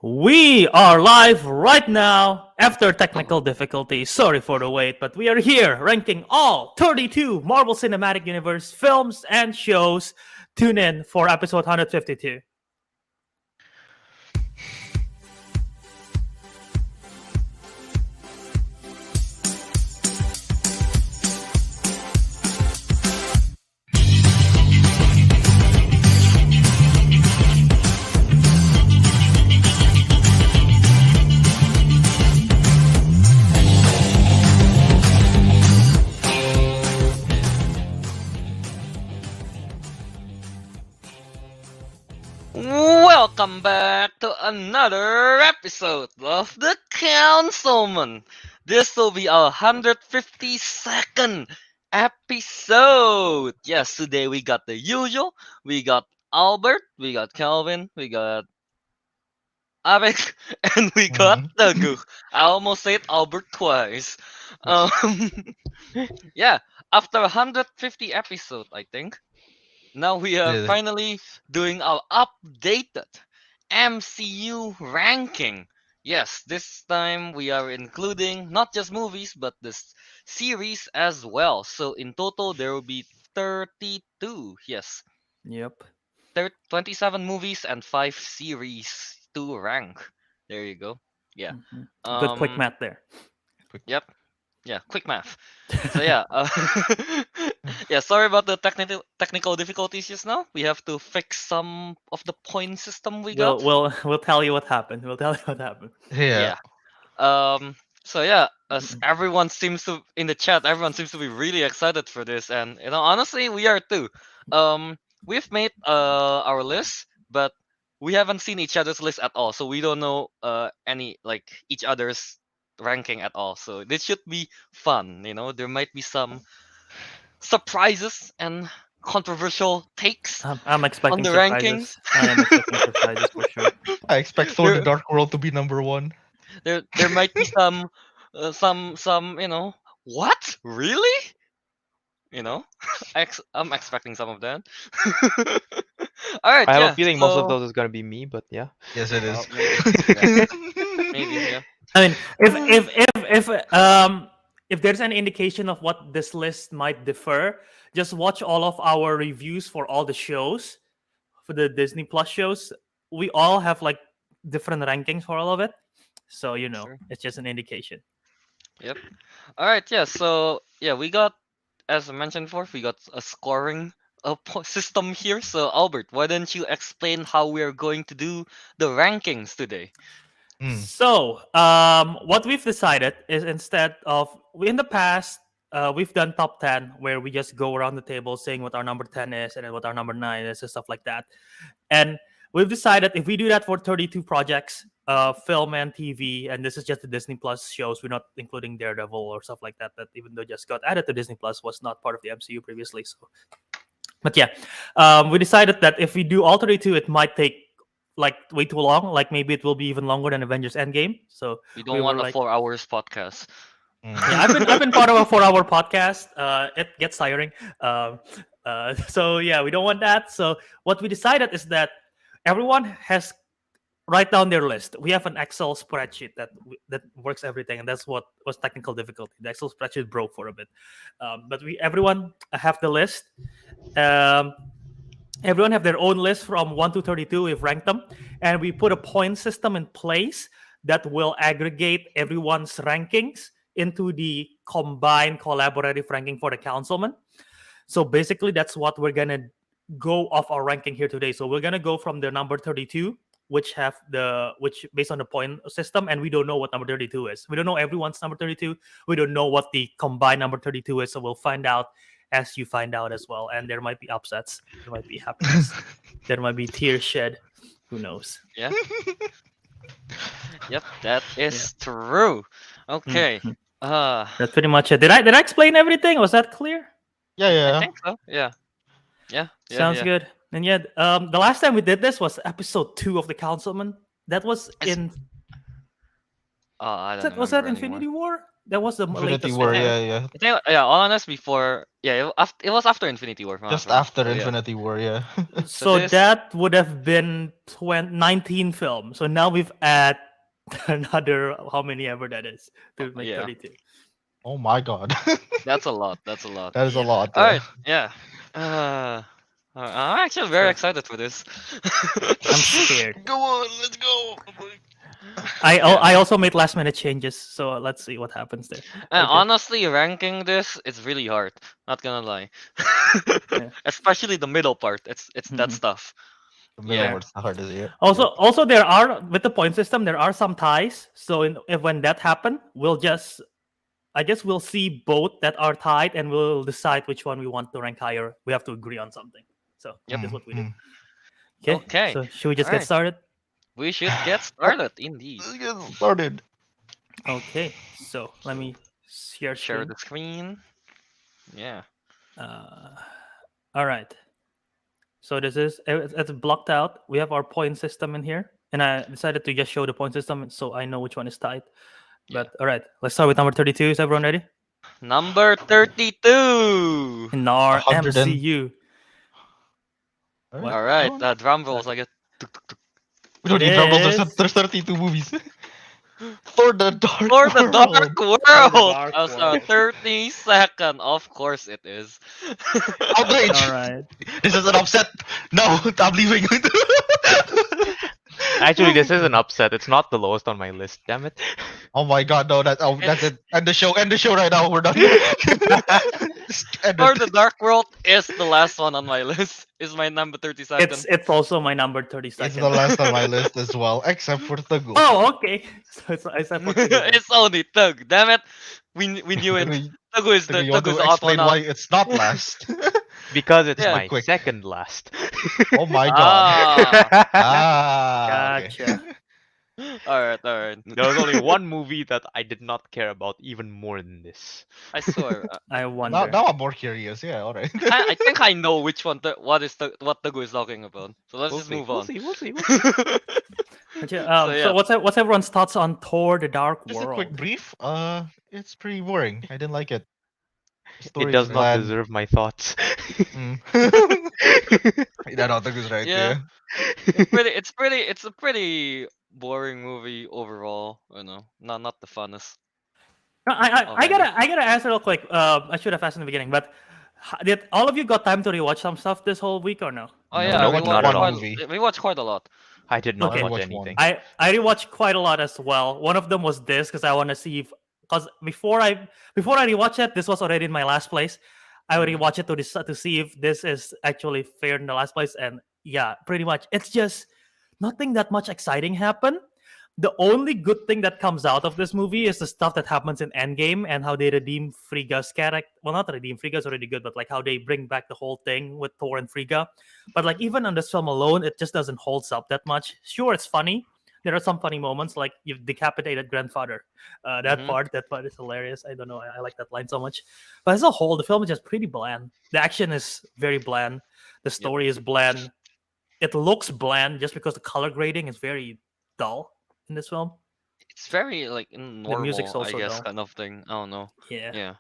We are live right now after technical difficulties. Sorry for the wait, but we are here ranking all 32 Marvel Cinematic Universe films and shows. Tune in for episode 152. Welcome back to another episode of the Councilmen. This will be our 152nd episode. Yes, today we got the usual. We got Albert, we got Kelvin, we got Ariq, and we got Teguh. I almost said Albert twice. Um, yeah, after 150 episode, I think. Now we are Yeah. finally doing our updated MCU ranking. Yes, this time we are including not just movies but the series as well. So in total there will be 32. Yes, Yep. 27 movies and 5 series to rank. There you go. Yeah. Good quick math there. Yep. Yeah, quick math. So yeah, yeah. Sorry about the technical difficulties just now. We have to fix some of the point system we got. We'll tell you what happened. We'll tell you what happened. Yeah. So yeah, as everyone seems to in the chat, everyone seems to be really excited for this, and honestly, we are too. We've made our list, but we haven't seen each other's list at all, so we don't know any like each other's ranking at all. So this should be fun. There might be some surprises and controversial takes I'm expecting on the surprises. rankings. I am expecting surprises for sure. I expect Thor: The Dark World to be number one. There might be some what really I'm expecting some of that. All right, I have yeah, a feeling most of so those is gonna be me, but yeah. Yes, it is. maybe yeah. I mean, if there's any indication of what this list might differ, just watch all of our reviews for all the shows, for the Disney Plus shows. We all have like different rankings for all of it, so Sure. it's just an indication. Yep. All right, yeah. So yeah, we got, as I mentioned before, we got a scoring system here. So Albert, why don't you explain how we are going to do the rankings today? So, what we've decided is instead of in the past, we've done top 10 where we just go around the table saying what our number 10 is and then what our number 9 is and stuff like that. And we've decided if we do that for 32 projects, film and TV, and this is just the Disney Plus shows, we're not including Daredevil or stuff like that, that even though just got added to Disney Plus was not part of the MCU previously. So, but yeah, we decided that if we do all 32, it might take like way too long. Like maybe it will be even longer than Avengers Endgame. So We don't want a 4 hours podcast. yeah, I've been part of a 4-hour podcast. It gets tiring. So yeah, we don't want that. So what we decided is that everyone has write down their list. We have an Excel spreadsheet that works everything, and that's what was technical difficulty. The Excel spreadsheet broke for a bit, but everyone have the list. Everyone have their own list from 1 to 32. We've ranked them, and we put a point system in place that will aggregate everyone's rankings into the combined collaborative ranking for the councilmen. So basically, that's what we're gonna go off our ranking here today. So we're gonna go from the number 32, which based on the point system, and we don't know what number 32 is. We don't know everyone's number 32. We don't know what the combined number 32 is. So we'll find out as you find out as well. And there might be upsets. There might be happiness. There might be tears shed. Who knows? Yeah. Yep, that is true. Okay. That's pretty much it. Did I explain everything? Was that clear? Yeah. I think so. Yeah. Yeah. Sounds good. And yeah, the last time we did this was episode 2 of the Councilmen. That was I don't was that remember Infinity anymore. War? That was the Infinity latest War, one. yeah. I think, yeah, honest before, yeah, it was after Infinity War. if I'm not Just wrong. after So, yeah. Infinity War, yeah. So this- that would have been 19 films. So now we've add another how many ever that is to make yeah. 32. Oh my god. That's a lot. That's a lot. That is a lot. All Yeah. right, yeah. I'm actually very So- excited for this. I'm scared. Go on, let's go. I also made last minute changes, so let's see what happens there. And Okay. honestly, ranking this, it's really hard. Not gonna lie. Yeah. Especially the middle part. It's that Mhm. stuff. The middle Yeah. part's the hardest, yeah. Also there are with the point system there are some ties. So if when that happen, I guess we'll see both that are tied and we'll decide which one we want to rank higher. We have to agree on something. So Yep. that's what we do. Mm. Okay. Okay, So should we just alright. get started? We should get started indeed. Let's get started. Okay. So let me share Share screen. the screen. Yeah. All right. So this is it's blocked out. We have our point system in here, and I decided to just show the point system so I know which one is tied. Yeah. But all right, let's start with number 32. Is everyone ready? Number 32. In our 100 and- MCU. Alright, Alright, go on. drum rolls. I get. We don't It need drum rolls. is- There's 32 movies. For the Dark For the World. Dark World! Dark As our World. 32nd, of course it is. Outrage! All right. This is an upset. No, I'm leaving. Actually, this is an upset. It's not the lowest on my list. Damn it. Oh my god, no, that's it. End the show right now. We're done. End For it. the Dark World is the last one on my list. Is my number 32nd. It's also my number 32nd. It's the last on my list as well, except for Teguh. Oh, okay. So it's I It's only Tug. Damn it. We knew it. Teguh, Tug is the you want Tug is to the odd explain one why out. it's not last? Because it's Yeah. my Quick. second last. Oh my god. Ah. Ah. okay. Gotcha. Alright. There was only one movie that I did not care about even more than this. I swear. I wonder. Now I'm more curious. Yeah, alright. I think I know which one. What Teguh is talking about. So let's We'll just see. move We'll on. see. We'll see. Okay, So, yeah. so what's everyone's thoughts on Thor: The Dark Just a World? quick brief. It's pretty boring. I didn't like it. The It story does is not bland. deserve my thoughts. Mm. Yeah, no, Teguh's right. Yeah. Yeah. It's a pretty boring movie overall. You know, not the funnest. No, I Alright. gotta answer real quick. I should have asked in the beginning, but did all of you got time to rewatch some stuff this whole week or no? Oh No, yeah, no, we not watched at all. quite, movie. we watched quite a lot. I did not Okay. watch Watch anything. one. I rewatched quite a lot as well. One of them was this because I want to see if because before I rewatch it, this was already in my last place. I would rewatch it to see if this is actually fair in the last place, and yeah, pretty much it's just nothing that much exciting happened. The only good thing that comes out of this movie is the stuff that happens in Endgame and how they redeem Frigga's character. Well, not redeem Frigga's already good, but like how they bring back the whole thing with Thor and Frigga. But like even on this film alone, it just doesn't hold up that much. Sure, it's funny. There are some funny moments, like you've decapitated grandfather. That Mhm. part is hilarious. I don't know. I like that line so much. But as a whole, the film is just pretty bland. The action is very bland. The story is bland. It looks bland just because the color grading is very dull in this film. It's very like normal, music's I also guess, dull. kind of thing. I don't know. Yeah. Yeah.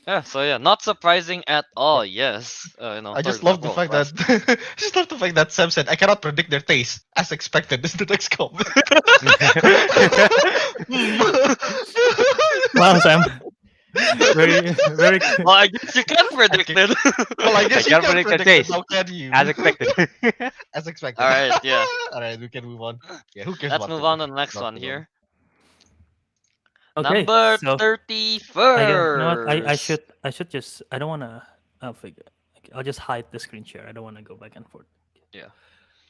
Yeah. So yeah, not surprising at all. Yes. You know, I just Thor love the Dark fact World, that just love the fact that Sam said I cannot predict their taste. As expected, this is the next comment. Wow, Sam. Very, very. well, I guess you can predict it. Well, I guess I you can't can predict the predict it. taste. How can you? As expected. As expected. All right, yeah. All right, we can move on. Yeah, who cares? Let's about move the on to the next next one here. Okay, Number so 31st. you know what? I should just. I don't want to. I'll figure. Okay, I'll just hide the screen share. I don't want to go back and forth. Yeah.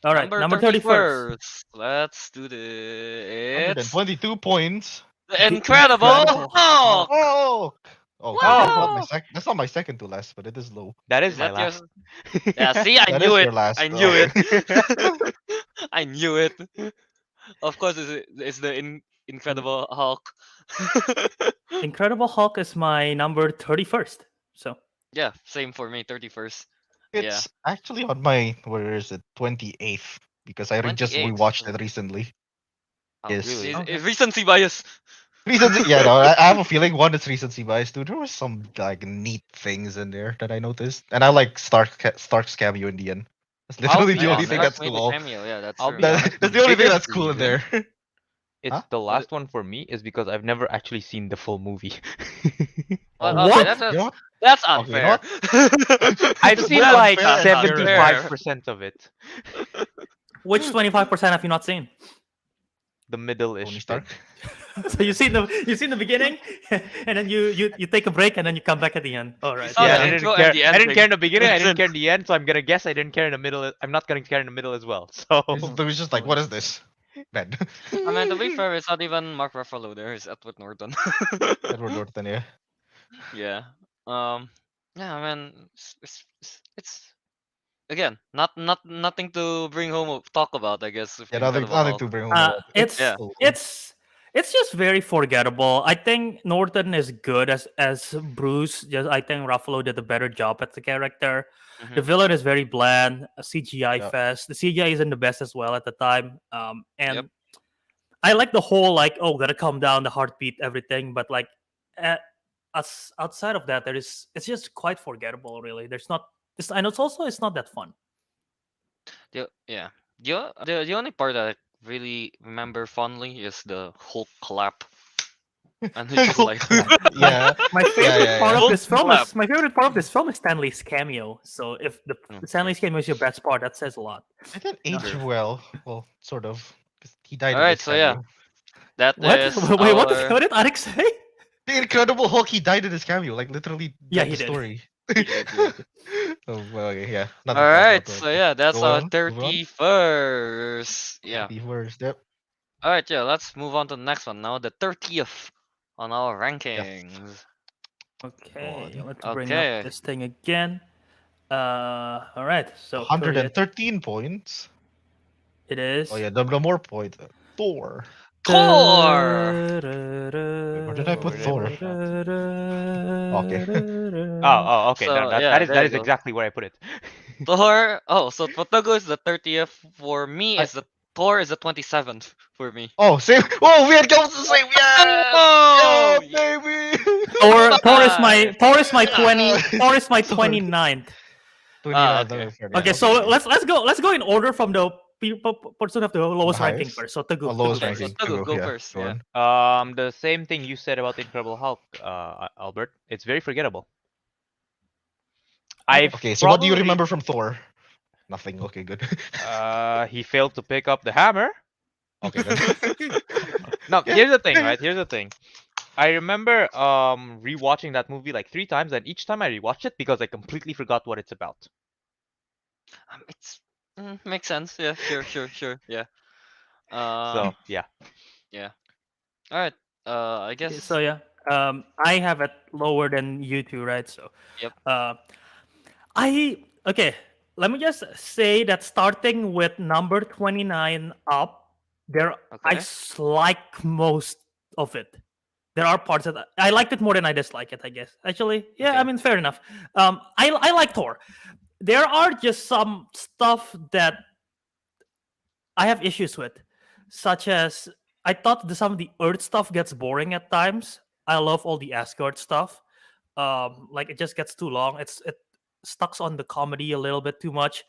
All right, number 31st. Let's do this. 122 points. The Incredible Incredible Hulk. Oh, Wow. that's not my second to last, but it is low. That is Is my that last. yours? Yeah, see, I That knew is it. your last. I knew Oh. it. I knew it. Of course, it's the Incredible Hulk. Incredible Hulk is my number 31st. So Yeah, same for me, 31st. It's actually on my where is it 28th because I just 28th. rewatched it recently. Oh, Yes. really? Okay. Recency bias. Recency, yeah, no, I have a feeling one is recency bias, dude. There was some like neat things in there that I noticed, and I like Stark's cameo in the end. That's I'll literally be the only honest. thing Stark that's made the cool. cameo. Yeah, that's I'll true. be honest. That's The the only thing biggest that's cool in reason there. it's Huh? the What last one for me is because I've never actually seen the full movie. Well, Oh, okay, What? you know what? that's Okay, you know unfair. what? I've seen That's like unfair. That's You're right. unfair. 75% of it. Which 25% have you not seen? The Tony middle-ish Stark. bit. So you seen the beginning, and then you take a break, and then you come back at the end. All You right. saw Yeah, the I Yeah. didn't intro and care. the I didn't care ending. in the beginning. I didn't That's care in the end. So I'm gonna guess I didn't care in the middle. I'm not gonna care in the middle as well. So It was just like, what is this? Ben. I mean, to be fair, it's not even Mark Ruffalo there. It's Edward Norton. Edward Norton, yeah. Yeah. Um. Yeah. I mean, it's again nothing to bring home talk about. I guess with Yeah, Incredible nothing Hulk. to bring home about. It's Yeah. Cool. it's just very forgettable. I think Norton is good as Bruce. Just I think Ruffalo did a better job at the character. The Hmm. villain is very bland, a CGI Yeah. fest. The CGI isn't the best as well at the time. Yep. And I like the whole like, oh, gotta calm down, the heartbeat, everything. But like, uh, us outside of that, it's just quite forgettable. Really, there's not. And it's not that fun. Yeah. The only part that I really remember fondly is the Hulk clap, and it's just like Yeah. My favorite part of Hulk this film clap. is my favorite part of this film is Stanley's cameo. So if the Mm, Stanley's cameo is your best part, that says a lot. I didn't No. age well. Well, sort of. 'Cause he died All in right. this So yeah, cameo. that What? is Wait, what? our. What did Ariq say? The Incredible Hulk, he died in his cameo. Like, literally, Yeah, like, he the did. story. He did, he did. Oh, well, okay, yeah. All Nothing to talk right. about So that. yeah, that's Go our on. Move on. 31st. Yeah. The first step. All right. Yeah. Let's move on to the next one now. The 30th on our rankings. Okay, on. let's bring Okay. up this thing again. All right. So 113 points. it is. Oh, yeah, the more points. Thor. Thor. Where did I put Thor? Okay. okay. So That yeah, is there you go. exactly where I put it. Thor. Oh, so for Teguh is the 30th. For me, I- is the Thor is the 27th for me. Oh, same. Oh, we had comes the same. Yeah. Oh, Yeah, baby. Thor is my Yeah. 29th. 29. okay. Okay, so let's go in order from the person of the lowest The ranking highest? first. So Teguh, Lowest Teguh So ranking. first. Teguh, go Yeah, first. go Yeah. on. The same thing you said about Incredible Hulk, Albert. It's very forgettable. I've Okay, so what do you probably- remember from Thor? Nothing. Okay, good. He failed to pick up the hammer. Okay, then. No, Yeah. here's the thing, right? Here's the thing. I remember rewatching that movie like 3 times, and each time I rewatched it because I completely forgot what it's about. It's makes sense. Yeah. Sure. Yeah. So yeah. All right. I Okay, guess. so yeah, I have it lower than you two, right? So, Yep. Okay. Let me just say that starting with number 29 up, I Okay. like most of it. There are parts that I liked it more than I dislike it. I guess actually, yeah. Okay. I mean, fair enough. I like Thor. There are just some stuff that I have issues with, such as I thought some of the Earth stuff gets boring at times. I love all the Asgard stuff. Like it just gets too long. It stucks on the comedy a little bit too much.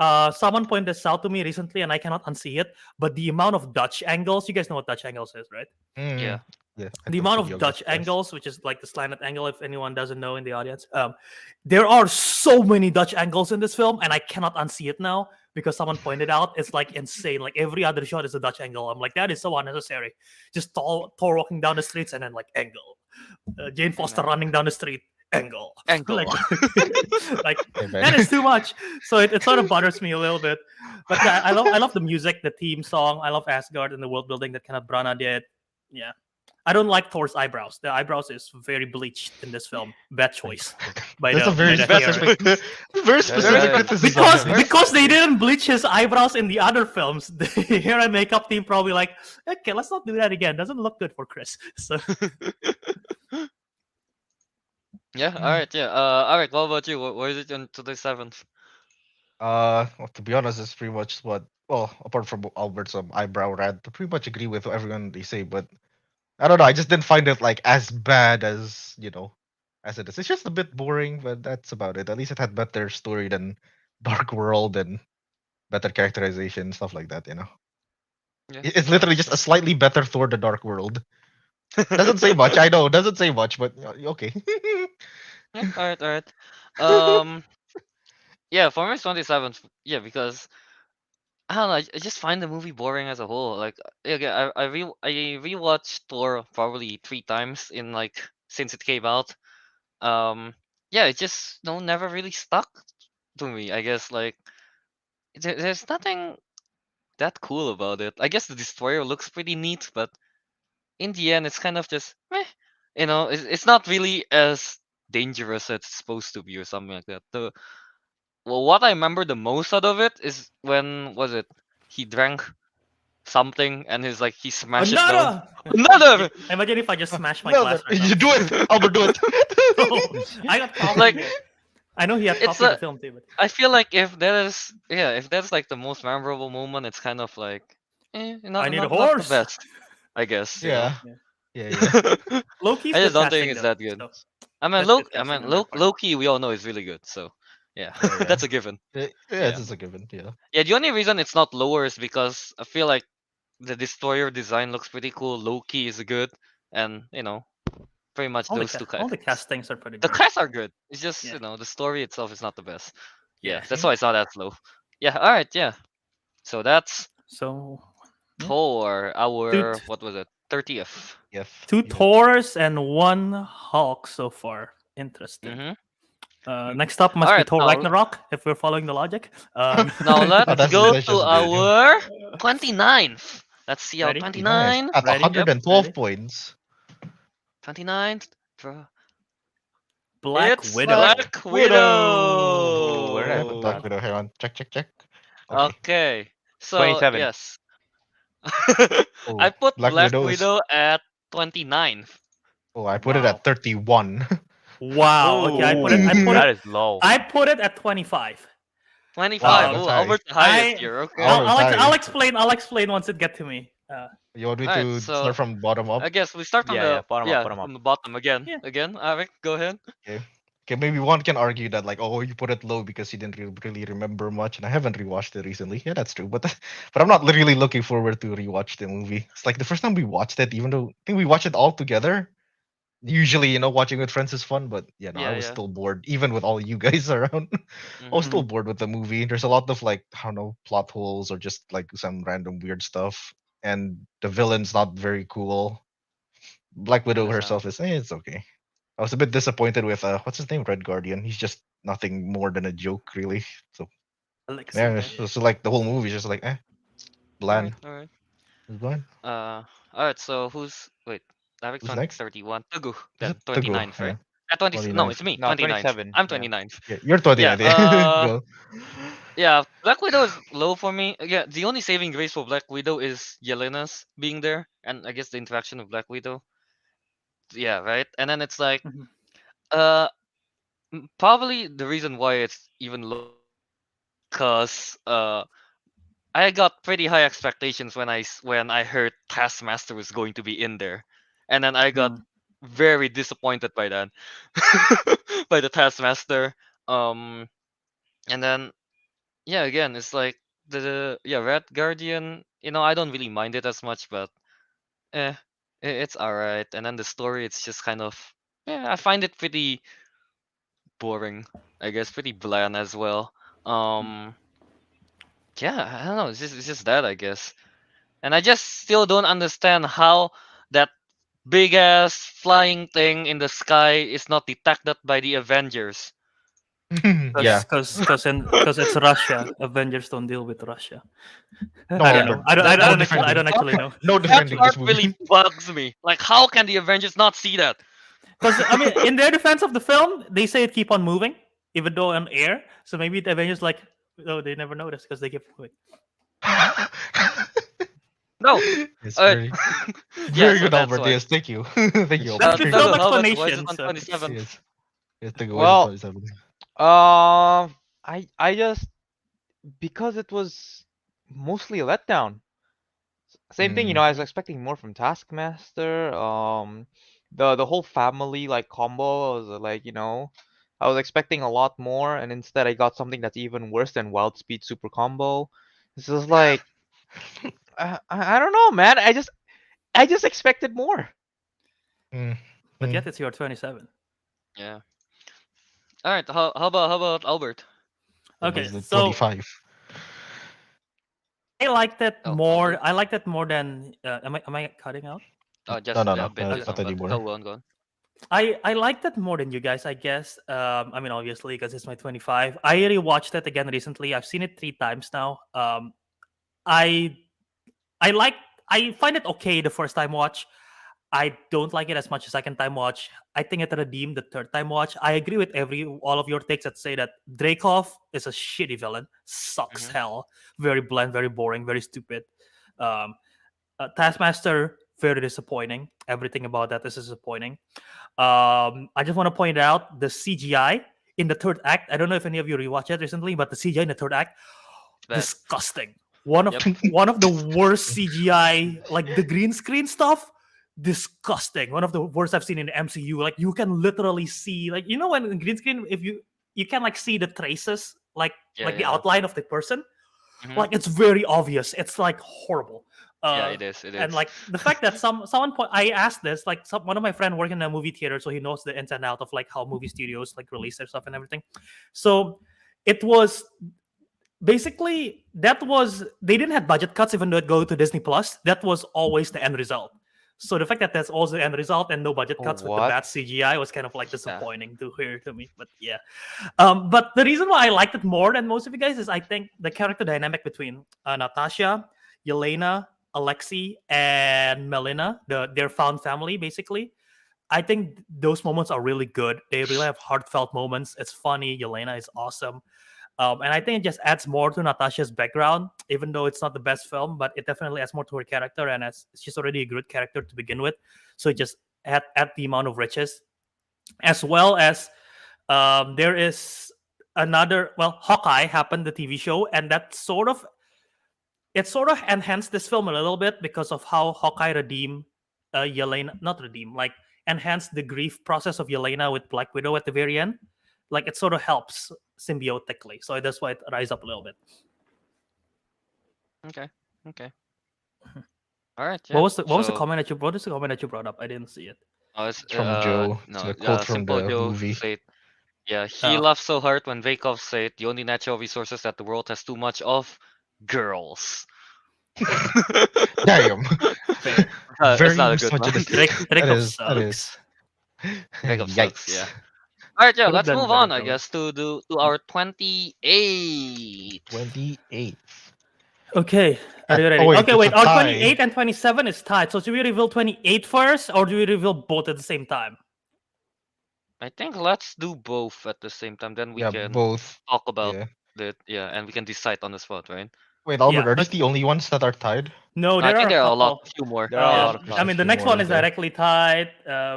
Someone pointed this out to me recently, and I cannot unsee it. But the amount of Dutch angles, you guys know what Dutch angles is, right? Yeah. Yeah. The amount of Dutch angles, which is like the slanted angle, if anyone doesn't know in the audience. There are so many Dutch angles in this film, and I cannot unsee it now because someone pointed out. It's like insane. Like every other shot is a Dutch angle. I'm like, that is so unnecessary. Just Thor walking down the streets and then like angle. Jane Foster running down the street, angle. Angle. like, like that is too much. So it sort of bothers me a little bit. But I love the music, the theme song. I love Asgard and the world building that kind of Brana did. Yeah. I don't like Thor's eyebrows. The eyebrows is very bleached in this film. Bad choice. That's a very by the specific, very Very specific good. criticism. because they didn't bleach his eyebrows in the other films. The hair and makeup team probably like, okay, let's not do that again. Doesn't look good for Chris. So Yeah. All right. Yeah. All right. What about you? Where is it on to the 7th? Well, to be honest, it's pretty much what. Well, apart from Albert's eyebrow rant, I pretty much agree with everyone they say. But I don't know. I just didn't find it like as bad as as it is. It's just a bit boring, but that's about it. At least it had better story than Dark World and better characterization, stuff like that. Yeah. It's literally just a slightly better Thor: The Dark World. Doesn't say much. I know, doesn't say much, but okay. Yeah. All right. All right. Um. Yeah. For me, it's 27. Yeah, because I don't know. I just find the movie boring as a whole. Like, again, I rewatched Thor probably 3 times in like since it came out. Um. Yeah, it just never really stuck to me. I guess like there's nothing that cool about it. I guess the destroyer looks pretty neat, but in the end, it's kind of just meh. It's not really as dangerous as it's supposed to be or something like that. Well, what I remember the most out of it is when was it he drank something and he smashed it down. Another. Another. Imagine if I just smash my No, glass right now. you do it, Albert. Do it. No, I got coffee Like, here. I know he had it's coffee in the a. film too, but I feel like if that's like the most memorable moment, it's kind of like, I need a not the horse. best, I guess. Yeah. Yeah. Yeah. Loki's I good just don't think casting, it's though, that good. so I mean, that's good casting on their part. Loki, we all know is really good. So, yeah, Oh, yeah. that's a given. Yeah, Yeah. this is a given. Yeah. Yeah, the only reason it's not lower is because I feel like the destroyer design looks pretty cool. Loki is good, and pretty much All those two all the cast. castings are pretty The good. casts are good. It's just Yeah. the story itself is not the best. Yeah, Yeah. that's why it's not that low. Yeah, all right, yeah. So that's So yeah. Thor, our Two- what was it? 30th. Yes. two Thors and one Hulk so far. Interesting. Mm-hmm. Next up must be Alright, Thor now Ragnarok, if we're following the logic. Now let's Oh, that's go just to good. our 29th. Let's see our Ready? 29. At Ready? 112 Ready? points. 29th. Draw. Black It's Widow. Black Ooh, where did I Yeah, put Widow. Black that? Widow. Hang on. Check. Okay. Okay. So 27. yes. Oh, I put Black Black Widow is. Widow at 29th. Oh, I put it Wow. at 31. Wow. Okay, I put it. That is low. I put it at 25. 25. Wow, Oh, that's high. Albert's the highest I- here. Okay. I'll- I'll explain. I'll explain once it get to me. You want me Alright, to so start from bottom up? I guess we start from Yeah, bottom up, bottom up. from the bottom again. Yeah. Again, Ariq, go ahead. Okay, maybe one can argue that like, oh, you put it low because you didn't really remember much, and I haven't rewatched it recently. Yeah, that's true, but but I'm not really looking forward to rewatch the movie. It's like the first time we watched it, even though I think we watched it all together. Usually, watching with friends is fun, but I Yeah, was yeah. still bored, even with all you guys around. I was still bored with the movie. There's a lot of like, I don't know, plot holes or just like some random weird stuff, and the villain's not very cool. Black Widow herself is, it's okay. I was a bit disappointed with what's his name, Red Guardian. He's just nothing more than a joke, really. So Alex, yeah, okay. so like the whole movie is just like bland. Alright. It's bland. Alright, so wait, Ariq's Who's on next? 31. Teguh, Is then it Teguh? 29th, Yeah, right? At 20, no, 29th. it's me, No, 29th. 27. I'm Yeah. 29th. Yeah, you're 29th. Yeah, Go. yeah, Black Widow is low for me. Yeah, the only saving grace for Black Widow is Yelena's being there, and I guess the interaction of Black Widow. Yeah, right? And then it's like, Mhm. uh, probably the reason why it's even low because I got pretty high expectations when I heard Taskmaster was going to be in there, and then I got very disappointed by that, by the Taskmaster. And then yeah, again, it's like Red Guardian. I don't really mind it as much, but it's alright. And then the story, it's just kind of I find it pretty boring. I guess pretty bland as well. Yeah, I don't know. It's just that, I guess. And I just still don't understand how that big ass flying thing in the sky is not detected by the Avengers. Yeah. Because it's Russia. Avengers don't deal with Russia. No, I don't know. I no don't defending. actually know. No That defending this part movie. really bugs me. Like, how can the Avengers not see that? Because I mean, in their defense of the film, they say it keep on moving, even though on air. So maybe the Avengers like, oh, they never noticed because they keep moving. No. It's Alright. very so good, that's Albert. why. Yes, thank you. Thank you, That's Albert. the Very film good. How about why is explanation. it on So. 27? Yes. Yes, thank you. Well, Why is it 27? I just because it was mostly a letdown. Same thing, Mm. I was expecting more from Taskmaster. The whole family like combo was like, I was expecting a lot more, and instead I got something that's even worse than Wild Speed Super Combo. This is like, I don't know, man. I just expected more. Mm. But Mm. yet it's your 27. Yeah. All right. How about Albert? It Okay, was the so 25. I liked it Oh, more. Albert. I liked it more than. Am I cutting out? Oh, No, just no, a no, bit, no, just not now, but anymore. go on, go on. I liked it more than you guys, I guess. I mean, obviously, because it's my 25. I really watched it again recently. I've seen it 3 times now. I I like. I find it okay the first time watch. I don't like it as much as second time watch. I think it redeemed the third time watch. I agree with all of your takes that say that Dreykov is a shitty villain, sucks Mm-hmm. hell, very bland, very boring, very stupid. Um, Taskmaster, very disappointing. Everything about that is disappointing. I just want to point out the CGI in the third act. I don't know if any of you rewatched it recently, but the CGI in the third act, Bad. disgusting. One of Yep. one of the worst CGI, like the green screen stuff, disgusting. One of the worst I've seen in the MCU. Like you can literally see, like when in green screen, if you can like see the traces, like Yeah, like the yeah. outline of the person, Mm-hmm. like it's very obvious. It's like horrible. Yeah, it is. It And is. like the fact that I asked this, like one of my friend working in a movie theater, so he knows the ins and out of like how movie studios like release their stuff and everything. So it was basically they didn't have budget cuts even though it go to Disney Plus. That was always the end result. So the fact that that's also the end result and no budget cuts with the What? bad CGI was kind of like disappointing to hear to me. But yeah, but the reason why I liked it more than most of you guys is I think the character dynamic between Natasha, Yelena, Alexei, and Melina, their found family, basically. I think those moments are really good. They really have heartfelt moments. It's funny. Yelena is awesome. And I think it just adds more to Natasha's background, even though it's not the best film, but it definitely adds more to her character. And as she's already a good character to begin with. So it just add the amount of riches. As well as there is Hawkeye happened, the TV show, and that sort of enhanced this film a little bit because of how Hawkeye redeem Yelena, not redeem, like enhance the grief process of Yelena with Black Widow at the very end. Like it sort of helps symbiotically, so that's why it rise up a little bit. Okay. Okay. All right. What Yeah. was the what was the So, comment that you what is the comment that you brought up? I didn't see it. it's It's from Joe. It's no, a quote from Simple the Joe movie. said, yeah, he Oh. laughs so hard when Veikov said the only natural resources that the world has too much of, girls. Damn. Fair. It's Very not a good one. misogynistic. That Dreykov is. That sucks. is. Veikov sucks. Yikes. Yeah. All right. Yeah. Could have Let's done move better, on. I though. guess to our 28. 28. Okay, are you ready? Oh, wait, Okay, it's wait. a Our tie. 28 and 27 is tied. So should we reveal 28 first, or do we reveal both at the same time? I think let's do both at the same time. Then we Yeah, can both. talk about Yeah. it. Yeah, and we can decide on the spot, right? Wait, Albert, Yeah, are these okay. the only ones that are tied? No, I there think are a there are couple. a few more. There are a Yeah, lot of There's I a mean the few next more, one is okay. directly tied.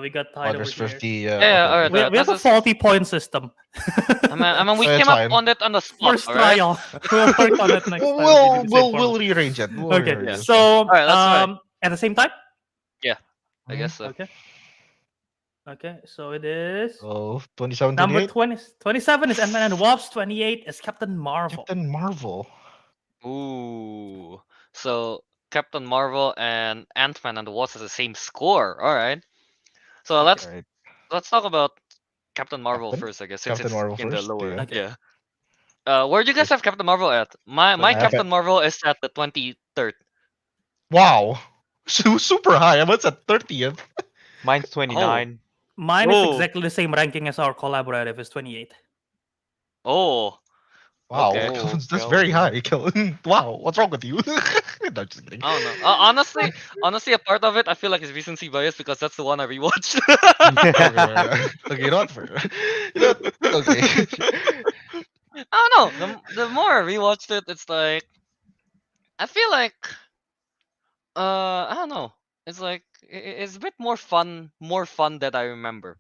We got Oh, tied over there's here. 50. Yeah, Okay, alright, okay. We have a that's just- faulty point system. I mean, we It's came up fine. on it on the spot. First Alright. trial. We'll work on it next time. We'll rearrange it. We'll Okay, rearrange it. so Alright, let's try. at the same time. I guess so. Okay. Okay, so it is So 27, number 28. 27 is Ant-Man and the Wasp. 28 is Captain Marvel. Captain Marvel. Ooh. So Captain Marvel and Ant-Man and the Wasp has the same score. Alright. So let's Alright. talk about Captain Marvel Captain? first, I guess, since Captain it's Marvel in the first, lower. yeah. Okay. Yeah. Where do you guys have Captain Marvel at? My I have Captain Marvel is at the 23rd. Wow. Super high. I'm at 30th. Mine's 29. Mine is Oh. exactly the same ranking as our collaborative is 28. Oh. Wow. Okay. That's very high. Kelvin. Wow. What's wrong with you? No, just kidding. I don't know. Honestly, a part of it I feel like is recency bias because that's the one I rewatched. Okay, not fair. Okay. I don't know. The more I rewatched it, it's like I feel like I don't know. It's like it's a bit more fun than I remember.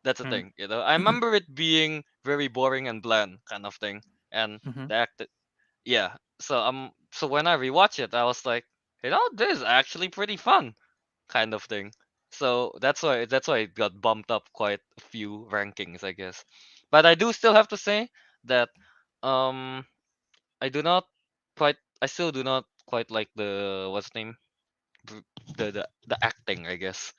That's the thing, I remember it being very boring and bland kind of thing, and Mhm. the act. Yeah. So when I rewatched it, I was like, this is actually pretty fun, kind of thing. So that's why it got bumped up quite a few rankings, I guess. But I do still have to say that um I do not I still do not quite like the what's the name v- the acting, I guess.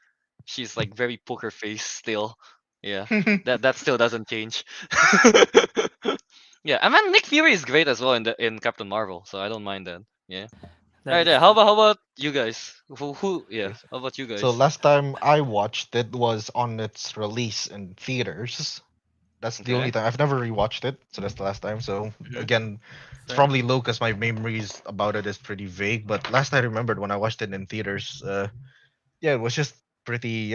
She's like very poker face still. Yeah, that still doesn't change. Yeah, I mean Nick Fury is great as well in Captain Marvel, so I don't mind that. Yeah. All That right. is Yeah. true. How about you guys? Who? Yeah. Yes. How about you So guys? last time I watched it was on its release in theaters. That's the only Okay. time I've never rewatched it, so that's the last time. So Hmm. again, it's Same. probably low because my memories about it is pretty vague. But last I remembered when I watched it in theaters, yeah, it was just pretty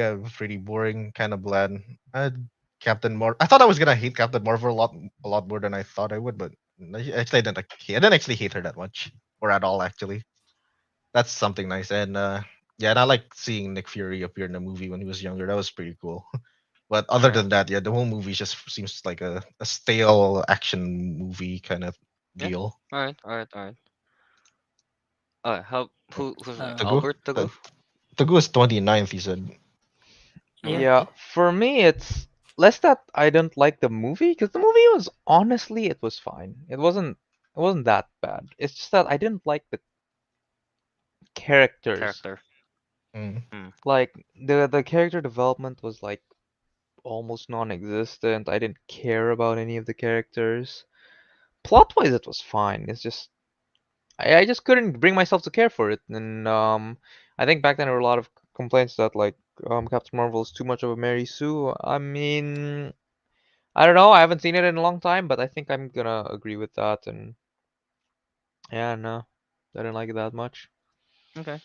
boring, kind of bland. Captain Mar. I thought I was gonna hate Captain Marvel a lot more than I thought I would, but actually I didn't actually hate her that much or at all actually. That's something nice, and yeah, and I like seeing Nick Fury appear in the movie when he was younger. That was pretty cool. But other Yeah. than that, yeah, the whole movie just seems like a stale action movie kind of Yeah. deal. All right. All right. All right. How? Who's Uh, Teguh, Albert Tagu? Teguh is 29th, he said. yeah. Yeah, for me, it's less that I didn't like the movie, because the movie was honestly, it was fine. It wasn't that bad. It's just that I didn't like the characters. Character. Mm. Hmm. Like the character development was like almost non-existent. I didn't care about any of the characters. Plot-wise, it was fine. It's just I just couldn't bring myself to care for it. And I think back then there were a lot of complaints that like Captain Marvel is too much of a Mary Sue. I mean, I don't know. I haven't seen it in a long time, but I think I'm gonna agree with that. And yeah, no, I didn't like it that much. Okay.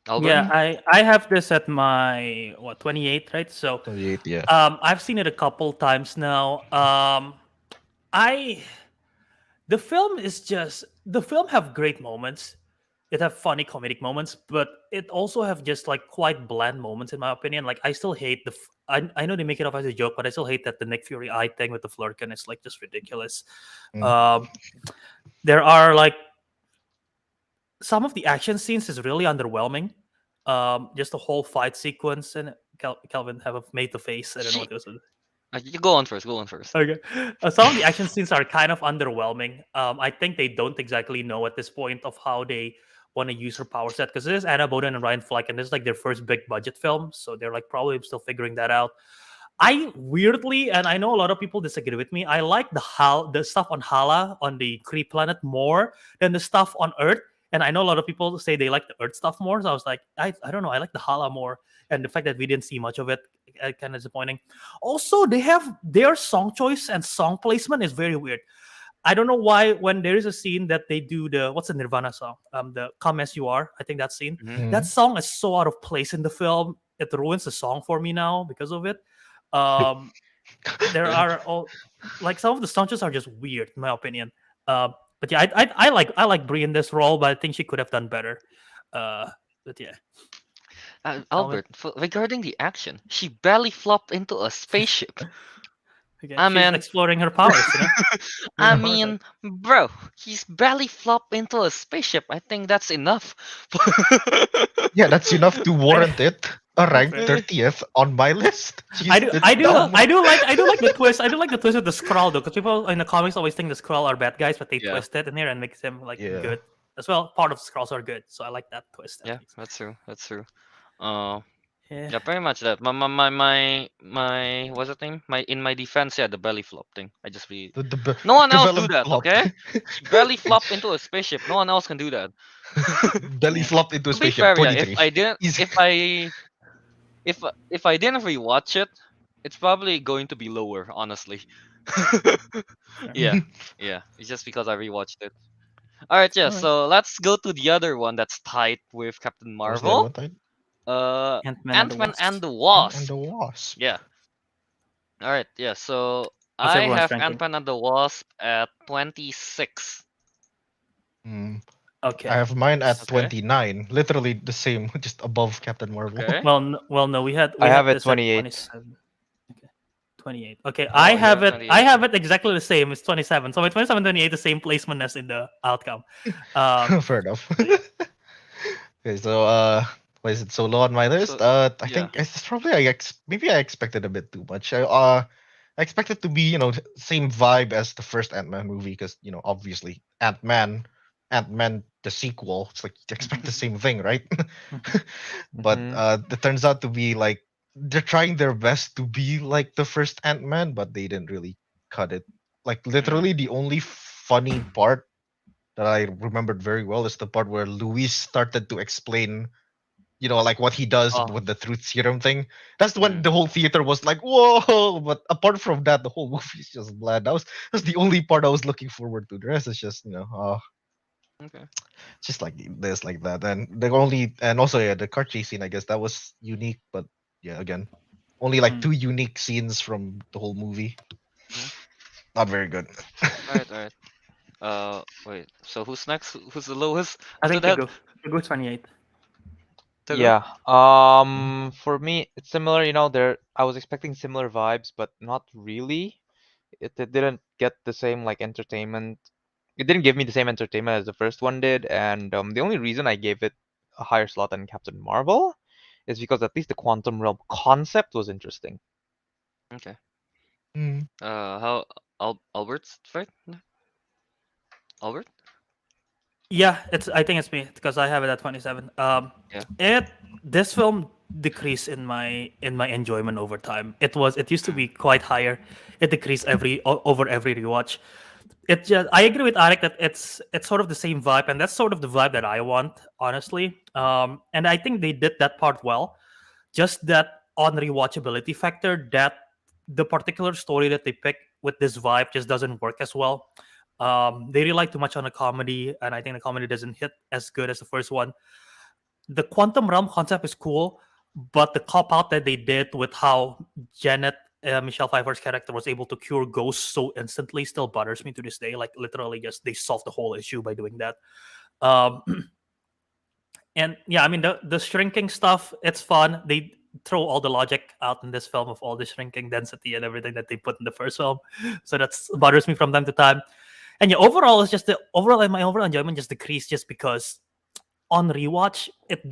Albert. Yeah, Mm. I have this at my 28th, right? So 28th, yeah. I've seen it a couple times now. I the film have great moments. It have funny comedic moments, but it also have just like quite bland moments in my opinion. Like I still hate I know they make it off as a joke, but I still hate that the Nick Fury eye thing with the Flurkin is like just ridiculous. Mm. Um, there are like some of the action scenes is really underwhelming. Just the whole fight sequence and Kelvin have made the face. I don't know what She. it was. You go on first. Go on first. Okay. Some of the action scenes are kind of underwhelming. I think they don't exactly know at this point of how they want to use her power set because this is Anna Boden and Ryan Fleck, and this is like their first big budget film, so they're like probably still figuring that out. I weirdly, and I know a lot of people disagree with me. I like the stuff on Hala on the Kree planet more than the stuff on Earth. And I know a lot of people say they like the Earth stuff more. So I was like, I don't know, I like the Hala more. And the fact that we didn't see much of it, kind of disappointing. Also, they have their song choice and song placement is very weird. I don't know why when there is a scene that they do the what's the Nirvana song, the "Come as You Are." I think that scene, Hmm. that Mm. song is so out of place in the film. It ruins the song for me now because of it. Um, there Yeah. are all like some of the stunts are just weird in my opinion. But yeah, I like Brie in this role, but I think she could have done better. But yeah, Calvin. Albert. Regarding the action, she barely flopped into a spaceship. Okay, I she's mean, exploring her powers, you know. I Her Yeah. power set. mean, bro, he's barely flopped into a spaceship. I think that's enough. Yeah, that's enough to I, warrant it a rank fair. 30th on my list. I Jeez, do, it's I do, dumb. I do like the twist. I do like the twist with the Skrull though, because people in the comics always think the Skrull are bad guys, but they Yeah, twist it in here and makes them like Yeah. good as well. Part of the Skrulls are good, so I like that twist at yeah, least. that's true. That's true. Uh, Yeah, yeah, pretty much that. My what's the name? In my defense, yeah, the belly flop thing. I just really The no one else do belly that, flop. okay? She barely flopped into a spaceship. No one else can do that. Belly yeah. flopped into a To be spaceship. fair, yeah, if 23. I didn't, Easy. if I didn't rewatch it, it's probably going to be lower, honestly. Yeah, yeah. It's just because I rewatched it. All right, yeah. All right. So let's go to the other one that's tied with Captain What was the other Marvel. one time? Ant-Man and the Ant-Man Wasp. and the And Wasp. the Wasp. Yeah. All right, yeah. So What's I everyone's have ranking? Ant-Man and the Wasp at 26. Mm. I Okay. have mine at Okay. 29. Literally the same, just above Captain Marvel. Okay. Well, no, we I had have it this at 28. 27. Okay. 28. Okay, Oh, I you have have it. I 28. have it exactly the same. It's 27. So my 27, 28, the same placement as in the outcome. Fair enough. So yeah. Okay, so why is it so low on my list? So I yeah. think it's probably maybe I expected a bit too much. I expected to be same vibe as the first Ant-Man movie because obviously Ant-Man the sequel. It's like you expect the same thing, right? But Mm-hmm. it turns out to be like they're trying their best to be like the first Ant-Man, but they didn't really cut it. Like Mm, literally the only funny part that I remembered very well is the part where Luis started to explain, like what he does oh. with the truth serum thing. That's when Mm, the whole theater was like, "Whoa!" But apart from that, the whole movie is just bland. That's the only part I was looking forward to. The rest is just, okay. just like this, like that. And also yeah, the car chase scene. I guess that was unique, but yeah, again, only like Mm. two unique scenes from the whole movie. Mhm. Not very good. All right. All right. Wait. So who's next? Who's the lowest I after think that? Teguh's 28. Teguh? Yeah. For me, it's similar. There I was expecting similar vibes, but not really. It didn't get the same like entertainment. It didn't give me the same entertainment as the first one did, and the only reason I gave it a higher slot than Captain Marvel is because at least the quantum realm concept was interesting. Okay. Mm. How Albert's right? No? Albert? Yeah, I think it's me because I have it at 27. Yeah. It this film decreased in my enjoyment over time. It used to Mm, be quite higher. It decreased over every rewatch. I agree with Arik that it's sort of the same vibe, and that's sort of the vibe that I want, honestly. And I think they did that part well. Just that on rewatchability factor, that the particular story that they pick with this vibe just doesn't work as well. They rely too much on a comedy, and I think the comedy doesn't hit as good as the first one. The quantum realm concept is cool, but the cop out that they did with how Janet, Michelle Pfeiffer's character, was able to cure ghosts so instantly still bothers me to this day. Like literally, just they solved the whole issue by doing that. Um, and yeah, I mean the shrinking stuff, it's fun. They throw all the logic out in this film of all the shrinking density and everything that they put in the first film, so that's bothers me from time to time. And yeah, overall, it's just the overall my overall enjoyment just decreased just because on rewatch it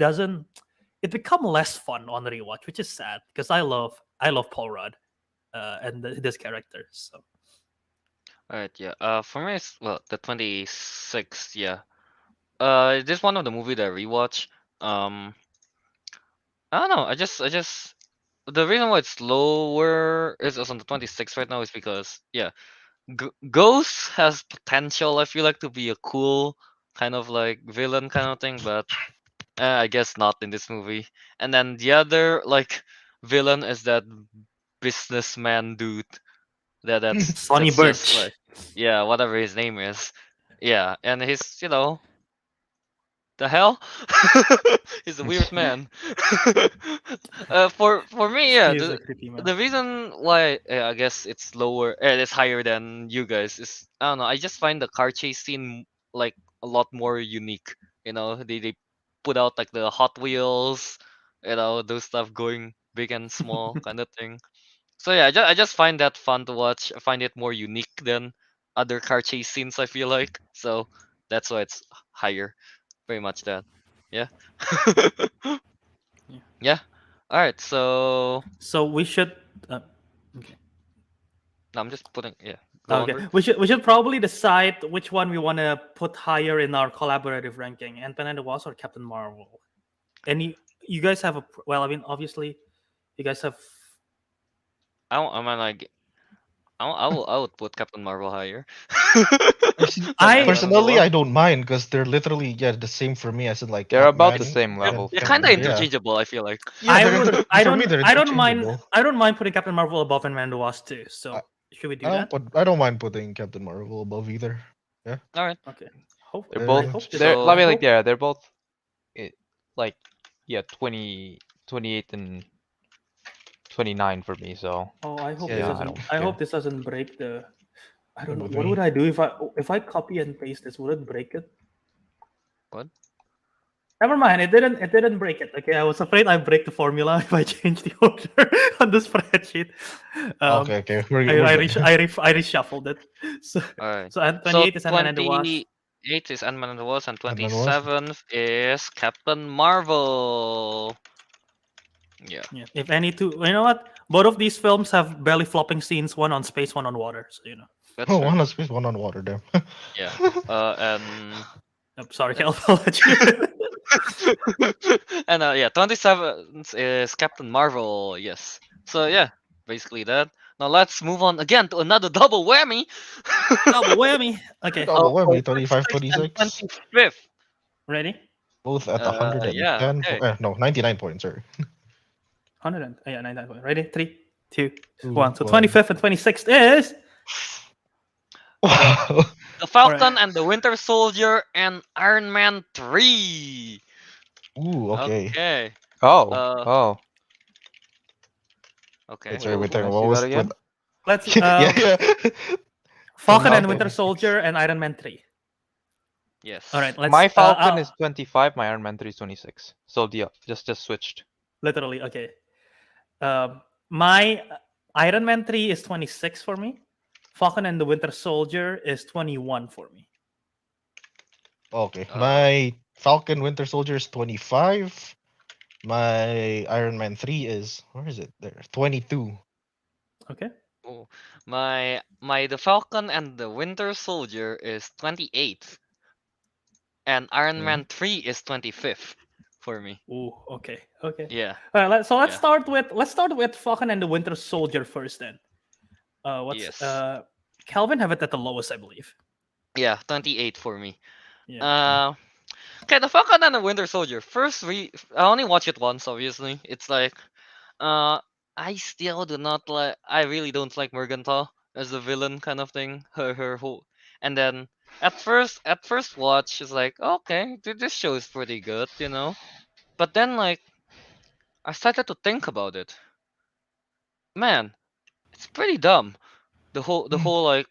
become less fun on rewatch, which is sad because I love Paul Rudd and this character. So all right. Yeah. For me, it's well the 26th. Yeah. This one of the movie that I rewatch. Um, I don't know. I just the reason why it's lower is on the 26th right now is because yeah, Ghost has potential. I feel like to be a cool kind of like villain kind of thing, but I guess not in this movie. And then the other like villain is that businessman dude. Sonny That's just Birch. like yeah, whatever his name is. Yeah, and he's the hell? He's a weird man. For me, yeah, He's a creepy man. the reason why I guess it's lower, it's higher than you guys is I don't know. I just find the car chase scene like a lot more unique. They put out like the Hot Wheels, those stuff going big and small kind of thing. So yeah, I just find that fun to watch. I find it more unique than other car chase scenes. I feel like so that's why it's higher. Pretty much that. Yeah. Yeah. Yeah. All right. So So we should. Okay. no, I'm just putting. Yeah. Go on, Okay, Bert. we should probably decide which one we want to put higher in our collaborative ranking, Ant-Man and the Wasp or Captain Marvel. Any you guys have well, I mean, obviously, you guys have. I mean, like, I would put Captain Marvel higher. I Ant-Man and the Personally, I Wasp. don't mind because they're literally the same for me as in like They're about the Ant-Man same They're, level and they're for kind me. of Yeah, interchangeable. I feel like. yeah, I would. I for me don't. they're I don't mind. interchangeable. I don't mind putting Captain Marvel above and Man the Wasp too. I, So should we do that? I don't mind putting Captain Marvel above either. Yeah. All right. Okay. Hope They're I both hope this. they're I So I mean like hope. they're both like 28 and 29 for me, so Oh, I hope this Yeah, yeah, I doesn't. don't I care. hope this doesn't break the. I don't same know. with What would me. I do if I copy and paste this? Would it break it? what? Never mind. It didn't. It didn't break it. Okay, I was afraid I'd break the formula if I changed the order on the spreadsheet. Okay, we're I good. I reshuffled it. So All right. so at So 28 is Ant-Man and the Wasp. 28 is Ant-Man and the Wasp, and And then was 27th is Captain Marvel. Yeah. Yeah. If any two, you know what? Both of these films have belly flopping scenes. One on space, one on water. So you know. That's oh, true. one on space, one on water. Damn. Yeah. And I'm sorry, Kel. I'll let you. and yeah, 27th is Captain Marvel. Yes. So yeah, basically that. Now let's move on again to another double whammy. Double whammy. Okay, Double whammy, 26th 25, and 26. 25th. ready? Both at Yeah. 110. Okay. No, 99 points. Sorry. 100 and yeah, 99. Ready? 3, 2, Ooh, 1. So wow. 25th and 26th is Wow. The Falcon and the Winter Soldier and Iron Man 3. Ooh, okay. Okay. Oh, Uh, oh. Okay. Wait, Can I what see was that again? let's yeah. Falcon and Falcon. Winter Soldier and Iron Man 3. Yes. All right, let's My Falcon I'll- is 25, my Iron Man 3 is 26. So yeah, just switched. literally okay. My Iron Man 3 is 26 for me. Falcon and the Winter Soldier is 21 for me. Okay. Uh, My Falcon Winter Soldier is 25. My Iron Man 3 is where is it? There. 22. Okay. Oh, my the Falcon and the Winter Soldier is 28th, and Iron Mhm. Man 3 is 25th for me. Ooh, okay. Okay. Yeah. All right, so let's Yeah. start with Falcon and the Winter Soldier first then. What's Yes. Kelvin have it at the lowest, I believe. Yeah, 28 for me. Yeah. Okay, the Falcon and the Winter Soldier. I only watched it once, obviously. It's like, I still do not like. I really don't like Morgenthau as the villain, kind of thing. Her whole, and then at first watch, it's like, okay, this show is pretty good, you know. But then like, I started to think about it. Man, it's pretty dumb. The whole like,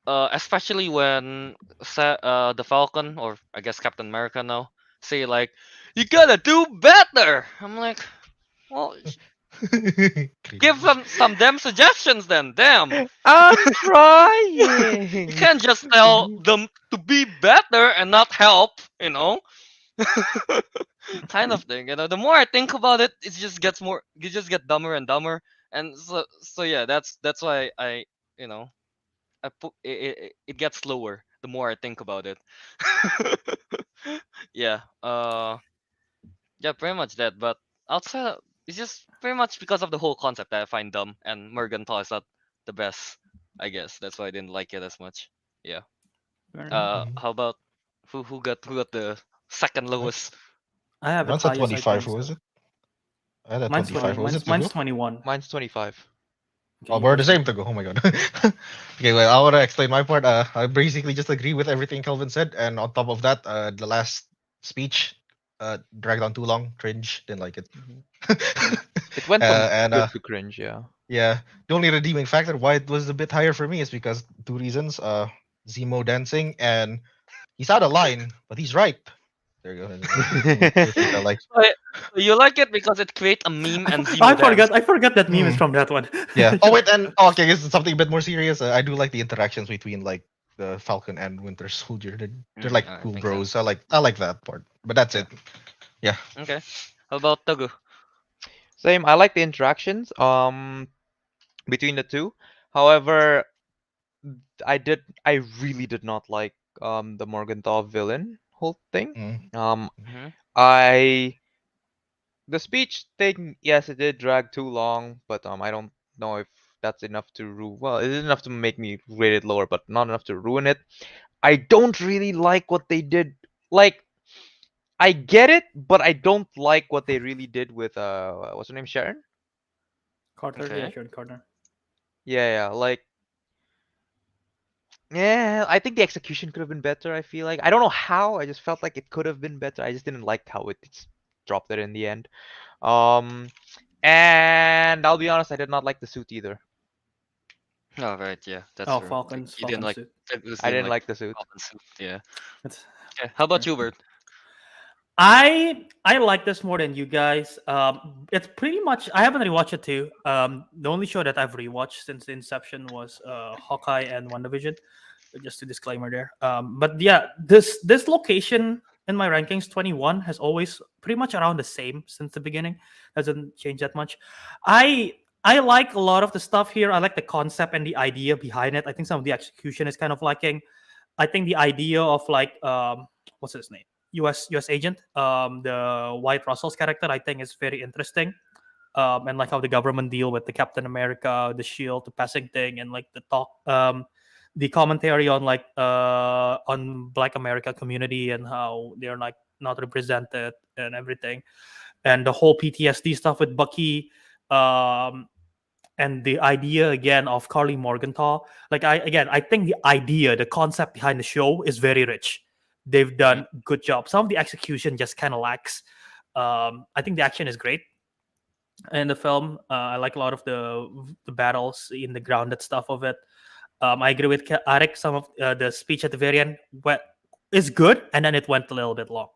especially when the Falcon, or I guess Captain America now, say like, you gotta do better. I'm like, well, give them some damn suggestions then. Damn. I'm You trying. can't just tell them to be better and not help, you know? Kind of thing, you know. The more I think about it, it just gets more. You just get dumber and dumber, and so yeah. That's why you know, it gets slower the more I think about it. Yeah. Yeah, pretty much that. But outside, it's just pretty much because of the whole concept that I find dumb, and Morgenthau is not the best. I guess that's why I didn't like it as much. Yeah. Fair enough. How about who got the second lowest? I have it Mine's at highest, I 25. think. Who was So. it? I had at Mine's 25. 20. Who was it? Mine's Teguh? 21. Mine's 25. Okay, Oh, you we're the guys same go. to go. Oh my god. Okay, well, I want to explain my part. I basically just agree with everything Kelvin said, and on top of that, the last speech dragged on too long. Cringe. Didn't like it. It went from and good to cringe, yeah. yeah, the only redeeming factor why it was a bit higher for me is because two reasons. Zemo dancing, and he's out of line, but he's right. There you go. I like. So you like it because it creates a meme and Zemo I dance. forgot that meme is Hmm. from that one. Yeah. Oh wait, and okay, this is something a bit more serious. I do like the interactions between like the Falcon and Winter Soldier. They're like Alright, cool makes bros. sense. I like that part. But that's it. Yeah. Okay. How about Teguh? Same, I like the interactions between the two. However, I really did not like the Morgenthau villain whole thing. Mm. Mm-hmm. I The speech thing, yes, it did drag too long, but I don't know if that's enough to well, it is enough to make me rate it lower, but not enough to ruin it. I don't really like what they did. Like, I get it, but I don't like what they really did with what's her name, Sharon? Carter, yeah, Okay. sure, Carter. Yeah, like, yeah, I think the execution could have been better. I feel like I don't know how. I just felt like it could have been better. I just didn't like how it's dropped it in the end. And I'll be honest, I did not like the suit either. Oh right, yeah, that's Oh, true. Falcon's You didn't like suit. Teguh's I didn't didn't like the suit. Falcon suit. Yeah. That's Okay. How about you, Bert? I like this more than you guys. It's pretty much I haven't rewatched it too. The only show that I've rewatched since the inception was Hawkeye and WandaVision. Just a disclaimer there. But yeah, this location in my rankings 21 has always pretty much around the same since the beginning. Hasn't changed that much. I I like a lot of the stuff here. I like the concept and the idea behind it. I think some of the execution is kind of lacking. I think the idea of like what's his name? US agent, the White Russell's character, I think is very interesting. And like how the government deal with the Captain America, the Shield, the passing thing, and like the commentary on like on Black America community and how they're like not represented and everything, and the whole PTSD stuff with Bucky. Um, and the idea again of Carly Morgenthau. Like I think the idea, the concept behind the show is very rich. They've done good job. Some of the execution just kind of lacks. I think the action is great in the film. I like a lot of the battles in the grounded stuff of it. I agree with Ariq. Some of the speech at the very end is good, and then it went a little bit long.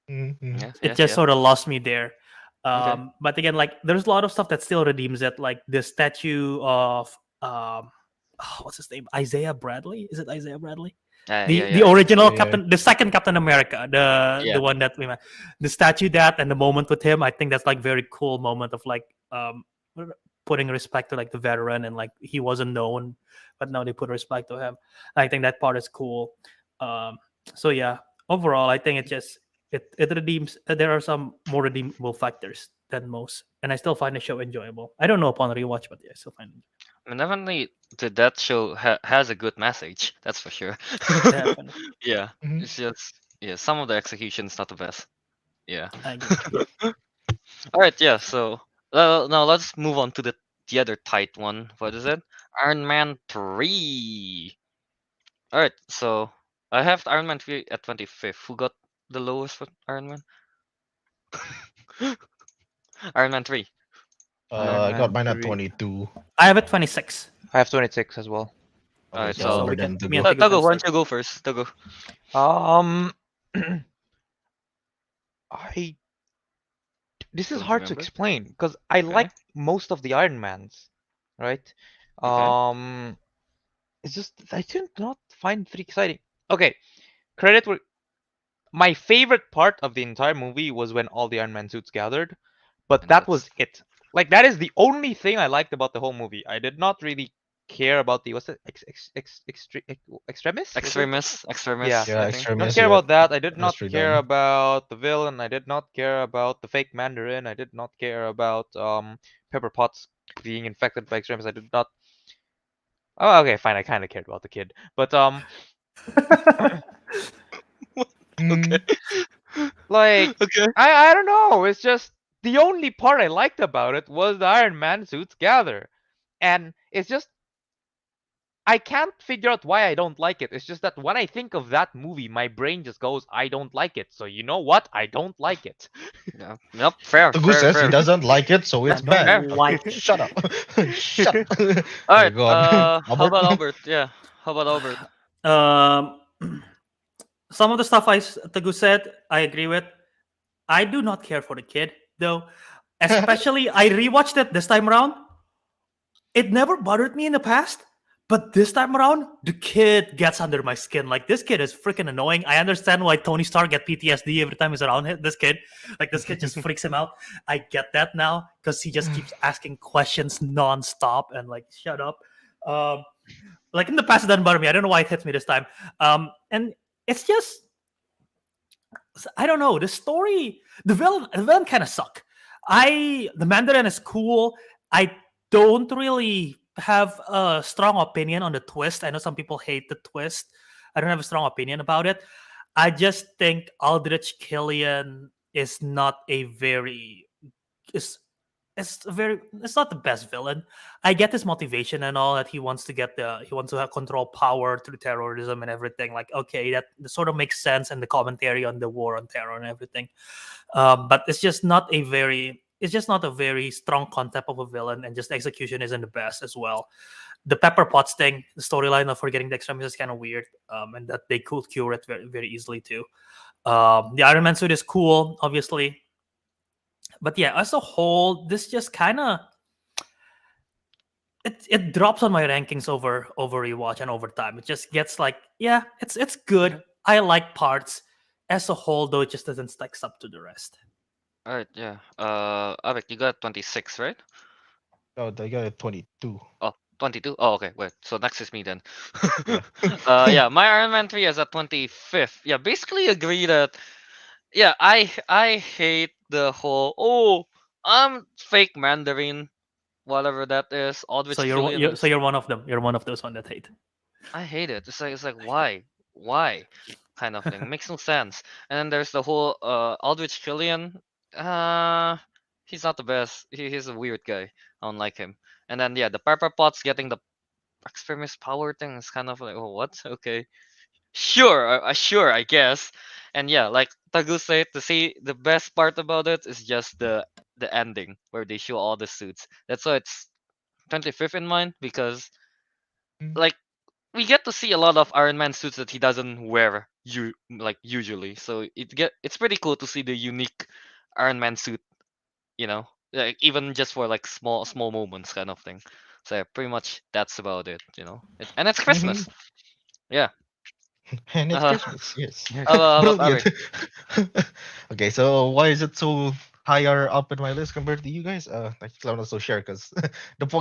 Mhm. It just sort of lost me there. Okay. But again, like there's a lot of stuff that still redeems it, like the statue of what's his name, Isaiah Bradley. Is it Isaiah Bradley? The original Yeah. Captain, the second Captain America, Yeah. the one that we met, the statue, that and the moment with him. I think that's like very cool moment of like putting respect to like the veteran, and like he wasn't known, but now they put respect to him. I think that part is cool. So yeah, overall, I think it redeems. There are some more redeemable factors than most, and I still find the show enjoyable. I don't know upon rewatch, but yeah, I still find it I mean, definitely, that show has a good message. That's for sure. definitely. Yeah, Mhm. it's just some of the execution is not the best. Yeah. I agree. All right. Yeah. So now let's move on to the other tight one. What is it? Iron Man 3. All right. So I have Iron Man 3 at 25th. Who got the lowest for Iron Man? Iron Man 3. I got Man mine at 3. 22. I have it 26. I have 26 as well. All right. Okay, Yeah, so So we lower can. than Me and Teguh. Teguh can Togo, why don't start. you go first? Togo. Um, I this is Don't hard to remember. explain because I Okay. like most of the Iron Mans, right? Okay. It's just I did not find it exciting. Okay, credit where my favorite part of the entire movie was when all the Iron Man suits gathered, but And that that's was it. Like that is the only thing I liked about the whole movie. I did not really care about the what's it extremis? Was it? Extremis. Yeah. Yeah, I think. Did not extremist. care Yeah, about that. I did not chemistry care done. about the villain. I did not care about the fake Mandarin. I did not care about Pepper Potts being infected by extremis. I did not. Oh, okay, fine. I kind of cared about the kid, but Okay. Mm. like Okay. I don't know. It's just the only part I liked about it was the Iron Man suits gather, and it's just I can't figure out why I don't like it. It's just that when I think of that movie, my brain just goes, I don't like it. So you know what? I don't like it. Yeah. Yep. Fair. Teguh Fair. says he Fair. doesn't like it, so I it's don't bad. Fair. like it. Shut up. Shut up. All Okay, right. go on. How Albert? about Albert? Yeah. How about Albert? Um, some of the stuff Teguh said, I agree with. I do not care for the kid though. Especially, I rewatched it this time around. It never bothered me in the past, but this time around, the kid gets under my skin. Like this kid is freaking annoying. I understand why Tony Stark get PTSD every time he's around this kid. Like this kid just freaks him out. I get that now because he just keeps asking questions nonstop and like shut up. Um, like in the past, it doesn't bother me. I don't know why it hits me this time. And it's just I don't know. The story, the villain kind of suck. The Mandarin is cool. I don't really have a strong opinion on the twist. I know some people hate the twist. I don't have a strong opinion about it. I just think Aldrich Killian is not a very is it's not the best villain. I get his motivation and all that he wants to have control power through terrorism and everything. Like okay, that sort of makes sense, and the commentary on the war on terror and everything. But it's just not a very strong concept of a villain, and just execution isn't the best as well. The Pepper Potts thing, the storyline of forgetting the extremists is kind of weird, and that they could cure it very, very easily too. The Iron Man suit is cool, obviously, but yeah, as a whole, this just kind of it drops on my rankings over rewatch and over time. It just gets like, yeah, it's good. Mhm. I like parts. As a whole, though, it just doesn't stack up to the rest. All right, yeah. Ariq, you got 26, right? Oh, they got a 22. Oh, 22. Oh, okay. Wait. So next is me then. Yeah. Yeah, my Iron Man 3 is at 25th. Yeah, basically agree that yeah, I hate the whole I'm fake Mandarin, whatever that is, So Aldrich you're, Killian you're so is you're one of them. You're one of those one that hate. I hate it. It's like why? Why? Kind of thing. Makes no sense. And then there's the whole Aldrich Killian. Uh he's not the best. He's a weird guy. I don't like him. And then yeah, the Pepper Potts getting the extremist power thing is kind of like, oh what? Okay. Sure, sure, I guess. And yeah, like Tagu said, to see the best part about it is just the ending where they show all the suits. That's why it's 25th in mine because Mm. like we get to see a lot of Iron Man suits that he doesn't wear usually. So it's pretty cool to see the unique Iron Man suit, you know, like even just for like small moments kind of thing. So yeah, pretty much that's about it, you know. And it's Christmas. Yeah. And it's Uh, Christmas, yes. how about Brilliant. Ariq? Okay, so why is it so higher up in my list compared to you guys? I think I'm not so sure because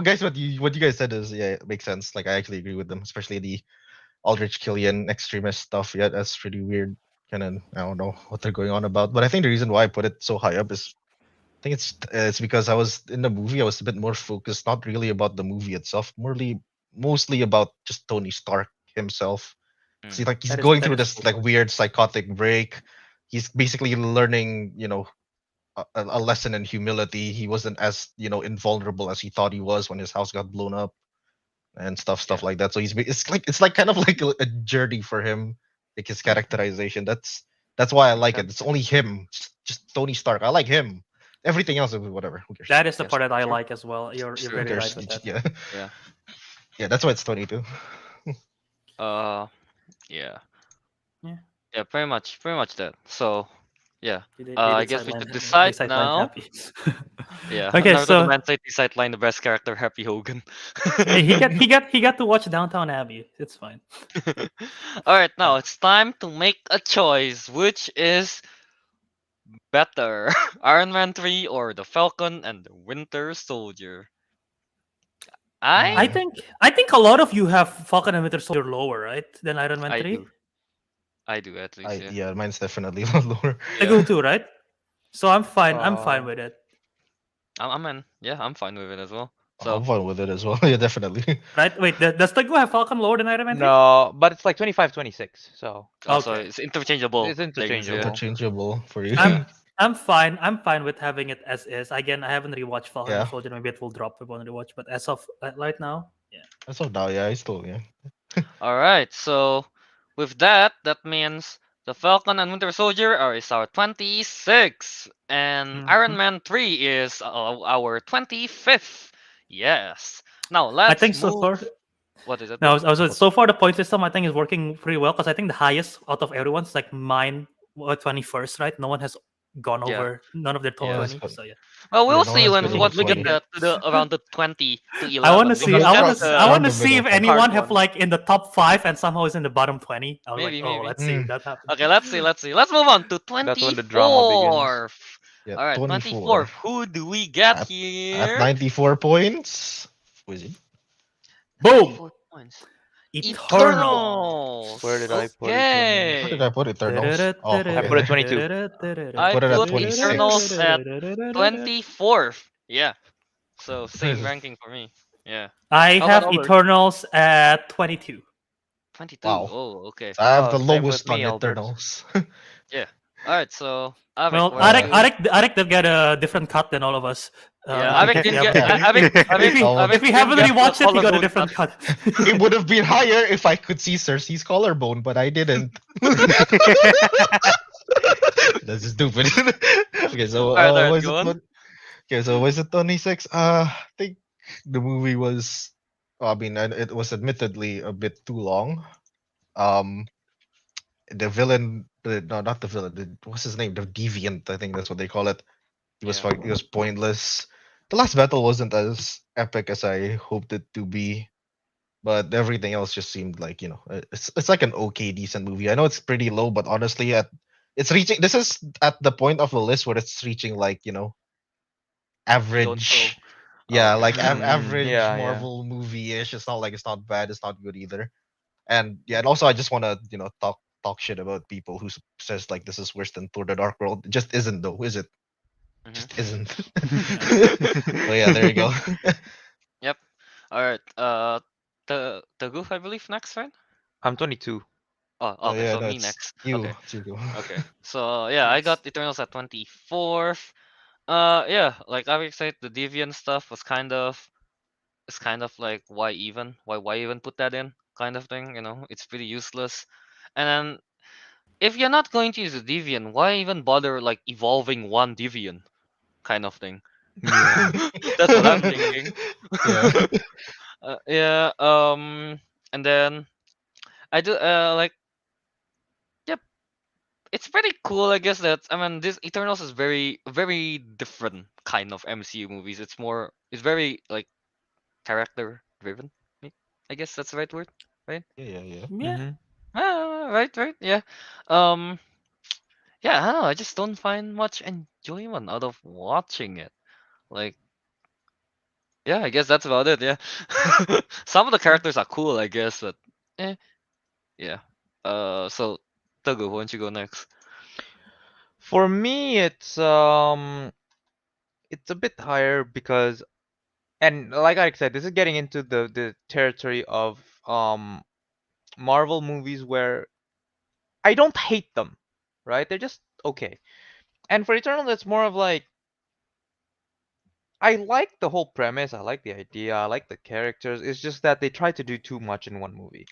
guys, what you guys said is yeah, it makes sense. Like I actually agree with them, especially the Aldrich Killian extremist stuff. Yeah, that's pretty weird. Kind of I don't know what they're going on about, but I think the reason why I put it so high up is I think it's because I was in the movie. I was a bit more focused, not really about the movie itself, mostly about just Tony Stark himself. See, Mm, like he's That is going that through is this true. like weird psychotic break. He's basically learning, a lesson in humility. He wasn't as invulnerable as he thought he was when his house got blown up and stuff yeah. like that. So it's like kind of like a journey for him, like his characterization. That's why I Makes like it. sense. It's only him, just Tony Stark. I like him. Everything else, whatever. Who cares? That is the Yes. part that I Sure. like as well. You're Who Sure. very cares? right with that. Yeah, Yeah. yeah. That's why it's 22. Uh. Yeah. Yeah, Yeah. Pretty much that. So. Yeah. they I did guess we sideline should they decide sidelined now. Happy. Yeah. Okay, Naruto the so Man City sideline the best character, Happy Hogan. hey, he got to watch Downtown Abbey. It's fine. All right. Now it's time to make a choice. Which is better, Iron Man 3 or the Falcon and the Winter Soldier? I I Hmm. think I think a lot of you have Falcon and Winter Soldier lower, right, than Iron Man I 3. do. I do at least. I Yeah. Yeah, mine's definitely a lot lower. Yeah. Teguh too, right? So I'm fine. I'm fine Uh, with it. I'm in. Yeah. I'm fine with it as well. I'm So. fine with it as well. Yeah, definitely. Right? Wait, does Teguh have Falcon lower than Iron Man 3? no, but it's like 25, 26, so Also, Okay. it's interchangeable it's things. It's Yeah. interchangeable. interchangeable for you. I'm Yeah. I'm fine. I'm fine with having it as is. Again, I haven't rewatched Falcon and Yeah. Soldier. Maybe it will drop if I want to rewatch. But as of right now, yeah. As of now, yeah, I still yeah. All right. So, with that, that means the Falcon and Winter Soldier is our 26, and Iron Mhm. Man 3 is our 25th. Yes. Now I let's think so move. far. What is it? Now, so far the point system I think is working pretty well because I think the highest out of everyone's like mine 21st, right? No one has gone Yeah. over none of their top No Yeah. one's 20. got, So yeah. Well, yeah, we'll no one see has when been over once we get 20. to the around the 20 to I want to 11 see. because I want that's to. I want around to the see middle if part. anyone hard have one. like in the top 5 and somehow is in the bottom 20. I was like, Maybe, oh, maybe. let's see if Mm, that happens. Okay, let's see. Let's see. Let's move on to That's when the drama begins. 24th. yeah, All right, 24. 24th. Who do we get At here? 94 points. Who is it? Boom! 94 points. Eternal. Eternals. Where did I put Where did Okay. I put Eternals? Oh, I okay. put it 22. I I put it at put Eternals 26. at 24th. Yeah. So same Jesus. ranking for me. Yeah. I How about have Albert? Eternals at 22. 22. Wow. Oh, okay. So I have Oh, the same with lowest on me, Albert. Eternals. Yeah. All right. So Avik, Well, what are Uh, you? Arek did get a different cut than all of us. Yeah, If, Avik if you didn't get. haven't, yeah. Avik, Avik, if you Oh, Avik if you didn't haven't get the rewatched it, he got a collarbone different cut. cut. it would have been higher if I could see Cersei's collarbone, but I didn't. That's stupid. Okay, so All right. was Go it on. what? Okay, so was it 26? I think the movie was. I mean, it was admittedly a bit too long. Um, the villain, no, not the villain. What's his name? The deviant. I think that's what they call it. Yeah. He was pointless. The last battle wasn't as epic as I hoped it to be, but everything else just seemed like, it's like an okay decent movie. I know it's pretty low, but honestly, it's reaching. This is at the point of the list where it's reaching like, Don't go. average. Oh, Yeah, okay. like average Yeah, yeah. Marvel movie-ish. It's not like it's not bad, it's not good either. And yeah, and also I just want to, talk shit about people who says like this is worse than Thor: The Dark World. It just isn't though, is it? Just isn't. So yeah, there you go. Yep. All right. The goof, I believe, next, right? I'm 22. Oh, Oh okay. yeah, So no, me it's next. you, Okay. Chico. Okay. So yeah, I got Eternals at 24th. Yeah, like Ariq said, the Deviant stuff was it's kind of like why even? Why even put that in? Kind of thing, it's pretty useless. And then if you're not going to use a Deviant, why even bother like evolving one Deviant? Kind of thing. Yeah. That's what I'm thinking. Yeah. Yeah. And then I do like yep. It's pretty cool, I guess. That I mean, this Eternals is very different kind of MCU movies. It's very like character driven. I guess that's the right word, right? Yeah, yeah, Yeah. Mm-hmm. Right, yeah. Um, yeah, I don't know. I just don't find much enjoyment out of watching it. Like, yeah, I guess that's about it. Yeah, some of the characters are cool, I guess, but eh, yeah. So Teguh, why don't you go next? For me, it's a bit higher because, and like I said, this is getting into the territory of Marvel movies where I don't hate them, right? They're just okay. And for Eternal, it's more of like I like the whole premise, I like the idea, I like the characters. It's just that they try to do too much in one movie.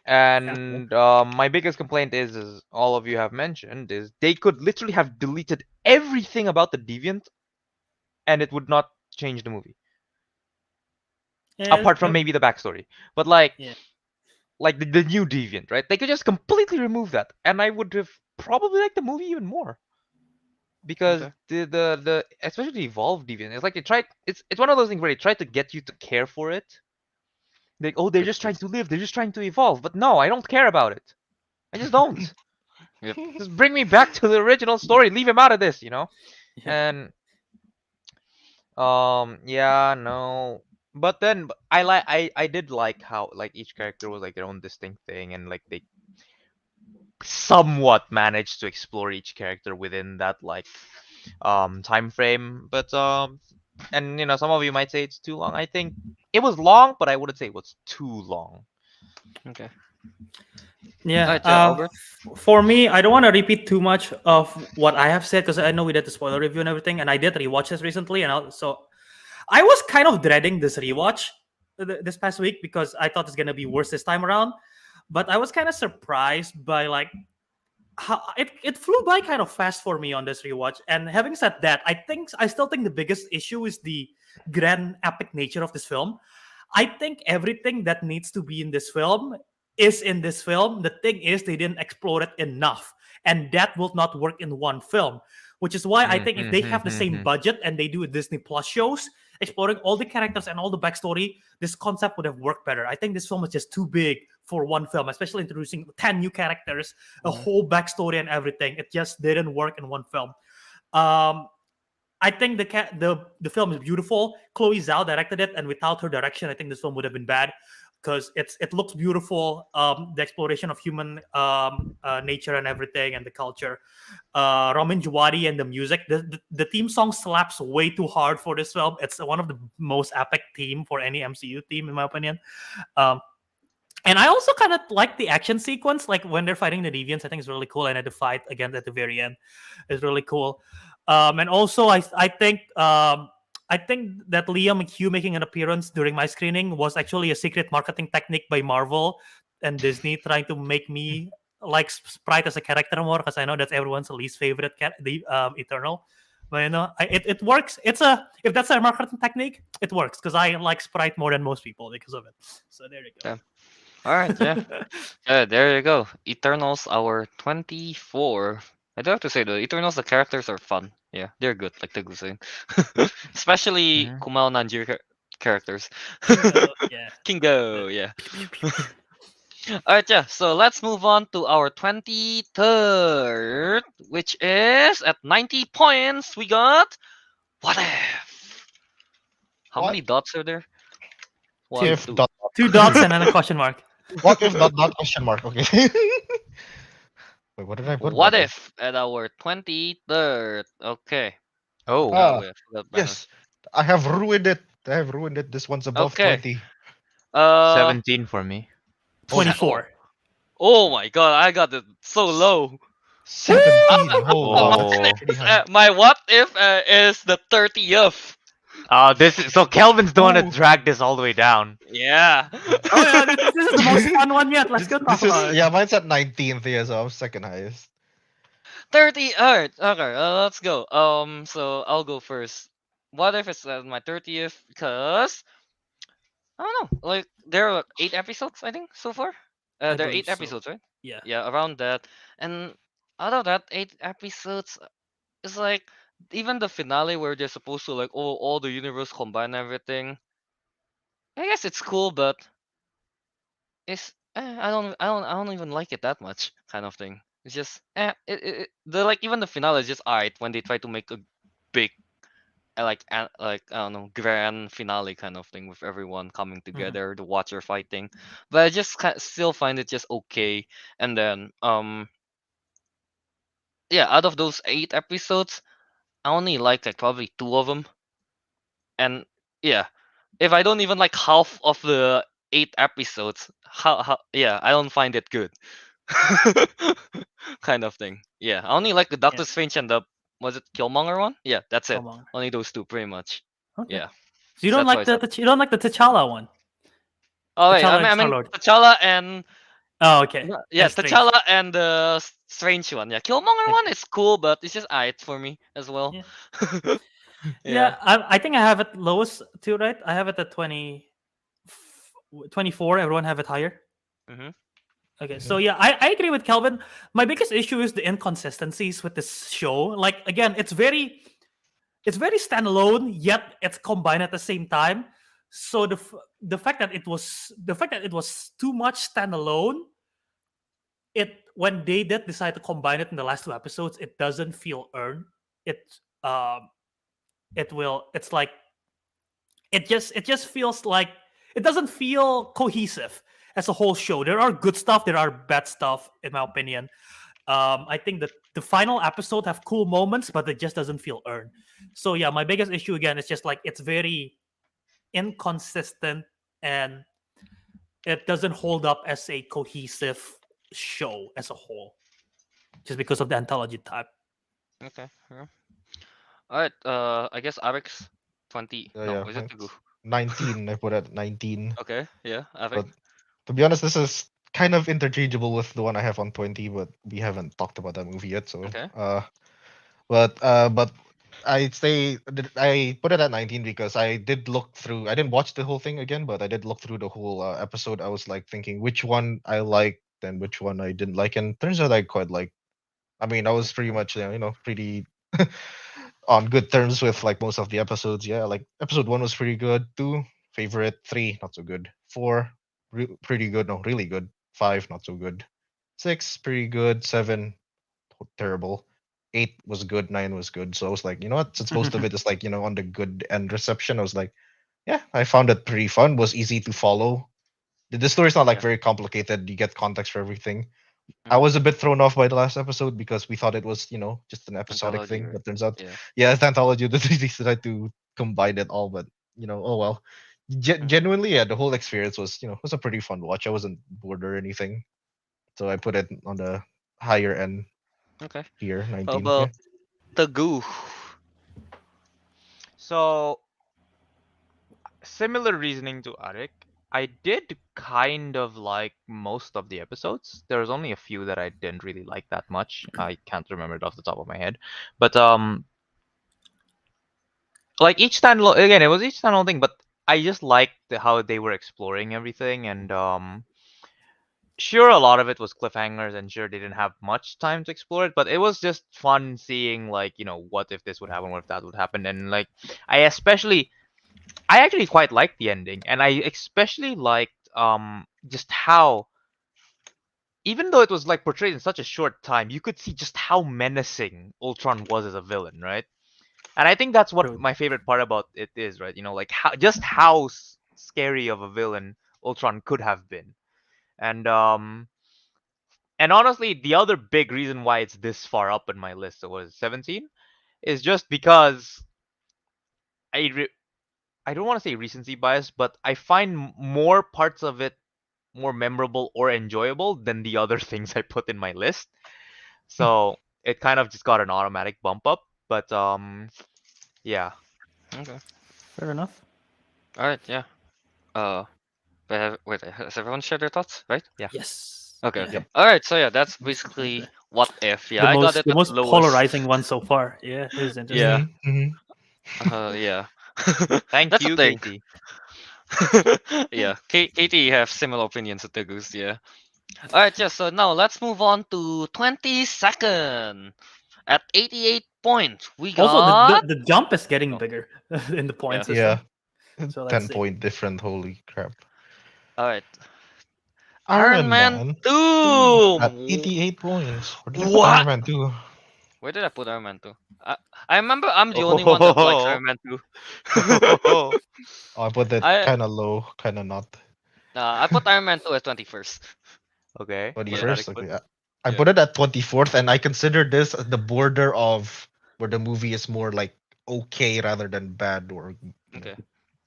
Yeah. And my biggest complaint is, as all of you have mentioned, is they could literally have deleted everything about the Deviant, and it would not change the movie, Yeah. apart from maybe the backstory. But like, Yeah. the new Deviant, right? They could just completely remove that, and I would have probably liked the movie even more. Because Okay. the especially the evolved Deviant, it's like they tried. It's one of those things where they try to get you to care for it. Like, oh, they're Yep. just trying to live. They're just trying to evolve. But no, I don't care about it. I just don't. Yep. Just bring me back to the original story. Leave him out of this, Yeah. And yeah, no. But then I did like how like each character was like their own distinct thing, and like they somewhat managed to explore each character within that like time frame. But and some of you might say it's too long. I think it was long, but I wouldn't say it was too long. Okay. All Yeah. right, yeah, Albert. For me, I don't want to repeat too much of what I have said because I know we did the spoiler review and everything, and I did rewatch this recently, and so I was kind of dreading this rewatch this past week because I thought it's gonna be worse this time around. But I was kind of surprised by like how it flew by kind of fast for me on this rewatch. And having said that, I still think the biggest issue is the grand epic nature of this film. I think everything that needs to be in this film is in this film. The thing is they didn't explore it enough, and that will not work in one film. Which is why I think if they have the same budget and they do Disney Plus shows exploring all the characters and all the backstory, this concept would have worked better. I think this film is just too big for one film, especially introducing 10 new characters, a whole backstory and everything. It just didn't work in one film. Um, I think the film is beautiful. Chloe Zhao directed it, and without her direction, I think this film would have been bad because it looks beautiful. The exploration of human nature and everything, and the culture. Ramin Djawadi and the music. The theme song slaps way too hard for this film. It's one of the most epic theme for any MCU theme, in my opinion. Um, and I also kind of like the action sequence, like when they're fighting the deviants. I think it's really cool, and the fight again at the very end is really cool. And also, I think that Liam McHugh making an appearance during my screening was actually a secret marketing technique by Marvel and Disney, trying to make me like Sprite as a character more, because I know that's everyone's least favorite the Eternal. But it works. If that's a marketing technique, it works because I like Sprite more than most people because of it. So there you go. Yeah. All right, yeah. There you go. Eternals, our 24. I do have to say though, Eternals, the characters are fun. Yeah, they're good, like Teguh saying. Especially Mhm. Kumail Nanjiru characters. Kingo, yeah. Kingo, yeah. Alright, yeah, so let's move on to our 23rd, which is at 90 points. We got What If? How What many dots are there? One, if two. dot Two dot? dots and then a question mark. What if dot dot question mark? Okay. Wait, what did I put? What What if? if at our 23rd? Okay. Oh, Ah, We forgot banner. yes. I have ruined it. I have ruined it. This one's above Okay. 20. Uh, 17 for me. Holy, 24. oh my god, I got it so low. Uh, 17. my Holy, that's Oh. pretty next, high. my what if is the 30th. This is so Kelvin's the one that Ooh. dragged this all the way down. Yeah. Oh yeah, this is the most fun one yet. Let's go talk This is about it. yeah, mine's at 19th, yeah, so I'm second highest. 30. Alright, okay, let's go. So I'll go first. What if it's my 30th? Because I don't know. Like there are 8 episodes, I think, so far. I There are believe eight so. episodes, right? Yeah. Yeah, around that. And out of that 8 episodes, it's like even the finale where they're supposed to like all the universe combine everything. I guess it's cool, but I don't even like it that much, kind of thing. It's just the like even the finale is just alright when they try to make a big like I don't know grand finale kind of thing with everyone coming together, the Watcher fighting, but I just still find it just okay. And then yeah, out of those 8 episodes, I only like probably 2 of them, and yeah, if I don't even like half of the 8 episodes, how yeah, I don't find it good. Kind of thing. Yeah, I only like the Doctor Yeah. Strange and the was it Killmonger one? Yeah, that's it. Killmonger. Only those two, pretty much. Okay. Yeah. So you So don't that's why like it's you don't like the T'Challa one? oh wait, T'Challa I and Star mean Lord. T'Challa and Oh, okay. yeah, And Strange. T'Challa and the Strange one. Yeah, Killmonger one Okay. is cool, but it's just alright for me as well. Yeah. Yeah. Yeah, I think I have it lowest too, right? I have it at 24. Everyone have it higher. Mm-hmm. Okay, so yeah, I agree with Kelvin. My biggest issue is the inconsistencies with this show. Like again, it's very standalone, yet it's combined at the same time. So the fact that it was too much standalone, it when they did decide to combine it in the last 2 episodes, it doesn't feel earned. It um it's like it just feels like it doesn't feel cohesive as a whole show. There are good stuff, there are bad stuff, in my opinion. I think that the final episode have cool moments, but it just doesn't feel earned. So yeah, my biggest issue again is just like it's very inconsistent and it doesn't hold up as a cohesive show as a whole, just because of the anthology type. Okay. Yeah. Alright. I guess Arix 20. Yeah, No, yeah. is it Teguh? It's 19. I put at 19. Okay. Yeah, Arix. But to be honest, this is kind of interchangeable with the one I have on 20, but we haven't talked about that movie yet. So, Okay. but I put it at 19 because I did look through. I didn't watch the whole thing again, but I did look through the whole episode. I was like thinking which one I liked and which one I didn't like, and turns out I quite like. I mean, I was pretty much pretty on good terms with like most of the episodes. Yeah, like episode 1 was pretty good. 2 favorite. 3 not so good. 4 pretty good. No, really good. 5 not so good. 6 pretty good. 7 terrible. 8 was good. 9 was good. So I was like, you know what? Since most of it is like on the good end reception, I was like, yeah, I found it pretty fun. Was easy to follow. The story's not like Yeah. very complicated. You get context for everything. I Mhm. was a bit thrown off by the last episode because we thought it was, just an episodic Anthology, thing. right? But turns out, Yeah. yeah, it's anthology. They decided to combine it all. But oh well. Mhm. Genuinely, yeah, the whole experience was a pretty fun watch. I wasn't bored or anything, so I put it on the higher end Okay. here, How 19. Yeah. about Teguh? So similar reasoning to Arik. I did kind of like most of the episodes. There was only a few that I didn't really like that much. I can't remember it off the top of my head. But like each standalone again, it was each standalone thing, but I just liked how they were exploring everything and sure, a lot of it was cliffhangers, and sure, they didn't have much time to explore it, but it was just fun seeing, like, what if this would happen, what if that would happen, and like, I actually quite liked the ending, and I especially liked just how, even though it was like portrayed in such a short time, you could see just how menacing Ultron was as a villain, right? And I think that's what True. my favorite part about it is, right? Like how scary of a villain Ultron could have been. And honestly, the other big reason why it's this far up in my list, so was 17, is just because I re- I don't want to say recency bias, but I find more parts of it more memorable or enjoyable than the other things I put in my list. So it kind of just got an automatic bump up. But yeah. Okay. Fair enough. All right. Yeah. Uh, wait. Has everyone shared their thoughts? Right? Yeah. Yes. Okay. Yeah. Okay. All right. So yeah, that's basically what if. Yeah, The I got most it the at most lowest. polarizing one so far. Yeah, it is interesting. Yeah. Mm-hmm. Yeah. Thank That's the you, thing. Katie. Yeah. Katie have similar opinions with the goose. Yeah. All right. Yeah. So now let's move on to 22nd. At 88 points, we Also, got. the jump is getting Oh, bigger in the point yeah. system. Yeah, So let's 10 see. point different. Holy crap! All right. Iron Iron Man Man 2. at 88 points. Where did I put What? Iron Man 2? Where did I put Iron Man 2? I remember I'm the only one that likes Oh, Iron Man 2. Oh, I put that I kind of low, kind of not. I put Iron Man 2 as 21st. okay. What Yeah. did 21st. Ariq put? Okay, I Yeah. put it at 24th, and I consider this as the border of where the movie is more like okay rather than bad or Okay.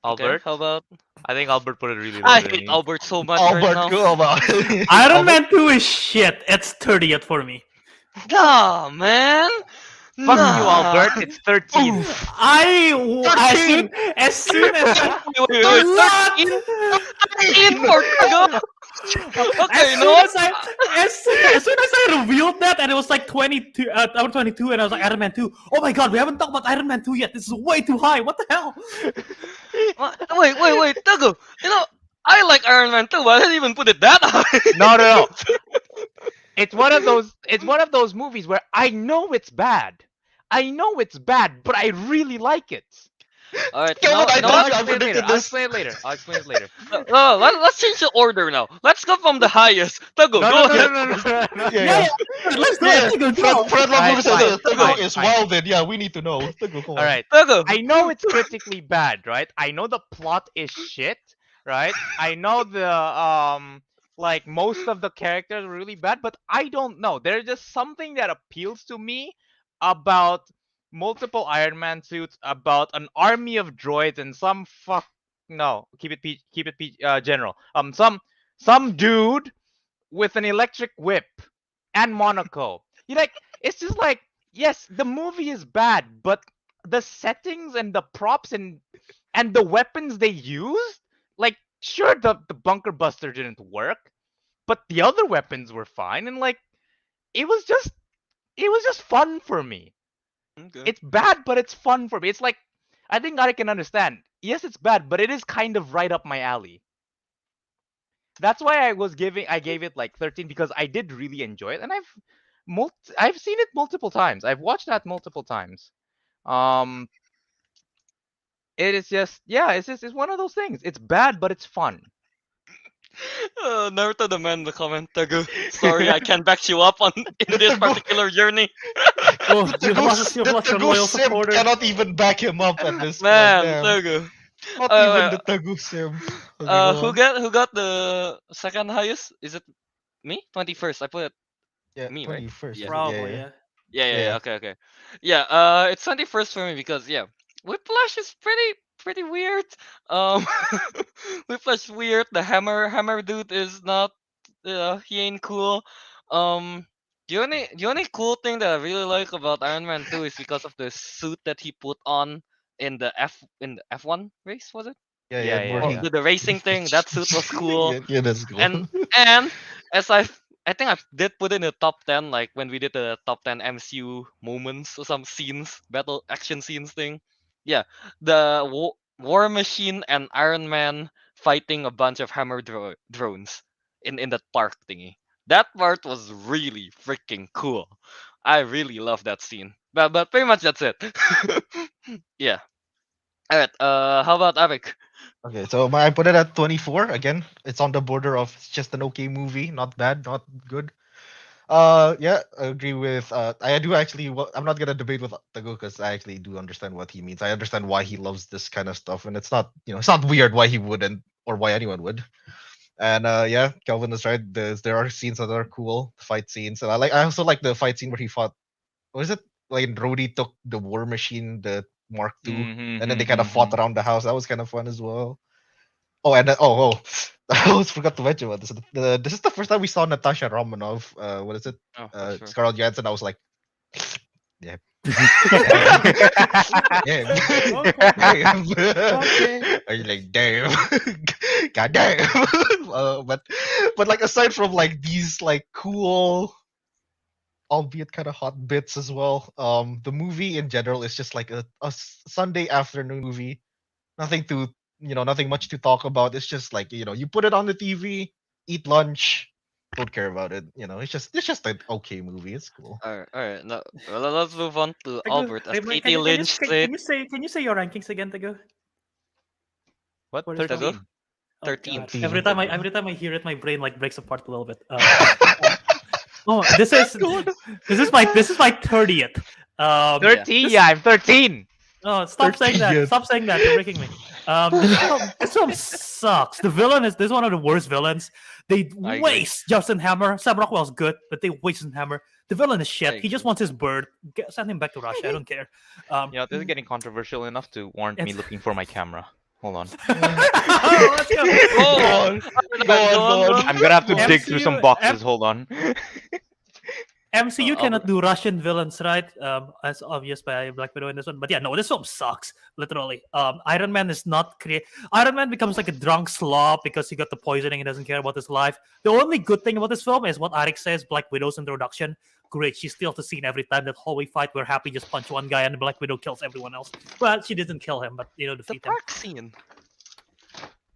Okay. Albert? How about I think Albert put it really low I than hate me. Albert so much right Albert, now. go about Iron Albert. Man 2 is shit. It's 30th for me. Nah, man. Fuck you, Nah. Albert. It's 13th. Oof. As 13. soon as Wait. what? 13. 13 for Tago. As Okay, you know soon what? as I as soon as I revealed that and it was like 22 hour 22 and I was like Iron Man 2. Oh my god, we haven't talked about Iron Man 2 yet. This is way too high. What the hell? Wait, Tago. You know, I like Iron Man 2, but I didn't even put it that high. No. It's one of those movies where I know it's bad. I know it's bad, but I really like it. Alright, Kelvin, I you know told what? you I I'll predicted this. explain it later. I'll explain it later. No, let's change the order now. Let's go from the highest. Tago, go ahead. No. Yeah. Let's go. Yeah, Go. Fred Love Fine, Movie says fine, Tego is fine. wilded. Yeah, we need to know. Tego, come All on. right. Tago. I know it's critically bad, right? I know the plot is shit, right? I know the like most of the characters are really bad, but I don't know. There's just something that appeals to me about multiple Iron Man suits, about an army of droids and some general. Some dude with an electric whip and Monaco. It's just like, yes, the movie is bad, but the settings and the props and the weapons they used, like, sure, the bunker buster didn't work, but the other weapons were fine, and like, it was just fun for me. Okay. It's bad, but it's fun for me. It's like, I think I can understand. Yes, it's bad, but it is kind of right up my alley. That's why I gave it like 13, because I did really enjoy it, and I've seen it multiple times. I've watched that multiple times. Um, it is just, yeah, it's one of those things. It's bad, but it's fun. Naruto the man in the comment, Tago. Sorry, I can't back you up on in this particular journey. Oh, The you've lost your Tego loyal Sim supporter. cannot even back him up at this Man, point. Damn. Tago. Not Uh, even the Tego Sim. Okay, go on. who got the second highest? Is it me? 21st. I put it Yeah, me, right? 21st. Yeah. Probably, yeah. Yeah. Okay. Yeah. It's 21st for me because yeah, Whiplash is pretty weird. Um, Whiplash is weird. The hammer dude is not. He ain't cool. Um, the only cool thing that I really like about Iron Man 2 is because of the suit that he put on in the F1 race, was it? Where Or he. the racing thing. That suit was cool. Yeah, that's cool. And as I think I did put in the top 10, like when we did the top 10 MCU moments or some scenes, battle action scenes thing. Yeah, the War Machine and Iron Man fighting a bunch of hammer drones. in that park thingy. That part was really freaking cool. I really love that scene. But pretty much that's it. Yeah. All right. How about Arik? Okay, so I put it at 24. Again, it's on the border of it's just an okay movie, not bad, not good. Yeah, I agree with. I do actually. I'm not gonna debate with Teguh because I actually do understand what he means. I understand why he loves this kind of stuff, and it's not, it's not weird why he wouldn't or why anyone would. And yeah, Kelvin is right. There are scenes that are cool, fight scenes, and I also like the fight scene where he fought. What is it? Like Rhodey took the war machine, the Mark II, and then they kind of fought around the house. That was kind of fun as well. Oh, and I almost forgot to mention about this. This is the first time we saw Natasha Romanoff. What is it? Oh, for sure. Scarlett Johansson. I was like, yeah, yeah. Okay. Are you like, damn, god damn? But like aside from like these like cool, albeit kind of hot bits as well, the movie in general is just like a Sunday afternoon movie. Nothing to nothing much to talk about. It's just like you put it on the TV, eat lunch, don't care about it. It's just an okay movie. It's cool. All right. Now, well, let's move on to Teguh, Albert. As can you- Katie Lynch said, can you say your rankings again, Teguh? What? What is that? 13. Oh, 13. God. 13. Every time I hear it, my brain like breaks apart a little bit. Oh, this is my 30th. 13? Yeah, I'm 13. Oh, stop saying that! 30th. Stop saying that! You're breaking me. This film sucks. The villain is one of the worst villains. They I agree. waste Justin Hammer. Sam Rockwell's good, but they waste Justin Hammer. The villain is I shit. He just agree. wants his bird. Send him back to Russia. I don't care. This is getting controversial enough to warrant me It's- looking for my camera. Hold on. Let's go. Go on. Go on. I'm gonna have to dig through some MCU boxes. Hold on. MCU cannot Albert. do Russian villains, right? As obvious by Black Widow in this one. But yeah, no, this film sucks. Literally. Iron Man is not create. Iron Man becomes like a drunk slob because he got the poisoning and doesn't care about his life. The only good thing about this film is what Ariq says. Black Widow's introduction. Great. She steals the scene every time. That hallway fight where Happy just punch one guy and the Black Widow kills everyone else. Well, she didn't kill him, but The defeat him. park scene.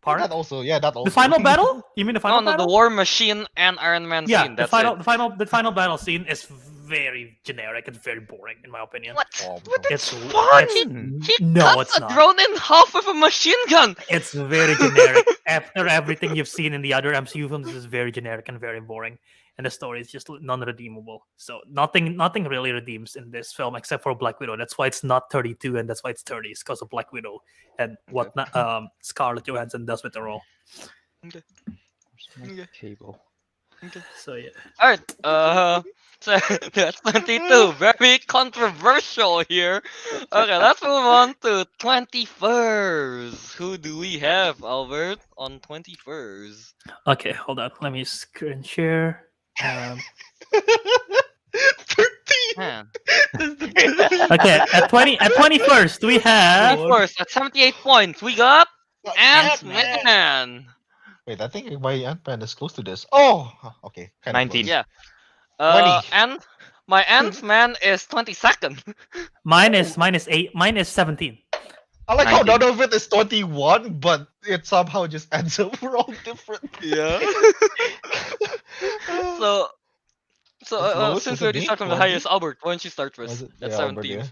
Part? That also. The final battle? You mean the final No, battle? the War Machine and Iron Man Yeah, scene. the That's final, it. the final battle scene is very generic and very boring, in my opinion. What? Oh, But It's it's fun. it's- He no, cuts it's a not. drone in half with a machine gun. It's very generic. After everything you've seen in the other MCU films, this is very generic and very boring. And the story is just non-redeemable. So nothing really redeems in this film except for Black Widow. That's why it's not 32 and that's why it's 30. It's because of Black Widow and what Scarlett Johansson does with the role. Okay. Where's my Okay. table? So yeah. All right. So that's 22. Very controversial here. Okay, let's move on to 21st. Who do we have, Albert, on 21st? Okay, hold on. Let me screen share. 13. Man. Okay, at 21st we have 21st at 78 points. We got Ant-Man. Ant-Man. Wait, I think my Ant-Man is close to this. Oh, okay. Kind of 19. close. Yeah. 20. And my Ant-Man is 22nd. mine is 8. Mine is 17. I like how 19. none of it is 21, but it somehow just adds up. We're all different. Yeah. So What's lowest? since Is we it already me? start from the 20? highest, Albert, why don't you start Was first? it? At Yeah, Albert, 17. yeah.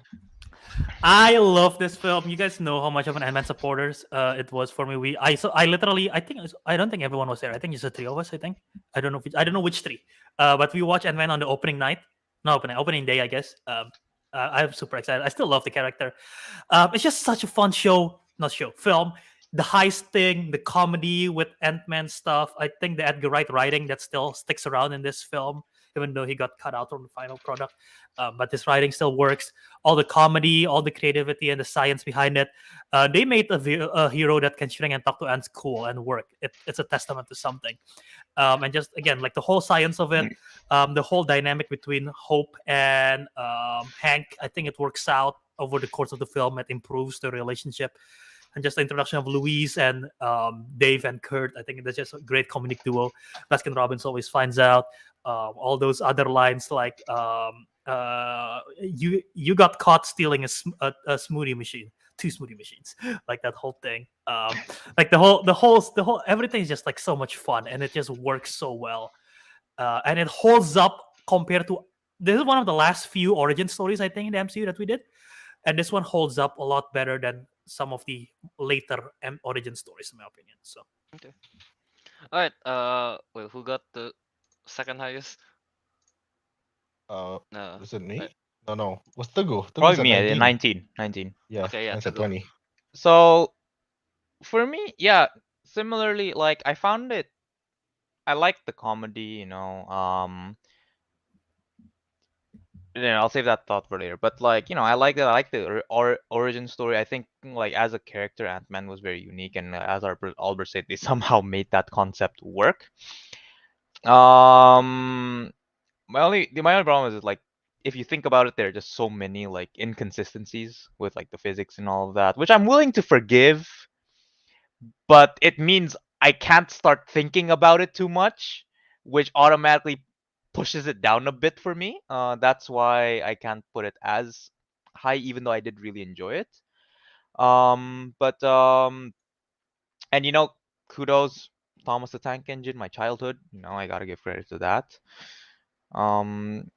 I love this film. You guys know how much of an Ant-Man supporters it was for me. I don't think everyone was there. I think it's the three of us. I think I don't know which three. But we watched Ant-Man on the opening night, no opening day, I guess. I'm super excited. I still love the character. It's just such a fun film. The heist thing, the comedy with Ant-Man stuff. I think the Edgar Wright writing that still sticks around in this film, even though he got cut out from the final product. But his writing still works. All the comedy, all the creativity, and the science behind it. They made a hero that can shrink and talk to ants cool and work. It's a testament to something. And just again, like the whole science of it, the whole dynamic between Hope and Hank, I think it works out over the course of the film. It improves the relationship. And just the introduction of Louise and Dave and Kurt, I think that's just a great comedic duo. Baskin Robbins always finds out. All those other lines like you got caught stealing a smoothie machine. two smoothie machines, like that whole thing. Like the whole everything is just like so much fun, and it just works so well, and it holds up compared to. This is one of the last few origin stories I think in the MCU that we did, and this one holds up a lot better than some of the later origin stories, in my opinion. So Okay. All right. Wait, who got the second highest? No. Is it me? Right. No. What's Teguh? Probably Teguh's at me. 19. 19. 19. Yeah, Okay, yeah, mine's at Teguh. 20. So for me, yeah, similarly, like I found it. I like the comedy, you know. I'll save that thought for later. But like, you know, I like that. I like the origin story. I think like as a character, Ant-Man was very unique, and as Albert said, they somehow made that concept work. My only problem is like if you think about it, there are just so many like inconsistencies with like the physics and all of that, which I'm willing to forgive, but it means I can't start thinking about it too much, which automatically pushes it down a bit for me. That's why I can't put it as high, even though I did really enjoy it. But and you know, kudos Thomas the Tank Engine, my childhood. You know, I gotta give credit to that. Um,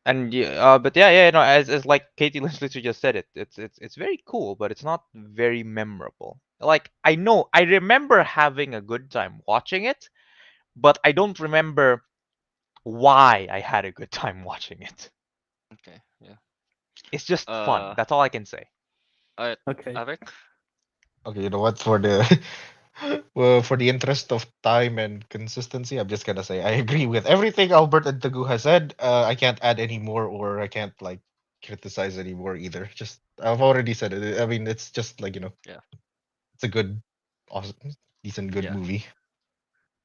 and yeah, but yeah, no, as like Katie Lynch literally just said it, it's very cool, but it's not very memorable. Like I know, I remember having a good time watching it, but I don't remember why I had a good time watching it. Okay, yeah. It's just fun. Uh, That's all I can say. all right, okay, Ariq. Okay, you know what? For the well, for the interest of time and consistency, I'm just gonna say I agree with everything Albert and Teguh has said. I can't add any more, or I can't like criticize any more either. Just I've already said it. I mean, it's just like Yeah. it's a good, awesome, decent, good Yeah. movie.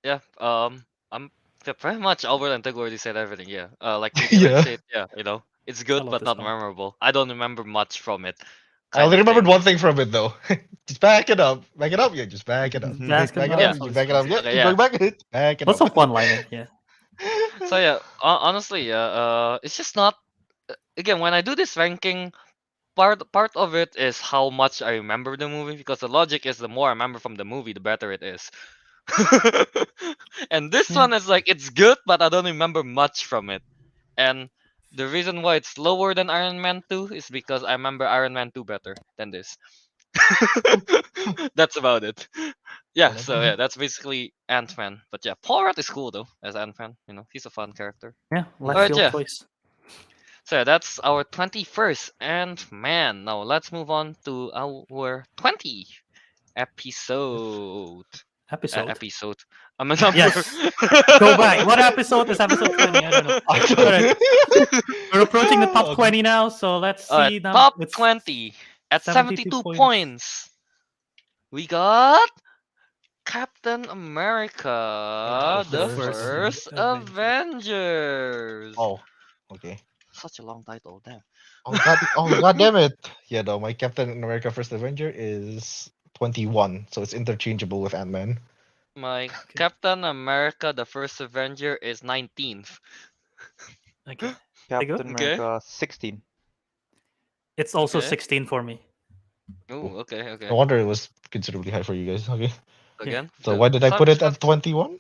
Yeah. I'm yeah, pretty much Albert and Teguh already said everything. Yeah. Like Katie Lynch Yeah, said, yeah, it's I good love but this not film. memorable. I don't remember much from it, I kind only of remembered thing. one thing from it though. Just back it up, back it up. Yeah, just back it up. Back Back it it up. up. Yeah. It's You always back it fun. up. Yeah, Okay. keep Yeah. going back. Back it What's up. some one liner? Yeah. So yeah, honestly, yeah, it's just not. Again, when I do this ranking, part of it is how much I remember the movie, because the logic is the more I remember from the movie, the better it is. And this Yeah. one is like it's good, but I don't remember much from it. And the reason why it's lower than Iron Man 2 is because I remember Iron Man 2 better than this. That's about it. Yeah, so yeah, that's basically Ant-Man. But yeah, Paul Rudd is cool though as Ant-Man. He's a fun character. Yeah. Left Alright, field yeah. choice. So yeah, that's our 21st Ant-Man. Now let's move on to our 20 episode. Episode. Episode. I'm a number. Yes. Go back. What episode is episode 20? I don't know. All right. We're approaching the top 20 now, so let's see now. Top It's 20 at 72 72 points. points. We got Captain America, The the first first Avengers. Oh, okay. Such a long title, damn. Oh god damn it. Yeah, no, my Captain America First Avenger is 21, so it's interchangeable with Ant-Man. My Captain America, the first Avenger is 19th. Okay. Captain Okay. America 16. It's also Okay. 16 for me. Oh, okay. No wonder it was considerably high for you guys. Okay. Again. So why did I put it at 21?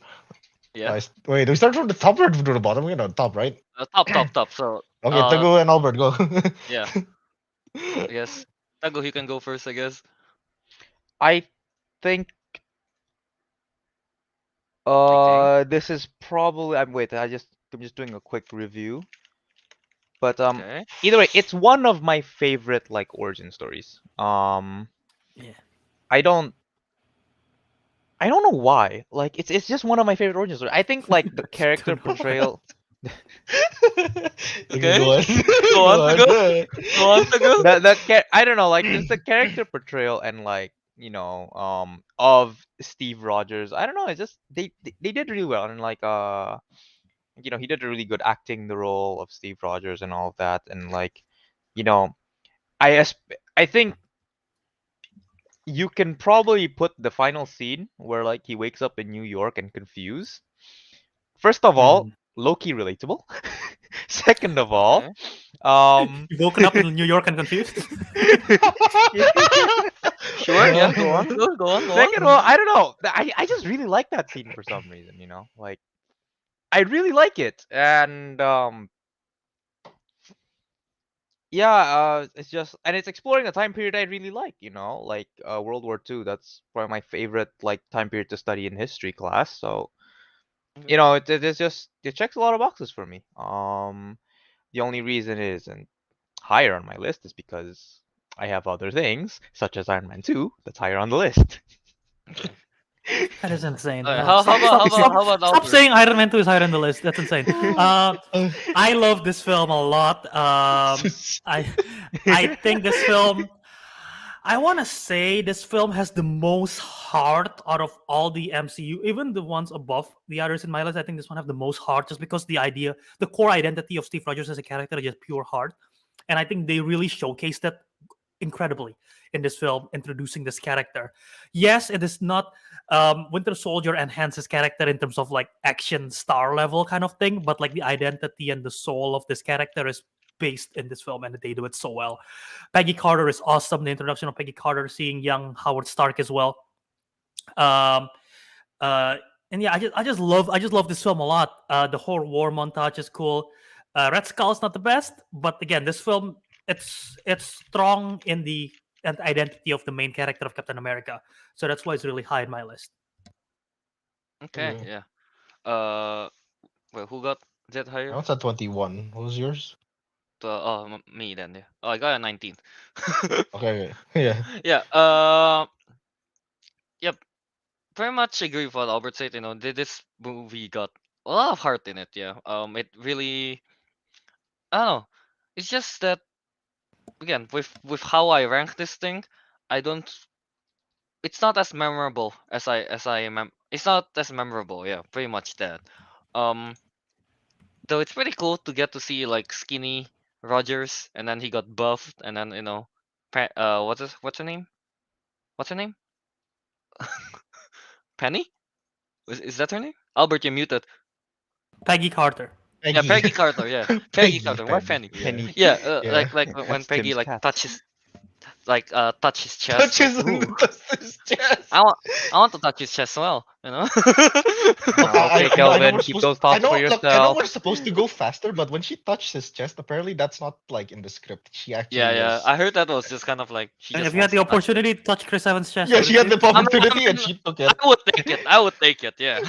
Yeah. Wait, do we start from the top or to the bottom? We're on top, right? Top. So Okay, Teguh and Albert, go. yeah. I guess Teguh, you can go first. I guess. I think this is probably I'm just doing a quick review. But Okay. either way, it's one of my favorite like origin stories. Yeah. I don't know why. Like it's just one of my favorite origin stories. I think like the character Don't know why. portrayal. Okay. Go on. Go on, Teguh. Go on, Teguh. I don't know, like just the character portrayal and like of Steve Rogers. I don't know. It's just they did really well, and like he did a really good acting the role of Steve Rogers and all of that, and like I think you can probably put the final scene where like he wakes up in New York and confused. First of all, low-key relatable. Second of all, Okay. You woken up in New York and confused? Sure. Yeah. Go on. Go on. Go on. second of all, I don't know. I just really like that scene for some reason. Like I really like it, and yeah, it's just and it's exploring a time period I really like. Like World War II. That's probably my favorite like time period to study in history class. So it checks a lot of boxes for me. The only reason it isn't higher on my list is because I have other things, such as Iron Man 2, that's higher on the list. That is insane. How Stop, about stop, stop, Albert? stop saying Iron Man 2 is higher on the list. That's insane. I love this film a lot. I think this film. I want to say this film has the most heart out of all the MCU, even the ones above the others in my list. I think this one have the most heart, just because the core identity of Steve Rogers as a character is just pure heart, and I think they really showcased that incredibly in this film, introducing this character. Yes, it is not Winter Soldier enhances character in terms of like action star level kind of thing, but like the identity and the soul of this character is based in this film, and they do it so well. Peggy Carter is awesome. The introduction of Peggy Carter, seeing young Howard Stark as well. Um, and yeah, I just love this film a lot. The whole war montage is cool. Red Skull is not the best, but again, this film it's strong in the identity of the main character of Captain America, so that's why it's really high in my list. Okay. Mm. Yeah. Well, who got that I higher? was at 21. What was yours? Me then. Yeah. Oh, I got a 19. Okay. Yeah. Yeah. Yep. Very much agree with what Albert said. This movie got a lot of heart in it. Yeah. It really. I don't know. It's just that again with how I rank this thing, I don't. It's not as memorable It's not as memorable. Yeah. Pretty much that. Um. Though it's pretty cool to get to see like skinny Rogers, and then he got buffed, and then what's her name? What's her name? Penny? Is that her name? Albert, you're muted. Peggy Carter. Yeah, Peggy Carter. Yeah, Peggy Carter. Why Penny? Yeah. Penny. Yeah, Yeah. like Yeah, when that's Peggy Tim's like cat. touches his chest. Touches like, ooh. his chest. I want to touch his chest as well. Okay, Kelvin, keep those thoughts for I know yourself. we're supposed to go faster, but when she touched his chest, apparently that's not like in the script. She actually Yeah. was. I heard that was just kind of like she And just if you had wants the to touch it. opportunity to touch Chris Evans' chest, Yeah, would she you had the do it? opportunity and she took it. I would take it. I would take it. Yeah.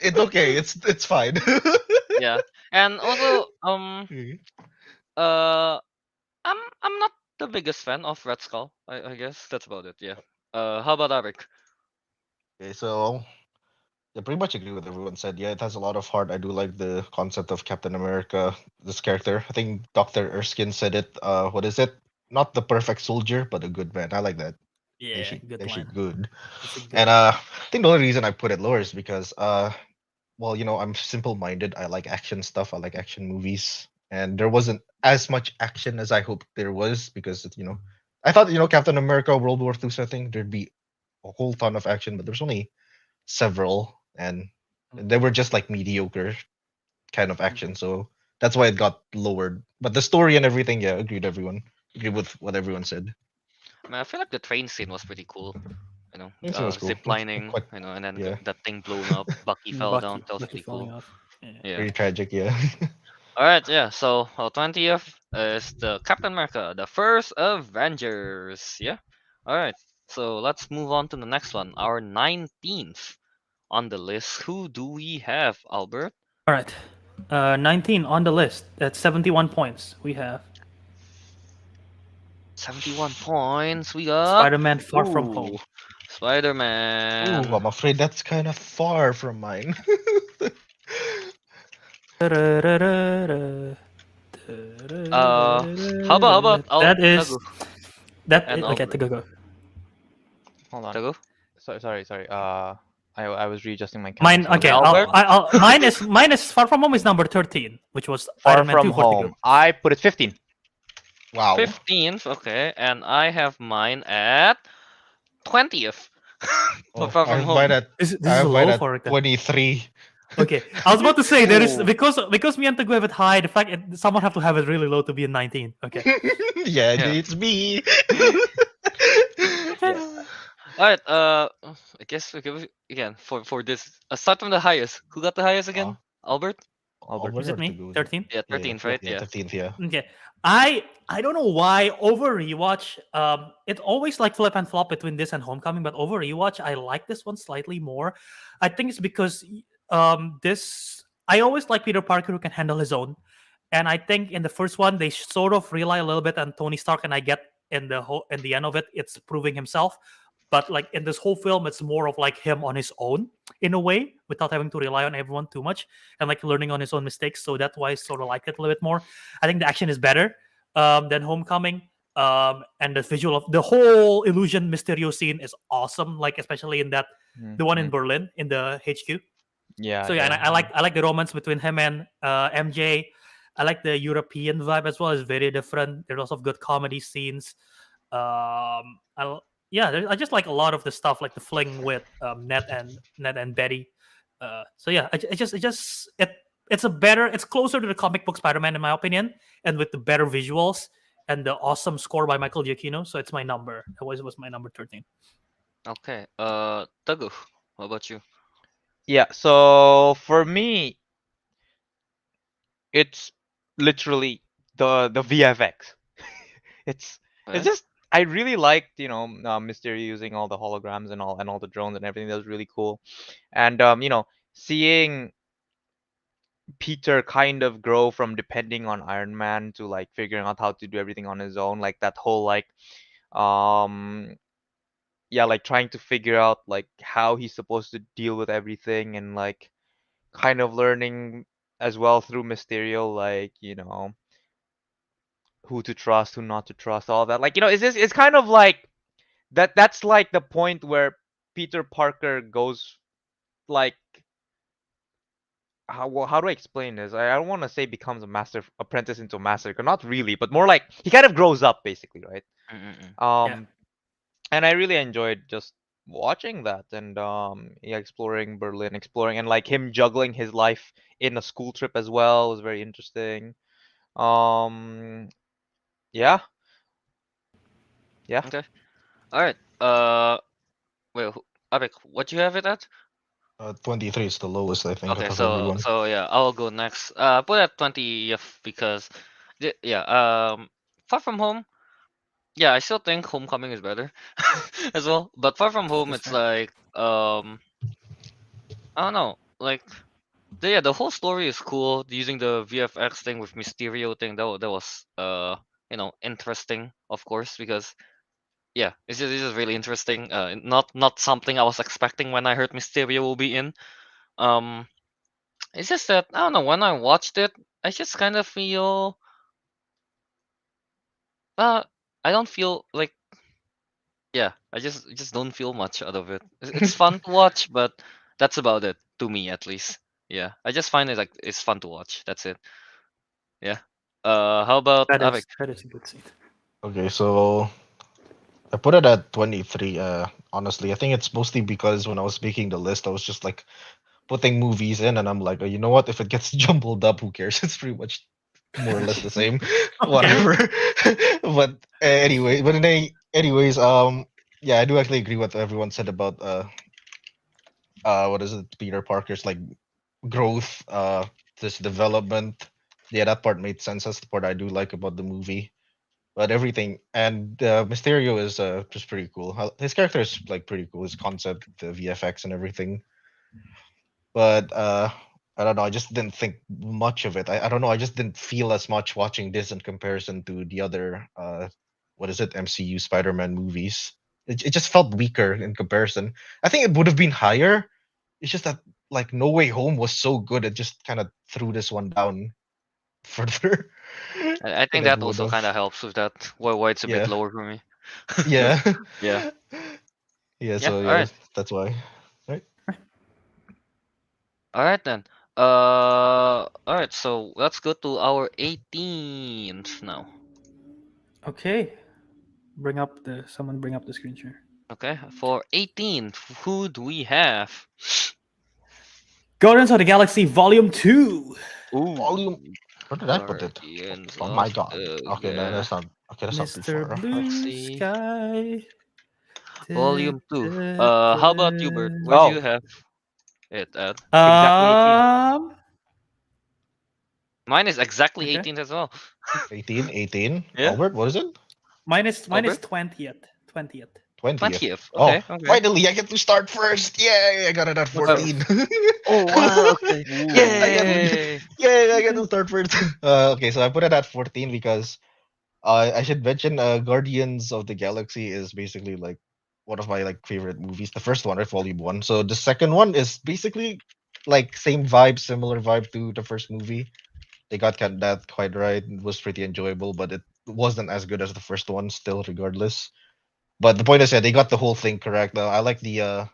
It's okay. It's fine. Yeah. And also, I'm not the biggest fan of Red Skull. I guess that's about it. Yeah. How about Ariq? Okay, so I pretty much agree with everyone said. Yeah, it has a lot of heart. I do like the concept of Captain America, this character. I think Dr. Erskine said it. What is it? Not the perfect soldier, but a good man. I like that. Yeah, good Actually line. good. That's a good And line. I think the only reason I put it lower is because well, I'm simple-minded. I like action stuff. I like action movies. And there wasn't as much action as I hoped there was because I thought, Captain America World War II setting, there'd be a whole ton of action, but there's only several, and they were just like mediocre kind of action. So that's why it got lowered. But the story and everything, yeah, agree with what everyone said. I mean, I feel like the train scene was pretty cool. Train scene was cool. Zip lining, Quite- and then yeah. that thing blown up. Bucky fell down. That was Bucky pretty falling cool. off. Yeah. Yeah. Very tragic, yeah. All right. Yeah. So our 20th is the Captain America, the first Avengers. Yeah. All right. So let's move on to the next one. Our 19th on the list. Who do we have, Albert? All right. 19 on the list. At 71 points, we have 71 points. We got Spider-Man: Far From Home. Spider-Man. Ooh, I'm afraid that's kind of far from mine. How about that is Teguh that and okay, Albert? go. Hold on. Teguh? Sorry. I was readjusting my Mine count. okay. Albert? Mine is Far From Home is number 13, which was Far Iron Man From 2 for Teguh. Home. I put it 15. Wow. 15th, okay, and I have mine at 20th. Oh, Far I From have Home. mine at This is I have a mine low at for it. 23. Okay, I was about to say there is Ooh. because me and Teguh have it high. The fact someone have to have it really low to be in 19. Okay. Yeah, Yeah. it's me. Okay. All right. I guess we can again for this. Start from the highest. Who got the highest again? Albert. Albert. Is it Albert me? to go. 13. Yeah, Yeah, 13th, right? yeah, Yeah. 13th, yeah. Okay. I don't know why over rewatch it always like flip and flop between this and Homecoming, but over rewatch I like this one slightly more. I think it's because this I always like Peter Parker who can handle his own. And I think in the first one they sort of rely a little bit on Tony Stark, and I get in the end of it it's proving himself. But like in this whole film, it's more of like him on his own in a way, without having to rely on everyone too much, and like learning on his own mistakes. So that's why I sort of like it a little bit more. I think the action is better than Homecoming. And the visual of the whole illusion Mysterio scene is awesome. Like especially in that the one in Berlin in the HQ. Yeah, So yeah, and yeah. I like the romance between him and MJ. I like the European vibe as well. It's very different. There's also good comedy scenes. Yeah, I just like a lot of the stuff, like the fling with Ned and Betty. So yeah, it's a better, it's closer to the comic book Spider-Man in my opinion, and with the better visuals and the awesome score by Michael Giacchino. So it's my number. It was my number 13. Okay. Teguh, what about you? Yeah, so for me, it's literally the VFX. It's Okay. just I really liked, Mysterio using all the holograms and all the drones and everything. That was really cool. And seeing Peter kind of grow from depending on Iron Man to like figuring out how to do everything on his own, like that whole like um yeah, like trying to figure out like how he's supposed to deal with everything and like kind of learning as well through Mysterio, like, who to trust, who not to trust, all that. Like, it's kind of like that's like the point where Peter Parker goes like how do I explain this? I don't want to say becomes a master apprentice into a master, not really, but more like he kind of grows up basically, right? Mm-mm-mm. Yeah. Um, and I really enjoyed just watching that and yeah, exploring Berlin, exploring and like him juggling his life in a school trip as well was very interesting. Um, yeah, yeah. Okay. All right. Wait, Ariq, what you have it at? 23 is the lowest, I think, out Okay, of so everyone. yeah, I'll go next. Put at 20th because, yeah. Far From Home. Yeah, I still think Homecoming is better as well. But Far From Home, That's it's fair. like I don't know, like the whole story is cool. Using the VFX thing with Mysterio thing, that was interesting, of course, because yeah, it's just really interesting. Not something I was expecting when I heard Mysterio will be in. Um, it's just that I don't know. When I watched it, I just kind of feel uh, I don't feel like yeah. I just don't feel much out of it. It's fun to watch, but that's about it to me at least. Yeah, I just find it like it's fun to watch. That's it. Yeah. How about Avik? That is a good scene. Okay, so I put it at 23. Honestly, I think it's mostly because when I was making the list, I was just like putting movies in, and I'm like, oh, you know what? If it gets jumbled up, who cares? It's pretty much more or less the same. Okay. Whatever. But anyways, yeah, I do actually agree with what everyone said about what is it? Peter Parker's like growth, this development. Yeah, that part made sense. That's the part I do like about the movie. But everything and Mysterio is just pretty cool. His character is like pretty cool. His concept, the VFX and everything. But I don't know. I just didn't think much of it. I don't know. I just didn't feel as much watching this in comparison to the other what is it, MCU Spider-Man movies. It just felt weaker in comparison. I think it would have been higher. It's just that like No Way Home was so good. It just kind of threw this one down further I than think it that would also have. kind of helps with that. Why it's a bit Yeah. lower for me. Yeah. Yeah. Yeah, Yeah. so All yeah, right. that's why. Right? All right then. All right. So let's go to our 18th now. Okay. Someone bring up the screen share. Okay. For 18th, who do we have? Guardians of the Galaxy Volume 2. Ooh. Volume. Where did I put it? Guardians Oh my of god. the Okay, no, that's not. Okay, that's not too Mr. far. Blue see. Sky. Volume 2. How about you, Bert? Where do you Oh, have it at? exactly 18. Mine is exactly Okay. 18 as well. 18, 18. Yeah. Albert, what is it? Mine is Albert? 20th. 20th. 20th. 20th. Oh, Okay. Okay. finally, I get to start first. Yay, I got it at 14. Oh wow. Okay. Ooh. Yay. Yay, I get to start first. Okay, so I put it at 14 because I should mention Guardians of the Galaxy is basically like one of my like favorite movies. The first one, right, Volume 1. So the second one is basically like same vibe, similar vibe to the first movie. They got that quite right. It was pretty enjoyable, but it wasn't as good as the first one still, regardless. But the point is, yeah, they got the whole thing correct. I like the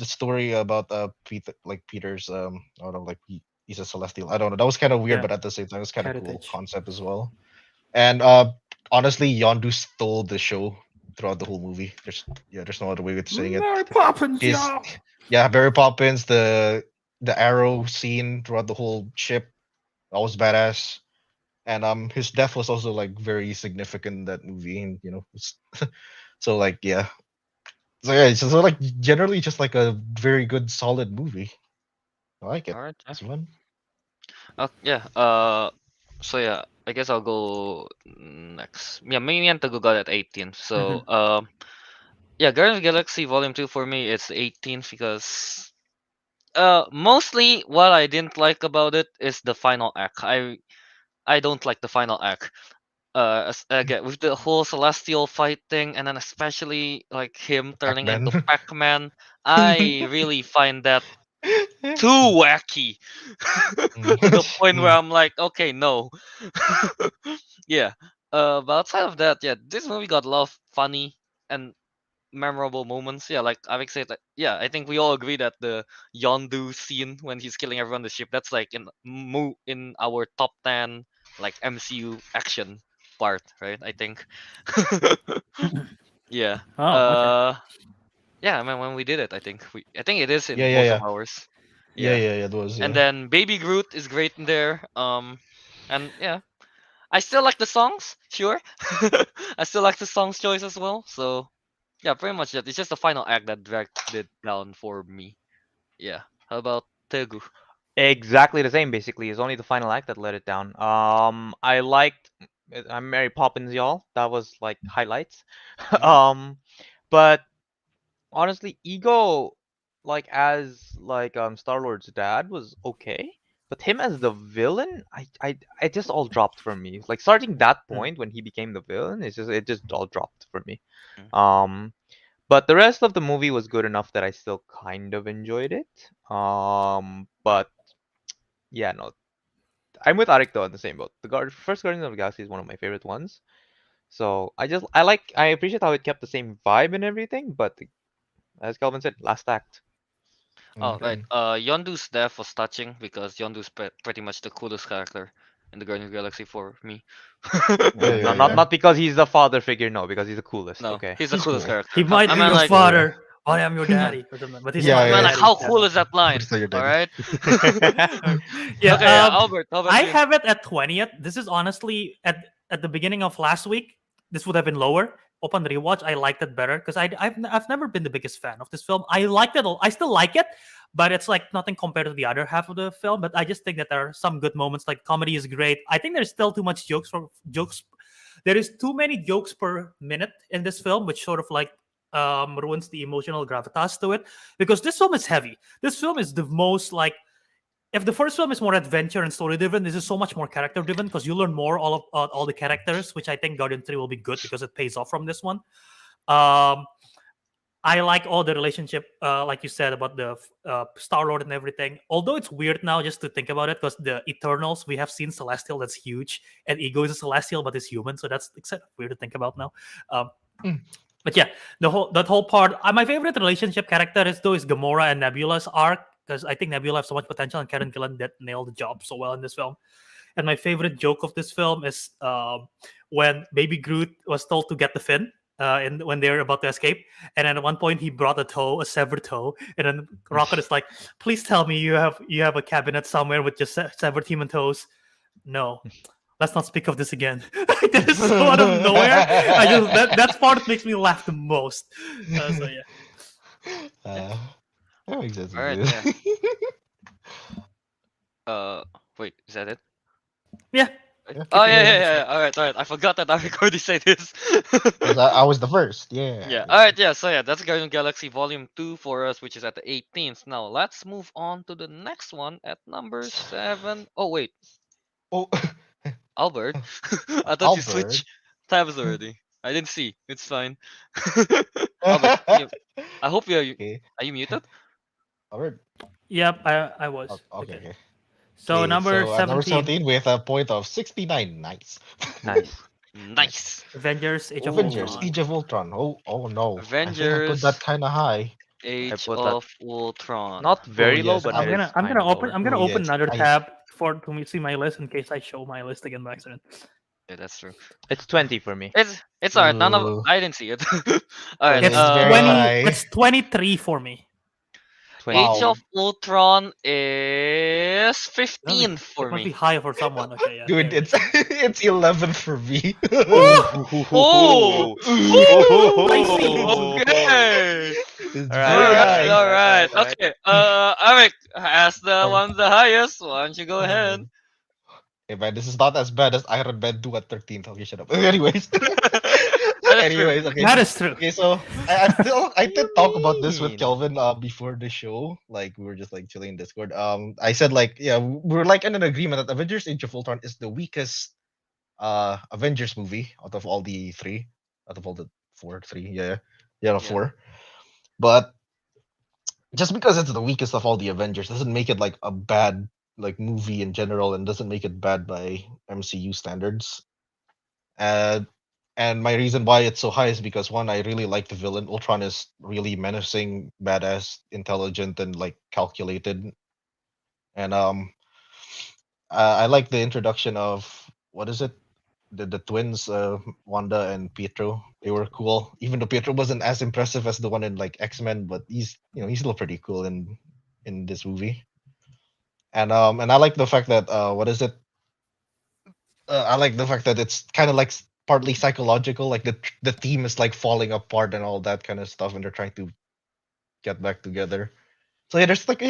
story about Peter, like Peter's I don't know, like he's a celestial. I don't know. That was kind of weird, Yeah. but at the same time, it's kind of cool Heritage. concept as well. And honestly, Yondu stole the show throughout the whole movie. There's no other way of saying it. Mary Poppins, His y'all. yeah, Barry Poppins, the arrow scene throughout the whole ship, that was badass. And his death was also like very significant in that movie, and so like yeah. So yeah, so like generally just like a very good solid movie. I like it. All right. It's fun. Yeah. So yeah, I guess I'll go next. Yeah, me and Teguh got at 18. So yeah, Guardians of the Galaxy Volume 2 for me it's 18th because mostly what I didn't like about it is the final act. I don't like the final act. Again with the whole celestial fight thing, and then especially like him turning into Pac-Man. Pac-Man, I really find that too wacky to the point where I'm like, okay, no. Yeah. But outside of that, yeah, this movie got a lot of funny and memorable moments. Yeah, like Avik said, yeah, I think we all agree that the Yondu scene when he's killing everyone on the ship, that's like in our top 10 like MCU action part, right? I think. Yeah. Oh, okay. Yeah, I mean when we did it, I think it is in Yeah, yeah, both of yeah. ours. Yeah, Yeah. yeah, yeah, it was, And yeah. then Baby Groot is great in there. And yeah, I still like the songs, sure. I still like the songs choice as well. So yeah, pretty much that. It's just the final act that dragged it down for me. Yeah. How about Tegu? Exactly the same, basically. It's only the final act that let it down. I liked I'm Mary Poppins, y'all. That was like highlights. Um, but honestly, Ego, like as like Star-Lord's dad was okay, but him as the villain, I just all dropped for me. Like starting that Mm. point when he became the villain, it just all dropped for me. Mm. Um, but the rest of the movie was good enough that I still kind of enjoyed it. But yeah, no, I'm with Ariq though in the same boat. First Guardians of the Galaxy is one of my favorite ones. So I appreciate how it kept the same vibe and everything, but as Kelvin said, last act. Oh right. Mhm. Yondu's death was touching because Yondu's pretty much the coolest character in the Guardians of the Galaxy for me. Yeah, Not yeah, not yeah. not because he's the father figure, no, because he's the coolest. No, Okay. he's the He's coolest cool. He character. might I be mean, your like, Yeah, yeah. father, I am your yeah, daddy, or something. But he's Yeah, not I your mean, yeah, like, yeah. daddy. how Yeah. cool is that line? But it's not your All daddy. right. Yeah. Okay, yeah, Albert. How about I you? have it at 20th. This is honestly at the beginning of last week. This would have been lower. Upon rewatch, I liked it better because I've never been the biggest fan of this film. I liked it. I still like it, but it's like nothing compared to the other half of the film. But I just think that there are some good moments. Like comedy is great. I think there's still too much jokes. There is too many jokes per minute in this film, which sort of like ruins the emotional gravitas to it. Because this film is heavy. This film is the most like if the first film is more adventure and story driven, this is so much more character driven because you learn more all the characters, which I think Guardian 3 will be good because it pays off from this one. Um, I like all the relationship, like you said about the Star Lord and everything. Although it's weird now just to think about it, because the Eternals we have seen Celestial that's huge, and Ego is a Celestial but is human, so that's weird to think about now. Um, Mm. but yeah, that whole part. My favorite relationship character is Gamora and Nebula's arc because I think Nebula has so much potential, and Karen Gillan that nailed the job so well in this film. And my favorite joke of this film is when Baby Groot was told to get the fin and when they're about to escape. And then at one point he brought a severed toe, and then Rocket is like, "Please tell me you have a cabinet somewhere with just severed human toes." No, let's not speak of this again. This is so out of nowhere. That part makes me laugh the most. So yeah. That makes sense. All right, Dude. wait, is that it? Yeah. Yeah. Oh Keep yeah, it yeah, in. yeah. All right, all right. I forgot that Ariq already said this. 'Cause I was the first. Yeah. Yeah. All right. Yeah. So yeah, that's Guardian Galaxy Volume 2 for us, which is at the 18th. Now let's move on to the next one at number 7. Oh wait, Oh, Albert. I thought you Albert. switched tabs already. I didn't see. It's fine. Albert, I hope you're. Okay. Are you muted? Albert. Yep, I was. Okay. Okay. So Okay, number so at number 17, 17 with a point of 69. Nice. Nice. Nice. Avengers: Age of Avengers, Ultron. Age of Ultron. Oh no. I think I put Avengers that kind of high. Age put that of Ultron. not very low, yes, but I'm it's gonna I'm kind gonna of open lower. I'm gonna Oh, open yes. another I- tab to see my list in case I show my list again by accident. Yeah, that's true. It's 20 for me. It's alright. None of Ooh. I didn't see it. Alright. It's It's very 20. high. It's 23 for me. 20. Age Wow. of Ultron is 15 for It must be me. high for someone. Okay, yeah. Dude, there we it's it's 11th for me. Oh! Okay. It's Alright, very Alright, high. alright. alright. Okay. Ariq, as the Alright. one the highest, why don't you go ahead? Hey man, this is not as bad as Iron Man 2 at 13th. Okay, shut up. Anyways. That is true. Anyways, okay. That is true. Okay, so I did talk about this with mean? Kelvin before the show. Like we were just like chilling in Discord. I said like yeah, we were like in an agreement that Avengers Age of Ultron is the weakest Avengers movie out of all the three. Out of all the three, yeah. Yeah. 4. But just because it's the weakest of all the Avengers doesn't make it like a bad like movie in general and doesn't make it bad by MCU standards. And my reason why it's so high is because one, I really like the villain. Ultron is really menacing, badass, intelligent, and like calculated. And I like the introduction of what is it? The twins, Wanda and Pietro. They were cool. Even though Pietro wasn't as impressive as the one in like X-Men, but he's he's still pretty cool in this movie. And I like the fact that what is it? I like the fact that it's kind of like partly psychological, like the team is like falling apart and all that kind of stuff, and they're trying to get back together. So yeah,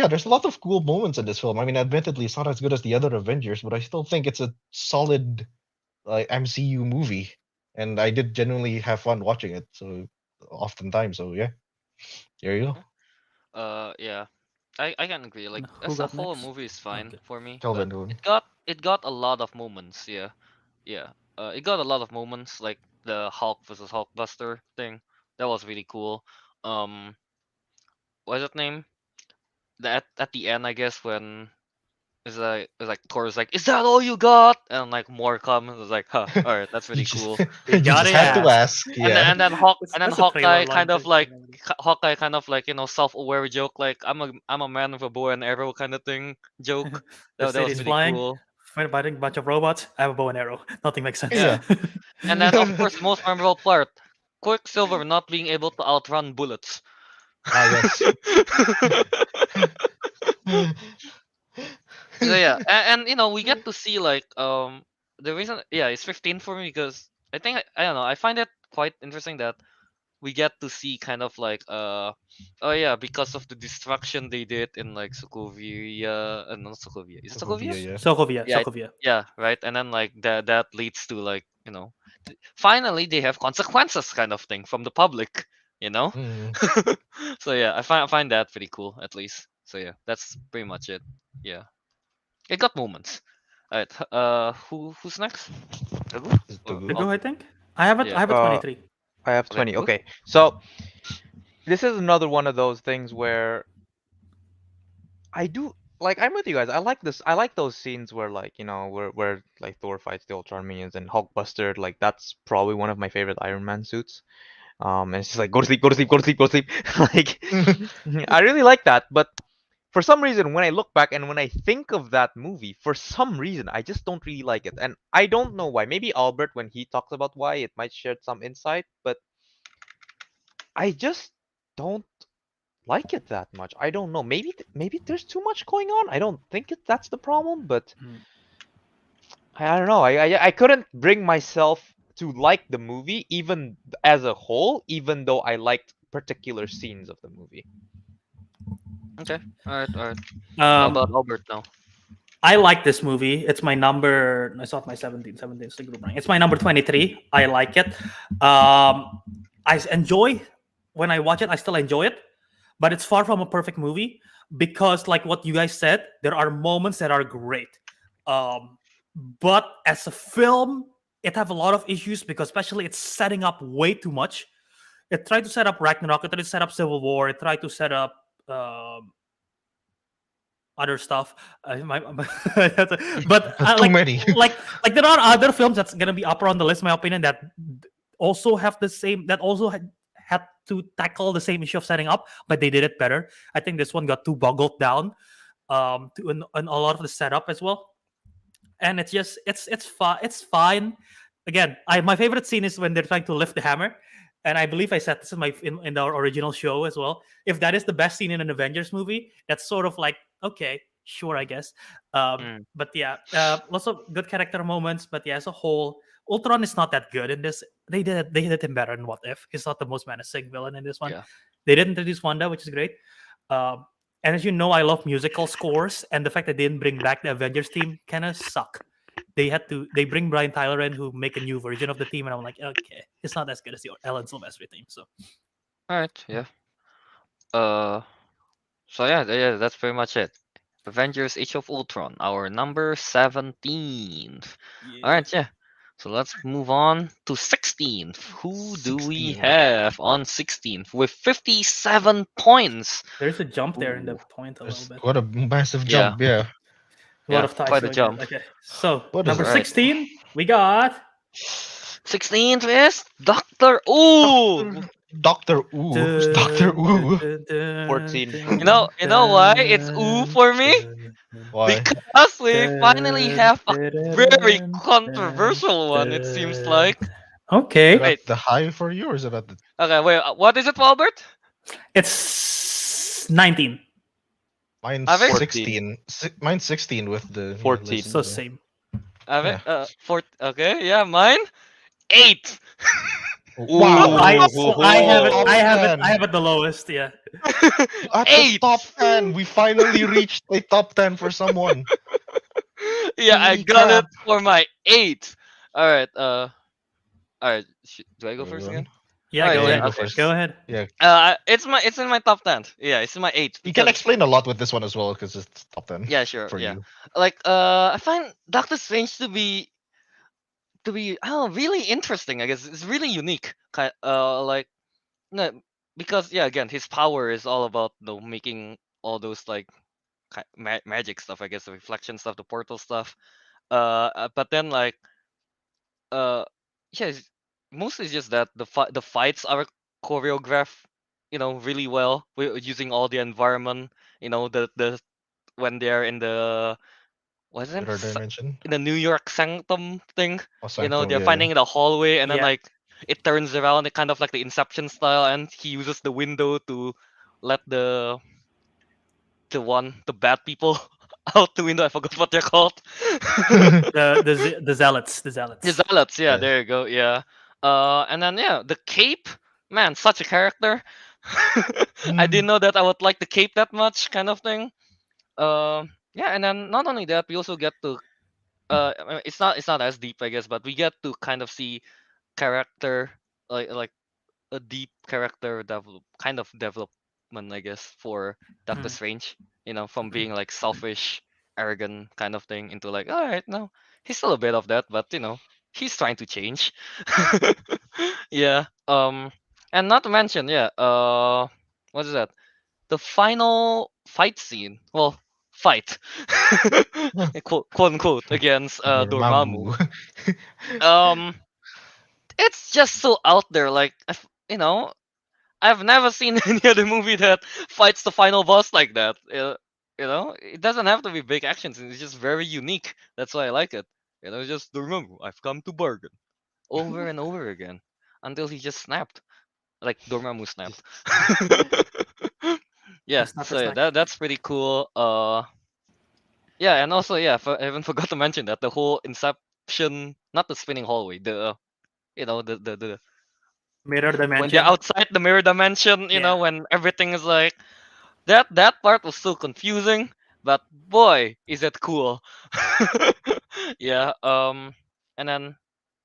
there's a lot of cool moments in this film. I mean, admittedly, it's not as good as the other Avengers, but I still think it's a solid like MCU movie, and I did genuinely have fun watching it. So oftentimes, so yeah, there you go. Yeah. I can agree. Like Who as a got whole, next? movie is fine Okay. for me. Kelvin, But who? it got a lot of moments. Yeah, yeah. It got a lot of moments like the Hulk versus Hulkbuster thing. That was really cool. What's that name? At the end, I guess when it's like Thor's like, "Is that all you got?" And like more comments. It's like, "Huh, all right, that's really You just, cool." You you gotta just had to ask. ask. And Yeah. then That's a trailer Hawkeye line kind of thing. like self-aware joke like I'm a man with a bow and arrow kind of thing joke. The That was city's really flying. cool. Fighting a bunch of robots. I have a bow and arrow. Nothing makes sense. Yeah. And then of course the most memorable part, Quicksilver not being able to outrun bullets. Yes. So yeah, and we get to see like the reason it's 15 for me because I think I don't know, I find it quite interesting that we get to see kind of like oh yeah, because of the destruction they did in like Sokovia, not Sokovia, is it Sokovia? Yeah. Sokovia. Yeah, Sokovia. Yeah, right. And then like that leads to like finally they have consequences kind of thing from the public, Mm. So yeah, I find that pretty cool at least. So yeah, that's pretty much it. Yeah, it got moments. All right, who's next? Teguh? Is it Or- Teguh? To go, I think. I have it. Yeah. I have a 23. I have Okay, 20. cool. Okay. So this is another one of those things where I do like I'm with you guys. I like this. I like those scenes where like, where like Thor fights the Ultron minions and Hulkbuster, like that's probably one of my favorite Iron Man suits. And it's just like go to sleep, go to sleep, go to sleep, go to sleep. Like I really like that, but for some reason when I look back and when I think of that movie, for some reason I just don't really like it. And I don't know why. Maybe Albert when he talks about why it might shed some insight, but I just don't like it that much. I don't know. Maybe there's too much going on. I don't think that's the problem, but Mm. I don't know. I couldn't bring myself to like the movie even as a whole, even though I liked particular scenes of the movie. Okay. All right. All right. How about Um, Albert now? I like this movie. It's my number. It's not my 17. 17 is the group rank. It's my number 23. I like it. Enjoy when I watch it. I still enjoy it, but it's far from a perfect movie because, like what you guys said, there are moments that are great. Um, but as a film, it have a lot of issues because, especially, it's setting up way too much. It tried to set up Ragnarok. It tried to set up Civil War. It tried to set up. Other stuff. But That's too many. like there are other films that's gonna be upper on the list, in my opinion, that also have the same that also had to tackle the same issue of setting up, but they did it better. I think this one got too boggled down to in a lot of the setup as well, and it's just it's fine. Again, my favorite scene is when they're trying to lift the hammer. And I believe I said this in our original show as well. If that is the best scene in an Avengers movie, that's sort of like okay, sure, I guess. Mm. But yeah, lots of good character moments. But yeah, as a whole, Ultron is not that good in this. They did him better in What If. He's not the most menacing villain in this one. Yeah. They did introduce Wanda, which is great. Um, and as you know, I love musical scores, and the fact that they didn't bring back the Avengers team kind of suck. They bring Brian Tyler in who make a new version of the team, and I'm like, okay, it's not as good as the Ellen Silvestri team. So All right. Yeah. Uh. So yeah. That's pretty much it. Avengers: Age of Ultron, our number 17. All yeah. right. Yeah. So let's move on to 16th. Who do we 16. have on 16th with 57 points? There's a jump there in the Ooh. point a little That's bit. what a massive Yeah. jump. Yeah. A lot Yeah. of ties Quite a to it. jump. Okay, so What is number it? Right. 16, we got 16th is Doctor Ooh. Doctor Ooh. Who's Doctor Ooh? 14. You know why it's ooh for me? Why? Because we finally have a very controversial one, it seems like. Is Okay, it Wait, at the high for you or is it at the okay, wait, what is it, Albert? it's 19, mine's Ave? 14. 16? Mine's 16 with the 14. list. so So. same. Ave? Yeah. Okay, yeah, mine? 8. Wow. I Top have it. 10. I have it the lowest. Yeah. At the 8! top 10. We finally reached a top 10 for someone. Yeah, I Holy got it crap. for my 8. Alright, alright, do I go first Everyone. again? Yeah. Alright, Go Yeah, you yeah, ahead. go okay. first. Go ahead. Yeah. It's in my top 10. Yeah, it's in my 8 You can because explain a lot with this one as well because it's top 10 yeah, sure, for yeah. you. Like I find Doctor Strange to be I don't know, really interesting. I guess it's really unique. Like no, because yeah, again, his power is all about making all those like magic stuff. I guess the reflection stuff, the portal stuff. But then like uh, yeah, mostly it's just that the fights are choreographed, really well. We're using all the environment. The when they're in the what's it? Mirror dimension. In the New York Sanctum thing. Oh, Sanctum. They're Yeah, yeah. finding the hallway and then Yeah. like it turns around, it kind of like the Inception style, and he uses the window to let the bad people out the window. I forgot what they're called. The zealots. The The zealots. zealots, yeah, Yeah. there you go, yeah. And then yeah, the cape, man, such a character. I Mm. didn't know that I would like the cape that much, kind of thing. Yeah, and then not only that, we also get to it's not as deep, I guess, but we get to kind of see character like a deep character kind of development, I guess, for Doctor Mm. Strange. From being like selfish, arrogant kind of thing into like, all right, no, he's still a bit of that, but he's trying to change. Yeah. And not to mention, yeah. What is that? The final fight scene. Well, fight. Quote unquote against Dormammu. Dormammu. Um, it's just so out there. Like, I've never seen any other movie that fights the final boss like that. It doesn't have to be big action scenes. It's just very unique. That's why I like it. Just remember, I've come to bargain over and over again until he just snapped. like Dormammu snap. Just- Yeah, It's not so the yeah, snack. that's pretty cool. Yeah, and also yeah, I even forgot to mention that the whole Inception, not the spinning hallway, the the Mirror when they're dimension. outside the mirror dimension, Yeah. when everything is like that part was still confusing, but boy, is it cool. Yeah, and then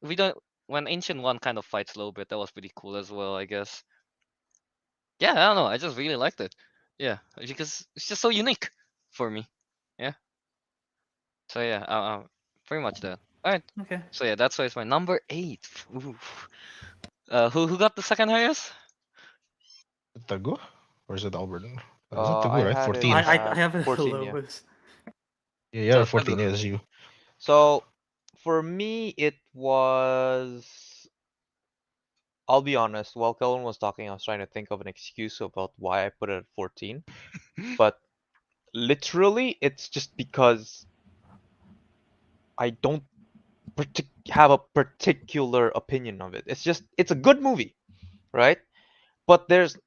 we don't when Ancient One kind of fights a little bit, that was pretty cool as well, I guess. Yeah, I don't know, I just really liked it. Yeah, because it's just so unique for me. Yeah. So yeah, pretty much that. All right. Okay. So yeah, that's why it's my number 8. Ooh. Who got the second highest? Teguh? Or is it Albert? Is it I Teguh, right? had it 14. I at have it 14, yeah. lowest. Yeah, So 14 Teguh. is you. So for me, it was. I'll be honest. While Kelvin was talking, I was trying to think of an excuse about why I put it at 14. But literally, it's just because I don't have a particular opinion of it. It's a good movie, right? But there's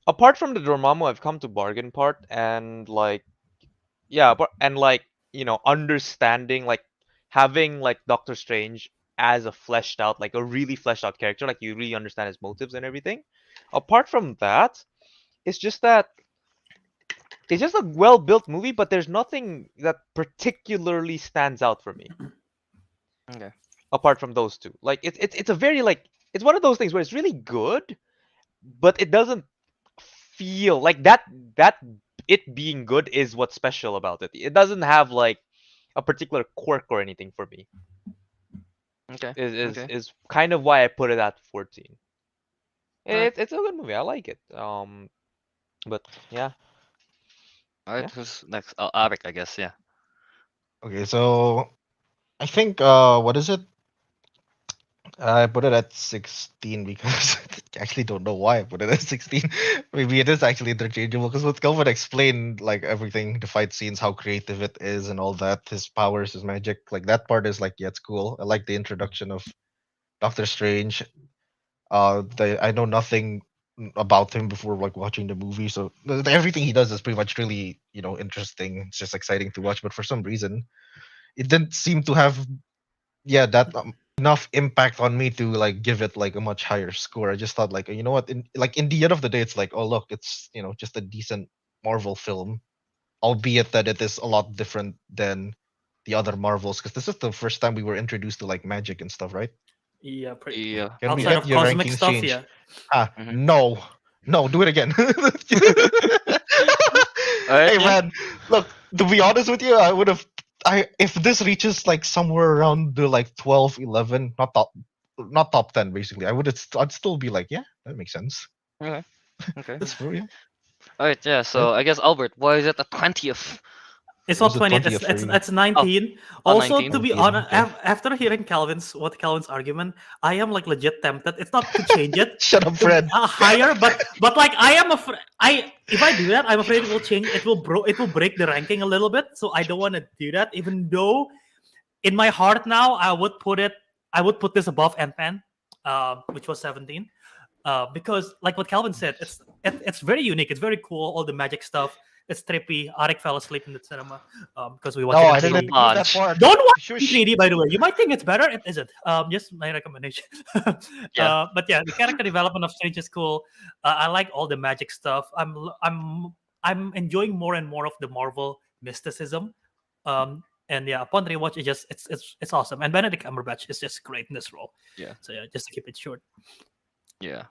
apart from the Dormammu, I've come to bargain part and like yeah, but and like understanding like having like Doctor Strange as a fleshed out like a really fleshed out character, like you really understand his motives and everything. Apart from that, it's just that it's just a well built movie, but there's nothing that particularly stands out for me Okay. apart from those two. Like it's a very like it's one of those things where it's really good, but it doesn't feel like that it being good is what's special about it. It doesn't have like a particular quirk or anything for me. Okay. Is Okay. is kind of why I put it at 14. Alright. It's a good movie. I like it. But yeah, Alright, yeah. who's next? Oh, Ariq, I guess, yeah. Okay, so I think what is it? I put it at 16 because I actually don't know why I put it at 16. Maybe it is actually interchangeable because what Kelvin explained, like everything, the fight scenes, how creative it is, and all that, his powers, his magic, like that part is like, yeah, it's cool. I like the introduction of Doctor Strange. I know nothing about him before like watching the movie, so everything he does is pretty much really interesting. It's just exciting to watch, but for some reason, it didn't seem to have that enough impact on me to like give it like a much higher score. I just thought like you know what, in the end of the day, it's like, oh look, it's just a decent Marvel film, albeit that it is a lot different than the other Marvels because this is the first time we were introduced to like magic and stuff, right? Yeah, Yeah. Can we outside get of your cosmic rankings stuff, changed? yeah. Mhm. No, no, do it again. Alright, Hey yeah. man, look, to be honest with you, I would have if this reaches like somewhere around the like 12, 11, not top 10 basically, I'd still be like, yeah, that makes sense. Okay. Okay. That's for you. Alright, yeah, so I guess Albert, why is it the 20th? It's Was not it 20th. 20th for you? It's 19. Oh, Also, 19. to be 19, honest, okay. after hearing Calvin's argument, I am like legit tempted. It's not to change it Shut up, to Fred. higher, but like I am afraid. If I do that, I'm afraid it will change. It will break the ranking a little bit. So I don't want to do that. Even though in my heart now, I would put this above Ant-Man, which was 17. Because like what Calvin said, it's very unique. It's very cool. All the magic stuff. It's trippy. Arik fell asleep in the cinema because we watched No, it in I didn't 3D. include that Punch. part. Don't watch it in Shush. 3D, by the way. You might think it's better. It isn't. Just my recommendation. Yeah. But yeah, the character development of Strange is cool. I like all the magic stuff. I'm enjoying more and more of the Marvel mysticism. And yeah, upon rewatch, it's awesome. And Benedict Cumberbatch is just great in this role. Yeah. So yeah, just to keep it short. Yeah.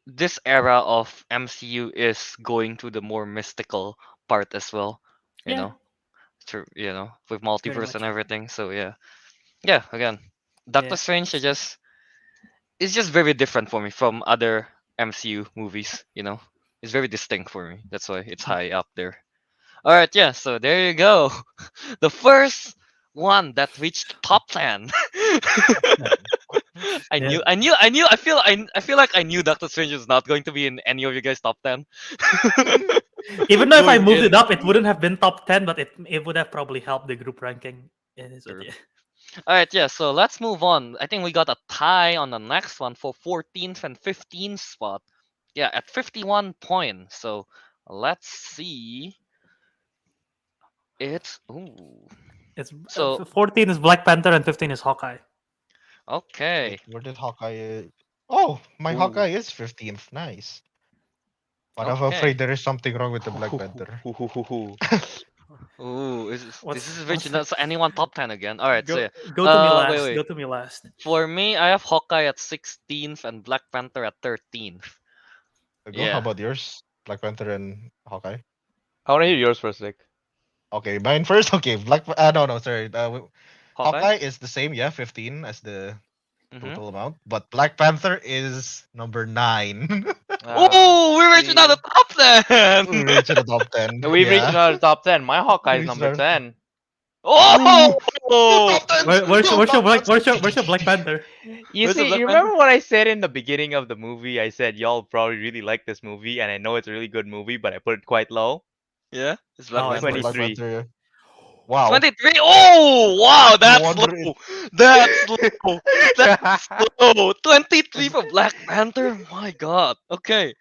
This era of MCU is going to the more mystical part as well. You Yeah. know, with Very multiverse much. and everything. So yeah. Yeah, again. Doctor Yeah. Strange it's just very different for me from other MCU movies, It's very distinct for me. That's why it's high up there. Alright, yeah, so there you go. The first one that reached top 10. Yeah. I feel like I knew Doctor Strange was not going to be in any of you guys' top 10. Even though if I Going moved in. it up, it wouldn't have been top 10, but it would have probably helped the group ranking. It is what True. it is. All right, yeah. So let's move on. I think we got a tie on the next one for 14th and 15th spot. Yeah, at 51 points. So let's see. It's ooh. It's So 14 is Black Panther and 15 is Hawkeye. okay. Wait, where did Hawkeye? Oh, my Ooh. Hawkeye is 15th. Nice. But I'm Okay. afraid there is something wrong with the Black Panther. Ooh, What's this is what's original. So anyone top 10 again? All right. So go yeah. go to me Wait, last. wait. Go to me last. For me, I have Hawkeye at 16th and Black Panther at 13th. Go. How Yeah. about yours? Black Panther and Hawkeye. I want to hear yours first, Nick. Okay, mine first. Okay, no, sorry. Hawkeye. Hawkeye is the same, yeah, 15 as the Mm-hmm. total amount, but Black Panther is number 9. Oh, we reached another top 10. We reached the top 10. We've reached Yeah. another top 10. My Hawkeye We is reached number our 10. Oh, top 10. Where's your Black Panther? You where's the see, Black you Panther? remember what I said in the beginning of the movie? I said y'all probably really like this movie, and I know it's a really good movie, but I put it quite low. Yeah, it's Black Oh, it's Panther. Black 23. Panther. Wow. 23. Oh, wow, No that's wonder it. low. That's low. That's low. 23 for Black Panther. My God. Okay.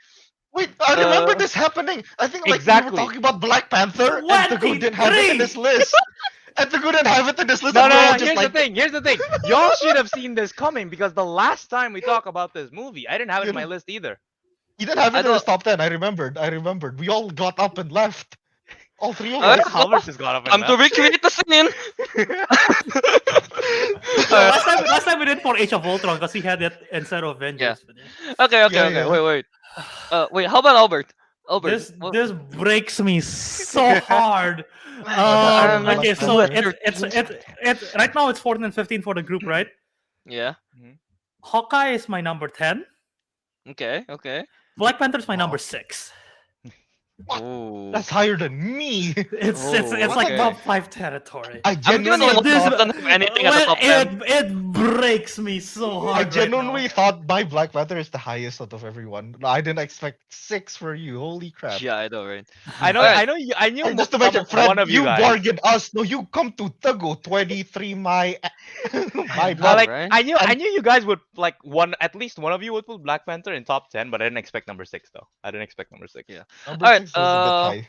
Wait, I remember Uh, this happening. I think like we were Exactly. talking about Black Panther and Teguh didn't have it in 23. this list. And Teguh didn't have it in this list, No, and no, we're all no. just Here's like, the thing. Here's the thing. Y'all should have seen this coming because the last time we talk about this movie, I didn't have it you in my know, list either. he didn't have I it in his don't. top 10. I remembered. We all got up and left. All three of All right, us. well, Albert just got up and time to left. recreate the scene. No, All right. last time we did for Age of Ultron because he had it instead of Yeah. Avengers. But yeah. Okay. Yeah, yeah. Wait. How about Albert? Albert. This breaks me so hard. Panther and I'm at Black Okay, two so at Panther. it's right now it's 14 and 15 for the group, right? Yeah. Hawkeye is my number 10. Okay. Black Panther is my number Wow. 6. What? Ooh. That's higher than me. It's Oh, like okay. top 5 territory. I I'm giving genuinely you one this- that doesn't have anything at the Well, top 10. it breaks me so hard. I right genuinely now. thought my Black Panther is the highest out of everyone. I didn't expect 6 for you. Holy crap. Yeah, I know, right? I know. Alright. I know. I knew And just to some mention, of Fred, one of you you guys. bargained us. No, you come to Teguh 23 my my know, Well, like right? I knew you guys would like at least one of you would put Black Panther in top 10, but I didn't expect number 6 though. I didn't expect number 6. Yeah. Number Alright, 6 was a bit high.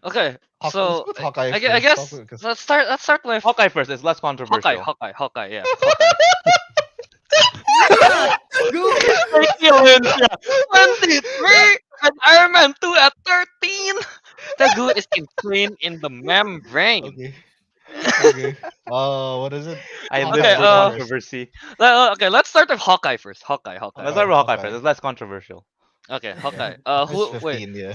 Okay. Let's So put Hawkeye I first. guess Because let's start with Hawkeye first. It's less controversial. Hawkeye, yeah. Hawkeye. Thank you, Lindsay. 23 and Iron Man 2 at 13. Teguh is insane in the membrane. okay. What is it? I Hawkeye live Okay, for first. controversy. Okay, let's start with Hawkeye first. Hawkeye. Let's start with Hawkeye Hawkeye. first. It's less controversial. Okay, Hawkeye. Hawkeye's Wait, 15, yeah.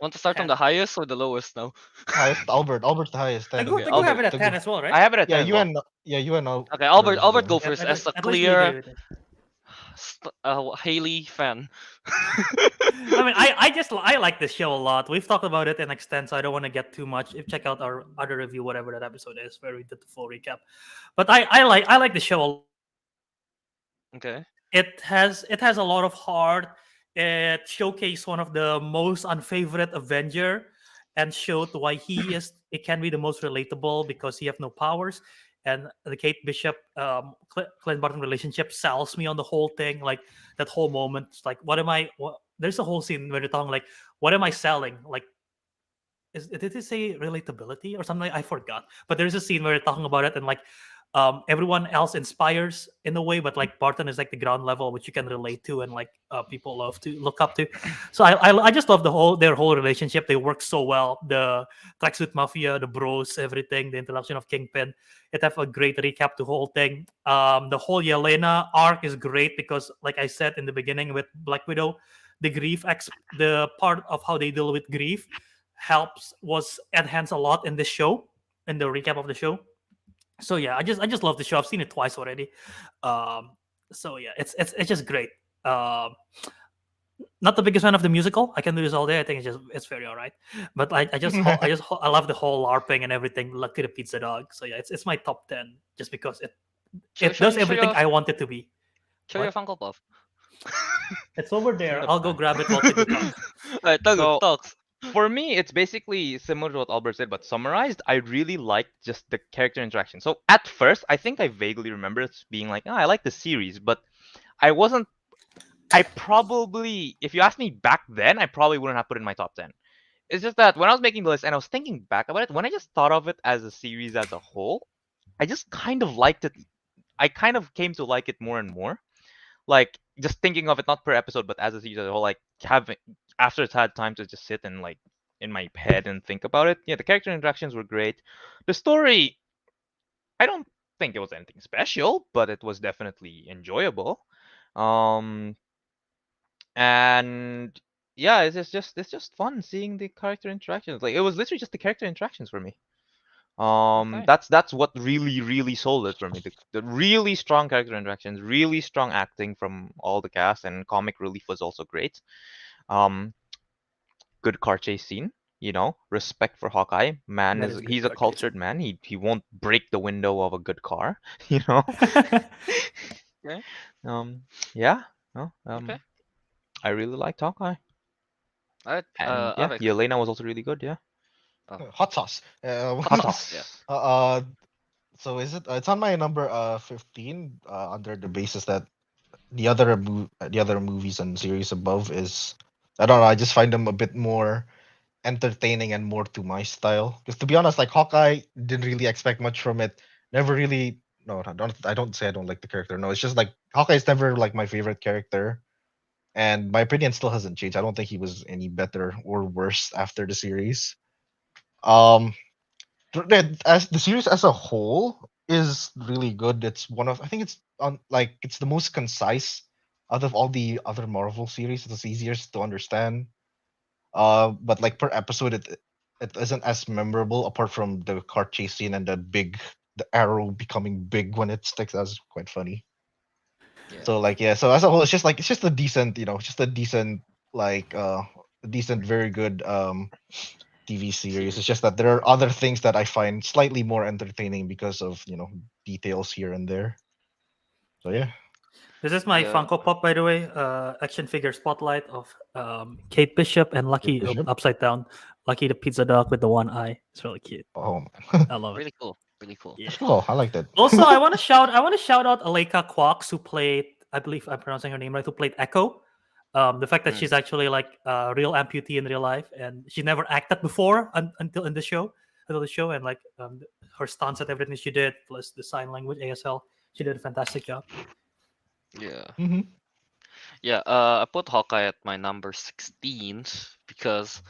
want to start from the highest or the lowest now? Highest, Albert's the highest. 10. Teguh Okay, Teguh have Albert, it at 10 as well, right? I have it at Yeah, 10 as you well. and Okay, Albert, Albert go is first At as a least we agree clear with it. Haley fan. I mean, I like this show a lot. We've talked about it in extent, so I don't want to get too much. If check out our other review, whatever that episode is, where we did the full recap. But I like the show a lot. Okay. It has a lot of heart. It showcased one of the most unfavorite Avenger and showed why it can be the most relatable because he have no powers. And the Kate Bishop Clint Barton relationship sells me on the whole thing. Like that whole moment, it's like, there's a whole scene where they're talking like, what am I selling? Like, did it say relatability or something? I forgot. But there's a scene where they're talking about it and like everyone else inspires in a way, but like Barton is like the ground level, which you can relate to and like people love to look up to. So I just love their whole relationship. They work so well. The Tracksuit Mafia, the bros, everything, the introduction of Kingpin. It have a great recap to the whole thing. The whole Yelena arc is great because, like I said in the beginning with Black Widow, the part of how they deal with grief was enhanced a lot in this show, in the recap of the show. So yeah, I just love the show. I've seen it twice already. So yeah, it's just great. Not the biggest fan of the musical. I can do this all day. I think it's very alright. But I love the whole LARPing and everything. Lucky the Pizza Dog. So yeah, it's my top 10 just because it does everything I want it to be. Show your Funko Pop. It's over there. I'll go grab it while people talk. Alright, Teguh, So- talks. For me, it's basically similar to what Albert said, but summarized. I really liked just the character interaction. So at first, I think I vaguely remember it being like, I like the series, but I wasn't. I probably, if you asked me back then, I probably wouldn't have put it in my top 10. It's just that when I was making the list and I was thinking back about it, when I just thought of it as a series as a whole, I just kind of liked it. I kind of came to like it more and more. Like just thinking of it not per episode, but as a series as a whole. Like having after it's had time to just sit and like in my head and think about it. Yeah, the character interactions were great. The story, I don't think it was anything special, but it was definitely enjoyable. Um, and yeah, it's just fun seeing the character interactions. Like it was literally just the character interactions for me. Okay. That's what really sold it for me. The really strong character interactions, really strong acting from all the cast, and comic relief was also great. Um, good car chase scene. Respect for Hawkeye. Man That is is good he's a car chase. cultured man. He won't break the window of a good car. You know. Okay. Yeah. No. Okay. I really liked Hawkeye, Alright. and yeah, Alex. Yelena was also really good. Yeah. Oh, Hot sauce. hot sauce. Yeah. So is it? It's on my number 15. Under the basis that the other movies and series above is, I don't know. I just find them a bit more entertaining and more to my style. Because to be honest, like Hawkeye, didn't really expect much from it. Never really. No, I don't. I don't say I don't like the character. No, it's just like Hawkeye is never like my favorite character, and my opinion still hasn't changed. I don't think he was any better or worse after the series. Um, as the series as a whole is really good. It's one of, I think it's on, like, it's the most concise out of all the other Marvel series. It's easiest to understand. But like per episode, it isn't as memorable apart from the car chase scene and the arrow becoming big when it sticks. That's quite funny. Yeah. So like yeah, so as a whole, it's just a decent, just a decent, like a decent, very good TV series. It's just that there are other things that I find slightly more entertaining because of details here and there. So yeah. This is my Yeah. Funko Pop, by the way. Action figure spotlight of Kate Bishop and Lucky Bishop? upside down. Lucky the pizza dog with the one eye. It's really cute. Oh man, I love it. Really cool. Really cool. Yeah. that's cool. I like that. Also, I want to shout out Aleka Quox, who played, I believe I'm pronouncing her name right, who played Echo. The fact that Mm. she's actually like a real amputee in real life, and she never acted before until in the show, and like her stunts and everything she did, plus the sign language ASL, she did a fantastic job. Yeah. Hmm. Yeah. I put Hawkeye at my number 16 because,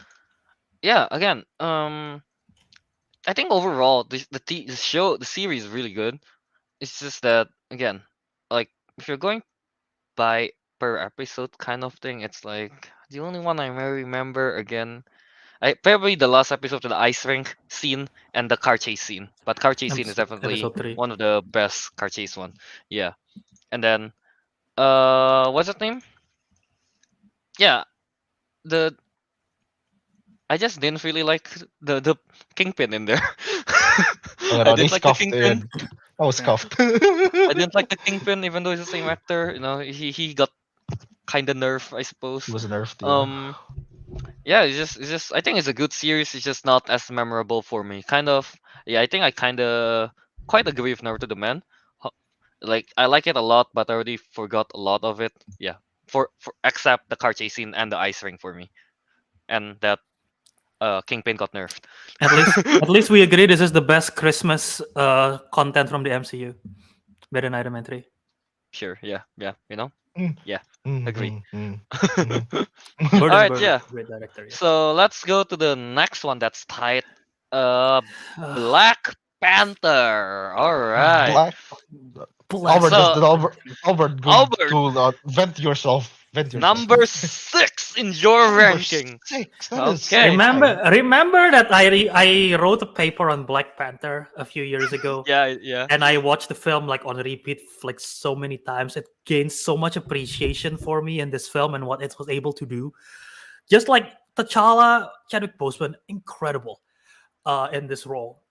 yeah. Again, I think overall the series is really good. It's just that, again, like if you're going by per episode kind of thing, it's like the only one I may remember again. I probably the last episode of the ice rink scene and the car chase scene. But car chase scene is definitely Episode 3. one of the best car chase one. Yeah. And then what's his name? Yeah. The I just didn't really like the kingpin in there. Oh, I no, they didn't like the scuffed kingpin. it. I was Yeah. scuffed. I didn't like the kingpin, even though he's the same actor. He got kind of nerfed, I suppose. He was nerfed. Yeah. Yeah, it's just I think it's a good series. It's just not as memorable for me. Kind of, yeah. I think I kind of quite agree with Naruto the Man. Like I like it a lot, but I already forgot a lot of it. Yeah, for except the car chase scene and the ice ring for me, and that Kingpin got nerfed. At least we agree this is the best Christmas content from the MCU. Better than Iron Man 3. Sure, yeah, Mm. yeah, Mm, agree. mm, mm, All right, Burns, yeah. great director. Yeah. So let's go to the next one that's tight. Black Panther. All right. Black. Albert, So- just Albert, go Albert. to vent yourself. Vent yourself. Number 6 in your Number ranking. 6. That is Okay. so high. Remember that I wrote a paper on Black Panther a few years ago. Yeah. And I watched the film like on repeat like so many times. It gained so much appreciation for me in this film and what it was able to do. Just like T'Challa, Chadwick Boseman, incredible in this role.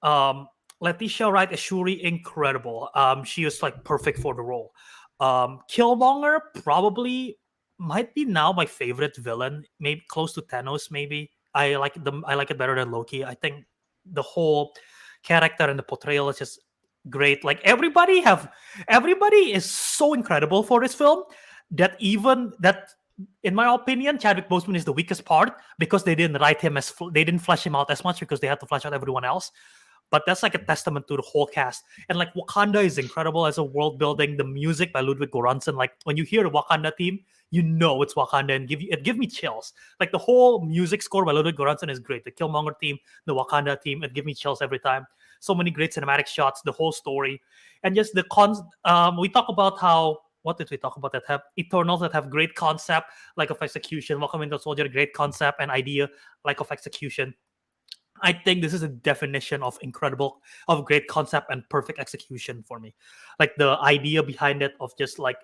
Letitia Wright as Shuri, incredible. She was like perfect for the role. Killmonger probably might be now my favorite villain, maybe close to Thanos, maybe. I like it better than Loki. I think the whole character and the portrayal is just great. Like everybody is so incredible for this film that even that, in my opinion, Chadwick Boseman is the weakest part because they didn't write him they didn't flesh him out as much because they had to flesh out everyone else. But that's like a testament to the whole cast. And like Wakanda is incredible as a world building. The music by Ludwig Göransson, like when you hear the Wakanda theme, you know it's Wakanda, and it give me chills. Like the whole music score by Ludwig Göransson is great. The Killmonger theme, the Wakanda theme, it give me chills every time. So many great cinematic shots, the whole story, and just the we talk about how, what did we talk about that have Eternals that have great concept, like of execution. Welcome Winter Soldier, great concept and idea, like of execution. I think this is a definition of great concept and perfect execution for me. Like the idea behind it of just like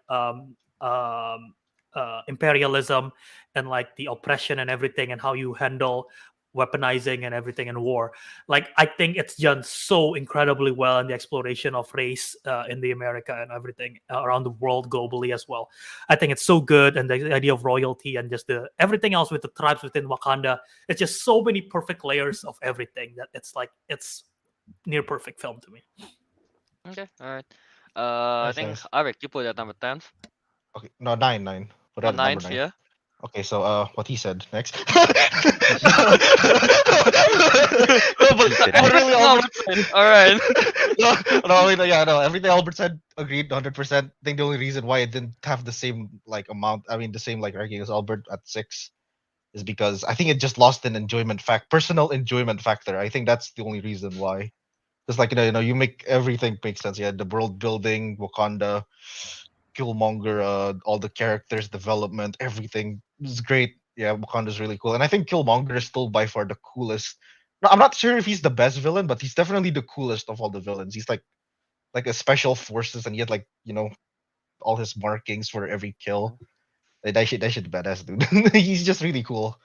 imperialism and like the oppression and everything, and how you handle weaponizing and everything in war. Like I think it's done so incredibly well in the exploration of race in the America and everything around the world globally as well. I think it's so good, and the idea of royalty and just the everything else with the tribes within Wakanda. It's just so many perfect layers of everything that it's near perfect film to me. Okay, all right. I Nice, think nice. Ariq, you put it at number 10. Okay, no, nine. Put that at number 9. Yeah. Okay, so what he said next. No, but really, Albert, all right. no, I mean, yeah, no, everything Albert said, agreed 100%. I think the only reason why it didn't have the same like amount, I mean, the same like ranking as Albert at 6, is because I think it just lost an personal enjoyment factor. I think that's the only reason why. Because like you make everything make sense. Yeah, the world building, Wakanda, Killmonger, all the characters development, everything is great. Yeah, Wakanda's really cool, and I think Killmonger is still by far the coolest. No, I'm not sure if he's the best villain, but he's definitely the coolest of all the villains. He's like a special forces, and yet like all his markings for every kill. That shit badass, dude. He's just really cool.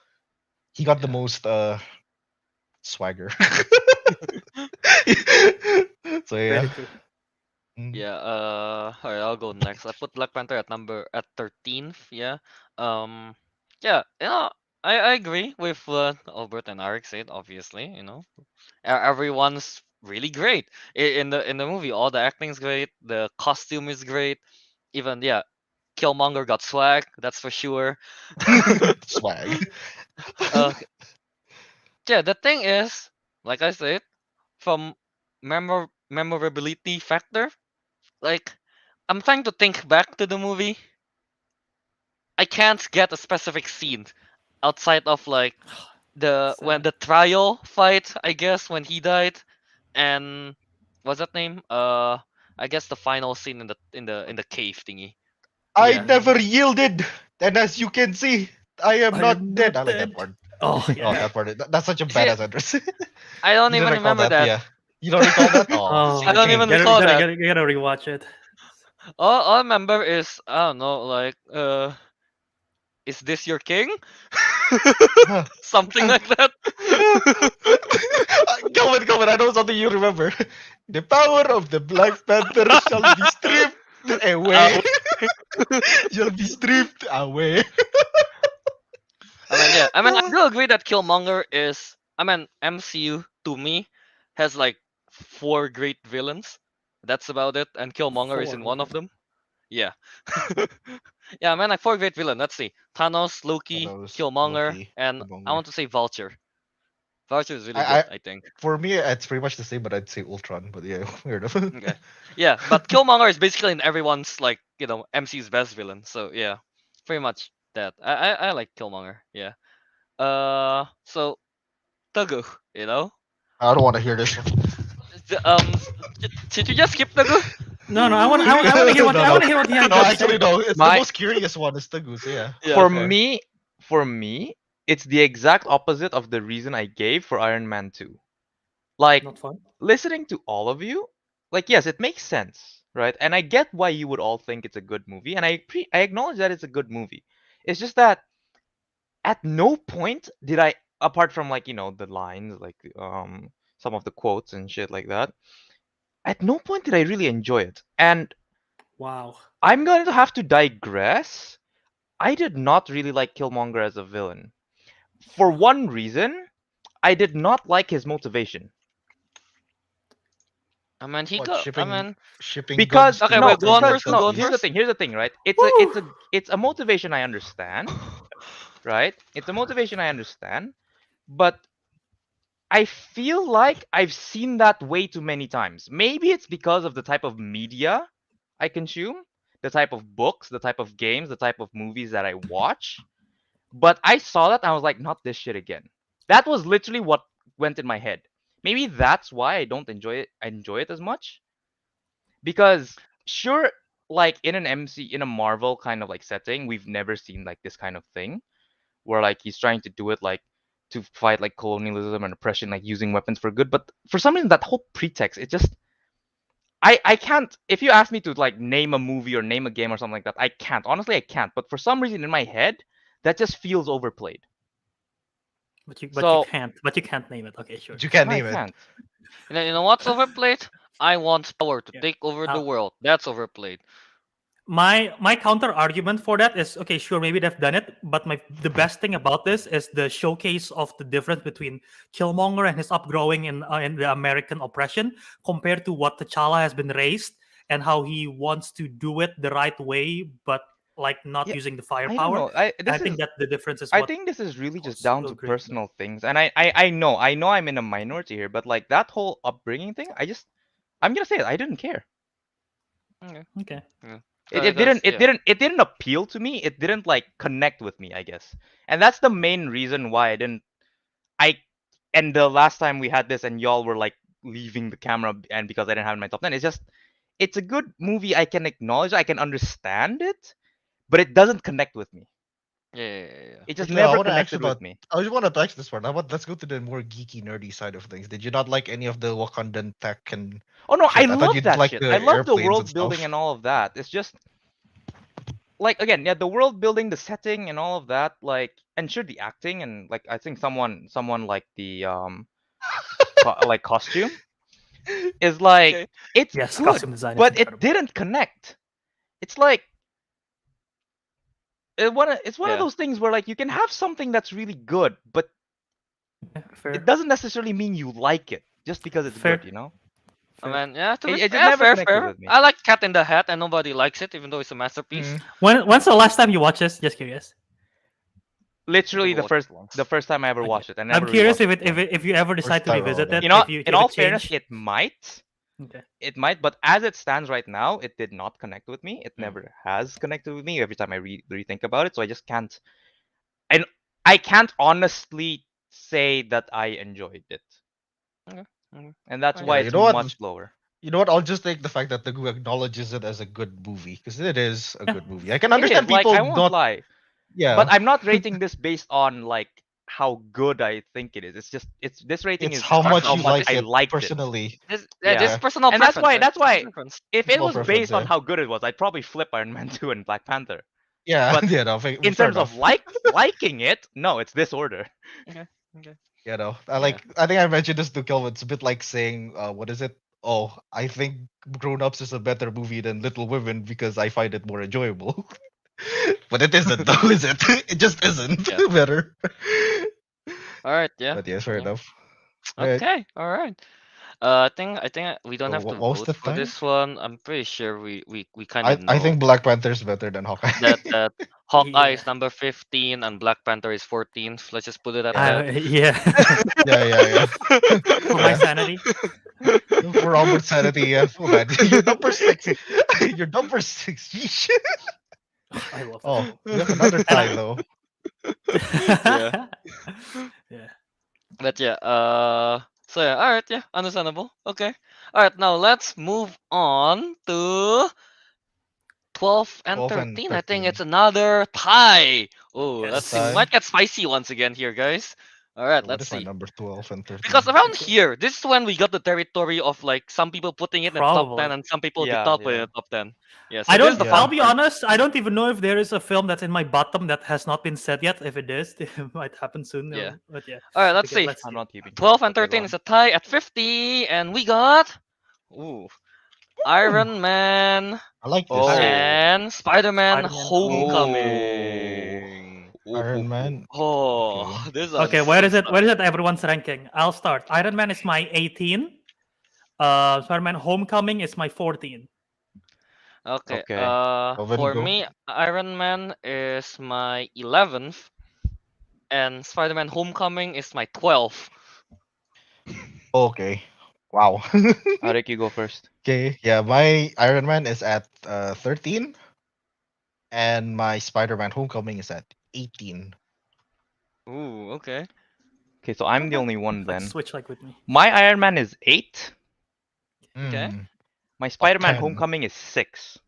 He got the most swagger. So yeah. Very true. Yeah, all right, I'll go next. I put Black Panther at 13th. Yeah. Yeah, I agree with what Albert and Ariq said, obviously, Everyone's really great in the movie. All the acting's great, the costume is great. Even Killmonger got swag, that's for sure. Swag. Yeah, the thing is, like I said, from memorability factor, like I'm trying to think back to the movie. I can't get a specific scene outside of like when the trial fight, I guess, when he died, and what's that name? I guess the final scene in the cave thingy. I Yeah. never yielded, and as you can see, I am not dead. I like that part. Oh Oh, yeah. that part. That's such a badass address. I don't You even recall remember that. Yeah. You don't recall that? Oh, I don't even you recall gotta, that. you gotta rewatch it. All I remember is I don't know, like is this your king? Something like that. Kelvin, I know something you remember. The power of the Black Panther shall be stripped away. Shall be stripped away. I do agree that Killmonger is. MCU to me has like 4 great villains. That's about it, and Killmonger is in one of them. Yeah. Yeah, like 4 great villains. Let's see: Thanos, Loki, Killmonger, and I want to say Vulture. Vulture is really good, I think. For me, it's pretty much the same, but I'd say Ultron. But yeah, weird enough. Okay. Yeah, but Killmonger is basically in everyone's like MCU's best villain. So yeah, pretty much that. I like Killmonger. Yeah. So Teguh, I don't want to hear this. Should you just skip Teguh? No, I want to hear what I want to hear what he has No, to say. actually, no. It's the My- most curious one. Is Teguh, so yeah. For me, it's the exact opposite of the reason I gave for Iron Man 2. Like, Not fun. listening to all of you, like, yes, it makes sense, right? And I get why you would all think it's a good movie, and I acknowledge that it's a good movie. It's just that at no point did I, apart from like the lines, like some of the quotes and shit like that, at no point did I really enjoy it. And Wow. I'm going to have to digress. I did not really like Killmonger as a villain. For one reason, I did not like his motivation. I mean, he What got. I mean, shipping Because goods okay, to no, wait, go on the because first. Middle Go no. on East? first. Here's the thing, right? Woo! It's a motivation I understand, right? It's a motivation I understand, but I feel like I've seen that way too many times. Maybe it's because of the type of media I consume, the type of books, the type of games, the type of movies that I watch. But I saw that and I was like, not this shit again. That was literally what went in my head. Maybe that's why I don't enjoy it. I enjoy it as much because sure, like in an MC in a Marvel kind of like setting, we've never seen like this kind of thing where like he's trying to do it like to fight like colonialism and oppression, like using weapons for good. But for some reason, that whole pretext, it just I can't. If you ask me to like name a movie or name a game or something like that, I can't. Honestly, I can't. But for some reason in my head, that just feels overplayed. So But you can't name it. Okay, sure. But you can't no, I name it. can't. You know what's overplayed? I want power to Yeah. take over the Uh, world. That's overplayed. my counter argument for that is okay, sure, maybe they've done it, but the best thing about this is the showcase of the difference between Killmonger and his upgrowing in the American oppression compared to what T'Challa has been raised and how he wants to do it the right way, but like not Yeah, using the I don't firepower. know. I think that the difference is I what think this is really just was down so to great about personal things, and I know I'm in a minority here, but like that whole upbringing thing, I'm gonna say it. I didn't care. Okay. it. Okay. Yeah. It didn't appeal to me. It didn't like connect with me, I guess. And that's the main reason why I and the last time we had this and y'all were like leaving the camera and because I didn't have it in my top 10, it's a good movie. I can acknowledge, I can understand it, but it doesn't connect with me. Yeah. It just Actually, I never want to ask connected with about. me. I just want to touch this part. How about let's go to the more geeky, nerdy side of things. Did you not like any of the Wakandan tech and Oh no, I shit? I thought love you'd that like shit. the I love the airplanes and world building stuff. and all of that. It's just like again, yeah, the world building, the setting and all of that, like and sure the acting and like I think someone like the like costume is like Okay. it's Yes, good, costume design is but it incredible. didn't connect. It's like it's one of Yeah. those things where like you can have something that's really good, but Yeah, it fair. doesn't necessarily mean you like it just because it's Fair. good, you know? I Fair. mean, yeah. To be It just fair, never fair, connected fair. with me. I like Cat in the Hat, and nobody likes it, even though it's a masterpiece. Mm. When's the last time you watched this? Just curious. I think Literally I watched it the once. first time I ever Okay. watched it. I I'm never curious rewatched it again. if you ever decide First to time revisit around. it. You know, If you in if all it fairness, changed. it might. Okay. It might, but as it stands right now, it did not connect with me. It Mm. never has connected with me every time I rethink about it. So I just can't, and I can't honestly say that I enjoyed it, Okay. Okay. and that's Fine. why Yeah, it's much lower. You know what? I'll just take the fact that Teguh acknowledges it as a good movie because it is a Yeah. good movie. I can It is understand like people I won't not. lie, but Yeah, I'm not rating this based on like how good I think it is. It's just this rating it's is how on much how you Personal. much like This, I it liked it. personally. this is Yeah, Yeah, personal and preference, right? that's why Personal preference. if it small was preference. based on Yeah, how good it was, I'd probably flip Iron Man 2 and Black Panther. yeah, But yeah. No, in fair terms of enough. liking it, no, it's this order. Okay. Okay. You know, I Yeah. like. I think I mentioned this to Kelvin. It's a bit like saying, what is it? Oh, I think Grown Ups is a better movie than Little Women because I find it more enjoyable. But it isn't, though, is it? It just isn't Yeah. better. All right. Yeah. But yes, fair Yeah. enough. All right. Okay. All right. I think we don't So have to what was vote the for time? this one. I'm pretty sure we kind of I know think Black Panther's better than Hawkeye. that Hawkeye Yeah. is number 15 and Black Panther is 14th. Let's just put it at Yeah. that. Yeah. Yeah. For my Yeah. sanity. For Robert sanity, yeah. Oh man, you're number 6. You're number 6. Yeesh. I love that. Oh, we have another tie though. Yeah. Yeah. But yeah, so yeah, all right, yeah, understandable. Okay. All right, now let's move on to 12 and 12 and 13. I think 13. it's another tie. Oh, Yes. let's see. We Tie. might get spicy once again here, guys. All right, So what let's is my see. number 12 and Because 13? around Okay. here, this is when we got the territory of like some people putting it in the top 10 Probably. and some people Yeah, did not put it yeah. in the top 10. Yeah, I so this is don't. the Yeah. fun I'll be part. honest. I don't even know if there is a film that's in my bottom that has not been said yet. If it is, it might happen soon. Yeah. But yeah. All right, let's Okay, see. let's I'm see. not keeping 12 track, and but yeah, go 13 on. is a tie at 50, and we got ooh, Iron Man I like this. Oh. and Spider-Man Spider-Man Homecoming. Iron Man. Oh, Okay. this is Okay, where is it? Where is it? Everyone's ranking. I'll start. Iron Man is my 18. Spider-Man: Homecoming is my 14. Okay. Okay. Kelvin, For go. me, Iron Man is my 11th, and Spider-Man: Homecoming is my 12th. Okay. Wow. Ariq, you go first. Okay. Yeah, my Iron Man is at 13, and my Spider-Man Homecoming is at 18. Ooh, okay. Okay, so I'm the Okay. only one Like then. switch like with me. My Iron Man is 8. Okay. My Top Spider-Man 10. Homecoming is 6.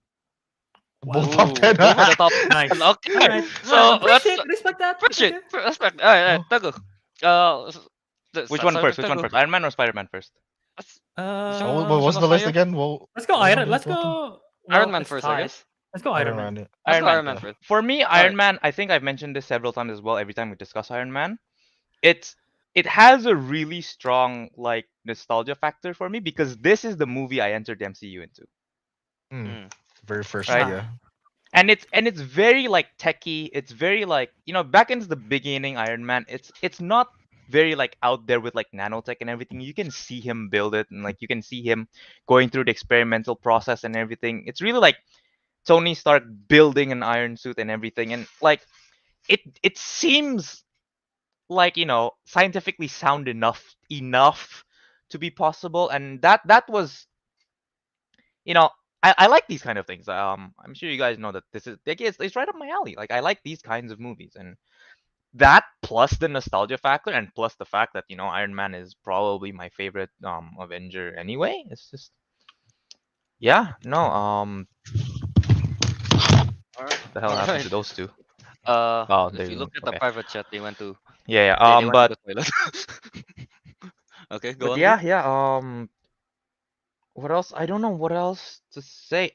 Both Wow. top 10. Both are the top. Nice. Okay. All right. So let's Appreciate, respect that. appreciate, Okay. respect. All right, Oh. Teguh. Which one Start first? with Which one Teguh. first? Iron Man or Spider-Man first? Let's- What Uh, was go the list higher. again? let's go What was Iron. on Let's the bottom? go. Iron Well, Man it's first, I tied. guess. Let's go Iron Iron Man. Man. Let's Iron go Man. Iron Man Okay. first. For me, All right. Iron Man, I think I've mentioned this several times as well every time we discuss Iron Man. It has a really strong like nostalgia factor for me because this is the movie I entered the MCU into. Mm. Very first, Right. yeah. And it's very like techie. It's very like, back in the beginning Iron Man, it's not very like out there with like nanotech and everything. You can see him build it, and like you can see him going through the experimental process and everything. It's really like Tony Stark building an iron suit and everything, and like it seems like, scientifically sound enough to be possible, and that was, you know I like these kind of things. I'm sure you guys know that this is like it's right up my alley. Like I like these kinds of movies, and that plus the nostalgia factor and plus the fact that Iron Man is probably my favorite Avenger anyway. It's just, yeah, no, what the hell All happened right. to those two? Oh, there If you you go. look at the Okay. private chat, they went to Yeah, they went to but the toilet. Okay, go but on, bro. yeah, what else? I don't know what else to say.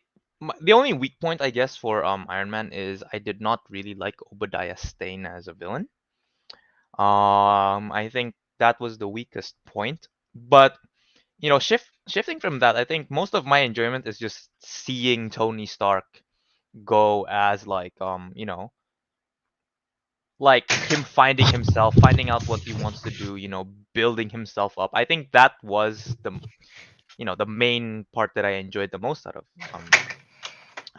The only weak point, I guess, for Iron Man is I did not really like Obadiah Stane as a villain. I think that was the weakest point. But shifting from that, I think most of my enjoyment is just seeing Tony Stark go as like him finding himself, finding out what he wants to do, building himself up. I think that was the main part that I enjoyed the most out of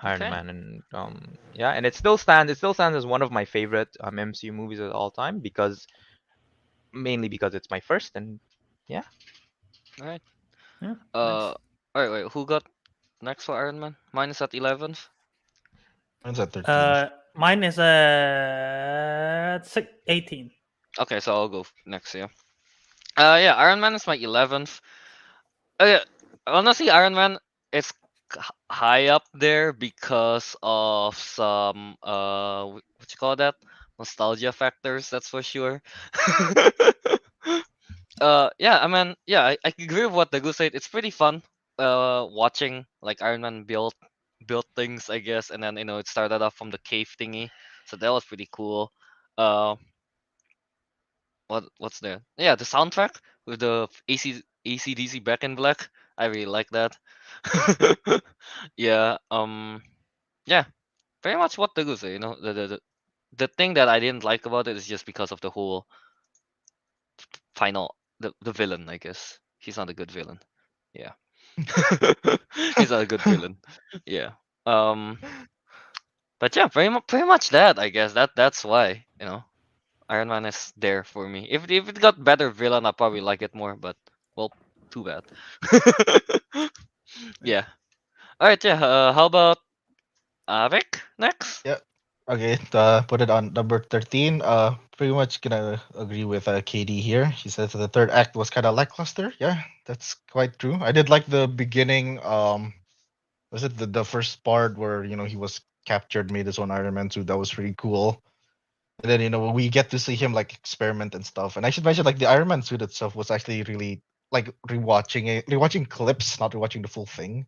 Iron Okay. Man, and yeah, and it still stands as one of my favorite MCU movies of all time, because mainly because it's my first, and yeah. All right. Yeah. Nice. All right. Wait. Who got next for Iron Man? Mine is at 11th. Mine's at 13. Mine is at 18. Okay, so I'll go next. Yeah. Yeah. Iron Man is my 11th. Yeah. Honestly, Iron Man is high up there because of some what you call that, nostalgia factors. That's for sure. Yeah, I mean, yeah, I agree with what the goose said. It's pretty fun watching like Iron Man build things, I guess, and then it started off from the cave thingy. So that was pretty cool. uh what's there? Yeah, the soundtrack with the ACDC Back in Black. I really like that. Yeah, yeah, very much what the goose say. The thing that I didn't like about it is just because of the whole final, the villain, I guess. He's not a good villain. Yeah. He's not a good villain. Yeah. Um but yeah, pretty much that, I guess. That's why, Iron Man is there for me. If it got better villain, I probably like it more, but well, too bad. Yeah. All right, yeah. How about Vic next? Yeah. Okay, put it on number 13. Pretty much gonna agree with Katie here. She says that the third act was kind of lackluster. Yeah, that's quite true. I did like the beginning. Was it the first part where he was captured, made his own Iron Man suit? That was really cool. And then we get to see him like experiment and stuff. And I should mention like the Iron Man suit itself was actually really like rewatching clips, not rewatching the full thing.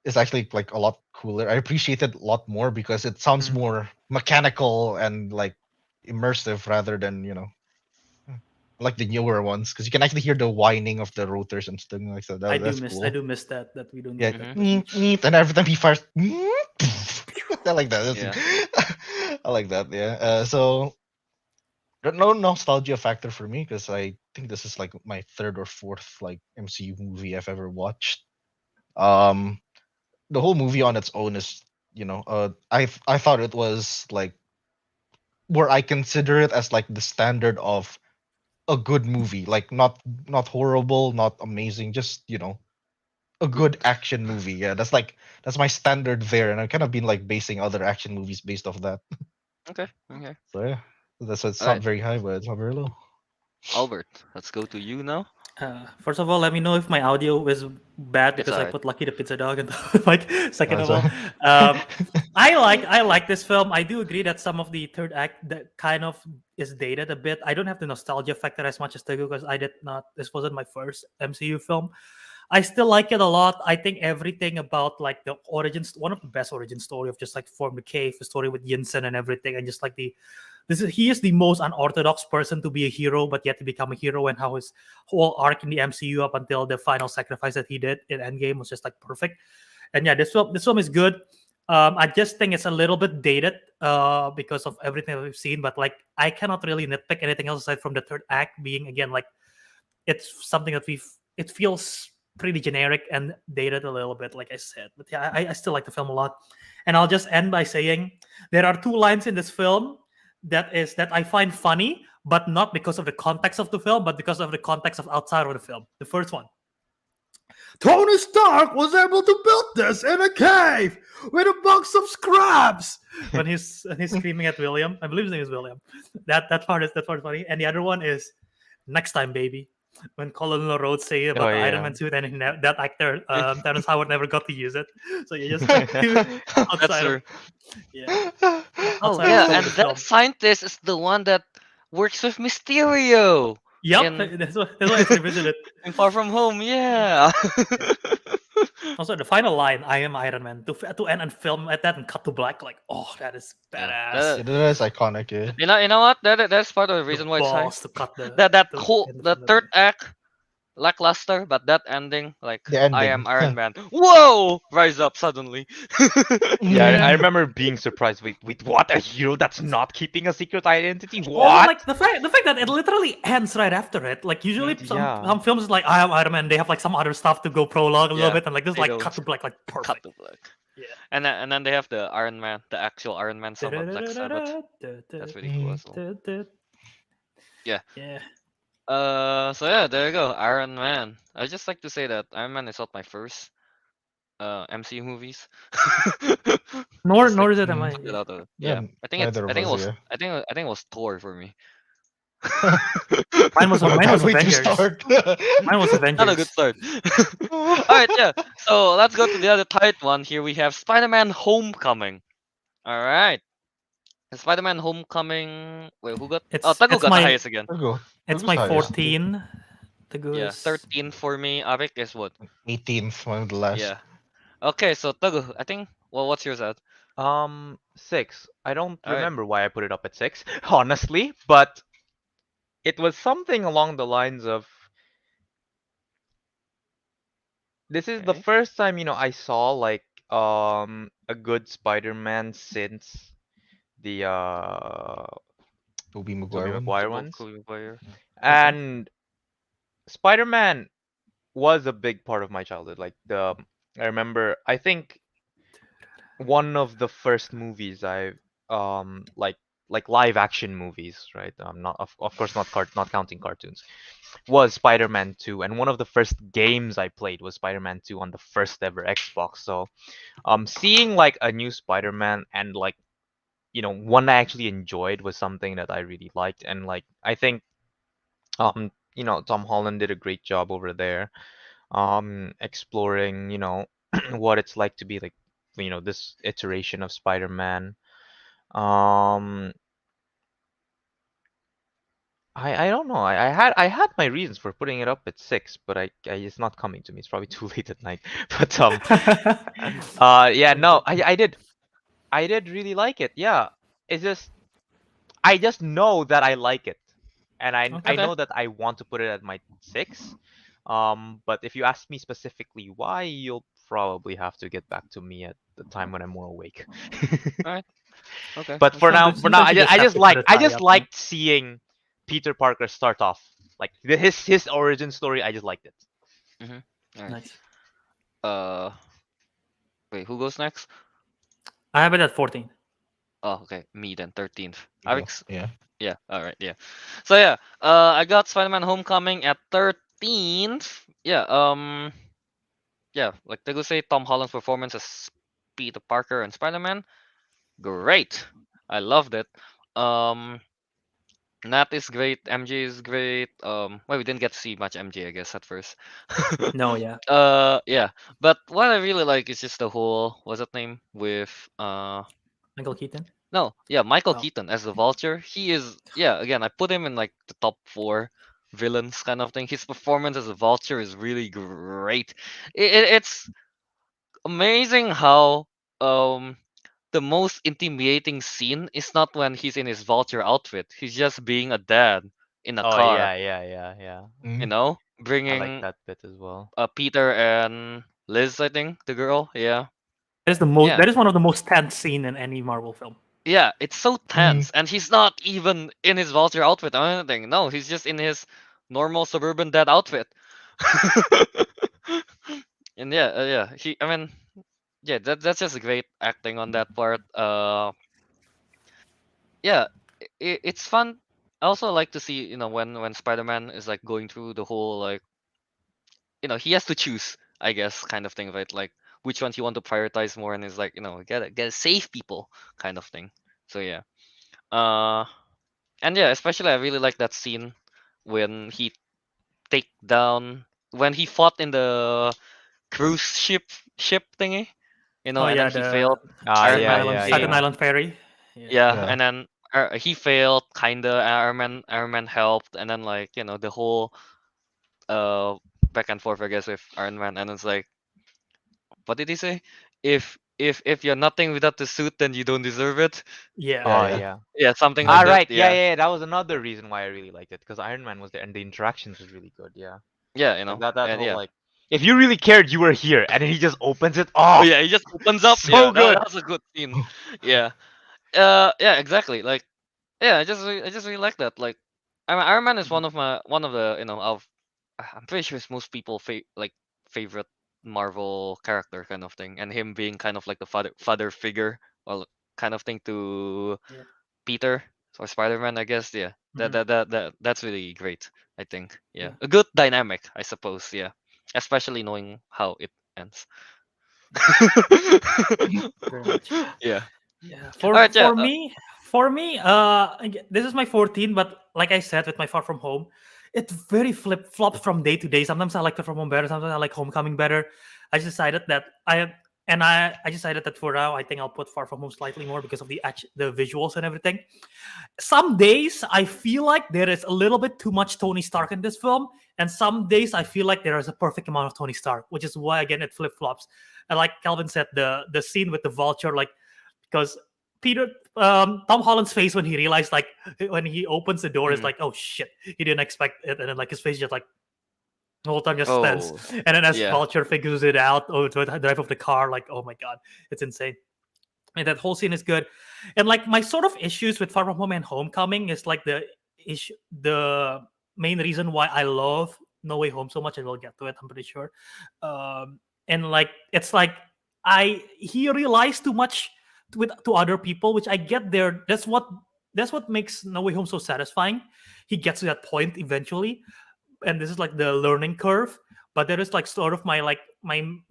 Is actually like a lot cooler. I appreciate it a lot more because it sounds more mechanical and like immersive rather than like the newer ones, because you can actually hear the whining of the rotors and stuff like that. That's cool. I do miss that we don't Yeah, get that. Mhm. and every time he fires, I like that. Yeah. I like that. Yeah. So no nostalgia factor for me because I think this is like my third or fourth like MCU movie I've ever watched. Um, the whole movie on its own is, I thought it was like where I consider it as like the standard of a good movie, like not horrible, not amazing, just a good action movie. Yeah, that's my standard there, and I've kind of been like basing other action movies based off that. Okay. Okay. So yeah, that's why it's All not right. very high, but it's not very low. Albert, let's go to you now. First of all, let me know if my audio is bad It's because I alright. put Lucky the Pizza Dog in the like. Second That's of all, why. um, I like this film. I do agree that some of the third act that kind of is dated a bit. I don't have the nostalgia factor as much as Teguh because I did not. This wasn't my first MCU film. I still like it a lot. I think everything about like the origins, one of the best origin story of just like Form the Cave, the story with Yinsen and everything, and just like he is the most unorthodox person to be a hero, but yet to become a hero, and how his whole arc in the MCU up until the final sacrifice that he did in Endgame was just like perfect. And yeah, this film is good. I just think it's a little bit dated because of everything that we've seen, but like I cannot really nitpick anything else aside from the third act being again like it's something that it feels pretty generic and dated a little bit, like I said. But yeah, I still like the film a lot. And I'll just end by saying there are two lines in this film that I find funny, but not because of the context of the film, but because of the context of outside of the film. The first one. Tony Stark was able to build this in a cave with a box of scraps. When he's screaming at William, I believe his name is William. That part is funny. And the other one is next time, baby. When Colonel Rhodes say Oh about the Iron yeah. Man suit, and that actor Terrence Howard never got to use it. So you just like two That's outside true. of yeah Oh outside of the yeah, scope of and the that film. scientist is the one that works with Mysterio Yep, in that's why it's revisited. in Far From Home. Yeah. Also, the final line, "I am Iron Man," to end and film at that and cut to black, like, oh, that is Yeah. badass. That, Yeah, that is iconic. Yeah. you know what? That's part of the The reason why it's high. balls to cut the That to whole end the the film that third way. act lackluster, but that ending, like The I ending. am Iron Man. Whoa! Rise up suddenly. Yeah, I Yeah. remember being surprised. Wait, what? A hero that's not keeping a secret identity? Also, What? like the fact that it literally ends right after it. Like usually Yeah. some films is like I am Iron Man, they have like some other stuff to go prologue a little Yeah, bit, and like this they like don't cut to black, like cut perfect. the black. Yeah. And then they have the Iron Man, the actual Iron Man song by Black Sabbath. That's really cool as well. Yeah. Yeah. So yeah, there you go, Iron Man. I just like to say that Iron Man is not my first MCU movies. Nor Just like nor is it am Mm, I. get Yeah. out of yeah, yeah. I think neither of it us. was Yeah. I think it was Thor for me. What a Mine bad was way to Avengers. start. Mine was Not a good Avengers. start. All right, yeah. So let's go to the other tight one. Here we have Spider-Man: Homecoming. All right, Spider-Man: Homecoming. Wait, who got? Oh, It's Tagu it's got the my highest again. Go. it's Who's my highest? 14. The Yeah, goose. 13 for me. Arik is what? 18th, one of the last. Yeah. Okay, so Tagu, I think. Well, what's yours at? 6. I don't All right. remember why I put it up at 6, honestly, but it was something along the lines of this is the Okay. first time, I saw like a good Spider-Man since the Tobey Tobey Maguire one. Maguire Double ones. Kobe Fire. Okay. And Spider-Man was a big part of my childhood. Like I remember, I think one of the first movies I like live action movies, right? Not of course not counting cartoons, was Spider-Man 2, and one of the first games I played was Spider-Man 2 on the first ever Xbox. So seeing like a new Spider-Man and like one I actually enjoyed was something that I really liked, and like I think Tom Holland did a great job over there exploring what it's like to be like this iteration of Spider-Man. um I don't know. I had my reasons for putting it up at 6, but I it's not coming to me. It's probably too late at night. But yeah, no, I did really like it. Yeah. It's just I just know that I like it. And I Okay. Okay. know that I want to put it at my 6. But if you ask me specifically why, you'll probably have to get back to me at the time when I'm more awake. All right. Okay. But for now, Sometimes you just I have just to put like a I tie just up. liked seeing Peter Parker start off like his origin story. I just liked it. Mm-hmm. All right. Nice. Uh, wait, who goes next? I have it at 14. Oh, okay, me then, 13th. You go. Ariq, Yeah. yeah, all right, yeah. So yeah, I got Spider-Man: Homecoming at 13th. Yeah, yeah, like Teguh say, Tom Holland's performance as Peter Parker and Spider-Man, great. I loved it. Um, Nat is great. MJ is great. Well, we didn't get to see much MJ, I guess, at first. No, yeah. Yeah. But what I really like is just the whole, what's that name with Michael Keaton. no, yeah, Michael Oh. Keaton as the Vulture. He is, yeah. Again, I put him in like the top 4 villains kind of thing. His performance as a Vulture is really great. It's amazing how um the most intimidating scene is not when he's in his Vulture outfit. He's just being a dad in a Oh car. yeah. You Mm. know, I like bringing that bit as well. Peter and Liz. I think the girl. Yeah, That is the most. yeah. That is one of the most tense scene in any Marvel film. Yeah, it's so Mm. tense, and he's not even in his vulture outfit or anything. No, he's just in his normal suburban dad outfit. And yeah, yeah, he. I mean, yeah, that's just great acting on that part. Yeah, it's fun. I also like to see, when Spider-Man is like going through the whole like, he has to choose, I guess, kind of thing, right? Like which ones you want to prioritize more, and is like, gotta save people, kind of thing. So yeah. Uh. And yeah, especially I really like that scene when he take down when he fought in the cruise ship thingy, Oh and then yeah, he the failed Iron Man Staten being Island ferry. Yeah. yeah, Yeah. and then he failed kinda. Iron Man helped, and then like the whole uh back and forth I guess with Iron Man, and it's like what did he say? If you're nothing without the suit, then you don't deserve it. Yeah. Yeah. Oh Yeah. yeah. Yeah, something Ah like that. right. Yeah, Yeah. That was another reason why I really liked it because Iron Man was there and the interactions was really good. Yeah. yeah, Like that and whole yeah. like if you really cared, you were here, and then he just opens it. Oh Oh, yeah, he just opens up. Yeah, so that good. was a good scene. Yeah. Yeah, exactly. Like, yeah, I just really like that. Like, Iron Man is Mhm. one of the of I'm pretty sure it's most people like favorite Marvel character kind of thing, and him being kind of like the father figure or kind of thing to Yeah. Peter or Spider-Man, I guess. Yeah, Mhm. that's really great. I think. Yeah, Yeah. a good dynamic, I suppose. Yeah, especially knowing how it ends. Very much. Yeah. Yeah. All For right. Yeah. for me, this is my 14. But like I said, with my Far From Home, it very flip flops from day to day. Sometimes I like Far From Home better. Sometimes I like Homecoming better. I just decided that I decided that for now I think I'll put Far From Home slightly more because of the visuals and everything. Some days I feel like there is a little bit too much Tony Stark in this film, and some days I feel like there is a perfect amount of Tony Stark, which is why again it flip flops. And like Calvin said, the scene with the vulture, like because Peter Tom Holland's face when he realized like when he opens the door is Mhm. like, oh shit, he didn't expect it, and then like his face just like the whole time just stands, Oh, and then as yeah. Vulture figures it out, oh, to the drive of the car, like oh my god, it's insane. And that whole scene is good. And like my sort of issues with Far From Home and Homecoming is like the main reason why I love No Way Home so much, and we'll get to it, I'm pretty sure. And like it's like he relies too much to other people, which I get there. That's what makes No Way Home so satisfying. He gets to that point eventually, and this is like the learning curve. But there is like sort of my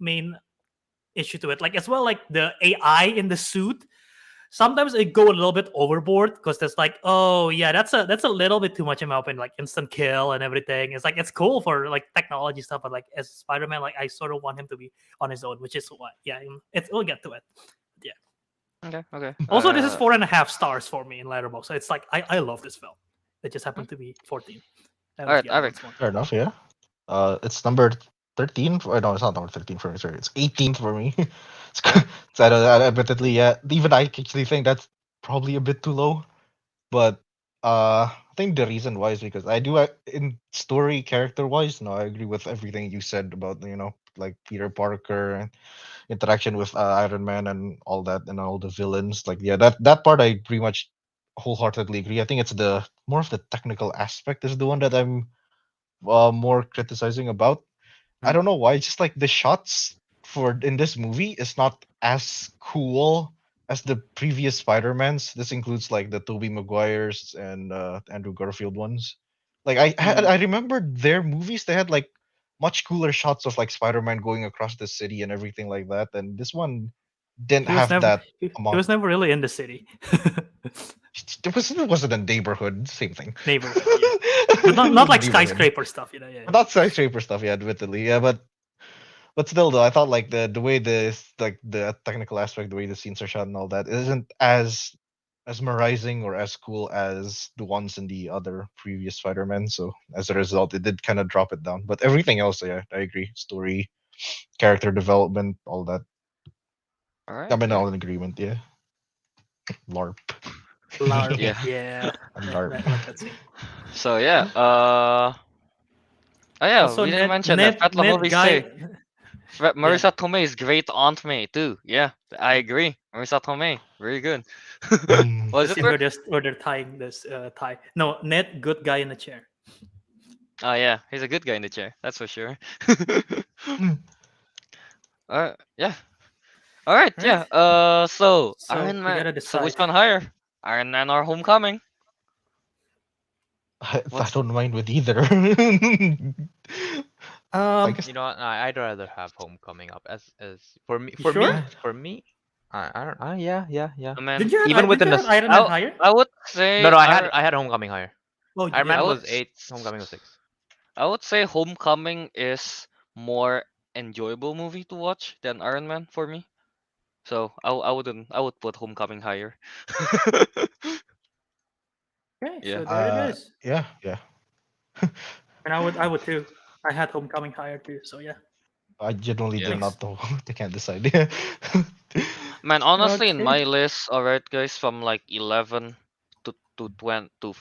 main issue to it, like as well, like the AI in the suit. Sometimes it go a little bit overboard because there's like, oh yeah, that's a little bit too much in my opinion, like instant kill and everything. It's like it's cool for like technology stuff, but like as Spider-Man, like I sort of want him to be on his own, which is why, yeah, we'll get to it. Yeah. Okay. Okay. Also, this is 4.5 stars for me in Letterboxd, so it's like I love this film. It just Hmm. happened to be 14. I don't All know if right, the other Eric. ones want. Fair enough. Yeah. It's number 13. No, it's not number 13 for me. Sorry, it's 18th for me. It's Okay. so admittedly, yeah. Even I actually think that's probably a bit too low. But I think the reason why is because I do in story character wise, no, I agree with everything you said about like Peter Parker and interaction with Iron Man and all that, and all the villains. Like, yeah, that part I pretty much wholeheartedly agree. I think it's the more of the technical aspect is the one that I'm more criticizing about. I don't know why. It's just like the shots for in this movie is not as cool as the previous Spider-Mans. This includes like the Tobey Maguire's and Andrew Garfield ones. Like I remember their movies. They had like much cooler shots of like Spider-Man going across the city and everything like that. And this one didn't He was have never that he amount. was never really in the city. It wasn't a neighborhood. Same thing. Neighborhood, yeah. But not like Neighborhood. skyscraper stuff, Yeah. Not skyscraper stuff, yeah, admittedly. Yeah, but still though, I thought like the way the technical aspect, the way the scenes are shot and all that isn't as mesmerizing or as cool as the ones in the other previous Spider-Man. So as a result, it did kind of drop it down. But everything else, yeah, I agree. Story, character development, all that. All right. I'm in Yeah. all in agreement, yeah. LARP. LARP, Yeah. yeah. LARP. That scene. So yeah. Oh yeah, Also, we didn't mention Ned that Fatla movies guy. say Marisa Tomei is great Aunt May too. Yeah, I agree. Marisa Tomei, very good. Mm. Was The it? scene where they're tying this tie. No, Ned, good guy in the chair. Oh yeah, he's a good guy in the chair. That's for sure. Yeah. All right. Yeah. So So Iron we Man. gotta So which decide. one higher? Iron Man or Homecoming? I What's- don't mind with either. I guess You know what? I'd rather have Homecoming up as for me. You For me, sure? for me, I don't. Yeah. I mean, Did you have, Even with did the you have nos- Iron Man higher? I would say No, I had Homecoming higher. Oh, you Iron did. Man I was would- 8, Homecoming was 6. I would say Homecoming is more enjoyable movie to watch than Iron Man for me. So I would put Homecoming higher. Okay, Yeah. so there it is. yeah. And I would too. I had Homecoming higher too. So yeah. I genuinely Yeah. did not know. I can't decide. Yeah. Man, honestly, in Okay. my list, alright, guys, from like 11 to 20 to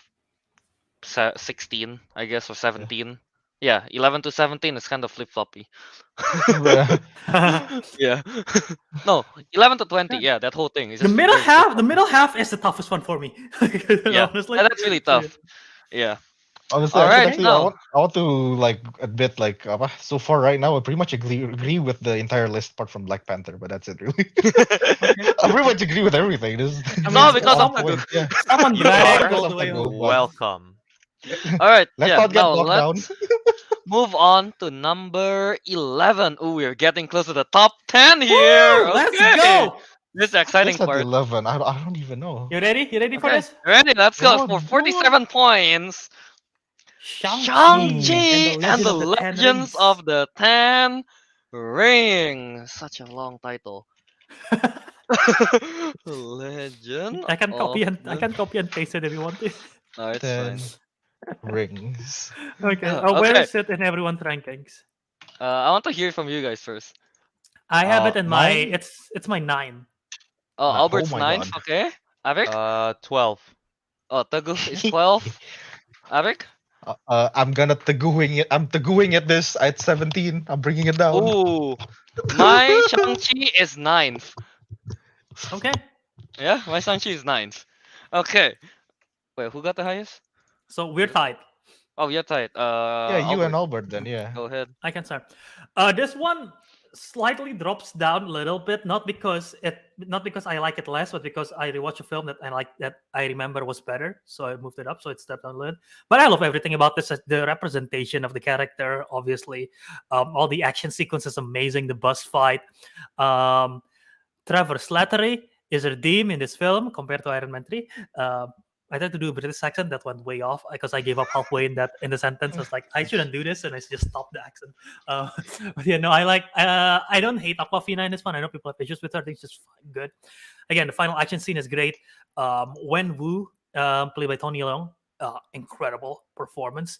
16, I guess, or 17. Yeah, 11 to 17 is kind of flip floppy. Yeah. No, 11 to 20. Yeah, that whole thing is the just middle very half, the flip-floppy. middle half is the toughest one for me. Yeah, Honestly, that's really tough. Yeah. Honestly, Alright, actually, now. I want to like admit like so far right now I pretty much agree with the entire list apart from Black Panther, but that's it really. I pretty much agree with everything. No, because on of point, yeah. someone You dragged are all the way home. Welcome. Alright, Let's yeah, not get now bogged down. let's move on to number 11. Oh, we're getting close to the top 10 here. Woo, let's Okay. go. This is the exciting It's at part. 11. I don't even know. You ready? You ready for Okay, this? ready? Let's go. Go For on, 47 points, Shang-Chi Shang-Chi and the Legends of the Ten Rings. Such a long title. Legend. I can copy of and I can copy and paste it if you want to. No, it's 10 fine. rings. Okay. Yeah, Where okay. is it in everyone's rankings? I want to hear from you guys first. I have it in my. 9? It's my 9. Oh, Oh Albert's my 9th. God. Okay. Avic. 12. Oh, Teguh is 12. Avic. I'm gonna taguing it. I'm taguing it this at 17. I'm bringing it down. Ooh, my Shang-Chi is 9th. Okay. Yeah, my Shang-Chi is 9th. Okay. Wait, who got the highest? So we're tied. Oh, you're tight. Yeah, you Albert, and Albert then. Yeah. go ahead. I can start. This one slightly drops down a little bit, not because I like it less, but because I rewatched a film that I remember was better, so I moved it up, so it stepped down a little. But I love everything about this. The representation of the character, obviously, all the action sequences, amazing. The bus fight. Trevor Slattery is redeemed in this film compared to Iron Man 3. I tried to do a British accent that went way off because I gave up halfway in the sentence. I was like, I shouldn't do this, and I just stopped the accent. But yeah, no, I don't hate Aquafina in this one. I know people have issues with her. I think it's just good. Again, the final action scene is great. Wen Wu, played by Tony Leung, incredible performance.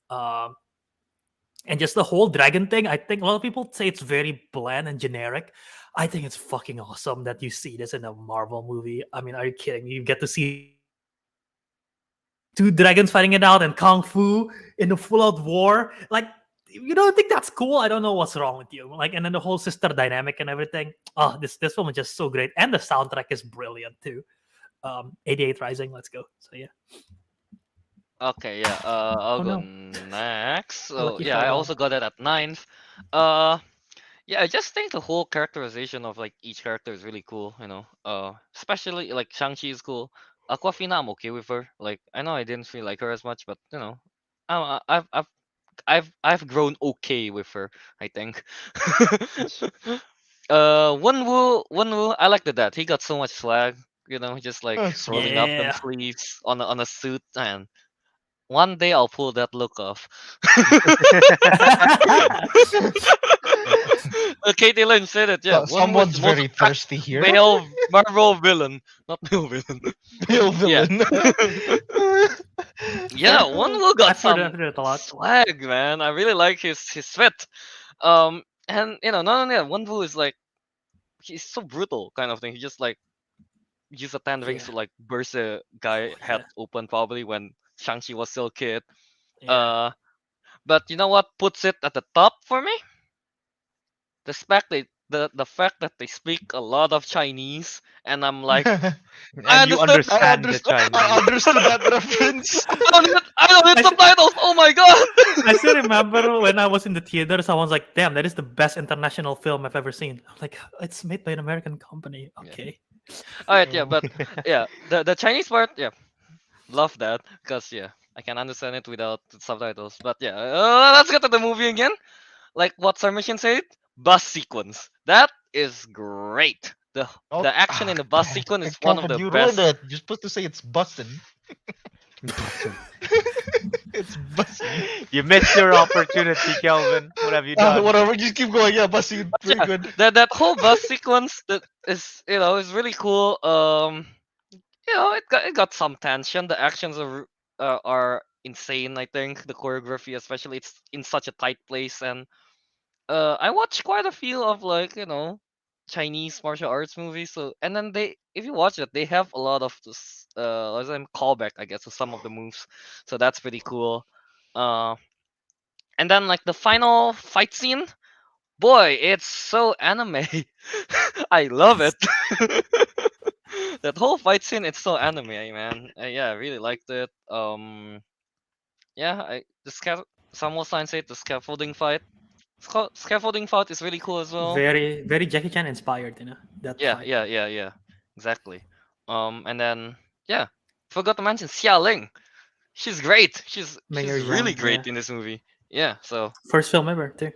And just the whole dragon thing, I think a lot of people say it's very bland and generic. I think it's fucking awesome that you see this in a Marvel movie. I mean, are you kidding? You get to see two dragons fighting it out and kung fu in a full-out war. Like, you don't think that's cool? I don't know what's wrong with you. Like, and then the whole sister dynamic and everything. Oh, this film is just so great, and the soundtrack is brilliant too. 88 Rising, let's go. So yeah. Okay, yeah. I'll Oh go no, next. So lucky yeah, I Falcon. also got it at ninth. Uh, yeah, I just think the whole characterization of like each character is really cool. Especially like Shang-Chi is cool. Aquafina, I'm okay with her. Like, I know I didn't feel like her as much, but I've grown okay with her, I think. Wenwu, I like the dad. He got so much swag. Just like That's right. rolling up them Yeah. sleeves on a suit, and one day I'll pull that look off. Katie Lynch said it. Yeah, one was Someone's the most very attractive thirsty here. male Marvel villain, not male villain. Male Yeah. villain. Yeah, Wenwu got I've heard some it a lot. swag, man. I really like his fit. And not only that, Wenwu is like he's so brutal kind of thing. He just like use a ten rings Yeah. to like burst a guy head Yeah. open probably when Shang-Chi was still a kid. Yeah. But you know what puts it at the top for me? The fact that they speak a lot of Chinese, and I'm like, I And you understood. I understand the understood. Chinese. I understood that reference. I don't need I- subtitles. Oh my god! I still remember when I was in the theater, someone's like, "Damn, that is the best international film I've ever seen." I'm like, "It's made by an American company." Yeah. Okay. All right, yeah, but yeah, the Chinese part, yeah, love that because yeah, I can understand it without the subtitles. But yeah, let's get to the movie again. Like what Sarmation said, bus sequence. That is great. The action in the bus sequence is one of Kelvin, the you best. ruined it. You're supposed to say it's bussin'. It's bussin'. You missed your opportunity, Kelvin. What have you done? Whatever, just keep going. Yeah, bussin', very Yeah, good. that whole bus sequence that is really cool. It got some tension. The actions are insane. I think the choreography, especially, it's in such a tight place, and I watched quite a few of like Chinese martial arts movies. So and then if you watch it, they have a lot of this what's them callback, I guess, to some of the moves. So that's pretty cool. Uh, and then like the final fight scene, boy, it's so anime. I love it. That whole fight scene, it's so anime, man. Yeah, I really liked it. Yeah, some will sign say the scaffolding fight. Scaffolding fight is really cool as well. Very, very Jackie Chan inspired, that Yeah, fight. yeah, exactly. And then yeah, forgot to mention Xia Ling. She's great. She's Mayor really Yang, great yeah. in this movie. Yeah, so First film ever, too.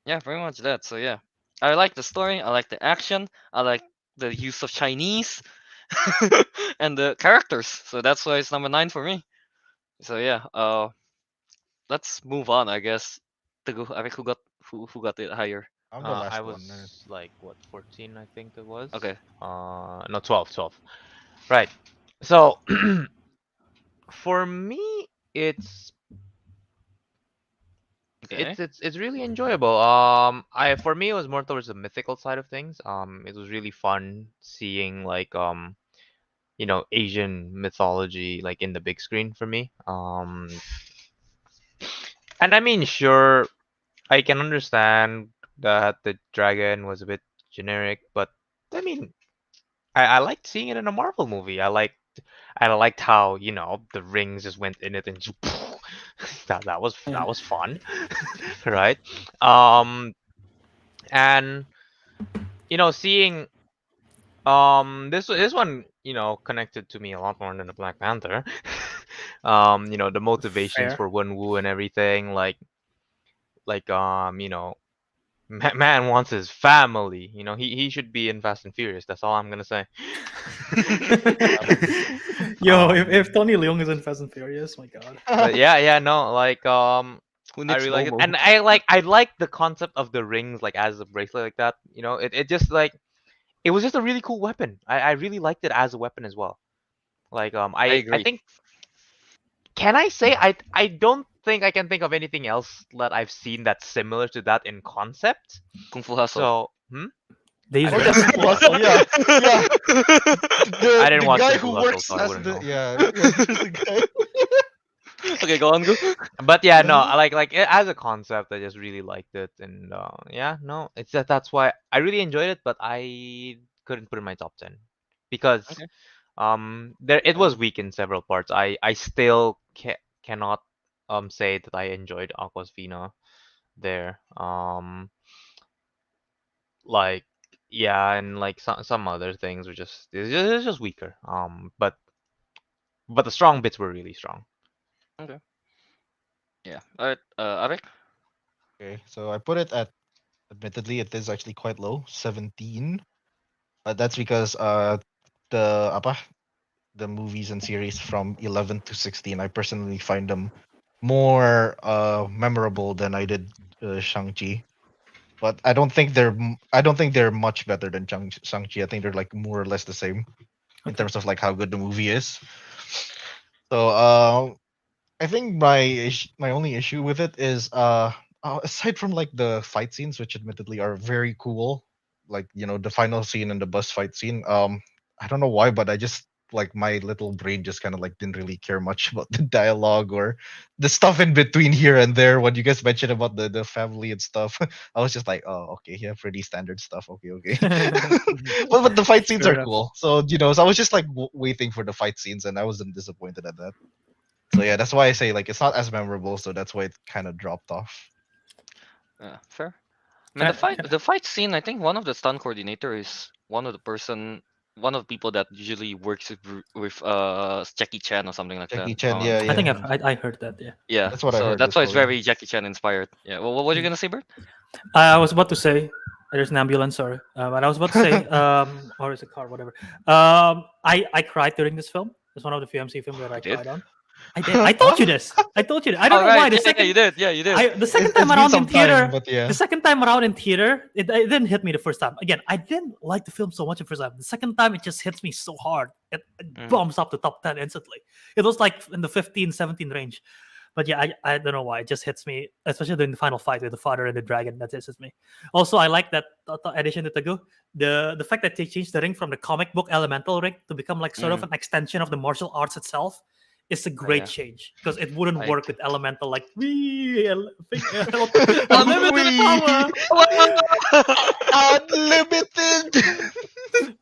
yeah, pretty much that. So yeah, I like the story. I like the action. I like the use of Chinese and the characters. So that's why it's number 9 for me. So yeah, let's move on. I guess. Ariq, who got it higher? I'm the last I one. was like what 14, I think it was. Okay. No, 12. Right. So for me, it's Okay. it's really enjoyable. For me it was more towards the mythical side of things. It was really fun seeing like Asian mythology like in the big screen for me. And I mean, sure, I can understand that the dragon was a bit generic, but I mean, I liked seeing it in a Marvel movie. I liked how the rings just went in it and just, that was fun, right? And seeing this one connected to me a lot more than the Black Panther. The motivations Fair. for Wenwu and everything, like man wants his family. He should be in Fast and Furious. That's all I'm gonna say. Yo, if Tony Leung is in Fast and Furious, my god. But yeah, no, like Who I needs really like it, Momo? and I like the concept of the rings like as a bracelet like that. It just like it was just a really cool weapon. I really liked it as a weapon as well. Like I I agree. think can I say I don't think I can think of anything else that I've seen that's similar to that in concept. Kung Fu Hustle. So These I Oh, didn't yeah, watch Hustle, yeah. Yeah. I didn't The watch guy Kung who Fu Hustle, works so I as wouldn't the know. yeah, the guy. Okay, go on, go. But yeah, no, I like as a concept, I just really liked it, and yeah, no, it's that's why I really enjoyed it, but I couldn't put it in my top 10 because Okay. there it was weak in several parts. I still cannot say that I enjoyed Aquafina there. Like yeah, and like some other things were just it's just weaker. But the strong bits were really strong. Okay. Yeah. All right. Ariq. Okay, so I put it at. Admittedly, it is actually quite low, 17. That's because the apa the movies and series from 11 to 16, I personally find them more memorable than I did Shang-Chi. But I don't think they're much better than Shang-Chi. I think they're like more or less the same in Okay. terms of like how good the movie is. So I think my only issue with it is aside from like the fight scenes, which admittedly are very cool, like the final scene and the bus fight scene. I don't know why, but I just like my little brain just kind of like didn't really care much about the dialogue or the stuff in between here and there. When you guys mentioned about the family and stuff, I was just like, oh, okay, yeah, pretty standard stuff. Okay, okay. But the fight scenes Fair are enough. cool. So so I was just like waiting for the fight scenes, and I wasn't disappointed at that. So yeah, that's why I say like it's not as memorable, so that's why it kind of dropped off. Fair. I mean, the fight, Yeah. the fight scene. I think one of the stunt coordinator is one of the people that usually works with Jackie Chan or something like that. Jackie Chan, yeah, I think yeah. I heard that. Yeah. Yeah. That's what I So heard that's as why it's well. Yeah. very Jackie Chan inspired. Yeah. Well, what are you gonna say, Bert? I was about to say there's an ambulance. Sorry, but I was about to say or is a car, whatever. I cried during this film. It's one of the few MC films that I You did? cried on. I did. I told you this. I told you. This. I don't All know right. why. The Yeah, yeah, second you did. Yeah, you did. the second It's time been around in some time, theater, but yeah. the second time around in theater, it didn't hit me the first time. Again, I didn't like the film so much the first time. The second time, it just hits me so hard. It Mhm. bumps up the top 10 instantly. It was like in the 15, 17 range. But yeah, I don't know why. It just hits me, especially during the final fight with the father and the dragon. That hits me. Also, I like that addition to Teguh. The fact that they changed the ring from the comic book elemental ring to become like sort of an extension of the martial arts itself. It's a great Yeah. change because it wouldn't I work with elemental like we Unlimited unlimited power. Unlimited.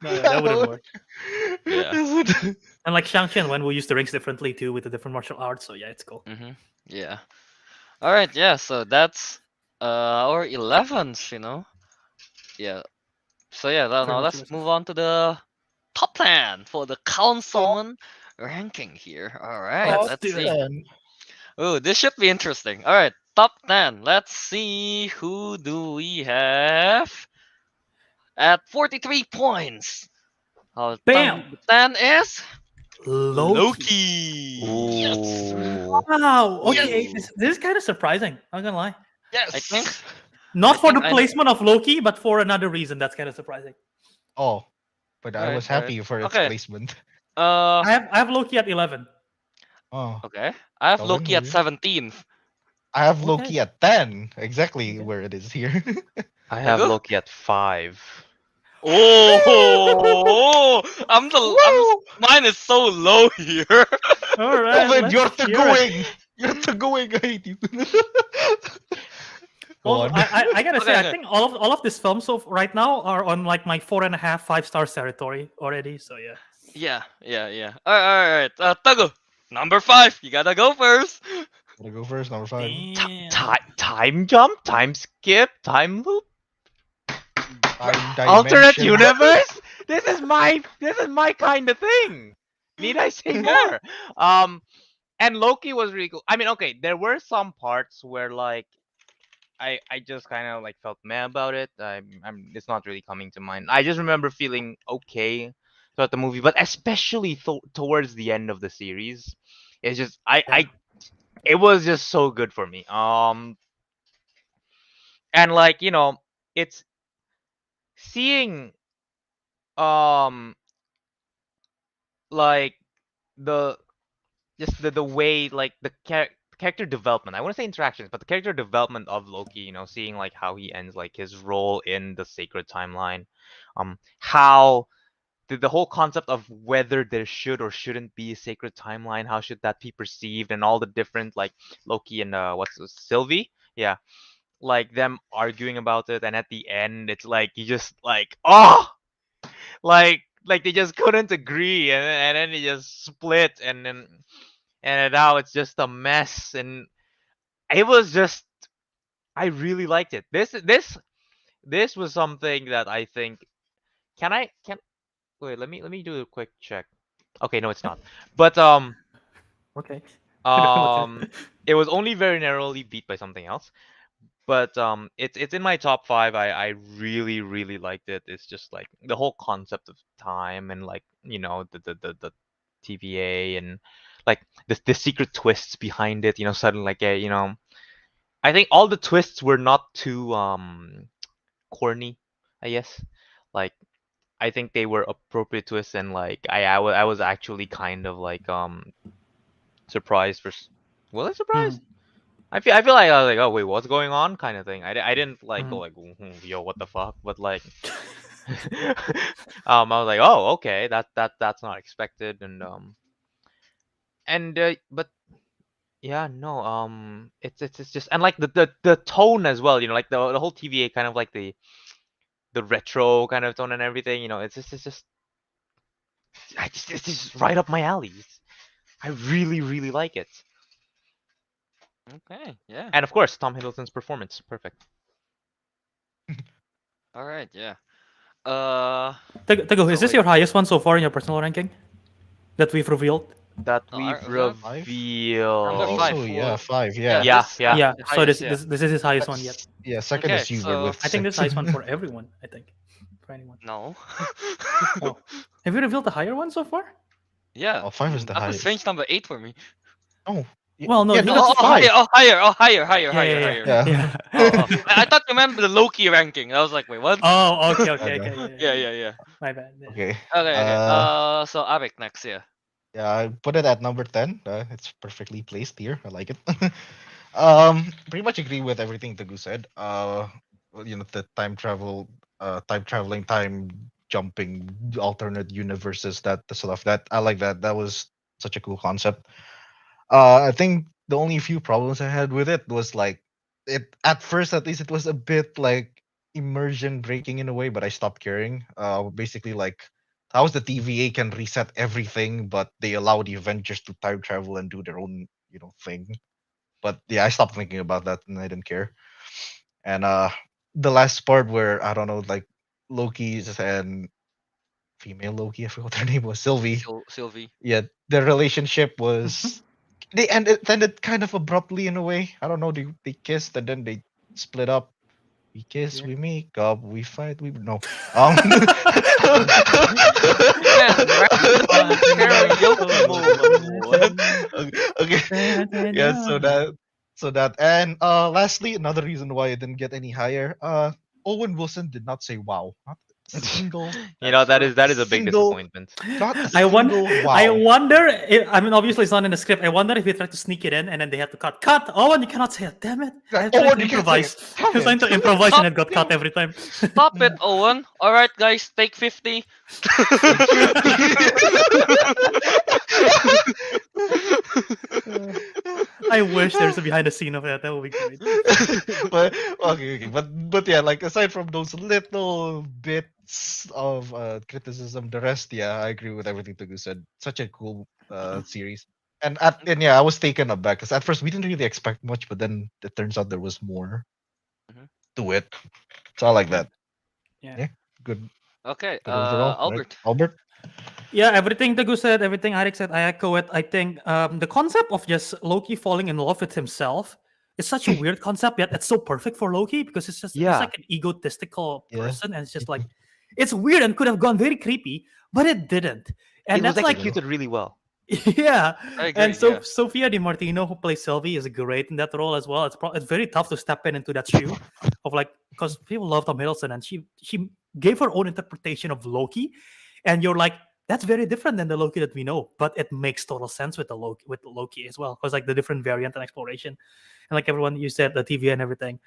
No, that wouldn't work. Yeah. And like Shang-Chi and Wen will use the rings differently too with the different martial arts. So yeah, it's cool. Yeah. All right. Yeah. So that's our 11s. Yeah. So yeah. Now let's Congratulations. move on to the top 10 for the councilman ranking here. All right. Let's Let's do see. it. Oh, this should be interesting. All right. Top 10. Let's see who do we have at 43 points. Bam! Number 10 is Loki. Loki. Yes. Ooh. Wow. Okay, Yes. this is kind of surprising. I'm not gonna lie. Yes. I think. Not I for the think I- placement of Loki, but for another reason. That's kind of surprising. Oh, but I Alright, was alright. happy for its Okay. placement. I have Loki at 11. Oh, Okay. I have Kelvin, Loki at maybe? 17. I have Okay. Loki at 10. Exactly Okay. where it is here. I have Teguh? Loki at 5. Oh, mine is so low here. All right. Kelvin, you're let's to hear it. going. You're to going. I hate you. Go Well, on. I gotta say, Okay. I think all of these films so right now are on like my 4.5, 5 stars territory already. So yeah. Yeah. All right. Teguh, number 5. You gotta go first. Wanna go first? Number 5. Damn. Time jump, time skip, time loop, Time alternate dimension. universe. This is my kind of thing. Need I say more? And Loki was really cool. I mean, okay, there were some parts where like I just kind of like felt meh about it. I'm it's not really coming to mind. I just remember feeling okay throughout the movie, but especially towards the end of the series, it's just it was just so good for me. And like it's seeing like the just the way like the character development. I want to say interactions, but the character development of Loki. Seeing like how he ends like his role in the sacred timeline, how the whole concept of whether there should or shouldn't be a sacred timeline, how should that be perceived, and all the different like Loki and Sylvie, yeah, like them arguing about it, and at the end it's like you just like like they just couldn't agree, and then they just split, and now it's just a mess, and it was just I really liked it. This was something that I think can wait, let me do a quick check. Okay, no, it's not. But Okay. it was only very narrowly beat by something else. But it's in my top 5. I really really liked it. It's just like the whole concept of time, and like the TVA, and like the secret twists behind it. Suddenly like I think all the twists were not too corny, I guess. Like I think they were appropriate twists, and like I was actually kind of like surprised for was I surprised? I feel like I was like, oh wait, what's going on, kind of thing. I didn't like go like, yo, what the fuck, but like I was like, oh okay, that's not expected, and but yeah, no, it's just, and like the tone as well, like the whole TVA kind of like the retro kind of tone and everything, it's just it's just right up my alley. I really really like it. Okay, yeah. And of course, Tom Hiddleston's performance, perfect. All right, yeah. Teguh, is So this your highest one so far in your personal ranking that we've revealed? That No, we've Number revealed. five. Oh yeah, Well, 5. yeah, Yeah. Yeah. Yeah. the So highest, this is his highest one yet. Yeah. Second Okay, is you so with I think this is 6. highest one for everyone. I think for anyone. No. Oh, have you revealed the higher one so far? Yeah. Oh, 5 is the Doctor highest. Strange number 8 for me. Oh. Well, no, yeah, he no, got it's Oh, 5. higher. Oh, higher. Yeah. Yeah. I thought you meant the Loki ranking. I was like, wait, what? Oh, okay. Yeah. My bad. Yeah. Okay. Okay. So Ariq next, yeah. Yeah, I put it at number 10. It's perfectly placed here. I like it. Pretty much agree with everything Tagu said. Well, the time travel, time traveling, time jumping, alternate universes, that the stuff that I like that. That was such a cool concept. I think the only few problems I had with it was like it at first, at least it was a bit like immersion breaking in a way, but I stopped caring. Basically like how's the TVA can reset everything, but they allow the Avengers to time travel and do their own thing. But yeah, I stopped thinking about that and I didn't care. And the last part where I don't know, like Loki's and female Loki, I forgot what her name was, Sylvie. Sylvie. Yeah, their relationship was it ended kind of abruptly in a way. I don't know. They kissed and then they split up. We kiss, we make up, we fight, we no. Man, random karaoke moment. Okay. Yeah. So that and lastly, another reason why it didn't get any higher. Owen Wilson did not say wow. Not a single. that is a big Single- disappointment. Not a I single wonder. wow. I wonder. I mean, obviously it's not in the script. I wonder if he tried to sneak it in and then they had to cut. Cut. Oh, and you cannot say it. Damn it! I was trying Owen, to you can't say improvise. it. I was trying to improvise and it got cut every time. Stop it, Owen. All right, guys, take 50. I wish there's a behind the scene of that. That would be great. but okay, but yeah, like aside from those little bits of criticism, the rest, yeah, I agree with everything Tugu said. Such a cool series, and yeah, I was taken aback because at first we didn't really expect much, but then it turns out there was more to it. So I like that. Yeah. Good. Okay, Good overall. right? Albert. Albert. Yeah, everything Tagu said, everything Ariq said, I echo it. I think the concept of just Loki falling in love with himself is such a weird concept, yet it's so perfect for Loki because it's just he's Yeah. like an egotistical Yeah. person, and it's just like it's weird and could have gone very creepy, but it didn't. And It was that's like executed really well. yeah. I agree. And so yeah. Sofia Di Martino, who plays Sylvie, is great in that role as well. It's very tough to step into that shoe of like because people love Tom Hiddleston, and she gave her own interpretation of Loki, and you're like that's very different than the Loki that we know, but it makes total sense with the Loki as well because like the different variant and exploration, and like everyone you said the TV and everything.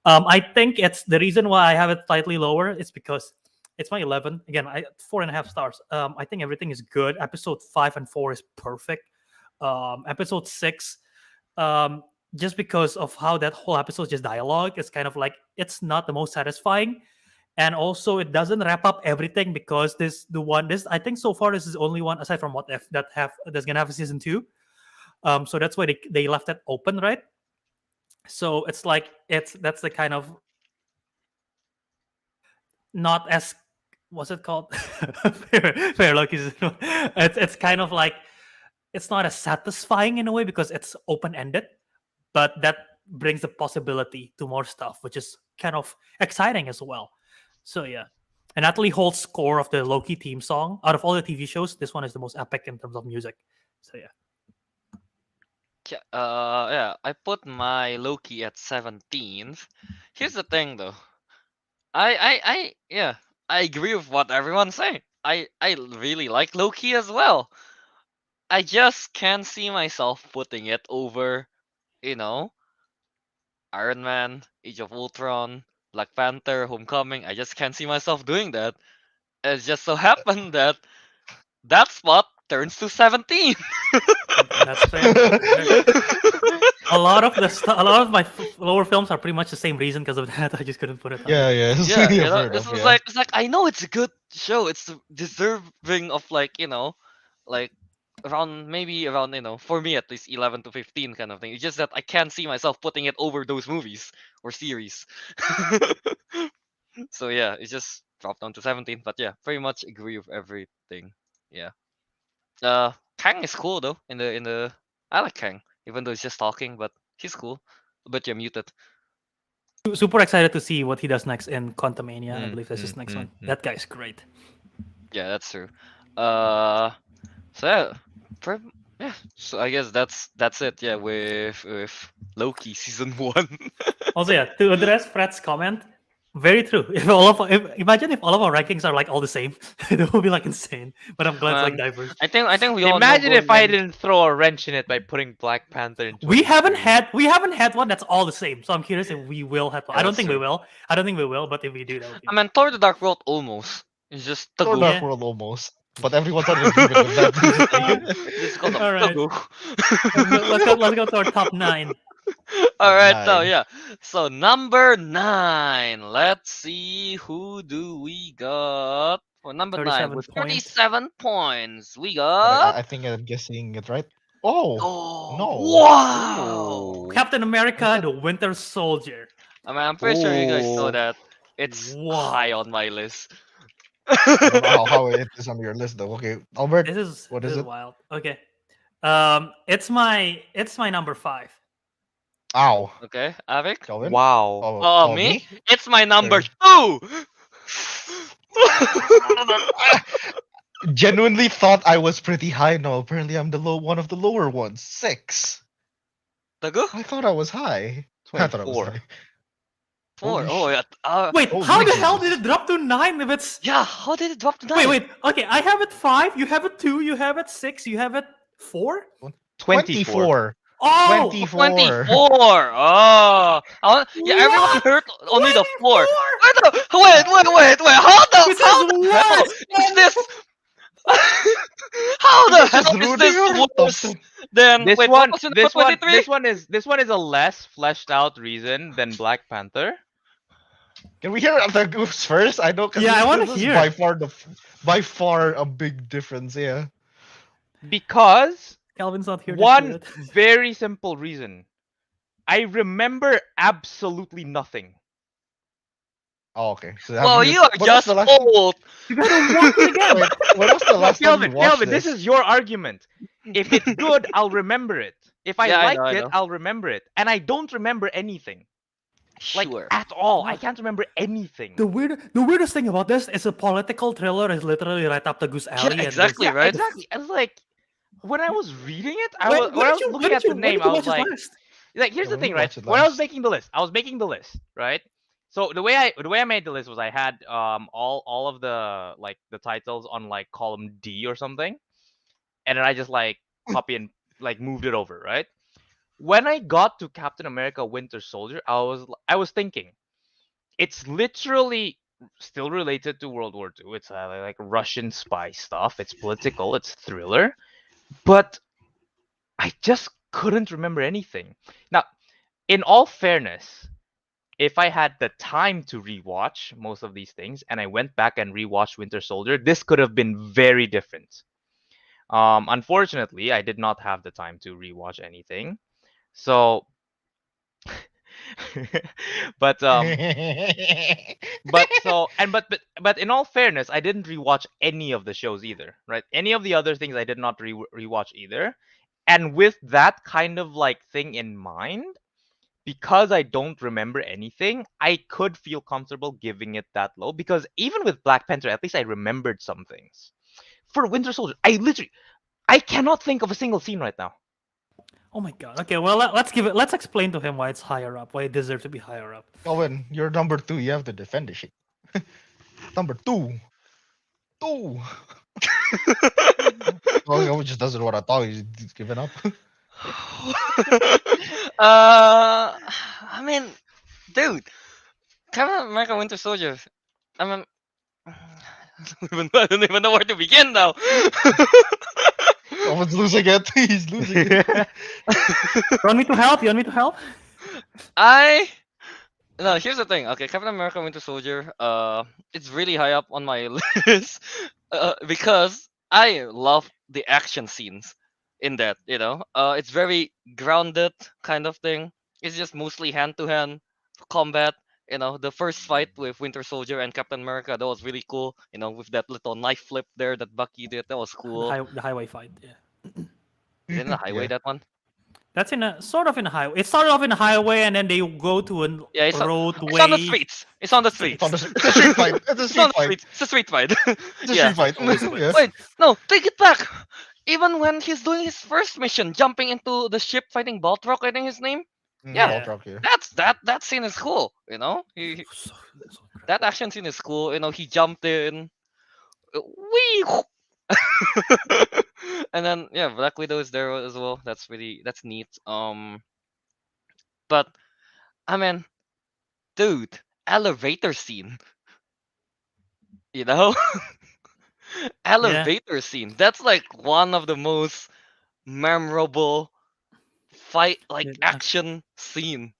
I think it's the reason why I have it slightly lower is because It's my 11. Again, 4.5 stars. I think everything is good. Episode 5 and 4 is perfect. Episode 6, um, just because of how that whole episode is just dialogue, it's kind of like it's not the most satisfying, and also it doesn't wrap up everything because this I think so far this is the only one aside from What If that's gonna have a season 2. So that's why they left it open, right? So it's like that's the kind of not as what's it called fair look is it's kind of like it's not as satisfying in a way because it's open ended, but that brings the possibility to more stuff, which is kind of exciting as well. So yeah, and Natalie Holt's score of the Loki theme song out of all the TV shows, this one is the most epic in terms of music. So yeah. Yeah, I put my Loki at 17th. Here's the thing though. Yeah, I agree with what everyone's saying. I really like Loki as well. I just can't see myself putting it over, you know, Iron Man, Age of Ultron, Black Panther, Homecoming. I just can't see myself doing that. It just so happened that that spot turns to 17. That's fair. A lot of a lot of my lower films are pretty much the same reason because of that. I just couldn't put it. Yeah, yeah. Yeah, you know, fair this enough, was yeah. it's like I know it's a good show. It's deserving of like like around maybe around for me at least 11 to 15 kind of thing. It's just that I can't see myself putting it over those movies or series. So yeah, it just dropped down to 17. But yeah, very much agree with everything. Yeah. Kang is cool though. In the I like Kang, even though he's just talking, but he's cool. But you're muted. Super excited to see what he does next in Quantumania. I Mm, believe that's his next one. mm. That guy's great. Yeah, that's true. So yeah, yeah. So I guess that's it. Yeah, with Loki season 1. Also, yeah, to address Fred's comment, very true. Imagine if all of our rankings are like all the same, it would be like insane. But I'm glad it's like diverse. I think we all Imagine know if I going in- didn't throw a wrench in it by putting Black Panther into We an haven't experience. had one that's all the same. So I'm curious if we will have one. Yeah, I don't that's think we true. will. I don't think we will. But if we do, that would be. I mean, Thor: The Dark World almost. It's just Thor Teguh. Dark Yeah. World almost. But everyone's not in agreement with that. It's called All right. Teguh. Let's go to our top 9. All right, so 9. yeah. So number 9. Let's see who do we got for number 9 37 with points. 37 points. We But got I think I'm guessing it right. Oh, Oh, no. wow. Captain America, the Winter Soldier. I mean, I'm pretty sure you guys know Oh. that it's Wow. high on my list. I don't know how it is on your list though. Okay, Albert, This what is is it? wild. Okay. It's my number 5. Ow, Okay, Avic? Kelvin. Wow. Oh, me? It's my number 2. Genuinely thought I was pretty high. No, apparently I'm the one of the lower ones. 6. Teguh? I thought I was high. I thought I was 24. high. 4. Holy Oh, shit. yeah. Wait, Holy how the hell Jesus. did it drop to 9 if it's Yeah, how did it drop to 9? Wait. Okay, I have it 5, you have it 2, you have it 6, you have it 4? 24. Oh, 24. 24. Oh. Yeah, everyone What? heard only the 4. 24? Wait. How This the is hell worse. is this? How the This is hell is ruining this our top worse 10. than This wait? one, What was your number 23? this one is a less fleshed out reason than Black Panther. Can we hear the goofs first? I know. 'Cause Yeah, I wanna this is hear. by far a big difference. Yeah. Because Calvin's not here to one hear it. very simple reason. I remember absolutely nothing. Oh, okay. So Well, you are what was just the last- old. You gotta watch it again. Wait, what was the last time you watched Kelvin, this is your argument. If it's good, I'll remember it. If I Yeah, I liked know, I it, know. I'll remember it. And I don't remember anything. Like Sure. at all. I What? can't remember anything. The weirdest thing about this is a political thriller is literally right up the goose alley. and exactly, there's- right? Exactly. And like when I was reading it, When when I was did you- looking when at did the you- when name, did you I was watch this like, last? here's Yeah, the when thing, you right? watch it When I was last. making the list, right? So the way I made the list was I had all of the like the titles on like column D or something, and then I just like copy and like moved it over, right? When I got to Captain America Winter Soldier, I was thinking, it's literally still related to World War II. It's like Russian spy stuff. It's political. It's thriller. But I just couldn't remember anything. Now, in all fairness, if I had the time to rewatch most of these things and I went back and rewatched Winter Soldier, this could have been very different. Unfortunately, I did not have the time to rewatch anything. So, but but in all fairness, I didn't rewatch any of the shows either, right? Any of the other things I did not rewatch either. And with that kind of like thing in mind, because I don't remember anything, I could feel comfortable giving it that low. Because even with Black Panther, at least I remembered some things. For Winter Soldier, I cannot think of a single scene right now. Oh my god. Okay, well let's explain to him why it's higher up, why it deserves to be higher up. Kelvin, you're number 2. You have to defend the shit. Number 2. 2. Well, Kelvin just doesn't want to talk. He's giving up. I mean, dude, Captain America Winter Soldier. I mean, I don't even know where to begin now. Kelvin's losing it. He's losing it. You want me to help? No, here's the thing. Okay, Captain America Winter Soldier. It's really high up on my list. Because I love the action scenes in that. It's very grounded kind of thing. It's just mostly hand to hand combat. The first fight with Winter Soldier and Captain America, that was really cool. With that little knife flip there that Bucky did, that was cool. The highway fight, yeah. Is it in the highway, Yeah. that one? That's sort of in a highway. It started off in a highway and then they go to a roadway. It's on the streets. It's on the streets. It's a street fight. It's a It's street on the fight. streets. It's a street fight. It's a Yeah. street fight. Yes. Wait, no, take it back. Even when he's doing his first mission, jumping into the ship fighting Baltrock, I think his name. Yeah. Ball truck here. That scene is cool. So That action scene is cool. He jumped in. Wee. And then yeah, Black Widow is there as well. That's neat. But I mean, dude, elevator scene. You know, elevator scene. That's like one of the most memorable fight Yeah, action scene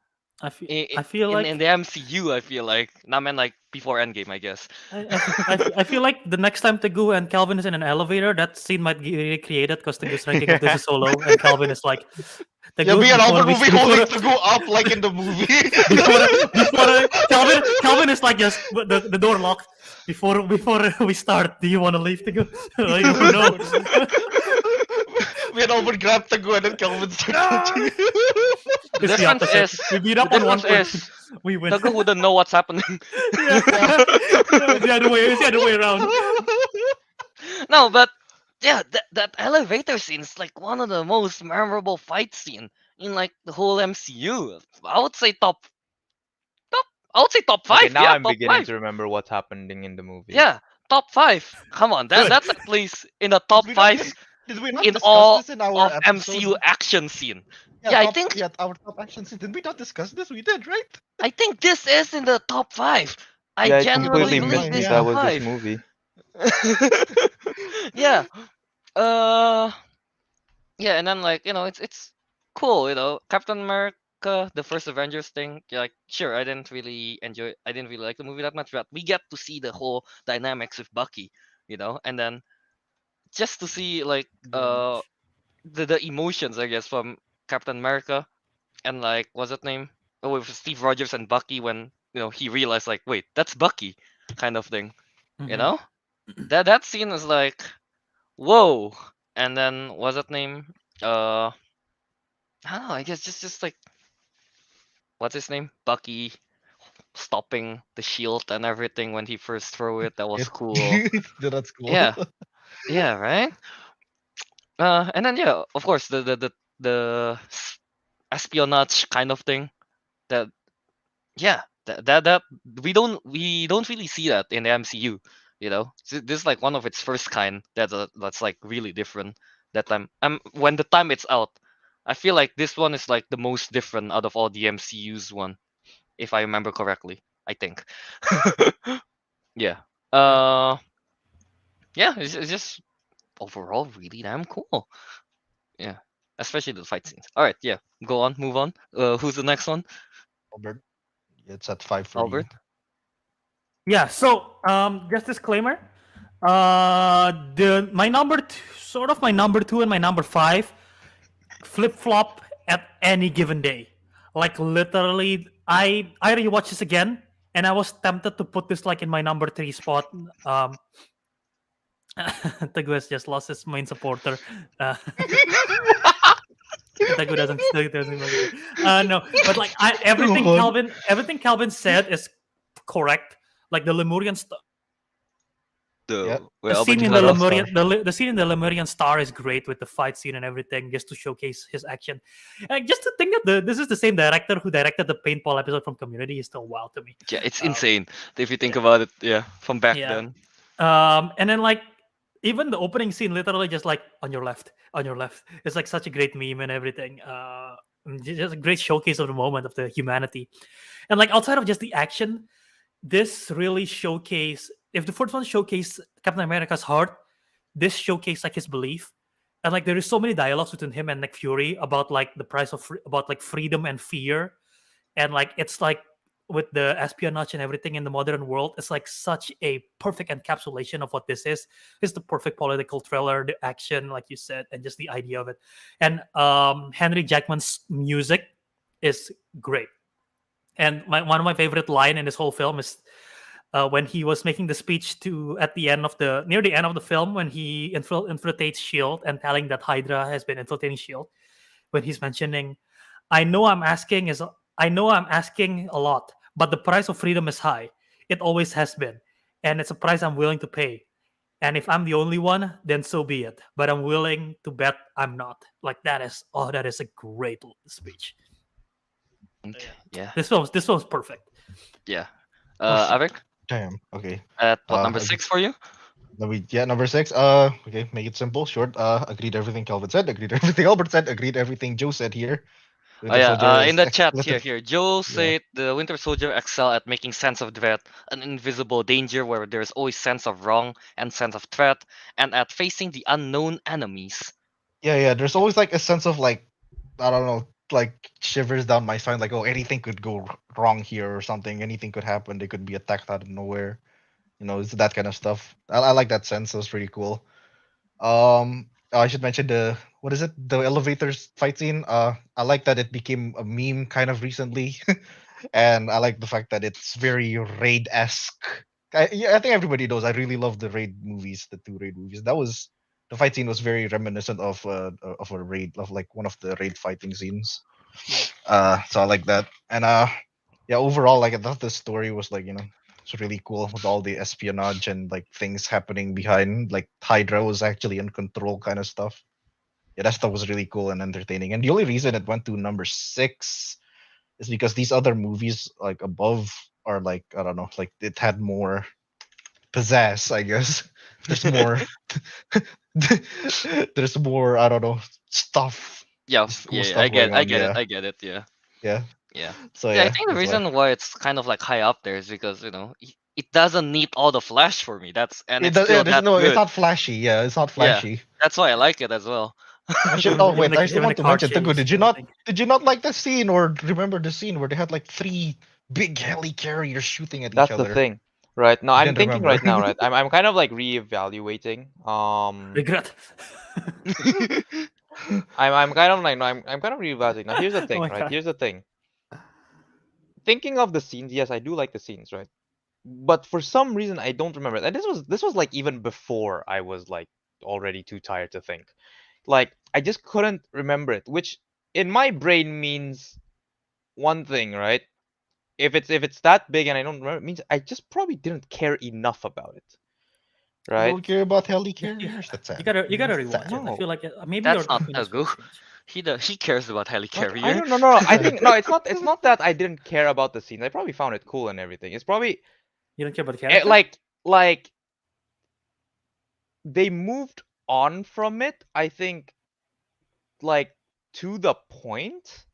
I feel in, like in the MCU. I feel like, I mean, like before Endgame, I guess. I feel like the next time Teguh and Calvin is in an elevator, that scene might be recreated because Teguh's ranking of this is so low, and Calvin is like, Yeah, Teguh, be another movie holding before, to go up like in the movie. Calvin is like just the door locked before we start. Do you want to leave, Teguh? I don't know. We had over grab to go and then Kelvin started punching. The It's the difference opposite. is, We beat up on one difference person. is, We win. Teguh wouldn't know what's happening. It's the other way around. No, but yeah, that elevator scene is like one of the most memorable fight scene in like the whole MCU. I would say top. I would say top five. Okay, now Yeah, I'm top beginning five. to remember what's happening in the movie. Yeah, top five. Come on, Good. that's at least in the top Did we not five Did we not in discuss all this in our of episode? MCU action scene. Yeah, I think our top action scene. Did we not discuss this? We did, right? I think this is in the top five. I Yeah, I genuinely completely believe missed this is yeah. that top was this five. movie. Yeah. Yeah, and then like it's cool. Captain America, the first Avengers thing. Like, sure, I didn't really like the movie that much, but we get to see the whole dynamics with Bucky. And then just to see like the emotions, I guess, from Captain America and like what's that name? Oh, with Steve Rogers and Bucky when he realized like, wait, that's Bucky, kind of thing. You Mhm. know, that scene is like, whoa. And then what's that name? I don't know. I guess just like what's his name? Bucky stopping the shield and everything when he first threw it. That was cool. That's cool. Yeah. Yeah, right. And then yeah, of course the espionage kind of thing. That yeah, that we don't really see that in the MCU. This is like one of its first kind that's like really different. That time, when the time it's out, I feel like this one is like the most different out of all the MCU's one, if I remember correctly. I think. Yeah. Yeah. It's just overall really damn cool. Yeah. Especially the fight scenes. All right. Yeah. Go on. Move on. Who's the next one? Albert, it's at 5 for you. Albert. Yeah. So, just disclaimer. The my number sort of my number two and my number five flip flop at any given day. Like literally, I rewatched this again, and I was tempted to put this like in my number three spot. Teguh has just lost his main supporter. Teguh doesn't like it. No, but like everything Calvin said is correct. Like the Lemurian Yeah. Wait, the Albert, scene you in cut the off? Lemurian the scene in the Lemurian Star is great with the fight scene and everything, just to showcase his action. And just to think that this is the same director who directed the paintball episode from Community is still wild to me. Yeah, it's Um, insane if you think about it. Yeah, from back Yeah. then. And then like even the opening scene, literally just like on your left, on your left. It's like such a great meme and everything. Just a great showcase of the moment of the humanity, and like outside of just the action, this really showcase. If the first one showcased Captain America's heart, this showcased like his belief, and like there is so many dialogues between him and Nick Fury about like the price of about like freedom and fear, and like it's like with the espionage and everything in the modern world, it's like such a perfect encapsulation of what this is. It's the perfect political thriller, the action, like you said, and just the idea of it. And Henry Jackman's music is great. And one of my favorite line in this whole film is when he was making the speech to at the end of the near the end of the film when he infiltrates Shield and telling that Hydra has been infiltrating Shield. When he's mentioning, I know I'm asking a lot, but the price of freedom is high. It always has been, and it's a price I'm willing to pay. And if I'm the only one, then so be it. But I'm willing to bet I'm not. Like that is a great speech. Okay. Yeah. This film's perfect. Yeah. Oh, shit. Ariq, Damn. Okay. at what number Okay. 6 for you? Number 6. Okay, make it simple, short. Agreed everything Kelvin said. Agreed everything Albert said. Agreed everything Joe said here. Oh Winter yeah. Soldier In is the chat excellent. here. Joe Yeah. said the Winter Soldier excel at making sense of threat, an invisible danger where there's always sense of wrong and sense of threat, and at facing the unknown enemies. Yeah. There's always like a sense of like, I don't know, like shivers down my spine. Like, oh, anything could go wrong here or something. Anything could happen. They could be attacked out of nowhere. It's that kind of stuff. I like that sense. It was pretty cool. I should mention the what is it? The elevators fight scene. I like that it became a meme kind of recently, and I like the fact that it's very raid-esque. I think everybody knows. I really love the raid movies, the two raid movies. The fight scene was very reminiscent of a raid of like one of the raid fighting scenes. So I like that, and yeah, overall, like I thought the story was like it's really cool with all the espionage and like things happening behind. Like Hydra was actually in control, kind of stuff. Yeah, that stuff was really cool and entertaining. And the only reason it went to number 6 is because these other movies like above are like I don't know, like it had more pizzazz, I guess. There's more. There's more. I don't know stuff. Yeah. Cool Yeah. stuff I get. going I on. get it. Yeah, I get it. Yeah. yeah. Yeah. So Yeah. I yeah, think the that's why. reason why it's kind of like high up there is because it doesn't need all the flash for me. It's Yeah, still there's that no. It's good. not flashy. Yeah, it's not Yeah. flashy. That's why I like it as well. Oh wait, I still Even want the to car mention Teguh. chase Did and you not? everything. Did you not like the scene or remember the scene where they had like 3 big heli carriers shooting at That's each the other? thing. Right. No, You I'm didn't thinking remember. right now, right? I'm kind of like reevaluating. Regret. I'm kind of like no, I'm kind of reevaluating. Now here's the Oh thing, my right? God. Here's the thing. Thinking of the scenes, yes, I do like the scenes, right? But for some reason I don't remember. And this was like even before I was like already too tired to think. Like I just couldn't remember it, which in my brain means one thing, right? If it's that big and I don't remember, it means I just probably didn't care enough about it, You right? don't care about heli Yeah, carriers? That's sad. you gotta That's rewatch sad. it. I feel like maybe That's your not opinions will Teguh. change. He cares about Like I helicarrier. don't know, no, I think no, it's not that I didn't care about the scene. I probably found it cool and everything. It's probably You don't care about the character? like they moved on from it, I think, like to the point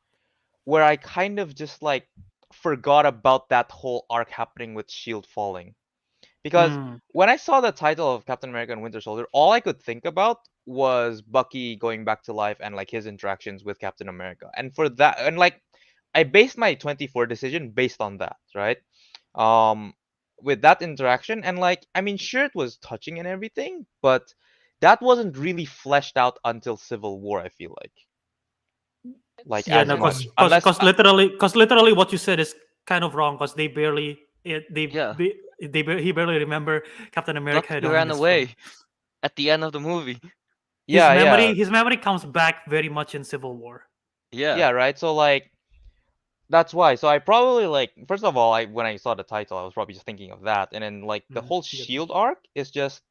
where I kind of just like forgot about that whole arc happening with Shield falling. Because Mm. when I saw the title of Captain America and Winter Soldier, all I could think about was Bucky going back to life and like his interactions with Captain America. And for that, and like I based my 24 decision based on that, right? Um, with that interaction, and like I mean, sure, it was touching and everything, but that wasn't really fleshed out until Civil War. I feel like Yeah, as no, much, because unless literally what you said is kind of wrong because they barely Yeah. he barely remember Captain America Bucky dying ran his friend. away at the end of the movie. yeah, His memory comes back very much in Civil War. Yeah. right. So like that's why. So I probably like first of all, I when I saw the title, I was probably just thinking of that, and then like the whole Yeah. Shield arc is just.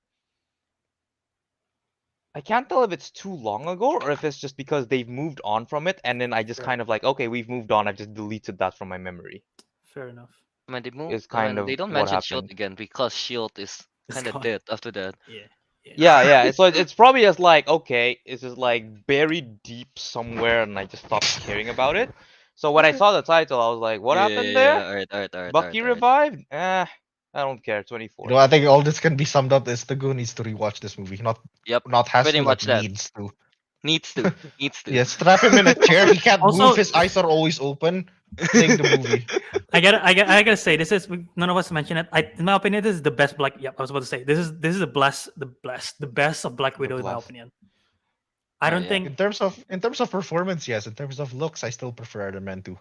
I can't tell if it's too long ago or if it's just because they've moved on from it, and then I just Sure. kind of like, okay, we've moved on. I've just deleted that from my memory. Fair enough. I mean, they move. Is I kind mean, of they don't what mention Shield happened. again because Shield is It's kind of gone. dead after that. Yeah. Yeah. So it's probably just like, okay, it's just like buried deep somewhere, and I just stopped caring about it. So when I saw the title, I was like, what happened there? All right. Bucky revived? I don't care. You 24. know, I think all this can be summed up is Teguh needs to rewatch this movie. Yep. Not has Pretty to, much like that. needs to. Needs to. Yeah, strap him in a chair. He can't Also- move. His eyes are always open. Playing the movie. I gotta say, this is none of us mentioned it. In my opinion, this is the best Black. Yeah, I was about to say this is the best of Black Widow in my blessed. opinion. I don't yeah. think In terms of performance, yes. In terms of looks, I still prefer Iron Man 2.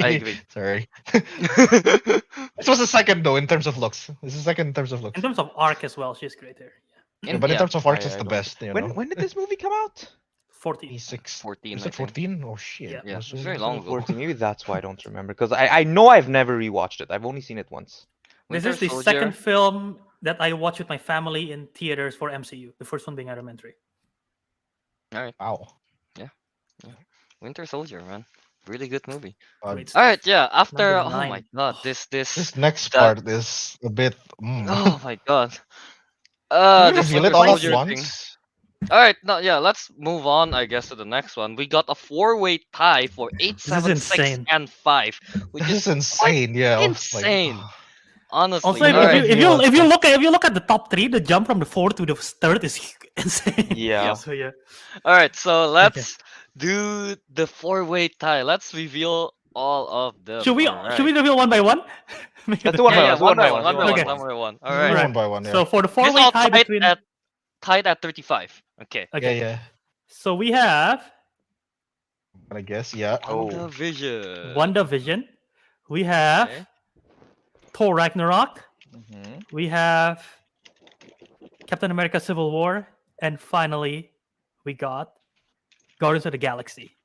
I agree. Sorry. This was a second though in terms of looks. This is second in terms of looks. in terms of arc as well, she's great there. Yeah. Yeah, but in yeah, terms of arcs, I it's the don't- best. You know. When did this movie come out? 14. 26. 14. Was I it think. 14? Oh shit. Yeah. It Yeah, was it was so very long long ago. ago. 14. Maybe that's why I don't remember because I know I've never rewatched it. I've only seen it once. This Winter is the Soldier. second film that I watched with my family in theaters for MCU. The first one being Iron Man 3. All right. Wow. Winter Soldier, man. Really good movie. Great All stuff. right. Yeah. After. Number Oh my 9. God. This. This next that- part is a bit. Oh my God. Can you This reveal Winter it all at Soldier thing. once? All right, no, yeah, let's move on, I guess, to the next one. We got a four-way tie for 8, is 7, 6, insane. and 5, which This is is insane. Yeah. I was insane. Like, honestly. Also, All if right. you look at the top 3, the jump from the 4th to the 3rd is insane. Yeah. So yeah. All right, so let's do the four-way tie. Let's reveal all of them. Should we All reveal one by one? Let's do one by Yeah, one. one by one, one by one, Okay. one by one. All Alright. right. One by one. Yeah. So for the This four-way all tie between tied at 35. Okay. okay. Yeah. So we have I guess. Yeah. Oh. WandaVision. WandaVision. We have Okay. Thor Ragnarok. Mhm. We have Captain America Civil War. And finally, we got Guardians of the Galaxy.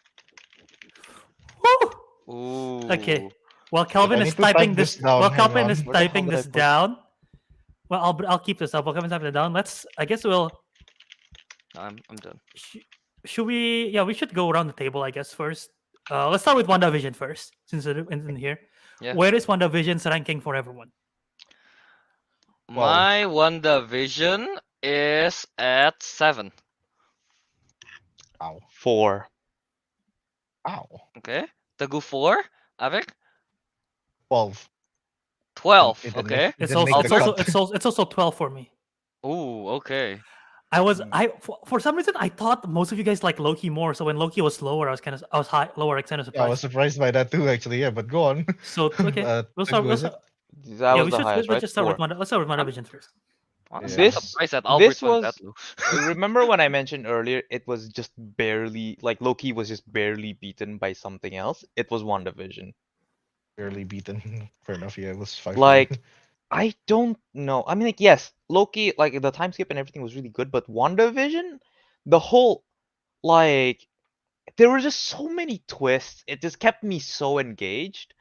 Woo! Ooh. Okay. While Kelvin I is need to typing type this, this down, while hang Kelvin on. is Where the hell typing did I this put- down, well, I'll keep this up. While Kelvin's typing it down, I guess I'm done. should we? Yeah, we should go around the table. I guess first. Let's start with WandaVision first, since it's in here. Yeah. Where is WandaVision's ranking for everyone? Well- My WandaVision is at 7. Ow. 4. Ow. Okay. Teguh 4. Ariq 12. 12. It didn't Okay. make- it It's didn't also make the it's cut. also 12 for me. Ooh. Okay. For some reason I thought most of you guys like Loki more. So when Loki was lower, I was high lower. I was kind of Yeah, I was surprised. surprised by that too, actually. Yeah, but go on. So okay, we'll start. Teguh, We'll is start it? That yeah, was the highest, let's right? just start with 4. let's start with WandaVision first. Honestly, Yeah. I'm surprised that Albert this went that was- low. Remember when I mentioned earlier it was just barely like Loki was just barely beaten by something else? It was WandaVision. Barely beaten. Fair enough. Yeah, it was 5. Like I don't know. I mean like yes, Loki like the time skip and everything was really good, but WandaVision, the whole like there were just so many twists. It just kept me so engaged.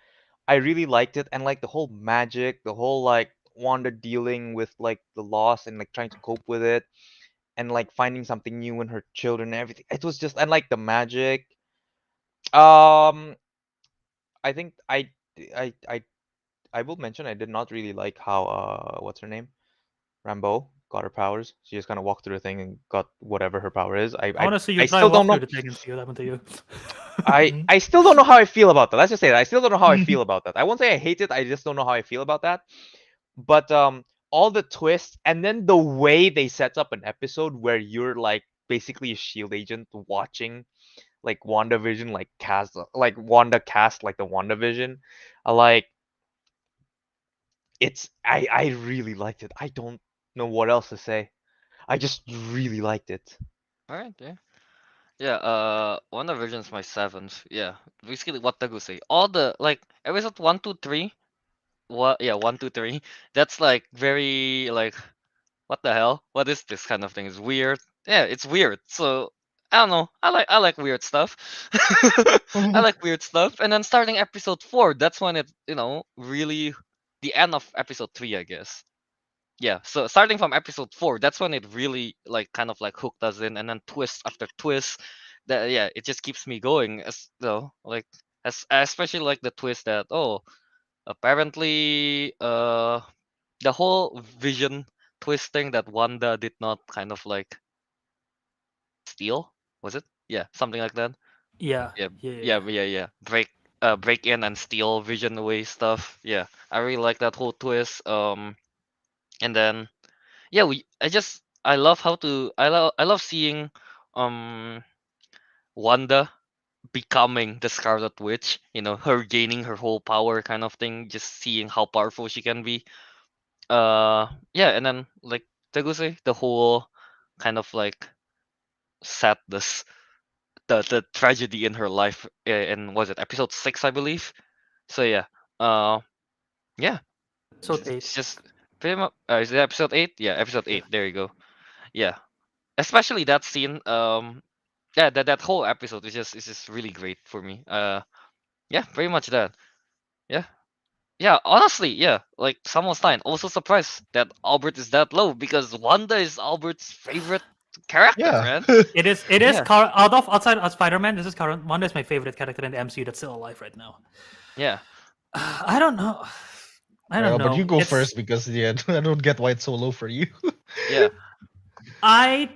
I really liked it and like the whole magic, the whole like Wanda dealing with like the loss and like trying to cope with it and like finding something new in her children and everything. It was just and like the magic. I think I will mention I did not really like how what's her name? Rambo got her powers. She just kind of walked through the thing and got whatever her power is. I want to see you I try still walk don't know. through the thing and see what happened to you. I still don't know how I feel about that. Let's just say that I still don't know how I feel about that. I won't say I hate it. I just don't know how I feel about that. But all the twists, and then the way they set up an episode where you're like basically a shield agent watching like WandaVision, like cast like Wanda cast like the WandaVision. Like I really liked it. I don't know what else to say. I just really liked it. All right, yeah. Yeah, WandaVision's my seventh. Yeah, basically what Tagu say. All the like episode 1, 2, 3. What? Yeah, 1, 2, 3. That's like very like what the hell? What is this kind of thing? It's weird. Yeah, it's weird. So I don't know. I like weird stuff. I like weird stuff. And then starting episode 4, that's when it really the end of episode 3, I guess. Yeah, so starting from episode 4, that's when it really like kind of like hooked us in, and then twist after twist. That yeah, it just keeps me going. As though like as especially like the twist that apparently the whole vision twisting that Wanda did not kind of like steal, was it? Yeah, something like that. Yeah, Yeah, yeah, yeah. yeah. Break in and steal vision away stuff. Yeah, I really like that whole twist. And then yeah, I love I love seeing um Wanda becoming the Scarlet Witch, her gaining her whole power kind of thing, just seeing how powerful she can be. Yeah, and then like Teguse, the whole kind of like sadness, the tragedy in her life in was it episode 6, I believe. So yeah. Uh yeah, Episode it's 8. just pretty much is it episode 8? Yeah, episode 8. There you go. Yeah. Especially that scene, yeah, that whole episode is just really great for me. Yeah, pretty much that. Yeah. Yeah, honestly, yeah. Like Stein, also surprised that Albert is that low because Wanda is Albert's favorite character, Yeah. man. It is Yeah. outside of Spider-Man. This is current. Wanda is my favorite character in the MCU that's still alive right now. Yeah. I don't know. I Alright, don't Albert, you know. go first because yeah, I don't get why it's so low for you. Yeah. I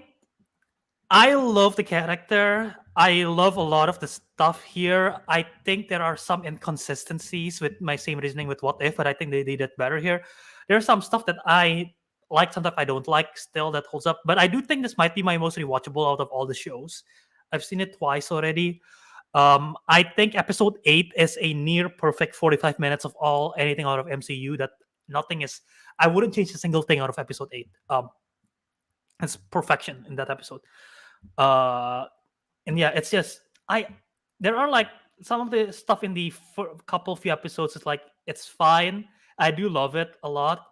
I love the character. I love a lot of the stuff here. I think there are some inconsistencies with my same reasoning with What If, but I think they did it better here. There's some stuff that I like, some stuff I don't like still that holds up. But I do think this might be my most rewatchable out of all the shows. I've seen it twice already. I think episode 8 is a near perfect 45 minutes of all anything out of MCU. That nothing is I wouldn't change a single thing out of episode 8. It's perfection in that episode. uh and yeah, it's just I there are like some of the stuff in the couple few episodes is like it's fine. I do love it a lot.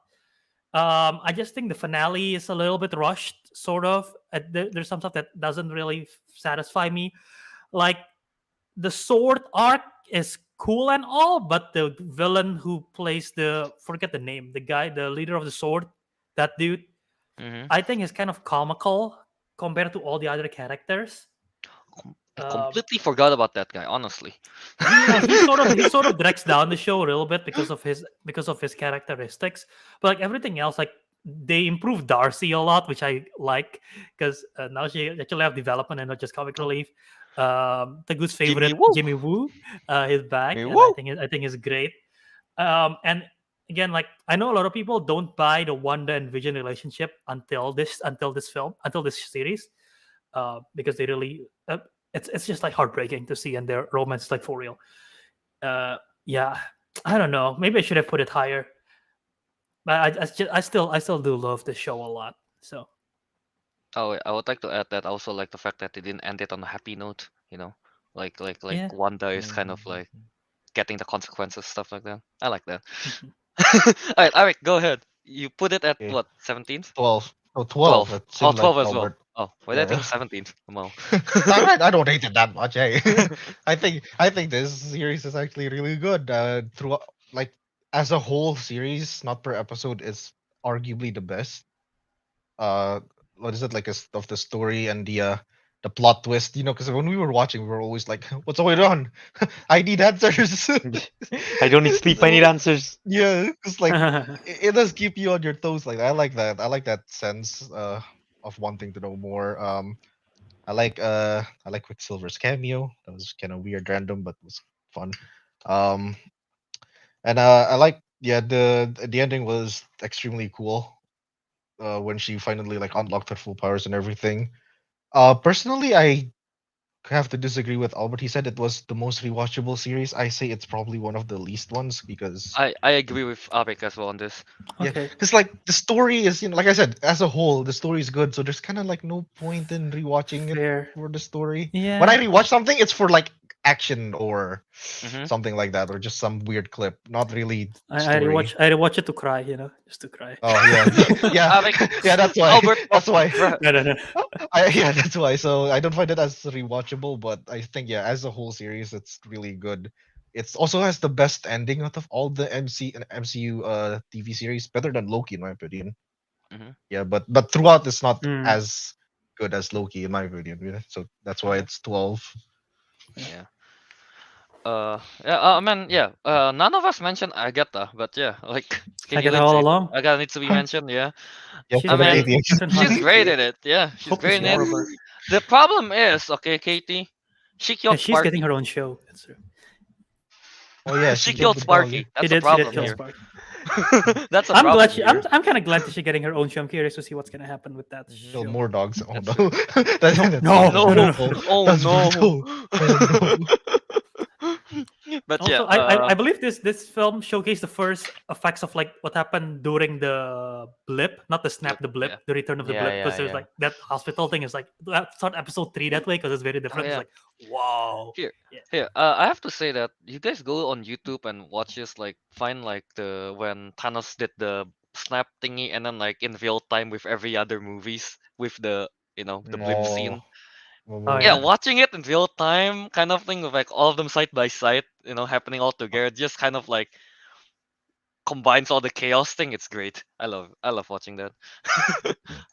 I just think the finale is a little bit rushed, sort of. There's some stuff that doesn't really satisfy me, like the sword arc is cool and all, but the villain who plays the forget the name, the guy, the leader of the sword, that dude, Mhm. I think is kind of comical compared to all the other characters. I Um, completely forgot about that guy, honestly. he sort of drags down the show a little bit because of his characteristics, but like everything else, like they improved Darcy a lot, which I like because now she actually have development and not just comic relief. The good's Jimmy favorite Woo. Jimmy Woo is back, Hey, and I woo! think I think is great. And again, like I know a lot of people don't buy the Wanda and Vision relationship until this series, because they really it's just like heartbreaking to see, and their romance is like for real. Uh, yeah, I don't know. Maybe I should have put it higher, but I still do love the show a lot. So Oh, wait, I would like to add that I also like the fact that they didn't end it on a happy note, like yeah. Wanda is kind of like Mhm. getting the consequences, stuff like that. I like that. Mhm. All right, Eric, go ahead. You put it at Okay, what, 17th? 12. Oh, 12. 12. It Oh, seemed like 12 as well. Albert. Oh, why did I Yeah. think 17th? Well. I don't hate it that much. Hey, I think this series is actually really good. Through like as a whole series, not per episode, is arguably the best. Uh, what is it like of the story and the plot twist? Because when we were watching, we were always like, "What's going on? I need answers." I don't need sleep. I need So, answers. yeah, because like it does keep you on your toes. Like I like that. I like that sense of wanting to know more. I like Quicksilver's cameo. That was kind of weird, random, but was fun. Um, and I like yeah, the ending was extremely cool. When she finally like unlocked her full powers and everything. Personally, I have to disagree with Albert. He said it was the most rewatchable series. I say it's probably one of the least ones because I agree with Ariq as well on this. yeah, Okay. because like the story is, like I said, as a whole, the story is good. So there's kind of like no point in rewatching it Fair. for the story. Yeah. When I rewatch something, it's for like action or Mhm. something like that, or just some weird clip. Not really I story. rewatch it to cry, just to cry. Oh yeah, yeah, Ariq, yeah. That's why. Albert, That's why. bruh, No. Yeah, that's why. So I don't find it as rewatchable, but I think yeah, as a whole series, it's really good. It's also has the best ending out of all the MCU TV series, better than Loki in my opinion. Mhm. Yeah, but throughout it's not Mm. as good as Loki in my opinion. Yeah? So that's why Okay. it's 12. Yeah. Yeah. Man. Yeah. None of us mentioned Agatha, but yeah, like, can I you get her lead all it? along. Agatha needs to be mentioned. Yeah. Yeah, She's I for the mean, great. 88. Catherine she's Hahn. great at it. Yeah, she's Hope to great see in it. more of her. The problem is, okay, Katie, she Yeah, killed she's getting Sparky. her own show. That's true. Oh yeah, She she killed killed the dog. Sparky. She That's a did. She did problem kill Yeah. here. Spark. That's a I'm problem glad she. here. I'm kind of glad that she's getting her own show. I'm curious to see what's gonna happen with that Mhm. Kill show. more dogs. Oh That's no. true. That's No, brutal. Oh That's no. brutal. Oh no. But yeah, Also, I believe this film showcased the first effects of like what happened during the blip, not the snap, the blip, yeah. the return of the blip, because there's like that hospital thing is like that's not episode 3 that way because it's very different. yeah. It's like wow. Here, Yeah. here. I have to say that you guys go on YouTube and watch this, like, find like the when Thanos did the snap thingy, and then like in real time with every other movies with the blip No. scene. Oh Yeah, yeah. watching it in real time, kind of thing, with like all of them side by side, happening all together, just kind of like combines all the chaos thing. It's great. I love watching that.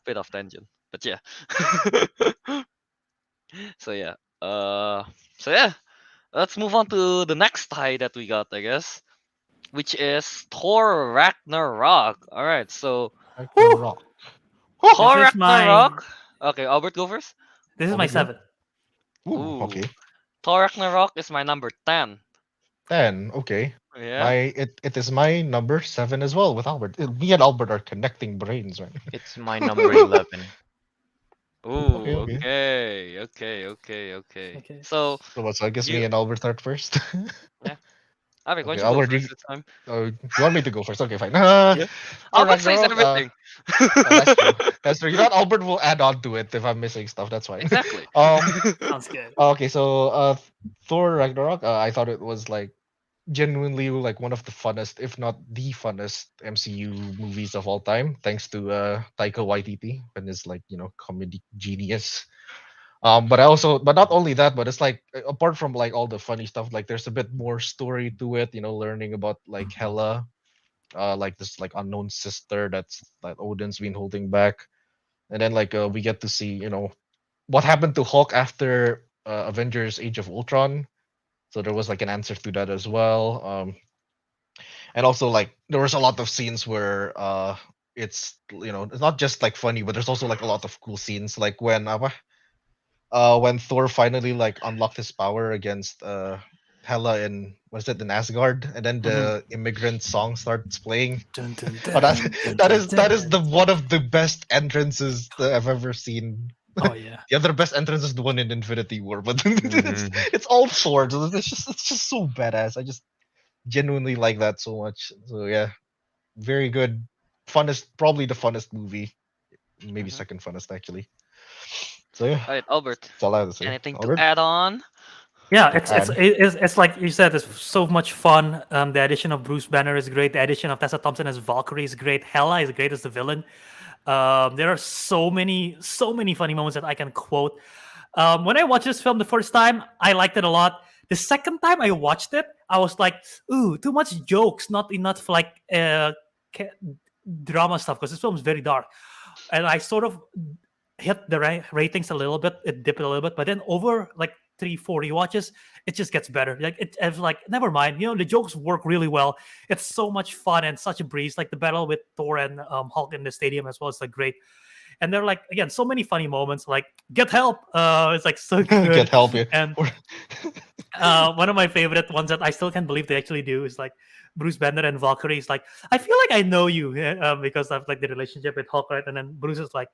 Bit off tangent, but yeah. So yeah. Uh. So yeah. Let's move on to the next tie that we got, I guess, which is Thor Ragnarok. All right, so Whew! Ragnarok. Thor This is my Ragnarok. Okay, Albert, go first. this is my Albert, go. 7. Ooh, Ooh, okay. Thor Ragnarok is my number 10. 10. Okay. Yeah. It is my number 7 as well with Albert. Me and Albert are connecting brains, right? It's my number 11. Okay, Ooh. okay. Okay. Okay. So So I guess me you, and Albert start first. yeah. Albert, why Okay, don't you go Albert, first this time? you want me to go first? Okay, fine. Yeah. Thor Albert says Ragnarok. everything. That's true. That's true. You know what? Albert will add on to it if I'm missing stuff. That's fine. Exactly. Sounds good. Okay, so Thor Ragnarok. I thought it was like genuinely like one of the funnest, if not the funnest, MCU movies of all time. Thanks to Taika Waititi and his like comedy genius. But not only that, but it's like apart from like all the funny stuff, like there's a bit more story to it. Learning about like Hela, like this like unknown sister that Odin's been holding back, and then like we get to see what happened to Hulk after Avengers: Age of Ultron. So there was like an answer to that as well. And also like there was a lot of scenes where it's not just like funny, but there's also like a lot of cool scenes, like when Thor finally like unlocked his power against Hela in was it in Asgard, and then the immigrant song starts playing. Dun, dun, Oh, dun, dun, dun, that is dun. the one of the best entrances that I've ever seen. Oh yeah. The other best entrance is the one in Infinity War, but Mhm. it's all swords. It's just so badass. I just genuinely like that so much. So yeah, very good. Funnest, probably the funnest movie. Maybe Mhm. second funnest actually. So yeah, All right, Albert. that's all I have to say. Anything to Albert? add on? Yeah, To add. it's like you said, it's so much fun. The addition of Bruce Banner is great. The addition of Tessa Thompson as Valkyrie is great. Hela is great as the villain. There are so many funny moments that I can quote. When I watched this film the first time, I liked it a lot. The second time I watched it, I was like, "Ooh, too much jokes, not enough like ca- drama stuff." Because this film is very dark, and I sort of hit the ratings a little bit. It dipped a little bit, but then over like 3-4 rewatches, it just gets better. Like it's like never mind. The jokes work really well. It's so much fun and such a breeze. Like the battle with Thor and Hulk in the stadium as well is like great. And they're like again so many funny moments. Like get help. It's like so Get good. help here. And One of my favorite ones that I still can't believe they actually do is like Bruce Banner and Valkyrie is like, I feel like I know you because of like the relationship with Hulk, right? And then Bruce is like,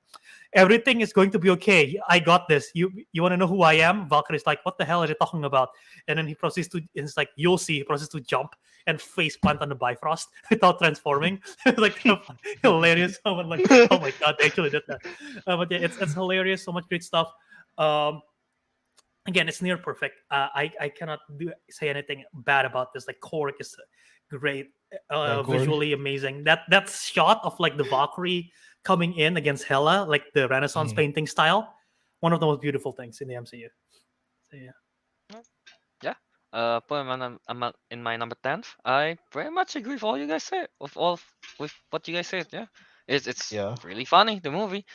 everything is going to be okay. I got this. You want to know who I am? Valkyrie's like, what the hell are you talking about? And then he proceeds to, it's like, you'll see. He proceeds to jump and face plant on the Bifrost without transforming. Like hilarious. Someone like, oh my god, they actually did that. But yeah, it's hilarious. So much great stuff. Again, it's near perfect. I cannot say anything bad about this. Like Korg is great, Yeah, Korg. visually amazing. That shot of like the Valkyrie coming in against Hela, like the Renaissance painting style, one of the most beautiful things in the MCU. So yeah. Put him in my number 10. I very much agree with all you guys said. With what you guys said. Yeah, it's Yeah. really funny, the movie.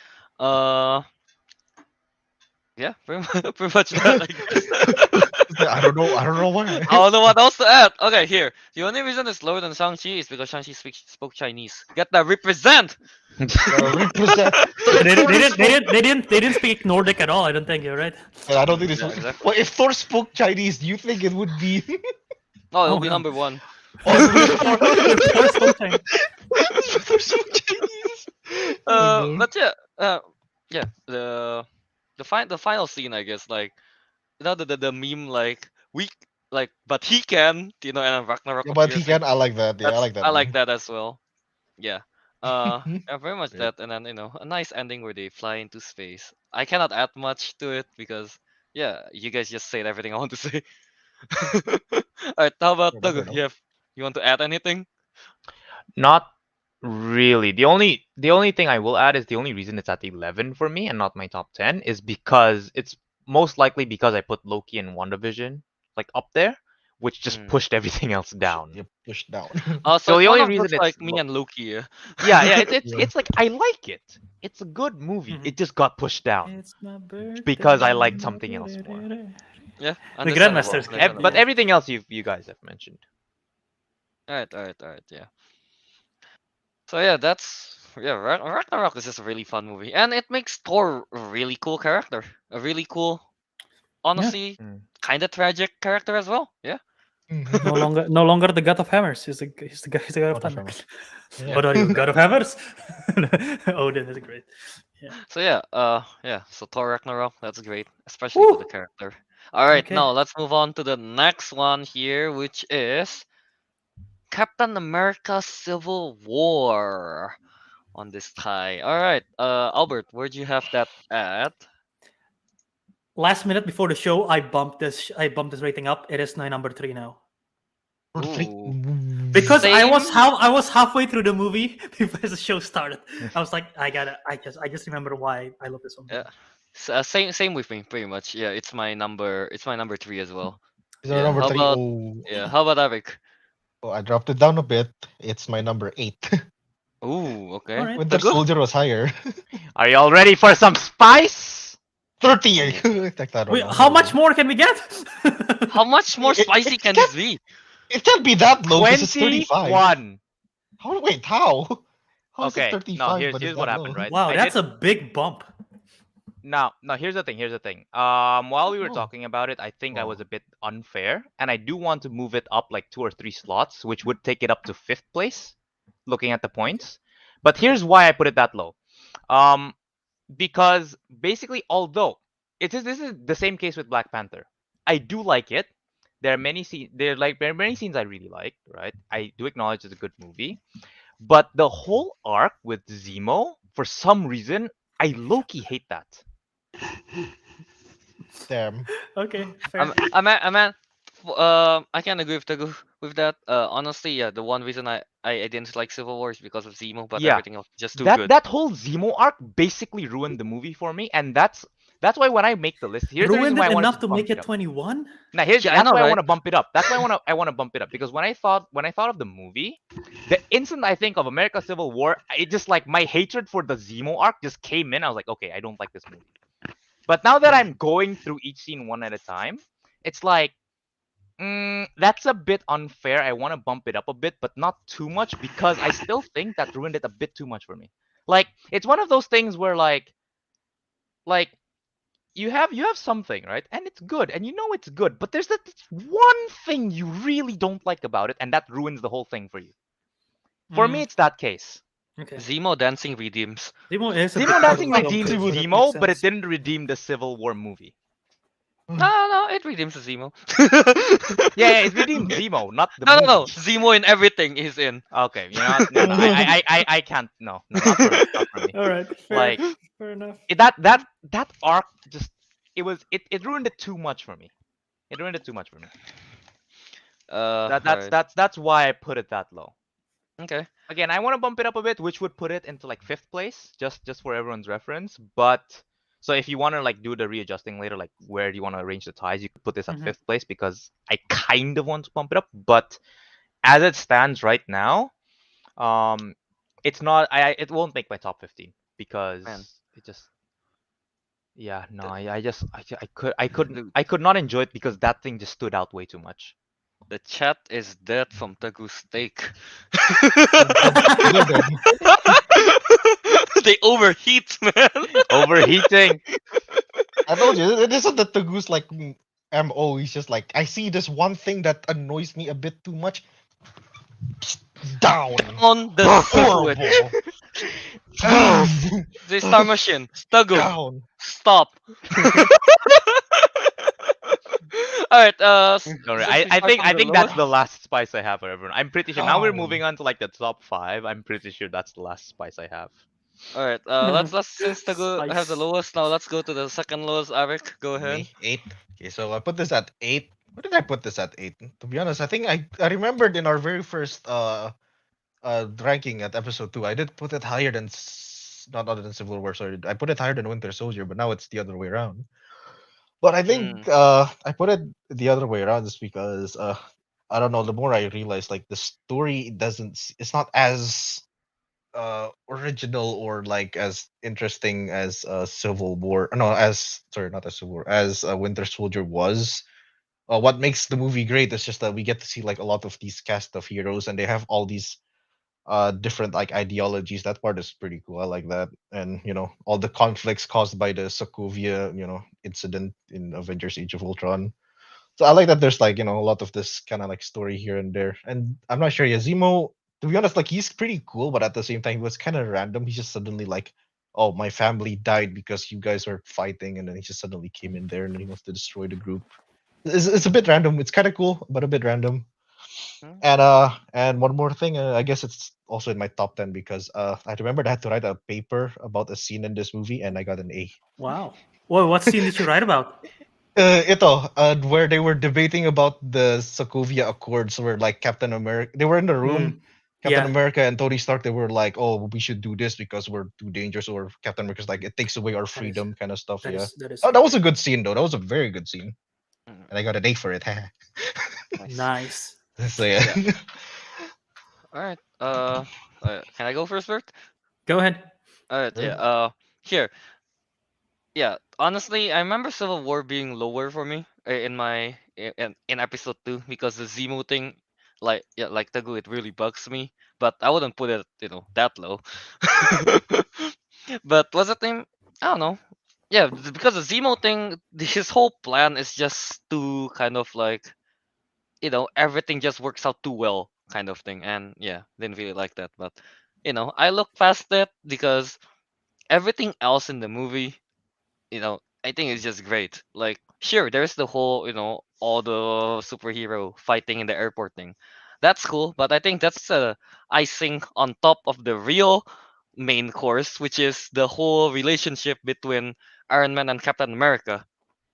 Yeah, pretty much that. I guess. I don't know. I don't know why. I don't know what else to add. Okay, here. The only reason it's lower than Shang-Chi is because Shang-Chi spoke Chinese. Get that represent. Represent. They didn't speak Nordic at all. I don't think you're right. And I don't think this. Yeah, exactly. Well, if Thor spoke Chinese, do you think it would be? Oh, it'll Oh, be no. number 1. If Thor spoke Chinese. But yeah. The final scene, I guess, like the meme, like but he can, and then Ragnarok. Yeah, but he appears, can. I like that. Yeah, I that's- like that. I like meme. that as well. Yeah. Yeah, very much Yeah. that, and then a nice ending where they fly into space. I cannot add much to it because you guys just said everything I want to say. Alright, how about Fair enough, fair Teguh? You want to add anything? Not really. The only thing I will add is the only reason it's at 11 for me and not my top 10 is because it's most likely because I put Loki and WandaVision like up there, which just Mm. pushed everything else down. You pushed down. So So the it's only one of reason just like it's me low. and Loki. Yeah. Yeah, it's Yeah. it's like I like it. It's a good movie. Mhm. It just got pushed down. It's my birthday. Because I liked something else more. Yeah. The Grandmasters. But Yeah. everything else you guys have mentioned. Alright, yeah. So yeah, Ragnarok is just a really fun movie, and it makes Thor a really cool character, a really cool, honestly, Mm. kind of tragic character as well. Yeah. No longer the god of hammers. He's the god of God of thunder. hammers. Yeah. What are you, god of hammers? Odin is great. So So Thor Ragnarok, that's great, especially for the character. All right, Okay. now let's move on to the next one here, which is Captain America: Civil War on this tie. All right, Albert, where'd you have that at? Last minute before the show, I bumped this rating up. It is my number 3 now. Ooh. Because I Same. was halfway through the movie before the show started. I was like, I just remember why I love this one. Yeah. Same with me, pretty much. Yeah, it's my number 3 as well. Is our Yeah, number how 3? about- Oh. Yeah, how about Ariq? Oh, I dropped it down a bit. It's my number 8. Ooh, okay. Alright. Winter Teguh? Soldier was higher. Are y'all ready for some spice? 30. Take that Wait, one. how much more can we get? How much more It- spicy it can can't- this be? It can't be that low. This is 35. 21. Wait, how? How is Okay, it no, 35? here's but it's what that happened, low? right? Wow, I that's did- a big bump. Now, here's the thing. While we were Oh. talking about it, I think I was Oh. a bit unfair, and I do want to move it up like 2 or 3 slots, which would take it up to 5th place, looking at the points. But here's why I put it that low. Because basically, although this is the same case with Black Panther, I do like it. There are many scenes I really like, right? I do acknowledge it's a good movie, but the whole arc with Zemo, for some reason, I low-key hate that. Damn. Okay, fair. I can agree with with that. Honestly, yeah, the one reason I didn't like Civil War is because of Zemo, but Yeah. everything else is just too good. That whole Zemo arc basically ruined the movie for me, and that's why when I make the list, here's the reason Ruined why it I wanted enough to bump make it up. 21? Now Yeah, I that's know, why I right? want to bump it up. That's why I want to bump it up, because when I thought of the movie, the instant I think of America Civil War, it just like my hatred for the Zemo arc just came in. I was like, okay, I don't like this movie. But now that I'm going through each scene one at a time, it's like that's a bit unfair. I want to bump it up a bit, but not too much, because I still think that ruined it a bit too much for me. Like, it's one of those things where like you have something, right? And it's good, and you know it's good, but there's that one thing you really don't like about it, and that ruins the whole thing for you. For me, it's that case. Okay. Zemo dancing redeems. Zemo is a big Zemo part of Dancing the film redeems too, so that makes Zemo, but it sense. didn't redeem the Civil War movie. No, it redeems Zemo. Yeah, it redeemed Zemo, not the No, movie. no, Zemo in everything is in. Okay, you know what? No, I can't. No, not for me. Not for me. All right, Like fair enough. that arc just it ruined it too much for me. It ruined it too much for me. Alright. That's why I put it that low. Okay. Again, I want to bump it up a bit, which would put it into like 5th place, just for everyone's reference. But so if you want to like do the readjusting later, like where do you want to arrange the ties, you could put this at Mhm. 5th place because I kind of want to bump it up. But as it stands right now, it's not. It won't make my top 15 because Man. it just. Yeah, no, The, I could not enjoy it because that thing just stood out way too much. the chat is dead from Teguh steak. They're dead. They overheat, man. Overheating. I told you, it isn't the Teguh's like MO. He's just like, I see this one thing that annoys me a bit too much. Down. On the Horrible. switch. The Star Machine. Teguh, Down. stop. Alright, Don't worry. I think that's the last spice I have for everyone. I'm pretty sure now we're Down. moving on to like the top 5. I'm pretty sure that's the last spice I have. Alright, let's since Teguh have the Spice. lowest, now let's go to the second lowest. Ariq, go ahead. Me? 8. Okay, so I put this at 8. What did I put this at 8? To be honest, I think I remembered in our very first ranking at episode 2, I did put it higher than not other than Civil War, sorry. I put it higher than Winter Soldier, but now it's the other way around. But I think I put it the other way around just because I don't know, the more I realize like the story it's not as original or like as interesting as Civil War. No, as sorry, not as Civil War, as Winter Soldier was. What makes the movie great is just that we get to see like a lot of these cast of heroes, and they have all these different like ideologies. That part is pretty cool. I like that, and all the conflicts caused by the Sokovia incident in Avengers: Age of Ultron. So I like that there's like a lot of this kind of like story here and there. And I'm not sure, Yazimo, to be honest, like he's pretty cool, but at the same time he was kind of random. He just suddenly like, oh, my family died because you guys were fighting, and then he just suddenly came in there and then he wants to destroy the group. It's a bit random. It's kind of cool, but a bit random. And one more thing, I guess it's also in my top 10 because I remembered I had to write a paper about a scene in this movie and I got an A. Wow. Well, what scene did you write about? Where they were debating about the Sokovia Accords, where like Captain America, they were in the room. Captain Yeah. America and Tony Stark, they were like, "Oh, we should do this because we're too dangerous," or Captain America's like, "It takes away our freedom," kind of stuff. That Yeah. is that is Oh, that was a good scene though. That was a very good scene, Mm, and I got an A for it. nice. nice. So yeah. Alright, can I go first, Bert? Go ahead. Alright, Sure. yeah, here. Yeah, honestly, I remember Civil War being lower for me in my in episode 2 because the Zemo thing, like Teguh, it really bugs me. But I wouldn't put it, that low. But what's the thing? I don't know. Yeah, because the Zemo thing, his whole plan is just to kind of like, everything just works out too well, kind of thing. And yeah, didn't really like that. But I look past that because everything else in the movie, I think it's just great. Like, sure, there's the whole, all the superhero fighting in the airport thing. That's cool, but I think that's icing on top of the real main course, which is the whole relationship between Iron Man and Captain America,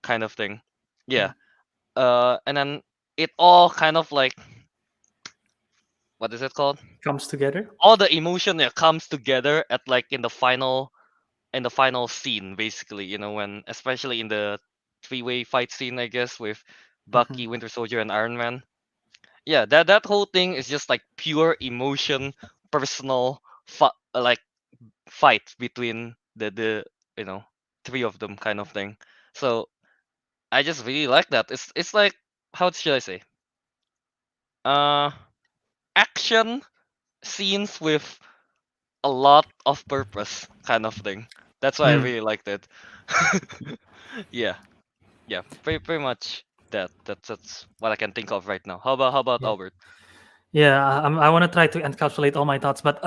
kind of thing. Yeah. And then it all kind of like, what is it called? Comes together. All the emotion that comes together at like in the final scene, basically, when especially in the three-way fight scene, I guess, with Bucky, Winter Soldier, and Iron Man. Yeah, that whole thing is just like pure emotion, personal like fight between the three of them, kind of thing. So I just really like that. It's like, how should I say, uh action scenes with a lot of purpose, kind of thing. That's why I Hmm. really liked it. Yeah, yeah, pretty much that's what I can think of right now. How about Yeah. Albert? Yeah, I want to try to encapsulate all my thoughts, but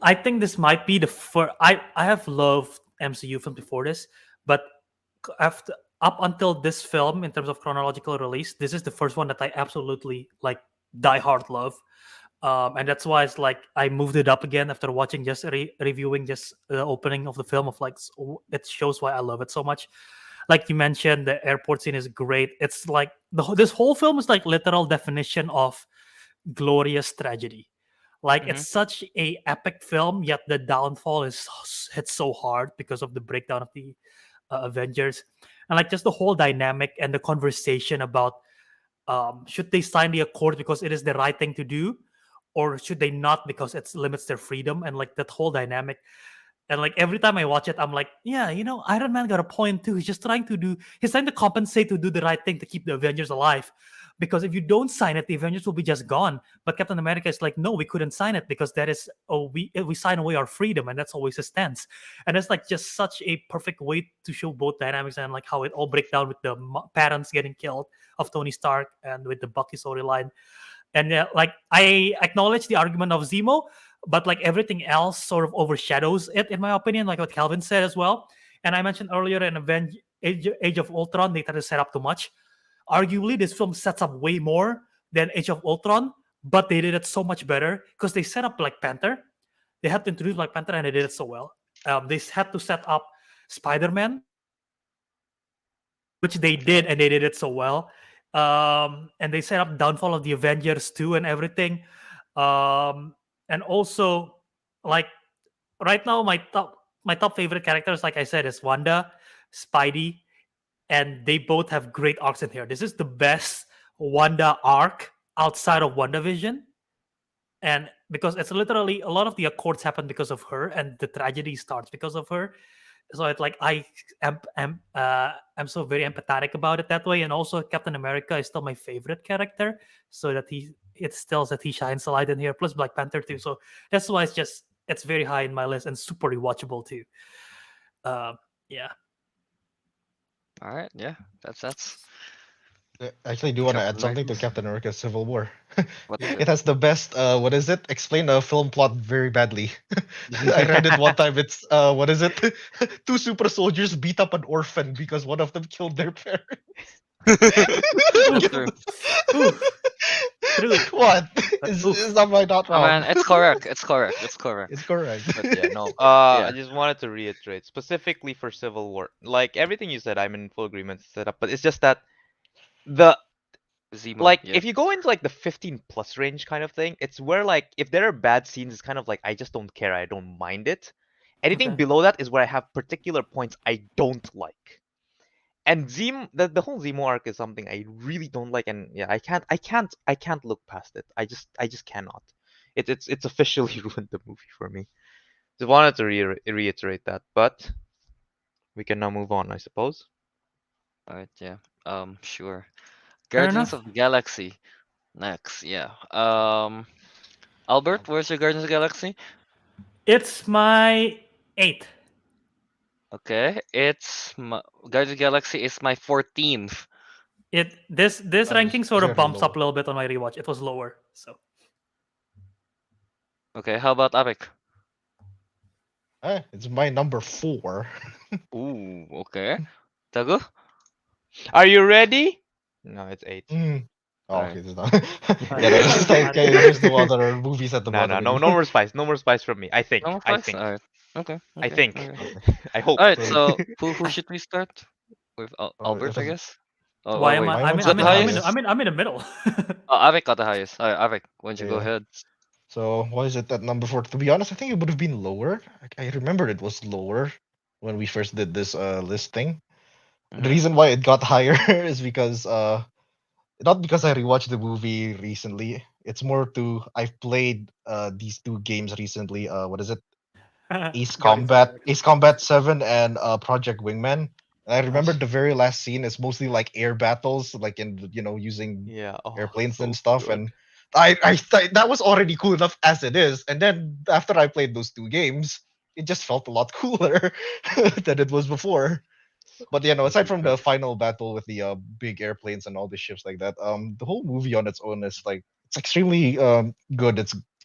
I think this might be the first. I have loved MCU films before this, but after up until this film, in terms of chronological release, this is the first one that I absolutely like die hard love. And that's why it's like I moved it up again after watching just reviewing just the opening of the film. Of like it shows why I love it so much. Like you mentioned, the airport scene is great. It's like this whole film is like literal definition of glorious tragedy. Like Mm-hmm. it's such a epic film, yet the downfall is hits so hard because of the breakdown of the Avengers, and like just the whole dynamic and the conversation about should they sign the accord because it is the right thing to do, or should they not because it limits their freedom, and like that whole dynamic. And like every time I watch it, I'm like, yeah, Iron Man got a point too. He's trying to compensate to do the right thing to keep the Avengers alive. Because if you don't sign it, the Avengers will be just gone. But Captain America is like, no, we couldn't sign it because that is, oh, we sign away our freedom, and that's always a stance. And it's like just such a perfect way to show both dynamics and like how it all breaks down with the parents getting killed of Tony Stark and with the Bucky storyline. And like I acknowledge the argument of Zemo, but like everything else sort of overshadows it, in my opinion, like what Calvin said as well. And I mentioned earlier in Age of Ultron, they try to set up too much. Arguably, this film sets up way more than Age of Ultron, but they did it so much better because they set up Black Panther. They had to introduce Black Panther, and they did it so well. They had to set up Spider-Man, which they did, and they did it so well. And they set up downfall of the Avengers too, and everything. And also, like right now, my top favorite characters, like I said, is Wanda, Spidey, and they both have great arcs in here. This is the best Wanda arc outside of WandaVision, and because it's literally a lot of the accords happen because of her, and the tragedy starts because of her. So it's like I'm so very empathetic about it that way. And also Captain America is still my favorite character, so that it still that he shines a light in here, plus Black Panther too. So that's why it's very high in my list and super rewatchable too. Yeah. All right, yeah, that's I actually do want to add Captain something to America's. Captain America Civil War. What's It it? has the best what is it? Explain a film plot very badly. I read it one time. It's what is it? Two super soldiers beat up an orphan because one of them killed their parents. That's true. Oof. True. What? Oof. Is that my not I wrong? mean, it's correct. It's correct. It's correct. It's correct. But yeah, no. Yeah. I just wanted to reiterate specifically for Civil War. Like everything you said, I'm in full agreement to set up. But it's just that the Zemo. like Yeah. if you go into like the 15 plus range kind of thing, it's where like if there are bad scenes, it's kind of like I just don't care. I don't mind it. Anything Okay. below that is where I have particular points I don't like. And the whole Zemo arc is something I really don't like, and yeah, I can't look past it. I just cannot. It's officially ruined the movie for me. Just wanted to reiterate that, but we can now move on, I suppose. All right. Yeah. Sure. Fair Guardians enough. of the Galaxy. Next. Yeah. Albert, where's your Guardians of the Galaxy? It's my 8th. Okay, Guardians of the Galaxy is my 14th. This That is ranking sort of very bumps low. up a little bit on my rewatch. It was lower, so Okay, how about Ariq? It's my number 4. Ooh, okay. Teguh? Are you ready? No, it's 8. Mm. Oh, Alright. okay, this is not. Yeah, no, it's just like okay, there's no other movies at the No, bottom. no more spice. No more spice from me. I think. No I spice? think. Alright. Okay. I Okay. think. Okay. I hope. Alright, Wait. so who should we start? With Albert, If I it's, guess? Oh, why am wait. I? my I'm one's in, Who I'm got at the in, the I'm in, highest? I'm in, I'm in the middle. Oh, Ariq got the highest. Alright, Ariq, why don't you go Yeah. ahead? So why is it at number 4? To be honest, I think it would have been lower. I remember it was lower when we first did this list thing. The Mhm. reason why it got higher is because not because I rewatched the movie recently. It's more to I've played these two games recently. What is it? Guardians of the Galaxy. Ace Combat 7 and Project Wingman. And I remember Nice. the very last scene is mostly like air battles, like in using Yeah. Oh, airplanes so and stuff. good. And I thought that was already cool enough as it is. And then after I played those two games, it just felt a lot cooler than it was before. But yeah, no. Aside from the final battle with the big airplanes and all the ships like that, the whole movie on its own is like it's extremely good.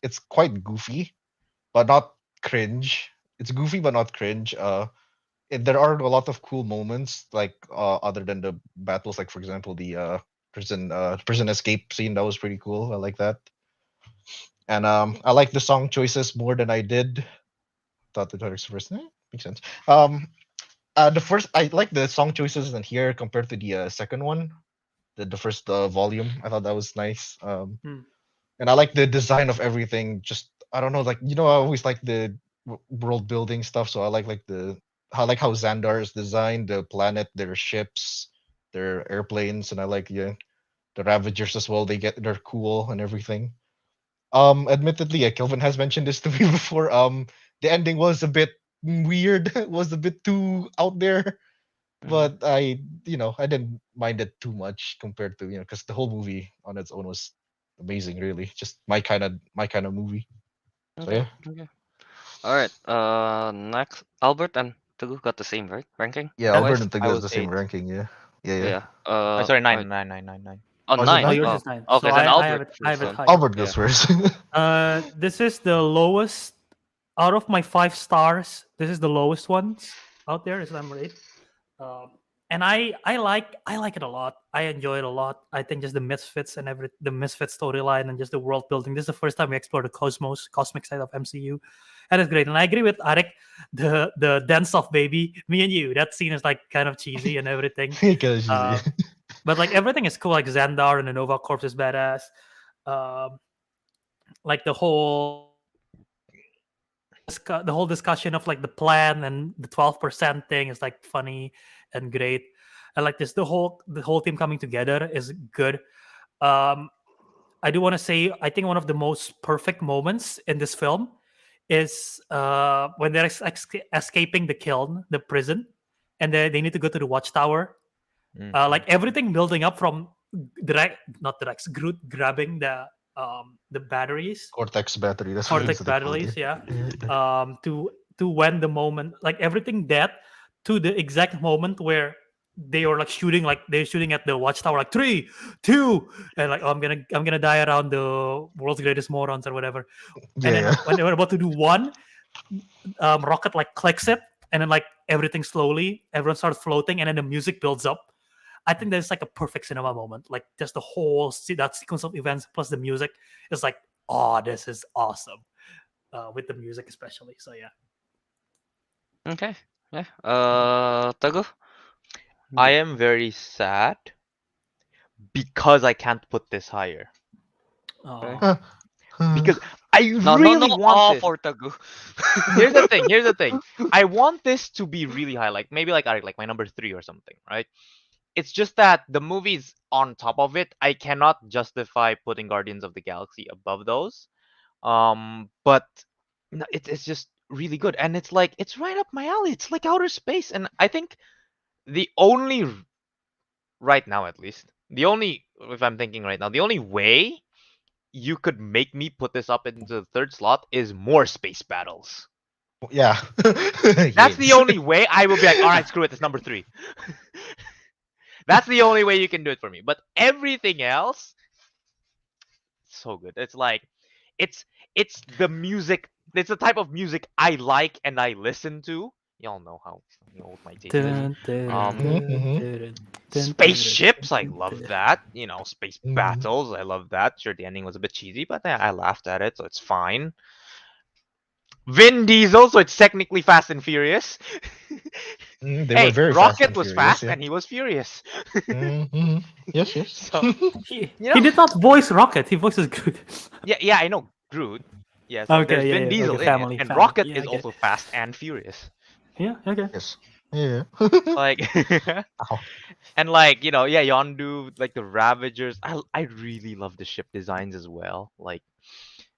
It's quite goofy, but not cringe. It's goofy but not cringe. There are a lot of cool moments, like other than the battles, like for example the prison escape scene. That was pretty cool. I like that. And I like the song choices more than I did. Thought the lyrics first. Makes sense. The first I like the song choices in here compared to the second one, the first volume. I thought that was nice. Hmm. And I like the design of everything. Just I don't know, like I always like the world building stuff. So I like how Xandar is designed, the planet, their ships, their airplanes, and I like the Ravagers as well. They're cool and everything. Admittedly, Kelvin has mentioned this to me before. The ending was a bit weird, was a bit too out there, Mhm. but I didn't mind it too much compared to because the whole movie on its own was amazing, really. Just my kind of movie. So Okay. yeah, Okay. All right. Next, Albert and Teguh got the same right ranking yeah. Albert wise. and Tago I is was the same 8. ranking. Yeah, yeah, yeah. Yeah. Sorry, All right. 9. Oh, Oh, is it nine. Oh, nine? yours Oh, is 9. So okay. Then I have Albert it first then. higher. Albert Yeah. goes first. This is the lowest out of my 5 stars. This is the lowest ones out there. Is number 8. Um, and I like it a lot. I enjoy it a lot. I think just the misfits and the misfit storyline and just the world building. This is the first time we explore the cosmic side of MCU, and it's great. And I agree with Arik, the dance off baby, me and you. That scene is like kind of cheesy and everything. Because Uh, but like everything is cool. Like Xandar and the Nova Corps is badass. Um, like the whole discussion of like the plan and the 12% thing is like funny and great. And like this the whole team coming together is good. um I do want to say I think one of the most perfect moments in this film is when they're escaping the kiln, the prison, and they need to go to the watchtower. Mm-hmm. Like everything building up from not Drex, Groot grabbing the batteries, Cortex battery. That's what Cortex they called batteries, it. yeah. Yeah. To when the moment, like everything that to the exact moment where they were like they're shooting at the watchtower, like 3, 2, and like, oh, I'm gonna die around the world's greatest morons or whatever. And Yeah, then yeah. when they were about to do one, Rocket like clicks it, and then like everything slowly, everyone starts floating, and then the music builds up. I think that's like a perfect cinema moment. Like just the whole that sequence of events plus the music is like, oh, this is awesome. With the music especially. So yeah. Okay. Yeah. Teguh. I am very sad because I can't put this higher. Okay. Oh. Because I No, no, no. really want All this. for Teguh. Here's the thing. Here's the thing. I want this to be really high, like maybe like Ari, like my number 3 or something, right? It's just that the movies on top of it, I cannot justify putting Guardians of the Galaxy above those. But no, it's just really good, and it's like it's right up my alley. It's like outer space, and I think the only right now, at least, the only if I'm thinking right now, the only way you could make me put this up into the third slot is more space battles. Yeah. That's the Yes. only way I will be like, all right, screw it, it's number 3. That's the only way you can do it for me. But everything else, so good. It's like, it's it's the music. It's the type of music I like and I listen to. Y'all know how old my taste is. Mhm. Spaceships, I love that. Space Mhm. battles, I love that. Sure, the ending was a bit cheesy, but I laughed at it, so it's fine. Vin Diesel, so it's technically Fast and Furious. They were Hey, very fast Rocket and was furious. fast Yeah. and he was furious. Yes, yes. So, He did not voice Rocket. He voices Groot. yeah, I know Groot. Yeah, so there's Okay, yeah, Vin yeah. Diesel Okay, in it, family, and family. Rocket Yeah, is I get also it. fast and furious. Yeah, okay. Yes. Yeah. Like, Ow. and like yeah, Yondu, like the Ravagers. I really love the ship designs as well. Like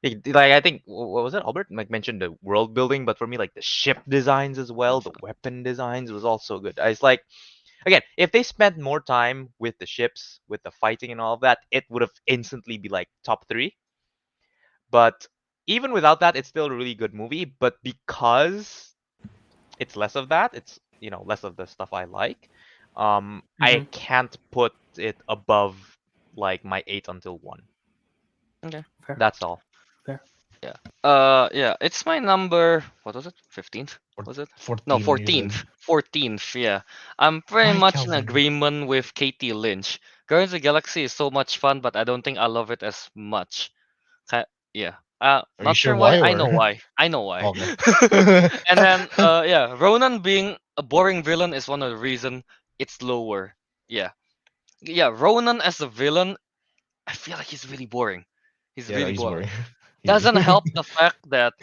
I think what was it? Albert like mentioned the world building, but for me, like the ship designs as well, the weapon designs was also good. It's like again, if they spent more time with the ships, with the fighting and all of that, it would have instantly be like top 3. But even without that, it's still a really good movie. But because it's less of that, it's less of the stuff I like. Mm-hmm. I can't put it above like my 8 until 1. Okay. Fair. That's all. Fair. Yeah. Yeah. It's my number. What was it? 15th? Was it? No, 14, you said. 14th. 14th. Yeah. I'm pretty Why, much in Kelvin? agreement with Katie Lynch. Guardians of the Galaxy is so much fun, but I don't think I love it as much. Yeah. Are you Not sure sure why. why, I know or why. I know why. okay? And then yeah, Ronan being a boring villain is one of the reason it's lower. Yeah. Yeah, Ronan as a villain, I feel like he's really boring. He's Yeah, no, really he's boring. boring. Doesn't help the fact that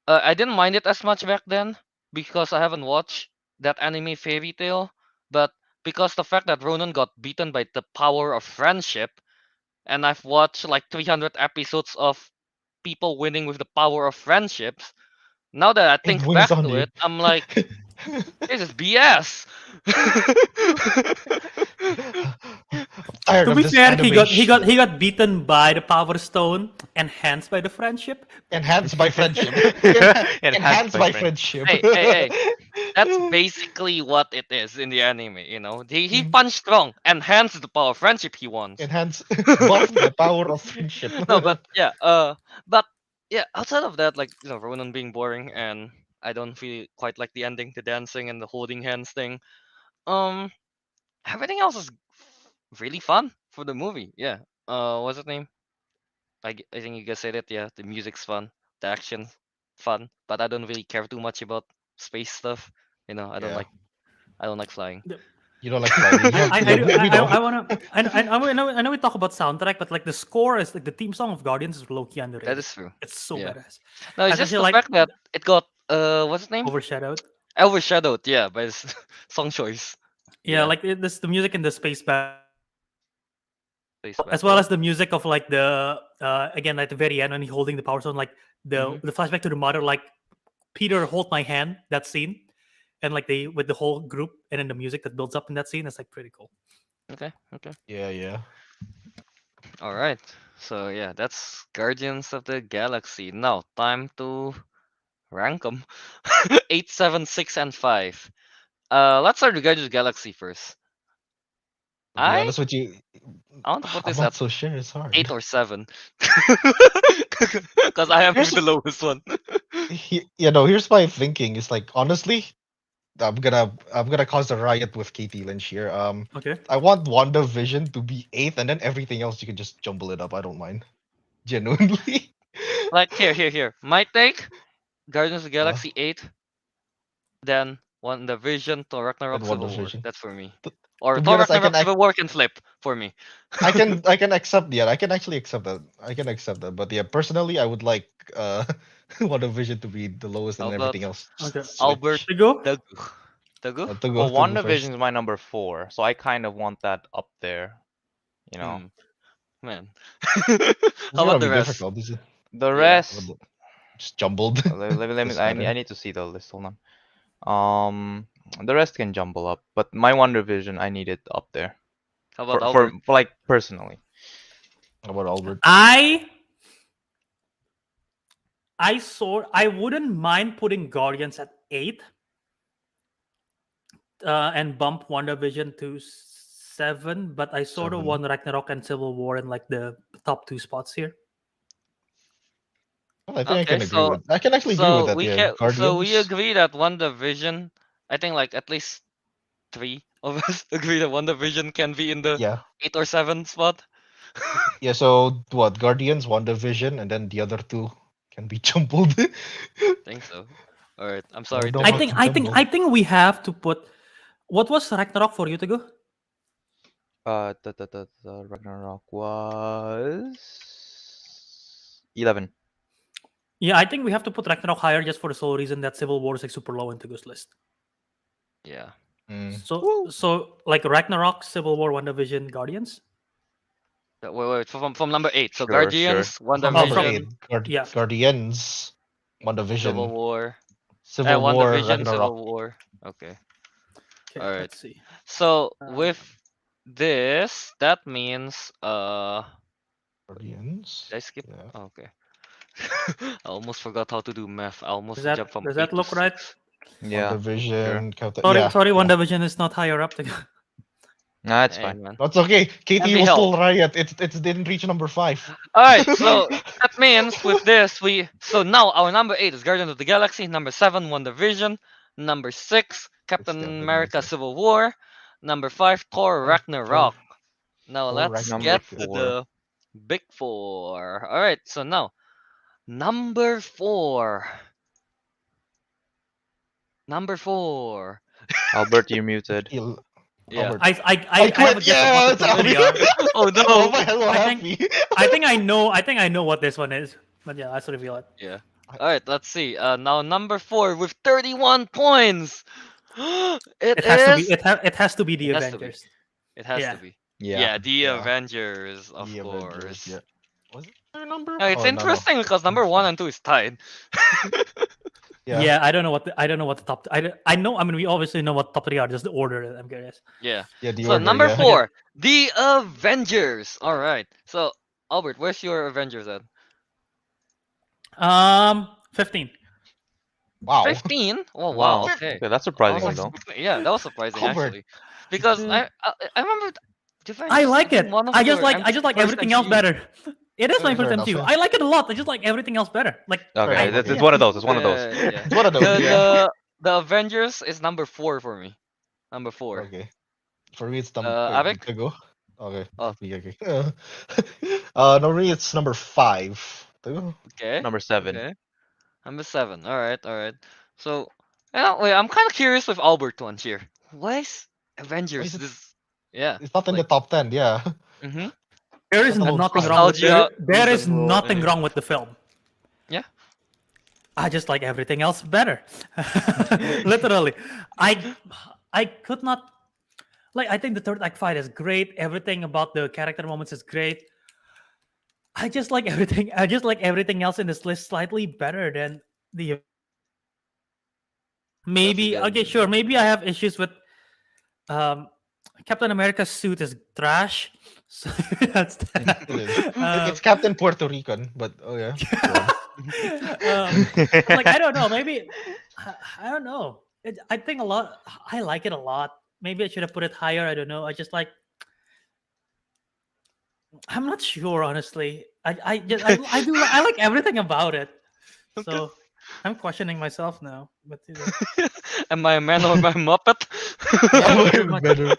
I didn't mind it as much back then because I haven't watched that anime Fairy Tail, but because the fact that Ronan got beaten by the power of friendship, and I've watched like 300 episodes of people winning with the power of friendships. Now that I It think wings back on to you. it, I'm like, this is BS. I'm tired To of be this fair, anime he got beaten by the Power Stone, enhanced by the friendship. enhanced by friendship. Enhanced Enhanced by by friend. friendship. Hey. That's basically what it is in the anime, you know. He punched strong, enhanced the power of friendship he wants. Enhance buff the power of friendship. No, but yeah, but yeah, outside of that, like Ronan being boring, and I don't feel quite like the ending, the dancing and the holding hands thing. Um, Everything else is really fun for the movie. Yeah. What's his name? I think you guys said it. Yeah, the music's fun, the action's fun, but I don't really care too much about space stuff. Yeah. I don't like flying. You don't like flying. We know. I wanna I know we talk about soundtrack, but like the score is like the theme song of Guardians is low key That underrated. is true. It's so Yeah. badass. No, it's just Especially the like fact that it got what's his name? overshadowed. Overshadowed. Yeah, by his song choice. Yeah, Yeah, like this the music in the space battle, space as well battle. as the music of like the again at the very end when he holding the power stone, like Mhm. the flashback to the mother, like Peter hold my hand, that scene, and like they with the whole group, and then the music that builds up in that scene is like pretty cool. Okay. Okay. Yeah. All right. So yeah, that's Guardians of the Galaxy. Now time to rank them. 8, 7, 6, and 5. Let's start with Guardians of the Galaxy first. To be I honest with you, I want to put I'm this not at so sure. It's hard. 8 or 7. Because I am Here's the lowest one. here's my thinking. It's like honestly, I'm gonna cause a riot with Katie Lynch here. Okay. I want WandaVision to be eighth, and then everything else you can just jumble it up. I don't mind. Genuinely. Like here. My take: Guardians of the Uh, Galaxy 8, then Vision, Thor and Ragnarok, Civil War. WandaVision. That's for me. To, Or to be Thor honest, Ragnarok, Civil War can flip for me. I can accept. Yeah, I can actually accept that. I can accept that. But yeah, personally, I would like WandaVision to be the lowest, How and about everything else Okay. Albert switch. To go. Teguh? Teguh? To go Well, to go WandaVision first. is my number 4, so I kind of want that up there. You know, Hmm. Man. It's How gonna about the be rest? difficult. This is the Yeah. rest. just jumbled. Let me. Doesn't matter. I need to see the list. Hold on. The rest can jumble up, but my WandaVision, I need it up there How about for Albert? like personally. How about Albert? I wouldn't mind putting Guardians at 8 and bump WandaVision to 7, but I sort of 7. want Ragnarok and Civil War in like the top 2 spots here. Well, I think I Okay, can agree with. I can actually agree with that. Yeah, so we Guardians. agree that WandaVision, I think like at least 3 of us agree that WandaVision can be in the Yeah, 8 or 7 spot. yeah. So what? Guardians, WandaVision, and then the other two can be jumbled. Think so. All right, I'm I sorry, know I how Teguh. think to I think jumble. I think we have to put what was Ragnarok for you to go? The Ragnarok was 11. Yeah, I think we have to put Ragnarok higher just for the sole reason that Civil War is like super low in Teguh's list. Yeah. Mm. So like Ragnarok, Civil War, WandaVision, Guardians. Wait, from number 8. So Sure. Guardians, From number from- 8, WandaVision, Yeah. Guardians, Civil WandaVision, War, Civil War, WandaVision, Ragnarok. Civil War. Okay. Okay, All right. let's see. So with this, that means Guardians. did I skip? Yeah. Oh, okay. I almost forgot how to do math. I almost Does jumped from that 8 to look right? 6. Yeah. WandaVision, Captain. Sorry, Yeah, sorry, yeah. WandaVision is not higher up. Nah, it's Hey, fine. man. That's okay. Can Katie be will still helped. riot. It didn't reach number 5. All right, so that means with this so now our number 8 is Guardians of the Galaxy, number 7 WandaVision, number 6 Captain Captain America: America. Civil War, number 5 Thor Thor, Ragnarok. Now Thor let's Number get Ragnarok. to 4. the big 4. All right, so now number 4. Number 4. Albert, you're muted. Yeah. Albert. I quit. have a guess of Yeah, what it's the top three are. Oh Oh no. my hello I think- happy. I think I know what this one is. But yeah, let's reveal it. Yeah. All right, let's see. Now number 4 with 31 points. It has to be. is. It has to be the It has to be. Avengers. It has Yeah. to be. Yeah. Yeah, the yeah. Avengers, of The course. Avengers, yeah. Was it their number? Now, it's Oh, no, no. interesting because number 1 and 2 is tied. Yeah. I don't know what the top. I know. I mean, we obviously know what top three are. Just the order. I'm curious. Yeah. Yeah, the So order, number yeah. 4, the Avengers. All right. So Albert, where's your Avengers at? 15. Wow. 15. Oh Wow. wow. Okay. Okay, that's I surprising was though. expecting- yeah, that was surprising Albert. actually, because Dude. I remember the I Avengers like being it. one of I just your like first everything else MCU. better. It is my Fair first enough, MCU. yeah. I like it a lot. I just like everything else better. Like Okay, Fair it's enough, one of those. It's one of those. Yeah. It's one of those, The, yeah. the Avengers is number 4 for me. Number 4. Okay. For me, it's number. Ariq? Teguh? Okay. Oh. Okay. Normally it's number 5. Teguh? Okay. Number 7. Okay. Number 7. All right. All right. So, wait, I'm kind of curious with Albert one here. Why is Avengers it- this? Yeah. It's not in the Like- top 10. Yeah. Mm-hmm. there is That's the whole nothing wrong with nostalgia there is reason for nothing any- wrong with the film. Yeah. I just like everything else better. Literally, I could not like. I think the third act fight is great. Everything about the character moments is great. I just like everything. I just like everything else in this list slightly better than the. Maybe good. okay, sure. Maybe I have issues with Captain America's suit is trash. So that's that. It is. Um, It's Captain Puerto Rican, but oh yeah. like I don't know. Maybe I don't know. I think a lot. I like it a lot. Maybe I should have put it higher. I don't know. I just like. I'm not sure, honestly. I just I do I like everything about it. So I'm questioning myself now. But Am I a man or am I a Muppet? Yeah. Better.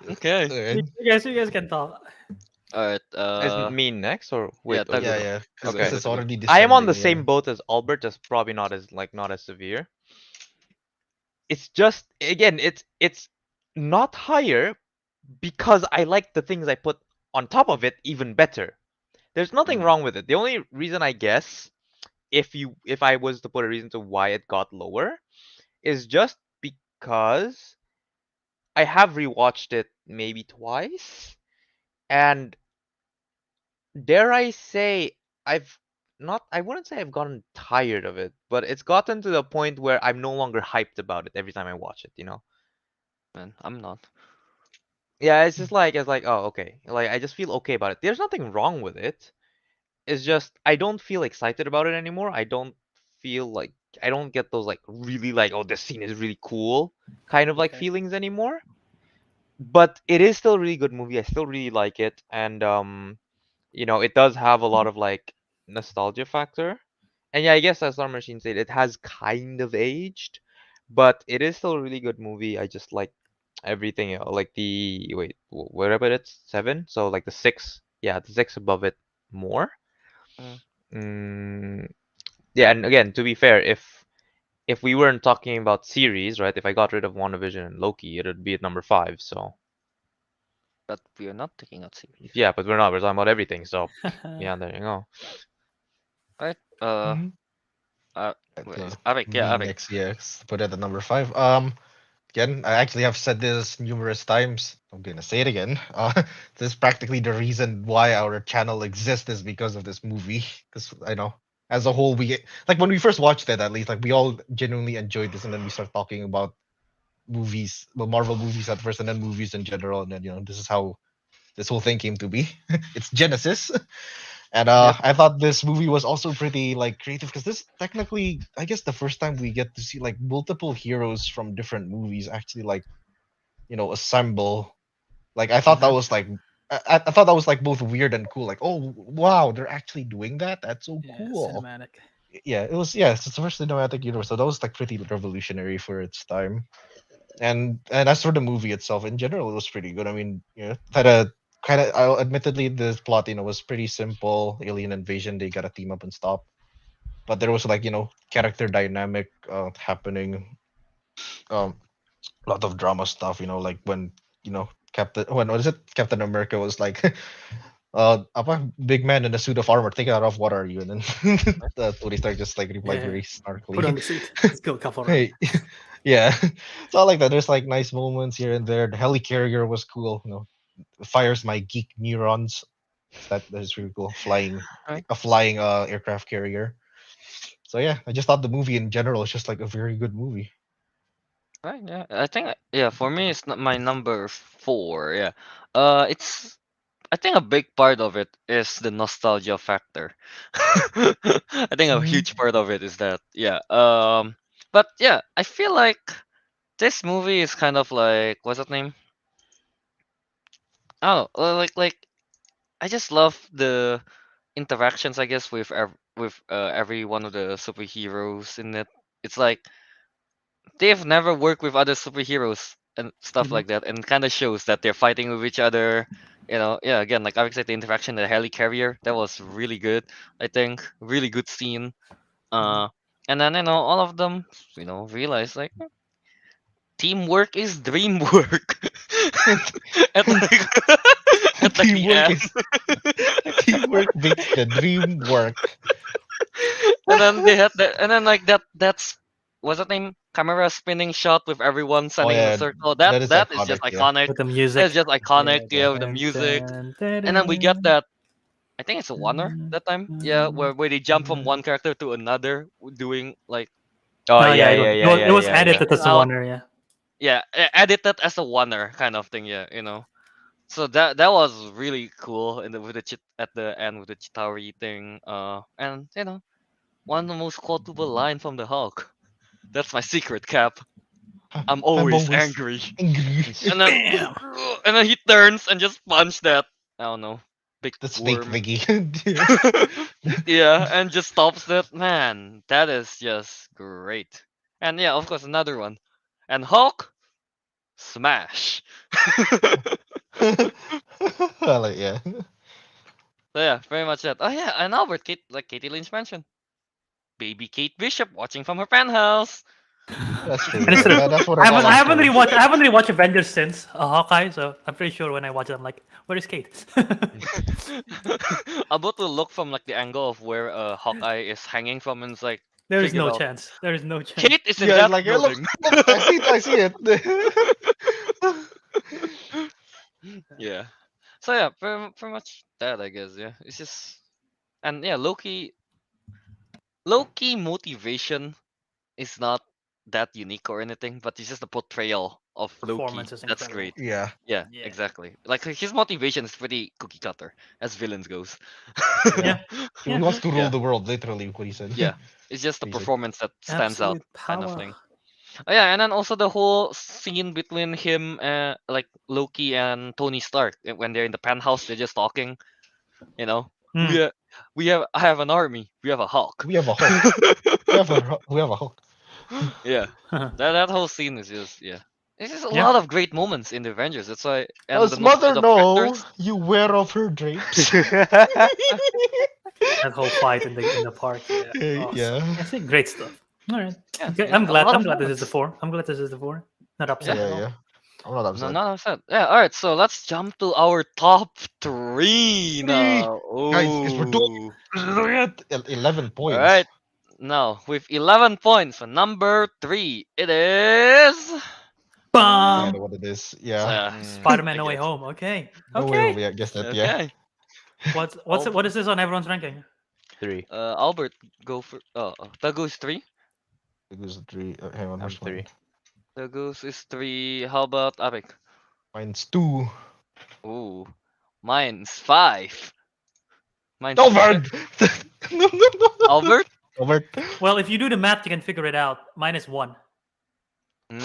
Okay. Alright. you guys can talk. All right. Is me next or wait? yeah, okay. Yeah, yeah. Because Okay. it's already. I am on the descending, same boat as Albert, just probably not as severe. It's just again, it's not higher because I like the things I put on top of it even better. There's nothing Mm. wrong with it. The only reason I guess if I was to put a reason to why it got lower is just because I have rewatched it maybe twice, and dare I say I wouldn't say I've gotten tired of it, but it's gotten to the point where I'm no longer hyped about it every time I watch it, you know? Man, I'm not. Yeah, it's like, oh, okay. Like I just feel okay about it. There's nothing wrong with it. It's just I don't feel excited about it anymore. I don't feel like I don't get those like really like, oh, this scene is really cool kind of like Okay. feelings anymore. But it is still a really good movie. I still really like it, and you know, it does have a lot of like nostalgia factor. And yeah, I guess as Star Machine said, it has kind of aged, but it is still a really good movie. I just like everything like the wait, whatever it's 7, so like the 6, yeah, the 6 above it more. Yeah, and again, to be fair, if we weren't talking about series, right? If I got rid of WandaVision and Loki, it would be at number 5. So But we are not taking out series. yeah, but we're not. We're talking about everything. So yeah, there you go. Right. Mhm. Wait, Okay. Ariq, yeah, Ariq. Next, yes. Put it at number 5. Again, I actually have said this numerous times. I'm gonna say it again. This is practically the reason why our channel exists is because of this movie. Because I know, as a whole, we like when we first watched it, at least, like we all genuinely enjoyed this, and then we start talking about movies, well, Marvel movies at first, and then movies in general, and then this is how this whole thing came to be. It's Genesis. And Yep. I thought this movie was also pretty like creative because this technically, I guess, the first time we get to see like multiple heroes from different movies actually like assemble. Like I thought that was like I thought that was like both weird and cool. Like, oh wow, they're actually doing that. That's so Yeah, cool. cinematic. Yeah, it was. Yeah, it's the first cinematic universe, so that was like pretty revolutionary for its time. And as for the movie itself, in general, it was pretty good. I mean, had a kind of. Admittedly, the plot, was pretty simple. Alien invasion. They gotta team up and stop. But there was like character dynamic happening. Um, a lot of drama stuff. Like when Captain when what is it? Captain America was like, apa big man in a suit of armor. Take it off. What are you? And then Tony Stark just like replied Yeah. very Put on snarkily. the suit. Let's go, couple rounds. Hey, yeah, it's all like that. There's like nice moments here and there. The helicarrier was cool. Fires my geek neurons. That is really cool. Right. A flying aircraft carrier. So yeah, I just thought the movie in general is just like a very good movie. Right. Yeah. I think. Yeah. For me, it's not my number 4. Yeah. It's. I think a big part of it is the nostalgia factor. I think a Mhm. huge part of it is that. Yeah. But yeah, I feel like this movie is kind of like what's that name? Oh, like I just love the interactions, I guess, with every one of the superheroes in it. It's like they've never worked with other superheroes and stuff Mhm. like that, and kind of shows that they're fighting with each other. Yeah. Again, like I would say, the interaction, the helicarrier, that was really good. I think really good scene. Uh, and then all of them, realize like teamwork is dream work. at like at like the teamwork end. is teamwork makes the dream work. And then they had that, and then like that's what's that name? Camera spinning shot with everyone Oh standing in a yeah, circle. that is That is iconic. just Yeah. iconic. With the That's music. just iconic. Yeah, Yeah, with the music. And then we get that. I think it's a oneer that time. Yeah, where they jump from one character to another, doing like Oh Oh yeah, yeah, it was, yeah, it yeah, was, it yeah, was yeah, yeah. edited acting as a out. wonder, yeah. Yeah, edited as a oneer kind of thing. Yeah. So that was really cool, and with the at the end with the Chitauri thing. And one of the most quotable line from the Hulk. That's my secret, Cap. I'm I'm always always angry. angry. And then Bam! and then he turns and just punch that, I don't know, big The snake worm. thingy. Yeah, and just stops that. Man, that is just great. And yeah, of course, another one. And Hulk smash. Yeah. So yeah, very much that. Oh yeah, and Albert, like Katie Lynch mentioned, baby Kate Bishop watching from her penthouse. That's true. And it's true. That's what I it haven't all I haven't unfolds. rewatched I haven't rewatched Avengers since Hawkeye, so I'm pretty sure when I watch it, I'm like, where is Kate? About to look from like the angle of where Hawkeye is hanging from, and it's like There is figure no out chance. There is no chance. Kate is in Yeah, it's that like, hey, look, building. look, I see it. Yeah. So yeah, pretty much that, I guess. Yeah, it's just, and yeah, Loki motivation is not that unique or anything, but it's just the portrayal of Loki Performance is that's incredible. great. Yeah. Yeah, Yeah. exactly. Like his motivation is pretty cookie cutter as villains goes. Yeah. Yeah. He Yeah. wants to rule Yeah, the world, literally, what he said. yeah. It's just the Basic. performance that stands out, Absolute kind of power. thing. Oh, yeah, and then also the whole scene between him, like Loki and Tony Stark, when they're in the penthouse, they're just talking. You know, Hmm. we I have an army. We have a Hulk. We have a Hulk. We have a Hulk. Yeah, that whole scene is just, yeah. There's just a Yeah. lot of great moments in the Avengers. That's why, and the Does mother nostalgia know factors. you wear off her drapes? That whole fight in the park, yeah, awesome. Yeah. I think great stuff. All right, Yeah, okay. a lot I'm of glad this is the moments. 4. I'm glad this is the 4. Not upset Yeah, at Yeah, all. yeah. I'm not no, upset. not upset. Yeah, all right. So let's jump to our top 3 Three. now. Guys, because we're doing Oh, it. 11 all points. right. Now with 11 points for number 3, it is. I Bum. know what it is. Yeah. Spider-Man I No Way guess. Home. Okay. No way home. Okay. Yeah, I guess that. Yeah. Okay. What is this on everyone's ranking? 3. Albert, go for. The goose 3. It goes 3. Hang on, I'm where's mine? 3. The goose is 3. How about Arik? Mine's 2. Ooh, mine's 5. Mine's No, okay. Bird. No. Albert. Albert. Well, if you do the math, you can figure it out. Minus one. To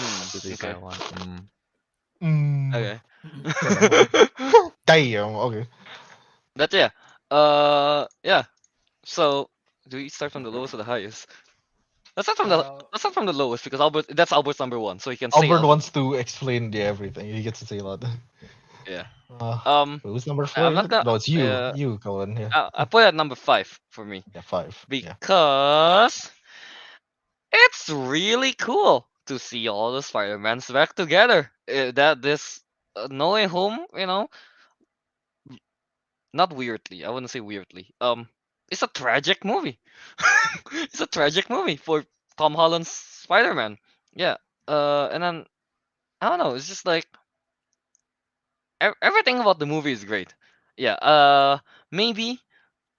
be Okay. fair one. Okay. Damn. Okay. But yeah. Yeah. So do we start from the lowest or the highest? Let's start from the lowest because that's Albert's number one, so he can say Albert Albert. wants to explain everything. He gets to say a lot. Yeah. Uh, Um. who's number I'm 4? not gonna. No, it's you. Uh. You, Colin. Yeah. I put it at number 5 for me Yeah, 5. Yeah. because it's really cool to see all the Spider-Mans back together. That this No Way Home, not weirdly. I wouldn't say weirdly. It's a tragic movie. It's a tragic movie for Tom Holland's Spider-Man. Yeah. And then I don't know. It's just like everything about the movie is great. Yeah. Maybe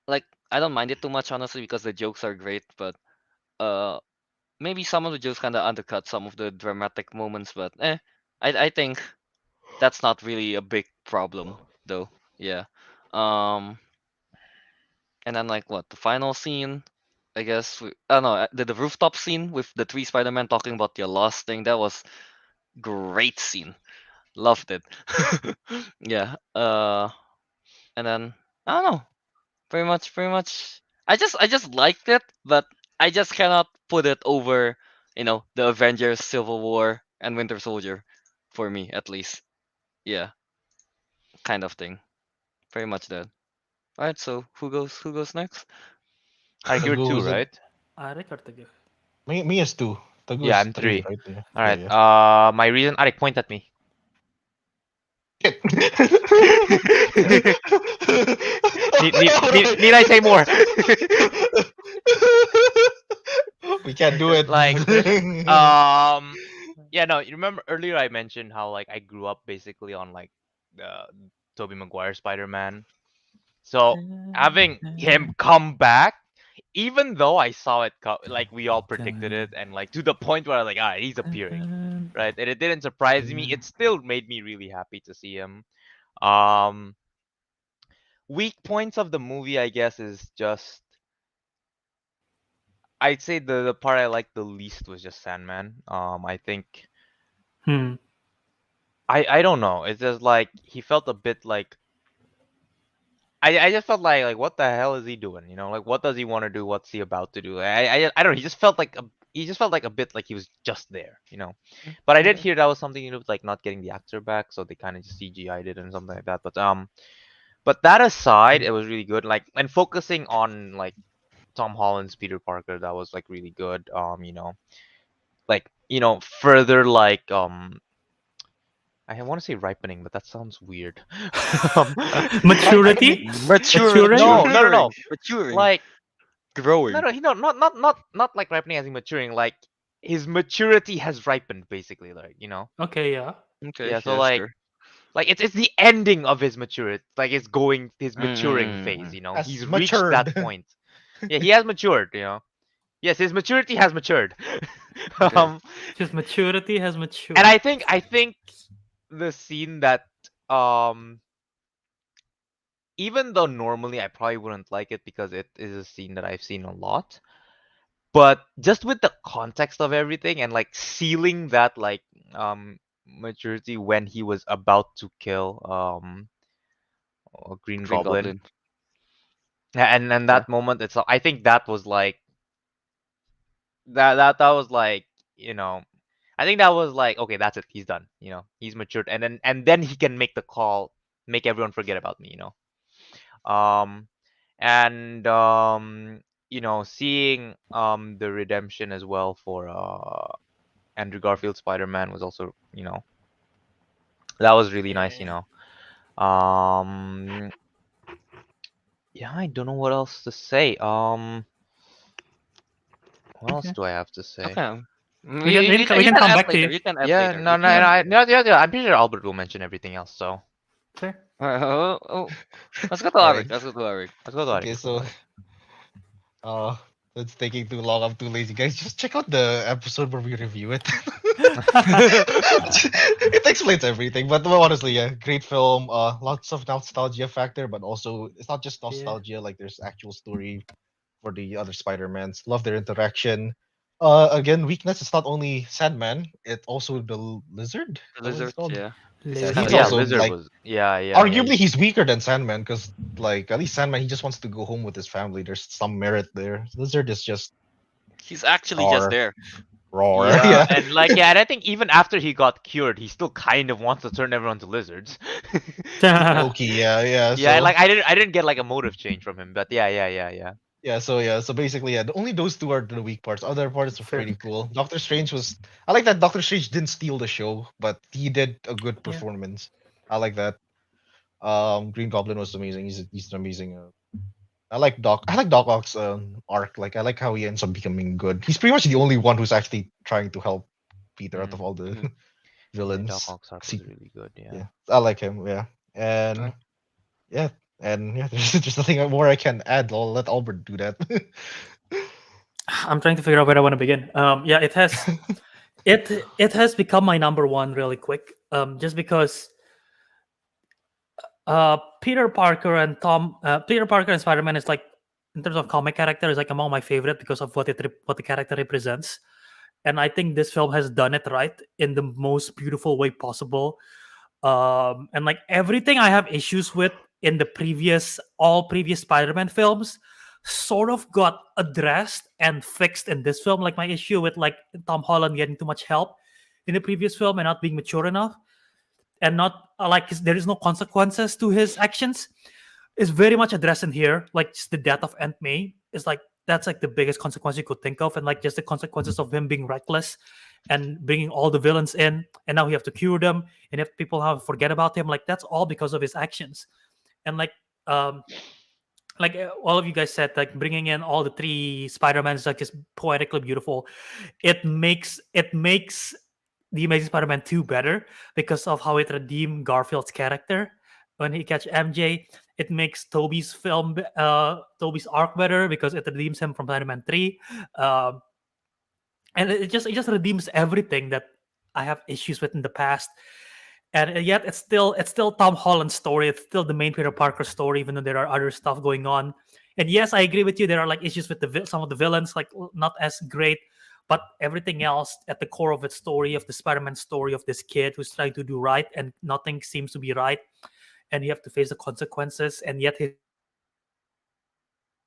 like I don't mind it too much honestly because the jokes are great, but uh, maybe some of the jokes kind of undercut some of the dramatic moments. But I think that's not really a big problem though. Yeah. Um. And then like what the final scene, I guess. I don't know the rooftop scene with the 3 Spider-Man talking about their lost thing. That was great scene. Loved it. Yeah. And then I don't know. Pretty much. I just liked it, but I just cannot put it over, the Avengers, Civil War, and Winter Soldier, for me at least. Yeah, kind of thing. Pretty much that. All right. So who goes next? Like you're Tagu 2, is a, right? Ariq or Teguh? me is 2. Tagu Yeah, is I'm 3, 3. right? Yeah. All right. Yeah. My reason. Ariq, point at me. Shit. Need I say more? We can't do it. Like, yeah, no. You remember earlier I mentioned how like I grew up basically on like the Tobey Maguire Spider-Man. So having him come back, even though I saw it like we all predicted it, and like to the point where I was like, ah, he's appearing, right? And it didn't surprise me. It still made me really happy to see him. Um, Weak points of the movie, I guess, is just I'd say the part I liked the least was just Sandman. I think Hmm. I don't know. It's just like he felt a bit like I just felt like what the hell is he doing? Like what does he want to do? What's he about to do? I don't know. He just felt like a bit like he was just there. But I did hear that was something to do with like not getting the actor back, so they kind of just CGI'd it and something like that. But that aside, it was really good. Like and focusing on like Tom Holland's Peter Parker, that was like really good. Like further like I want to say ripening, but that sounds weird. Maturity? Maturing. No. Maturing. Like growing. not like ripening as in maturing. Like his maturity has ripened, basically. Okay, yeah. Okay. Yeah. So Yeah. like, Sure. it's the ending of his maturity. Like it's going his maturing phase. Mm. Has He's reached matured. that point. Yeah, he has matured. Yes, his maturity has matured. Okay. His maturity has matured. And I think the scene that even though normally I probably wouldn't like it because it is a scene that I've seen a lot, but just with the context of everything and like sealing that like maturity when he was about to kill Green Green Goblin. Goblin. And Yeah. that moment I think that was like that was like I think that was like okay, that's it, he's done, he's matured, and then he can make the call, make everyone forget about me. um and seeing the redemption as well for Andrew Garfield Spider-Man was also that was really nice. um yeah, I don't know what else to say. What else Okay. do I have to say? Okay. We can You can come add back to later. you. You can add Yeah, later. no, You no, can add no, later. yeah, I'm pretty sure Albert will mention everything else. So Sure. Oh, let's go to All Ariq. right. Let's go to Ariq. let's go to Okay, Ariq. so It's taking too long. I'm too lazy, guys. Just check out the episode where we review it. It explains everything. But well, honestly, yeah, great film. Lots of nostalgia factor, but also it's not just Yeah. nostalgia. Like there's actual story for the other Spider-Mans. Love their interaction. Again, weakness is not only Sandman, it also the lizard. The Is that what it's lizard, called? yeah. Yeah, Lizard. he's Yeah, also Lizard like was. Yeah. arguably he's weaker than Sandman because like at least Sandman he just wants to go home with his family. There's some merit there. Lizard is just He's actually just roar, there. roar. Yeah, Yeah, and like yeah, and I think even after he got cured, he still kind of wants to turn everyone to lizards. Loki. Yeah, yeah. Yeah, So like I didn't get like a motive change from him, but yeah. yeah. So basically, yeah. Only those two are the weak parts. Other parts are Fair. pretty cool. Doctor Strange was. I like that Doctor Strange didn't steal the show, but he did a good Yeah. performance. I like that. Green Goblin was amazing. He's an amazing. I like Doc. I like Doc Ock's arc. Like I like how he ends up becoming good. He's pretty much the only one who's actually trying to help Peter out of all the Mhm. Yeah, Doc villains. Ock's arc was See- really good. Yeah. yeah, I like him. Yeah, and yeah, and yeah. There's nothing more I can add. I'll let Albert do that. I'm trying to figure out where I want to begin. Yeah, it has become my number one really quick. Just because Peter Parker and Spider-Man is like, in terms of comic character, is like among my favorite because of what the character represents. And I think this film has done it right in the most beautiful way possible. And like everything I have issues with in the all previous Spider-Man films sort of got addressed and fixed in this film. Like my issue with like Tom Holland getting too much help in the previous film and not being mature enough, and not there is no consequences to his actions, is very much addressed in here. Like just the death of Aunt May is like, that's like the biggest consequence you could think of, and like just the consequences of him being reckless and bringing all the villains in, and now we have to cure them, and if people have forget about him, like that's all because of his actions. And all of you guys said, like bringing in all the three Spider-Man is like just poetically beautiful. It makes the Amazing Spider-Man 2 better because of how it redeemed Garfield's character when he catch MJ. It makes Toby's arc better because it redeems him from Spider-Man 3. And it just redeems everything that I have issues with in the past. And yet it's still Tom Holland's story. It's still the main Peter Parker story, even though there are other stuff going on. And yes, I agree with you. There are like issues with some of the villains, like not as great, but everything else at the core of its story, of the Spider-Man story, of this kid who's trying to do right and nothing seems to be right, and you have to face the consequences, and yet he's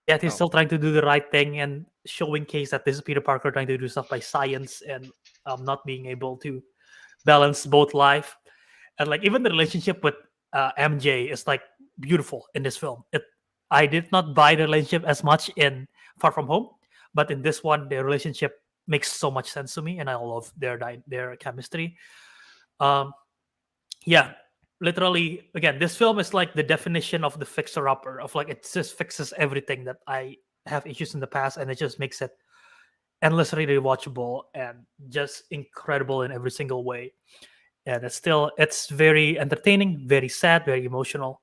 Oh. still trying to do the right thing and showing case that this is Peter Parker trying to do stuff by science and not being able to balance both life. And like even the relationship with MJ is like beautiful in this film. I did not buy the relationship as much in Far From Home, but in this one, their relationship makes so much sense to me, and I love their chemistry. Yeah, literally, again, this film is like the definition of the fixer-upper, of like it just fixes everything that I have issues in the past, and it just makes it endlessly rewatchable and just incredible in every single way. And it's very entertaining, very sad, very emotional,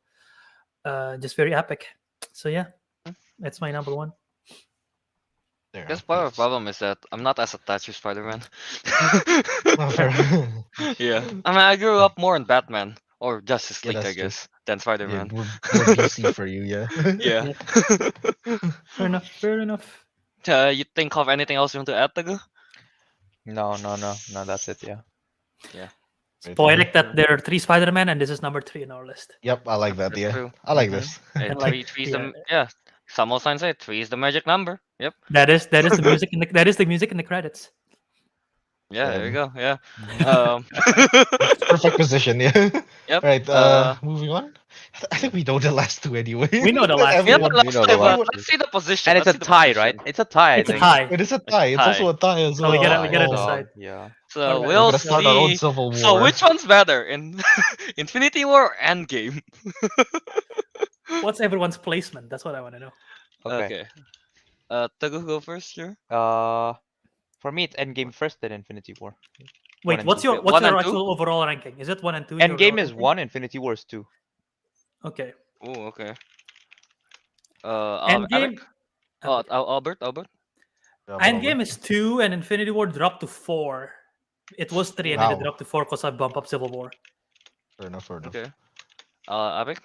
just very epic. So yeah, that's my number one. There, Guess part of the yes. problem is that I'm not as attached to Spider-Man. Oh, fair. Yeah, I mean, I grew up more in Batman or Justice Yeah, League, I that's true. guess, than Yeah, Spider-Man. more DC for you, yeah. Yeah. Fair enough. Fair enough. You think of anything else you want to add, Teguh? No, that's it. Yeah. Yeah. It's Right, poetic Teguh? that there are three Spider-Man, and this is number 3 in our list. Yep, I like that. That's Yeah, true. I like Mhm. this. Hey, And like, three is yeah, yeah. Some old signs say 3 is the magic number. Yep. that is the music in the credits. Yeah, there you go. Yeah. Mhm. Um. Perfect position. Yeah. Yep. Right. Moving on. I think we know the last two anyway. We know the last two. Yeah, Everyone- but We know the but last let's see the position. And it's a Let's see the tie, position. right? It's a tie. I It's a think. tie. It is a tie. It's also a tie as So well. we gotta Oh. decide. Yeah. So Alright. We're we'll gonna start our own see. civil war. So which one's better, in Infinity War or Endgame? What's everyone's placement? That's what I want to know. Okay. Okay. Teguh, go first, sure. For me, it's Endgame first, then Infinity War. Wait, and what's two. your One and two? actual overall ranking? Is it 1 and 2? your Endgame overall is ranking? 1, Infinity War is 2. Okay. Oh, okay. Endgame. Eric? Oh, Albert. Yeah, but Endgame Albert. is 2 and Infinity War dropped to 4. It was 3 and then it Wow. dropped to 4 because I bumped up Civil War. Fair enough. Fair enough. Okay. Ariq?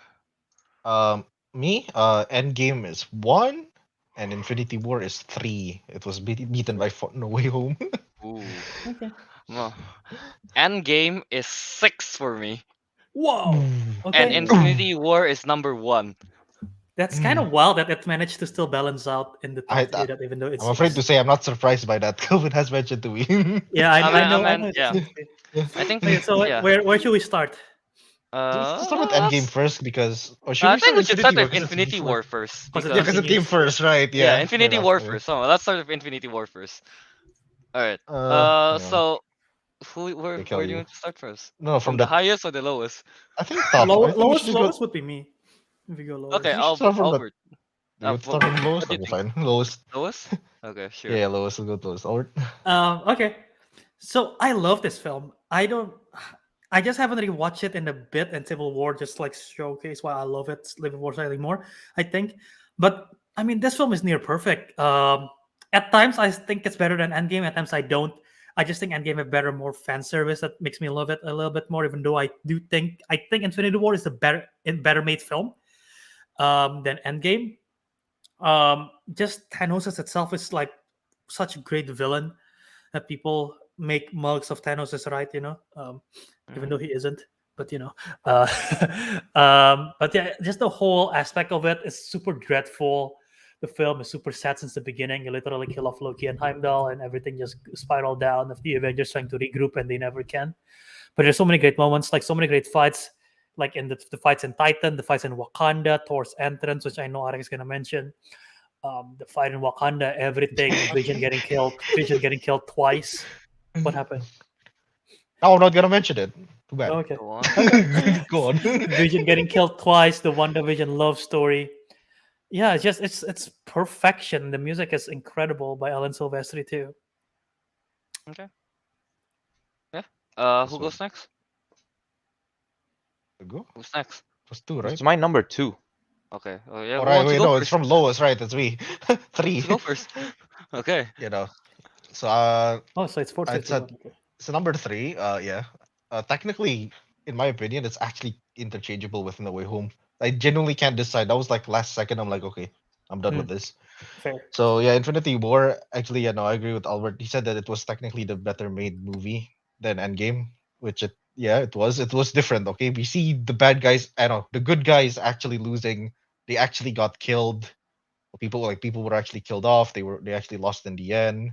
Me, Endgame is 1, and Infinity War is 3. It was beaten by No Way Home. Ooh. Okay. Well, Endgame is 6 for me, Whoa. and Okay. Infinity War is number 1. That's kind of wild that it managed to still balance out in the I, top 3, that even though it's I'm afraid to say I'm not surprised by that. Kelvin has mentioned to me. Yeah, I know it's Yeah. it's- I think Okay, so yeah. where should we start? Let's start with Endgame first because, or should I we think start we should start Infinity War with because it's Infinity before? War first Because it Yeah, because it came continues. first, right? yeah, Yeah, fair Infinity enough. War Fair enough. first. So let's start with Infinity War first. All right. Hang on. So Okay, where kill do you you. want to start first? No, From from the the. highest or the lowest? I think top. I think we should just go. Lowest would be me. If we go Okay, lowest. We should start from the. Albert. Do you start from What lowest? do you Okay, think? fine. Lowest. Lowest? Okay, sure. Yeah, lowest. We'll go to lowest. Albert. Okay. So I love this film. I just haven't really watched it in a bit, and Civil War just like showcase why I love it. Civil War slightly more, I think. But I mean, this film is near perfect. At times I think it's better than Endgame. At times I don't. I just think Endgame have better, more fan service that makes me love it a little bit more. Even though I think Infinity War is a better made film than Endgame. Just Thanos itself is like such a great villain that people make mugs of Thanos is right, even Mhm. though he isn't. But but yeah, just the whole aspect of it is super dreadful. The film is super sad since the beginning. You literally kill off Loki and Heimdall, and everything just spiral down. Of the Avengers trying to regroup, and they never can. But there's so many great moments, like so many great fights, like in the fights in Titan, the fights in Wakanda, Thor's entrance, which I know Arik is gonna mention. The fight in Wakanda, everything, Vision getting killed twice. What happened? No, I'm not gonna mention it. Too bad. Okay. Go on. Okay. Go on. Vision getting killed twice, the WandaVision love story. Yeah, it's perfection. The music is incredible by Alan Silvestri too. Okay. Yeah. Who So, goes next? go. Who's next? It was 2, right? It's my number 2. Okay. Oh yeah. All Who right. wants to Wait, go no, it's first? from lowest, right? That's me. Who 3. wants to go first? Okay. You know. So Oh, so it's 4:31. it's at Okay. so number 3. Yeah. Technically, in my opinion, it's actually interchangeable with No Way Home. I genuinely can't decide. That was like last second. I'm like, okay, I'm done with this. Fair. So yeah, Infinity War. Actually, yeah, no, I agree with Albert. He said that it was technically the better made movie than Endgame, which it was. It was different. Okay, we see the bad guys. I know the good guys actually losing. They actually got killed. People were actually killed off. They actually lost in the end.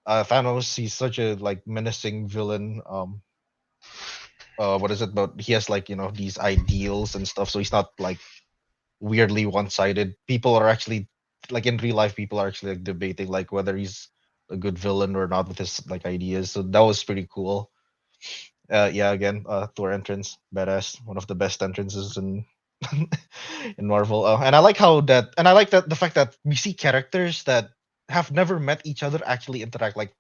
Thanos, he's such a like menacing villain. What is it about? He has like these ideals and stuff. So he's not like weirdly one-sided. People are actually like in real life. People are actually like debating like whether he's a good villain or not with his like ideas. So that was pretty cool. Yeah, again, Thor entrance, badass. One of the best entrances in in Marvel. And I like and I like that the fact that we see characters that have never met each other actually interact, like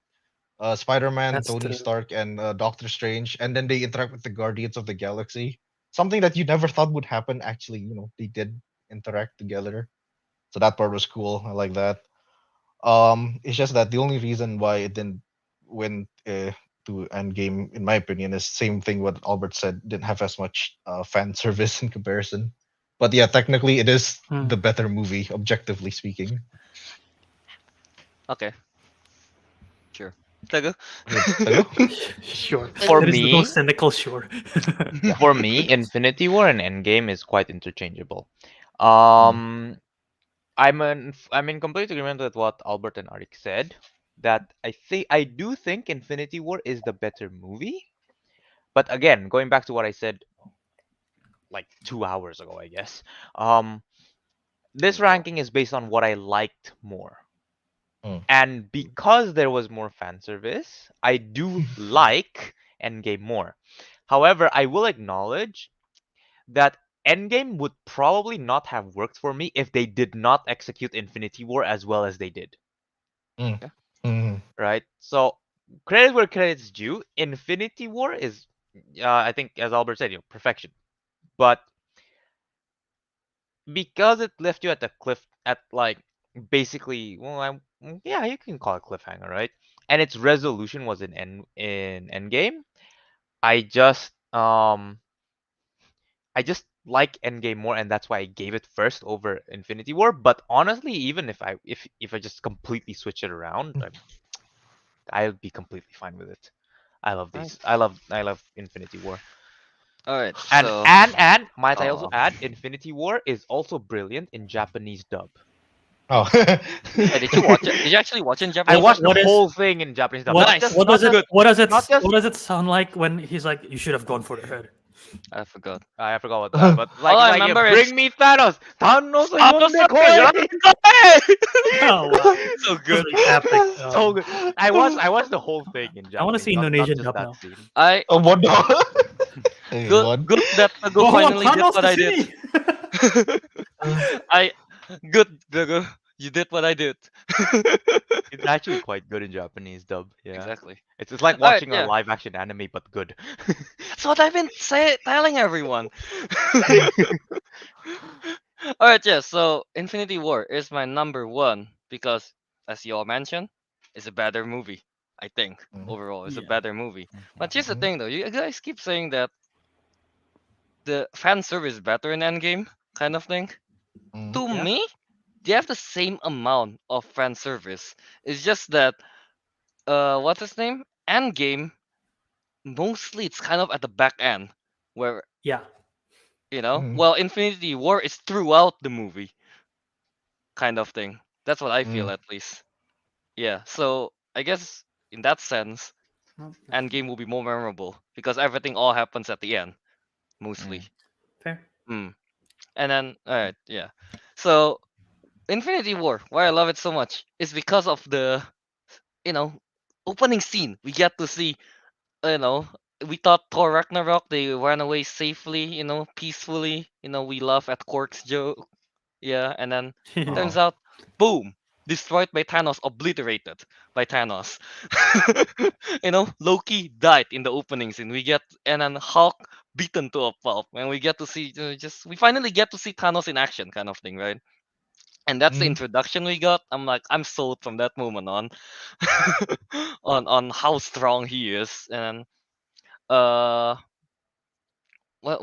Spider-Man, That's Tony true. Stark, and Doctor Strange, and then they interact with the Guardians of the Galaxy. Something that you never thought would happen. Actually, they did interact together. So that part was cool. I like that. It's just that the only reason why it didn't win to Endgame, in my opinion, is same thing what Albert said. Didn't have as much fan service in comparison. But yeah, technically, it is Hmm. the better movie, objectively speaking. Okay. Sure. Teguh? Sure. For That is the me, most cynical sure. Yeah. for me, Infinity War and Endgame is quite interchangeable. Mm. I'm in complete agreement with what Albert and Arik said. That I do think Infinity War is the better movie. But again, going back to what I said like 2 hours ago, I guess. This ranking is based on what I liked more. Mm. And because there was more fan service, I do like Endgame more. However, I will acknowledge that Endgame would probably not have worked for me if they did not execute Infinity War as well as they did. Mm. Yeah. Mm. Right? So credit where credit's due. Infinity War is, I think, as Albert said, perfection. But because it left you at the cliff at like basically, well, Yeah, you can call it cliffhanger, right? And its resolution was in Endgame. I just um I just like Endgame more, and that's why I gave it first over Infinity War. But honestly, even if I just completely switch it around, I'll be completely fine with it. I love Right. these. I love Infinity War. All right. And So, and might I also oh, add, Infinity War is also brilliant in Japanese dub. Oh. hey, did you watch it? Did you actually watch it in I Japanese? What watched the what is whole thing in Japanese dub. what Not Nice. just what not does it just not just what does it sound like when he's like, you should have gone for the head? I forgot. I forgot about that, but All I like remember is bring me Thanos. Thanos Thanos yonde Yonde koi. Koi! Oh wow, So that was good. really epic. So good. I watched the whole thing in I want to Japanese, see not Indonesian just dub that now. scene. I Oh, what the? Hey, good what? good that Teguh Bawa finally did Thanos what ke I did. sini. I good Teguh, you did what I did. It's actually quite good in Japanese dub. Yeah, Exactly. it's like All right, watching a yeah. live action anime but good. That's what I've been telling everyone. All right, yeah. So Infinity War is my number one because, as you all mentioned, it's a better movie. I think Mhm, overall, it's a Yeah. better movie. But here's the mhm, thing, though. You guys keep saying that the fan service is better in Endgame, kind of thing. mhm, To Yeah. me, they have the same amount of fan service. It's just that, what's his name? Endgame, mostly it's kind of at the back end, where Yeah. mhm, well, Infinity War is throughout the movie, kind of thing. That's what I feel, mhm, at least. Yeah. So I guess in that sense, Well, Endgame will be more memorable because everything all happens at the end, mostly. fair. Hmm. And then, all right, yeah. So Infinity War, why I love it so much is because of the, you know, opening scene. We get to see, you know, we thought Thor Ragnarok, they ran away safely, peacefully. We laugh at Cork's joke. Yeah, and then Yeah. turns oh, out, boom, destroyed by Thanos, obliterated by Thanos. Loki died in the opening scene. And then Hulk beaten to a pulp, and we get to see, we finally get to see Thanos in action, kind of thing, right? And that's the mhm, introduction we got. I'm sold from that moment on, on how strong he is, and uh, what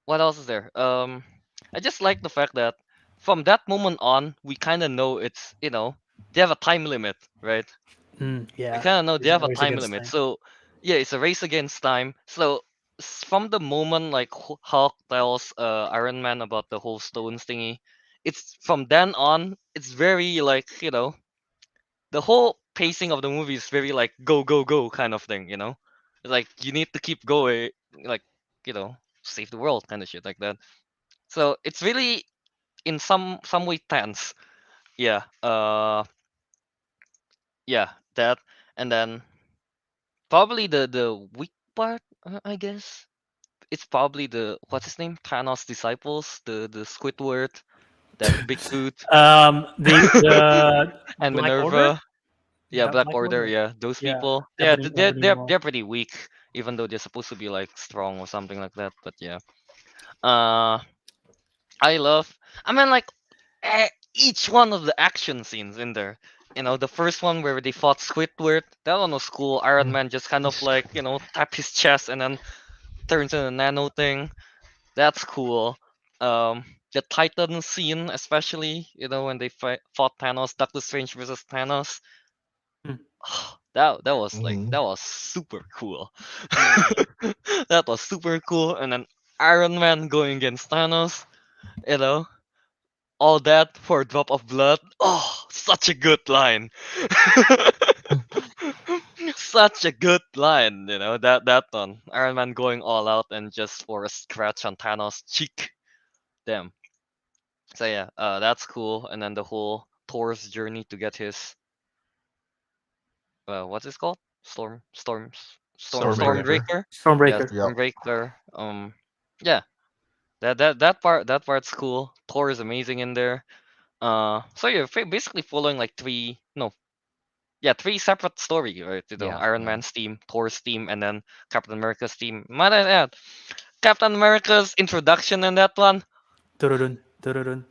what else is there? I just like the fact that from that moment on, we kind of know they have a time limit, right? We Yeah. kind of know they It's have a always time against limit. time. So yeah, it's a race against time. So from the moment like Hulk tells Iron Man about the whole stones thingy, it's from then on. It's very like the whole pacing of the movie is very like go go go kind of thing. It's like you need to keep going, like you know save the world kind of shit like that. So it's really in some way tense. Yeah. Yeah, that. And then probably the weak part, I guess. It's probably the what's his name? Thanos disciples, the Squidward, that big dude, The and Black Order. Minerva. Yeah, That Black Black Order. Order. Yeah, those Yeah. people. Yeah, Ebony they're Maw. they're pretty weak, even though they're supposed to be like strong or something like that. But yeah. Uh, I love. I mean, like each one of the action scenes in there. The first one where they fought Squidward, that one was cool. Iron mhm. Man just kind of like, tap his chest and then turns into a nano thing. That's cool. The Titan scene, especially, when they fought Thanos, Doctor Strange versus Thanos. Hmm. That was super cool. That was super cool. And then Iron Man going against Thanos, you know, all that for a drop of blood. Oh, such a good line. Such a good line, that one. Iron Man going all out and just for a scratch on Thanos' cheek. Damn. So yeah, that's cool. And then the whole Thor's journey to get his what's it called? Stormbreaker. Stormbreaker. Yeah, Stormbreaker. Yep. Stormbreaker. Yeah, that part's cool. Thor is amazing in there. So you're basically following like three, no, yeah, three separate story, right? Yeah, Iron yeah. Man's team, Thor's team, and then Captain America's team. Might I add, Captain America's introduction in that one, Tururun. Tururun,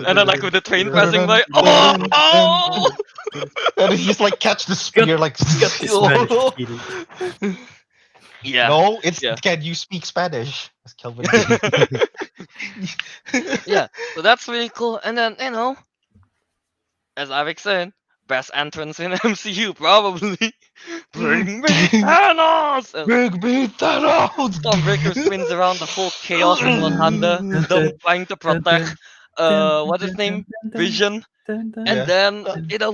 And then like with the train passing by, oh! And he just like catch the spear like Got this man defeated. Yeah. No, it's Yeah. can you speak Spanish? As Kelvin did. Yeah. So that's really cool. And then, as Ariq said, best entrance in MCU probably. Bring me Thanos! And Bring me Thanos! Stormbreaker spins around the whole chaos in Wakanda, them trying to protect what's his name? Vision. And Yeah. then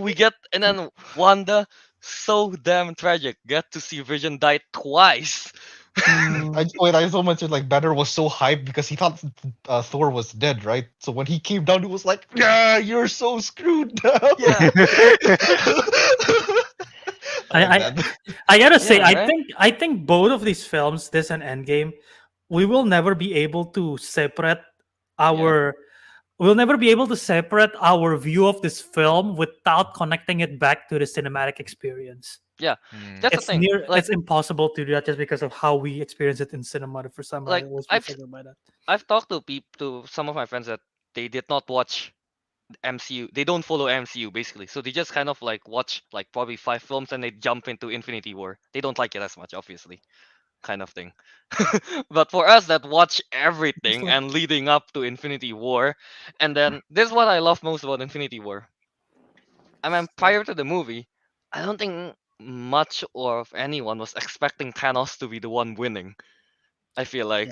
we get and then Wanda, so damn tragic. Get to see Vision die twice. I so much like Banner was so hyped because he thought Thor was dead, right? So when he came down, he was like, "Yeah, you're so screwed now." Yeah. I gotta say, Yeah, right? I think both of these films, this and Endgame, we will never be able to separate our we'll never be able to separate our view of this film without connecting it back to the cinematic experience. Yeah. Hmm. That's the It's thing. Like it's impossible to do that just because of how we experience it in cinema. For some, I like always be I've triggered by that. I've talked to some of my friends that they did not watch MCU. They don't follow MCU basically. So they just kind of like watch like probably 5 films and they jump into Infinity War. They don't like it as much, obviously. Kind of thing. But for us that watch everything like- and leading up to Infinity War, and then this is what I love most about Infinity War. I mean, prior to the movie, I don't think much or of anyone was expecting Thanos to be the one winning. I feel like,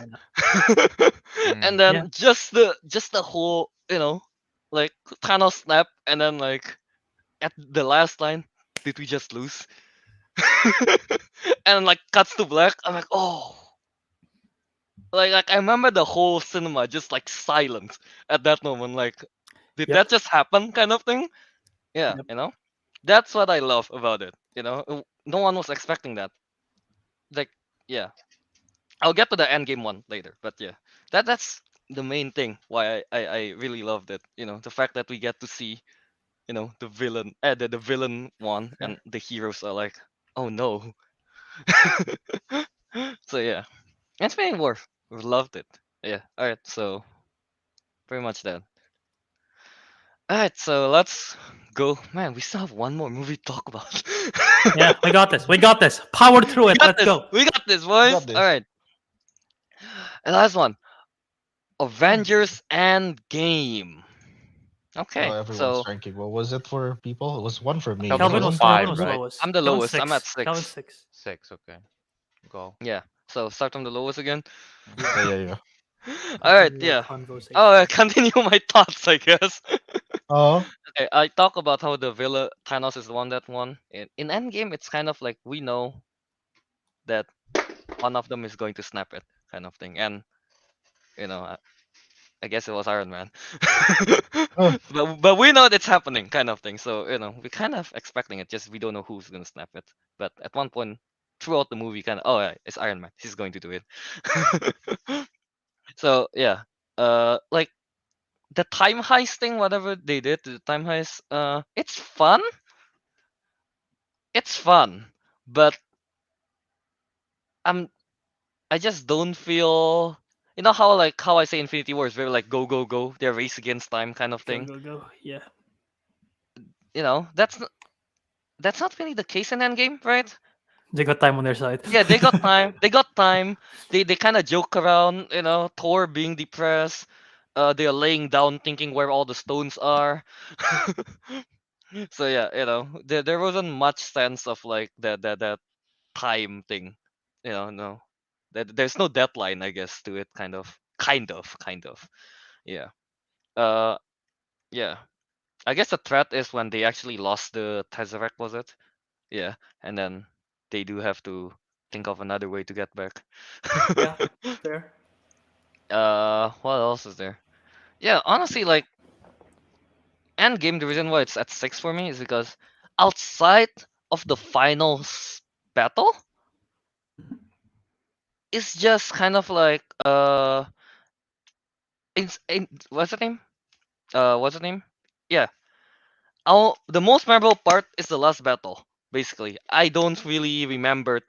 and then Yeah. just the whole like Thanos snap, and then like at the last line, did we just lose? And like cuts to black. I'm like, oh, like I remember the whole cinema just like silent at that moment. Like, did Yep. that just happen? Kind of thing. Yeah, Yep. that's what I love about it. No one was expecting that. Like, yeah, I'll get to the end game one later, but yeah, that's the main thing why I really loved it. The fact that we get to see the villain, the villain one, Yeah. and the heroes are like, oh no. So yeah, it's been worth. We loved it. Yeah. All right. So pretty much that. All right. So let's go. Man, we still have one more movie to talk about. Yeah, we got this. We got this. Power through We it. got Let's this. go. We got this, boys. got this. All right. And last one. Avengers Endgame. Okay, Everyone's so ranking. What was it for people? It was one for me. Kelvin Kelvin was was five, Kelvin was right? lowest. I'm the Kelvin lowest. I'm at Kelvin 6. 6. 6. Okay. Go. Yeah. So start from the lowest again. Yeah. All right. Continue Yeah. our conversation. Oh, continue my thoughts, I guess. Oh, Okay, I talk about how the villain Thanos is the one that won. In Endgame, it's kind of like we know that one of them is going to snap it, kind of thing, and I guess it was Iron Man. Oh. but we know it's happening, kind of thing. So we kind of expecting it. Just we don't know who's gonna snap it. But at one point throughout the movie, kind of yeah, it's Iron Man. He's going to do it. So yeah, like the time heist thing, whatever they did, the time heist, it's fun. It's fun, but I just don't feel. You know how I say Infinity War is very like go go go, they're race against time kind of Go thing. go go. Yeah. That's not really the case in Endgame, right? They got time on their side. Yeah, they got time. They got time. They kind of joke around, Thor being depressed. They're laying down thinking where all the stones are. So yeah, there wasn't much sense of like that time thing. No. There's no deadline, I guess, to it kind of. Yeah. Uh yeah. I guess the threat is when they actually lost the Tesseract, was it? Yeah, and then they do have to think of another way to get back. Yeah. There. What else is there? Yeah, honestly, like Endgame, the reason why it's at 6 for me is because outside of the final battle, it's just kind of like what's the name? What's the name? Yeah, the most memorable part is the last battle. Basically, I don't really remember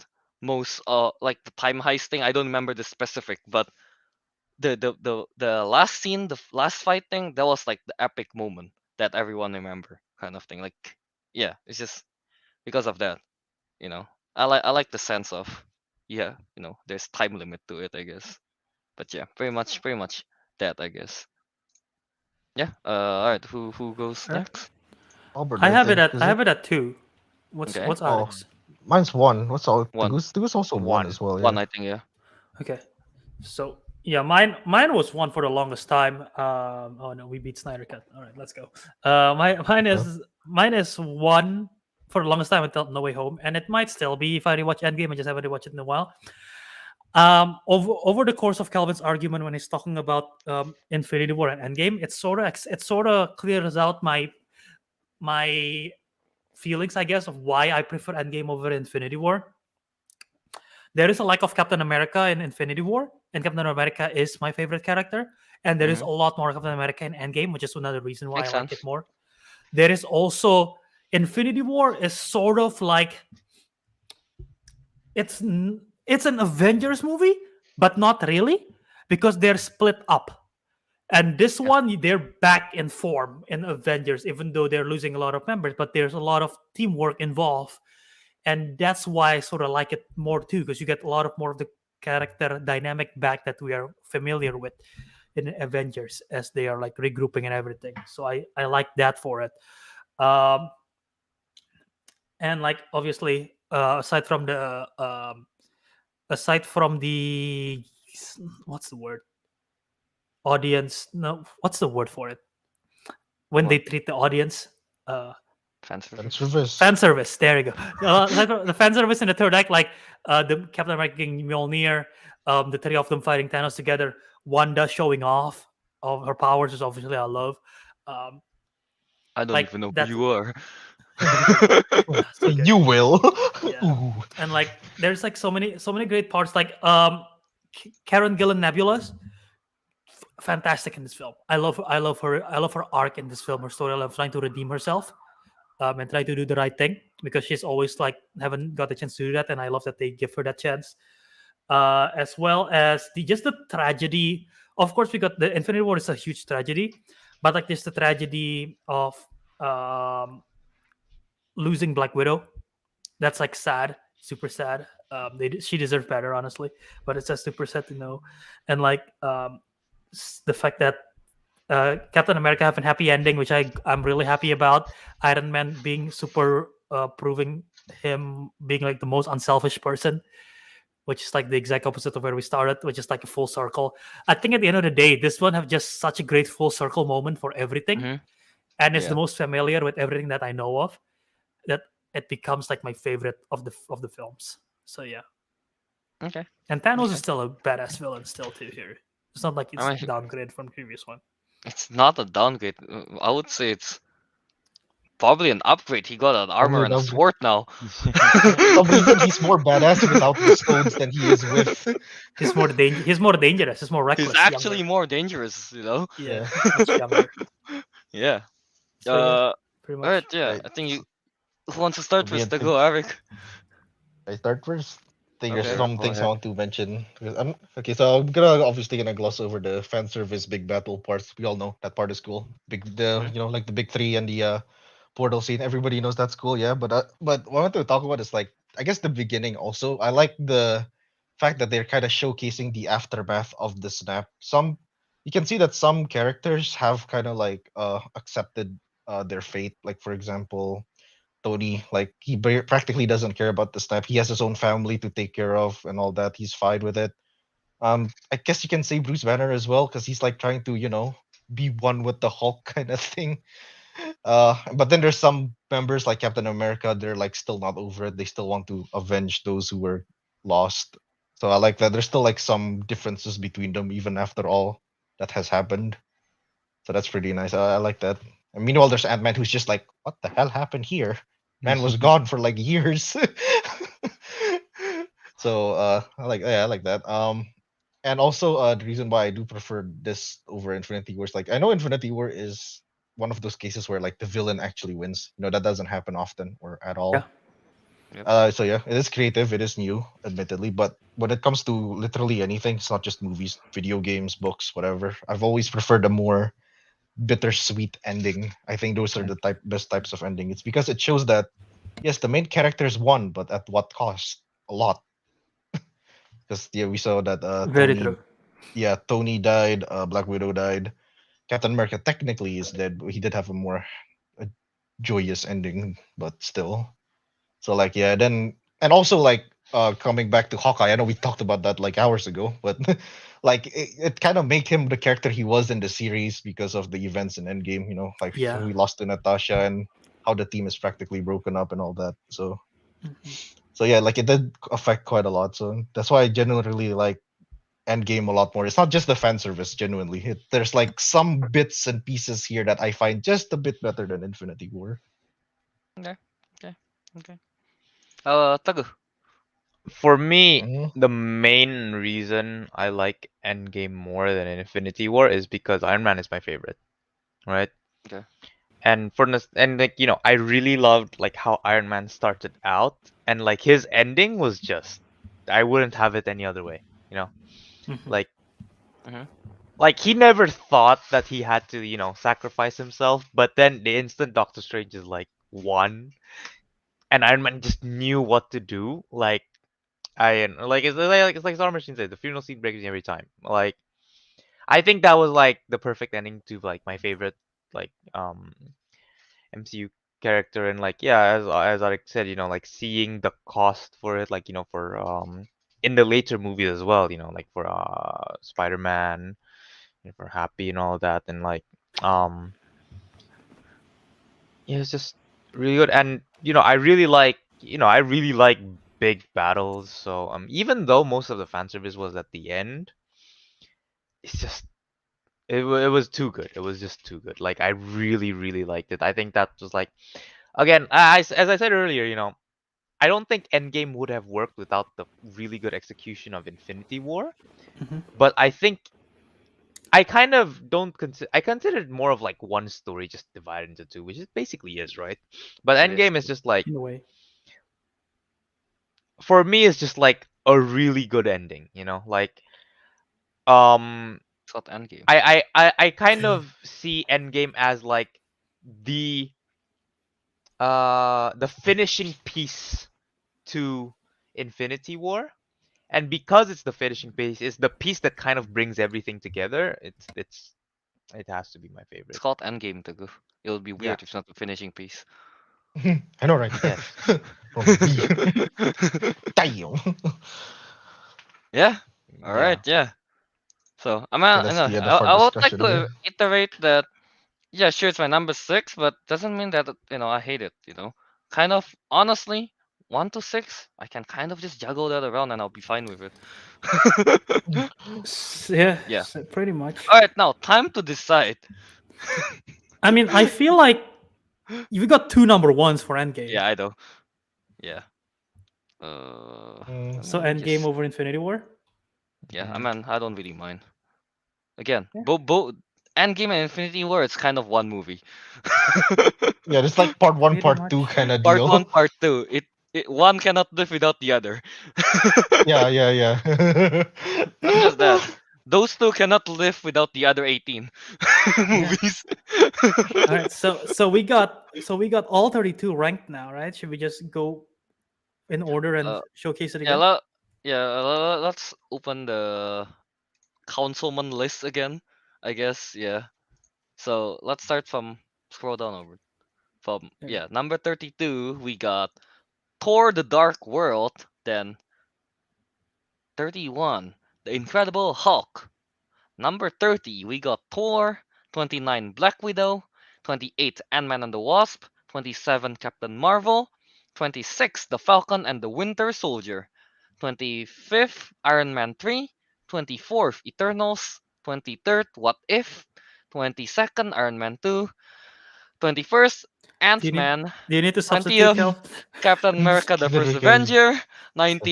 most like the time heist thing. I don't remember the specific, but the last scene, last fight thing, that was like the epic moment that everyone remember, kind of thing. Like, yeah, it's just because of that, you know. I like the sense of, yeah, there's time limit to it, I guess. But yeah, pretty much that, I guess. Yeah. All right. Who goes Alright. next? Albert, I I have it think. at Is I it? have it at 2. What's Okay. Oh, Ariq's? mine's one. What's all? One. Teguh's also one One. as well. One, Yeah. I think. Yeah. Okay. So yeah, mine was 1 for the longest time. Oh no, we beat Snyder Cut. All right, let's go. Okay. Mine is 1 for the longest time until No Way Home, and it might still be if I rewatch Endgame. I just haven't rewatched it in a while. Over the course of Calvin's argument when he's talking about Infinity War and Endgame, it sort of clears out my feelings, I guess, of why I prefer Endgame over Infinity War. There is a lack of Captain America in Infinity War, and Captain America is my favorite character. And there is a Mhm. lot more Captain America in Endgame, which is another reason why Makes I like it sense. more. There is also Infinity War is sort of like it's an Avengers movie, but not really because they're split up. And this Yeah. one, they're back in form in Avengers, even though they're losing a lot of members. But there's a lot of teamwork involved, and that's why I sort of like it more too, because you get a lot of more of the character dynamic back that we are familiar with in Avengers as they are like regrouping and everything. So I like that for it. Um, and like obviously, aside from the what's the word audience? No, what's the word for it when they What? treat the audience? Uh, Fan And service. service. Fan service. There you go. The fan service in the third act, like the Captain America getting Mjolnir, the three of them fighting Thanos together, Wanda showing off of her powers, is obviously I love. Um, I don't like even know who that. you are. So good. You will. Yeah, Ooh. and like there's like so many great parts. Like Karen Gillan Nebula's fantastic in this film. I love her arc in this film. Her story of trying to redeem herself. And try to do the right thing because she's always like haven't got the chance to do that, and I love that they give her that chance. As well as the tragedy. Of course, we got the Infinity War is a huge tragedy, but like just the tragedy of um, losing Black Widow. That's like sad, super sad. She deserved better, honestly, but it's just super sad to know, and like the fact that Captain America have a happy ending, which I'm really happy about. Iron Man being super, proving him being like the most unselfish person, which is like the exact opposite of where we started, which is like a full circle. I think at the end of the day, this one have just such a great full circle moment for everything, Hmm. and it's the Yeah. most familiar with everything that I know of. That it becomes like my favorite of the films. So yeah, Okay. and Thanos is Okay. still a badass villain still too here. It's not like it's I mean, downgrade from the previous one. it's not a downgrade. I would say it's probably an upgrade. He got an armor Probably and a enough. sword now. For some reason, he's more badass without the stones than he is with. He's more dangerous. He's more He's reckless. actually Younger. more dangerous, Yeah, Yeah. much younger. Yeah. So yeah, Uh. pretty All right. much. Yeah. Right. I think So, you. Who wants to start me first? and To go, Finn. Ariq. I start first. I think there's Okay. Sure, some go things I ahead. want to mention. Okay, so I'm gonna gloss over the fan service big battle parts. We all know that part is cool. Mhm. Like the big three and the portal scene. Everybody knows that's cool, yeah. But what I want to talk about is like I guess the beginning also. I like the fact that they're kind of showcasing the aftermath of the snap. Some you can see that some characters have kind of like accepted their fate. Like for example, Tony, like practically doesn't care about the snap. He has his own family to take care of and all that. He's fine with it. I guess you can say Bruce Banner as well because he's like trying to be one with the Hulk kind of thing. But then there's some members like Captain America. They're like still not over it. They still want to avenge those who were lost. So I like that. There's still like some differences between them even after all that has happened. So that's pretty nice. I like that. And meanwhile, there's Ant Man who's just like, what the hell happened here? Man was gone for like years. So I like that. And also the reason why I do prefer this over Infinity War is like I know Infinity War is one of those cases where like the villain actually wins. That doesn't happen often or at Yeah. all. So yeah, it is creative, it is new, admittedly, but when it comes to literally anything, it's not just movies, video games, books, whatever. I've always preferred a more bittersweet ending. I think those are the best types of ending. It's because it shows that yes, the main characters won, but at what cost? A lot. Because yeah, we saw that Very true. Tony died, Black Widow died, Captain America technically is dead, but he did have a more uh, joyous ending, but still. So like yeah, then and also like coming back to Hawkeye, I know we talked about that like hours ago, but like it kind of made him the character he was in the series because of the events in Endgame, you know, like Yeah. we lost to Natasha and how the team is practically broken up and all that. So so yeah, like it did affect quite a lot. So that's why I genuinely like Endgame a lot more. It's not just the fan service, genuinely. There's like some bits and pieces here that I find just a bit better than Infinity War. Okay. Okay. Okay. Teguh. For me, Mhm. the main reason I like Endgame more than Infinity War is because Iron Man is my favorite, right? Okay. And like I really loved like how Iron Man started out, and like his ending was just I wouldn't have it any other way, you know? Like Mm-hmm. like he never thought that he had to, sacrifice himself, but then the instant Doctor Strange is like one, and Iron Man just knew what to do. Like it's like Star Machine said, the funeral scene breaks me every time. Like I think that was like the perfect ending to like my favorite like MCU character, and like yeah, as Arik said, like seeing the cost for it, like for in the later movies as well, like for Spider-Man, for Happy and all that, and like um yeah, it's just really good. And I really like big battles. So even though most of the fan service was at the end, it's just it was too good. It was just too good. Like I really really liked it. I think that was like again, as I said earlier, I don't think Endgame would have worked without the really good execution of Infinity War. But I think I kind of don't consider I consider it more of like one story just divided into two, which it basically is, right? But It is. Endgame is just like In a way. for me it's just like a really good ending, like um It's called Endgame. I kind of see Endgame as like the the finishing piece to Infinity War. And because it's the finishing piece, it's the piece that kind of brings everything together. It has to be my It's favorite. called Endgame, Teguh. It would be Yeah. weird if it's not the finishing piece. I know, right? Yes. From B. Damn. Yeah. All right. Yeah. Yeah. So Okay, that's the end of our I would like discussion to here. iterate that. Yeah, sure, it's my number six, but doesn't mean that I hate it. Kind of honestly, 1 to 6, I can kind of just juggle that around and I'll be fine with it. Yeah, Yeah. pretty much. All right, now time to decide. I mean, I feel like you got two number ones for Endgame. Yeah, I know. Yeah. Mm. So Let me Endgame just. over Infinity War. Yeah, I Mhm. mean, I don't really mind. Again, Yeah. both Endgame and Infinity War, it's kind of one movie. Yeah, it's like part one, Pretty part two much. kind of Part one, deal. part two. One cannot live without the other. Yeah, yeah, yeah. Not just that. Those two cannot live without the other 18 Yeah. movies. All right. So we got all 32 ranked now, right? Should we just go in order and uh, showcase it yeah, again? let's open the councilman list again. I guess, yeah. So let's start from scroll down over. From Okay. number 32, we got Thor: The Dark World. Then 31, The Incredible Hulk. Number 30, we got Thor. 29, Black Widow. 28, Ant-Man and the Wasp. 27, Captain Marvel. 26, The Falcon and the Winter Soldier. 25th, Iron Man 3. 24th, Eternals. 23rd, What If. 22nd, Iron Man 2. 21st, Do you need Ant-Man. do you need to substitute, 20th, Kel? Captain America the First Avenger.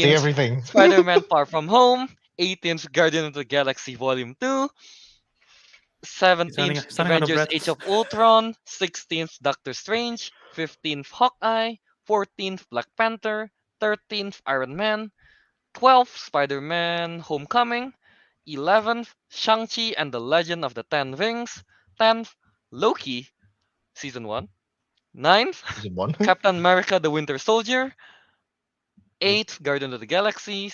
Say 19th, everything. Spider-Man Far From Home. 18th, Guardian of the Galaxy Volume 2. He's running 17th, starting out of Avengers Age breath. of Ultron. 16th, Doctor Strange. 15th, Hawkeye. 14th Black Panther, 13th Iron Man, 12th Spider-Man Homecoming, 11th Shang-Chi and the Legend of the Ten Rings, 10th Loki Season 1, 9th Season 1. Captain America the Winter Soldier, Eight. 8th Guardian of the Galaxy,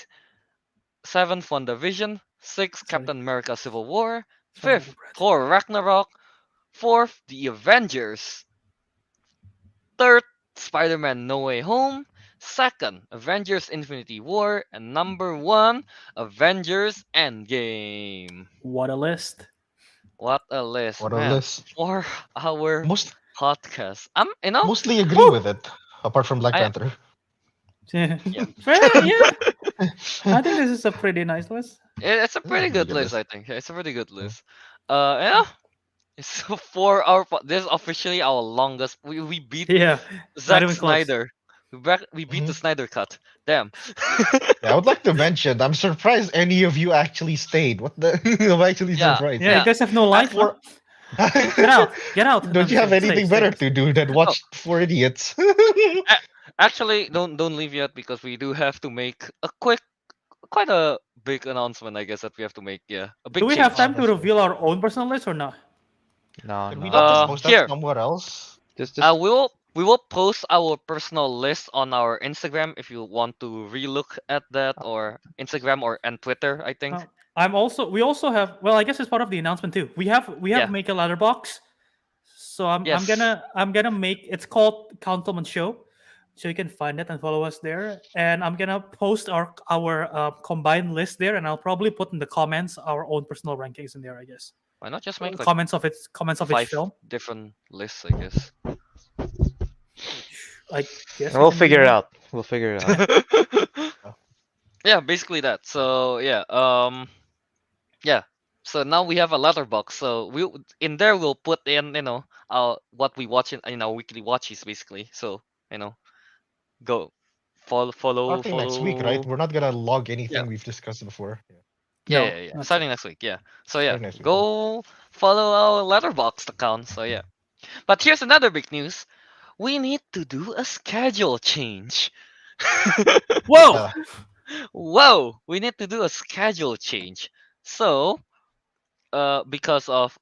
7th WandaVision, 6th Sorry. Captain America Civil War, Sorry, 5th Brad. Thor Ragnarok, 4th The Avengers, 3rd Spider-Man No Way Home, 2nd Avengers Infinity War, and number 1 Avengers Endgame. What a list. What a list, What a man. list. 4-hour Most podcast. mostly agree Woo! with it, apart from Black I Panther. Yeah. Yeah. Yeah. I think this is a pretty nice list. It's a pretty Pretty good good list, list. I think. It's a pretty good list. Yeah. It's a 4-hour. This is officially our longest. We beat Yeah. Not Zack even close. Snyder. We beat the Mhm. Snyder cut. Damn. Yeah, I would like to mention, I'm surprised any of you actually stayed. What the? I'm actually Yeah, surprised. Yeah, you Yeah. guys have no life, huh? Get out. Get out. No, Don't I'm you have kidding. Stay, anything stay. better to do than watch Four Idiots? Actually, don't leave yet because we do have to make a quite a big announcement. I guess that we have to make. Yeah, a big Do we change. have time to that's right. reveal our own personal list or not? No, Can we no. not just post that Here. somewhere else? Just We will post our personal list on our Instagram if you want to relook at that, or Instagram and Twitter. I think. We also have, well, I guess it's part of the announcement too. We have Yeah. make a letterbox. So I'm Yes. gonna make, it's called Councilmen Show. So you can find it and follow us there. And I'm gonna post our combined list there, and I'll probably put in the comments our own personal rankings in there, I guess. Why not just make like Comments of each 5 film. different lists? I guess. I guess we we'll can figure do it that. out. We'll figure it out. Yeah, basically that. So yeah, yeah. So now we have a letterbox. So in there we'll put in what we watch in our weekly watches basically. So go Starting next week, right? follow. We're not gonna log Yeah. anything we've discussed before. Yeah. No, Yeah. not Starting yet. next week. Yeah. So yeah, Starting next week. go follow our letterbox account. So yeah. But here's another big news. We need to do a schedule change. Whoa! Whoa, we need to do a schedule change. So, because of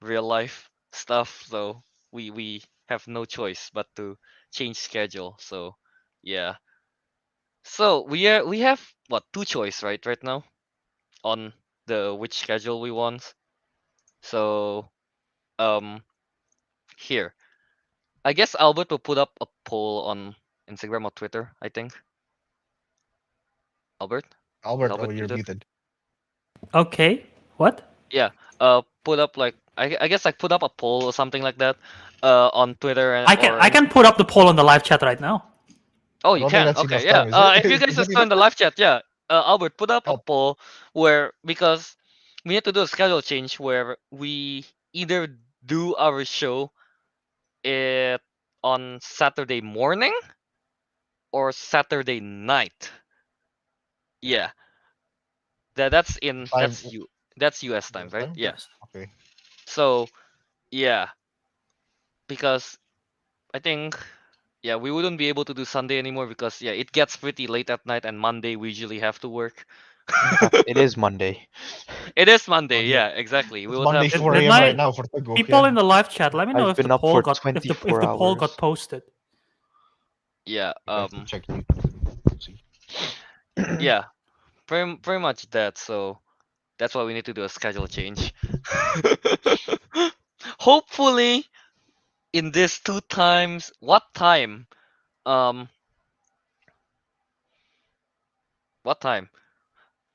real life stuff, so we have no choice but to change schedule. So, yeah. So we have what, two choice right now on the which schedule we want. So, um here. I guess Albert will put up a poll on Instagram or Twitter, I think. Albert? Albert, Albert you're muted? muted. Okay. What? Yeah. Put up like I guess like put up a poll or something like that. On Twitter and I can put up the poll on the live chat right now. Oh, I you don't think can. that's Okay, enough yeah. time, is it? If you guys Is just that join the enough? live chat, yeah. Albert, put up a Oh. poll where, because we need to do a schedule change where we either do our show it on Saturday morning or Saturday night. Yeah. That's Time- that's US time, US right? time? Yeah. Yes. Okay. So yeah, because I think we wouldn't be able to do Sunday anymore because it gets pretty late at night, and Monday we usually have to work. In fact, it is Monday. It is Monday, Monday. yeah, exactly. We It's would Monday have 4 Did a.m. my- right now for Teguh. People Yeah. in the live chat, let me know I've if the been up poll for got if the 24 poll got hours. posted. yeah, I have to check you. See. yeah, pretty much that. So that's why we need to do a schedule change. Hopefully, in this 2 times, what time? What time?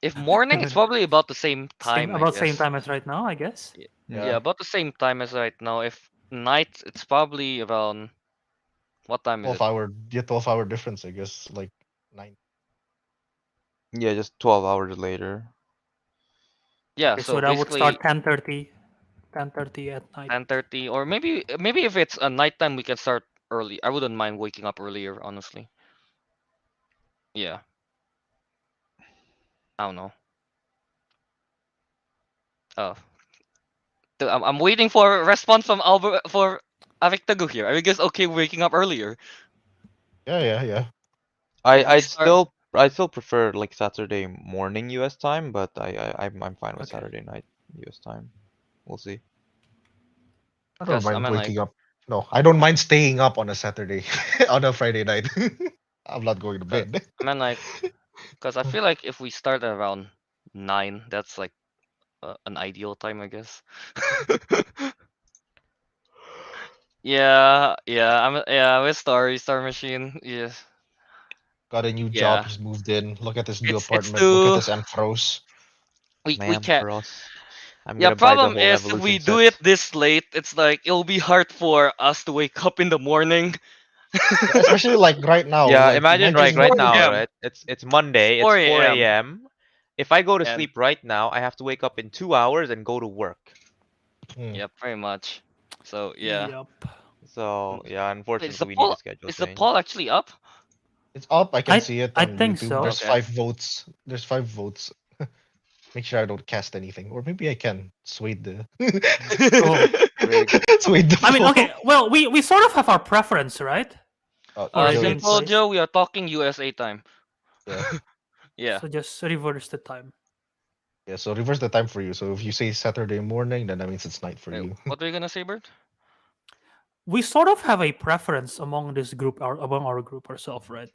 If morning, it's probably about the same time. I About same guess. time as right now, I guess. Yeah, about the same time as right now. If night, it's probably around, what time is 12-hour, 12-hour difference, I guess. Like 9. Yeah, just 12 hours later. Yeah, Okay, so so that would basically start 10:30 at night. 10:30, or maybe if it's a nighttime, we can start early. I wouldn't mind waking up earlier, honestly. Yeah. I don't know. Oh, I'm waiting for a response from Albert for Ariq Teguh here. Are you guys okay waking up earlier? Yeah. I start- I still prefer like Saturday morning US time, but I'm fine with Okay. Saturday night US time. We'll see. I don't Because I mind mean, like, waking up. No, I don't mind staying up on a Saturday, on a Friday night. I'm not going to 'cause- bed. I mean, like, because I feel like if we start at around 9, that's like an ideal time, I guess. Yeah, with Star Machine. Yeah, Got a new job. yeah. He's moved in. Look at this new It's apartment. Look at too. this Ampharos. We Man, can't. Bros. I'm Yeah, gonna buy the problem whole is if we evolution do set. it this late, it's like it'll be hard for us to wake up in the morning. Yeah, especially like right now. Yeah, Like imagine imagine. right 4 now, a.m. right? It's Monday, it's 4 4 a.m. a.m. If I go to and sleep right now, I have to wake up in 2 hours and go to work. Hmm. yeah, pretty much. So yeah. Yep. So Mm. yeah, Wait, unfortunately we need a schedule is the change. poll actually up? It's up. I can see it I on think YouTube. so. There's Okay. 5 votes. There's 5 votes. Make sure I don't cast anything, or maybe I can sway the Oh. Rig. sway the. I mean, vote. okay. Well, we sort of have our preference, right? Joe Already in it's Simple place. Joe, we are talking USA time. yeah. Yeah. So just reverse the time. Yeah, so reverse the time for you. So if you say Saturday morning, then that means it's night for Wait, you. what were you gonna say, Bert? We sort of have a preference among this group, among our group ourselves, right?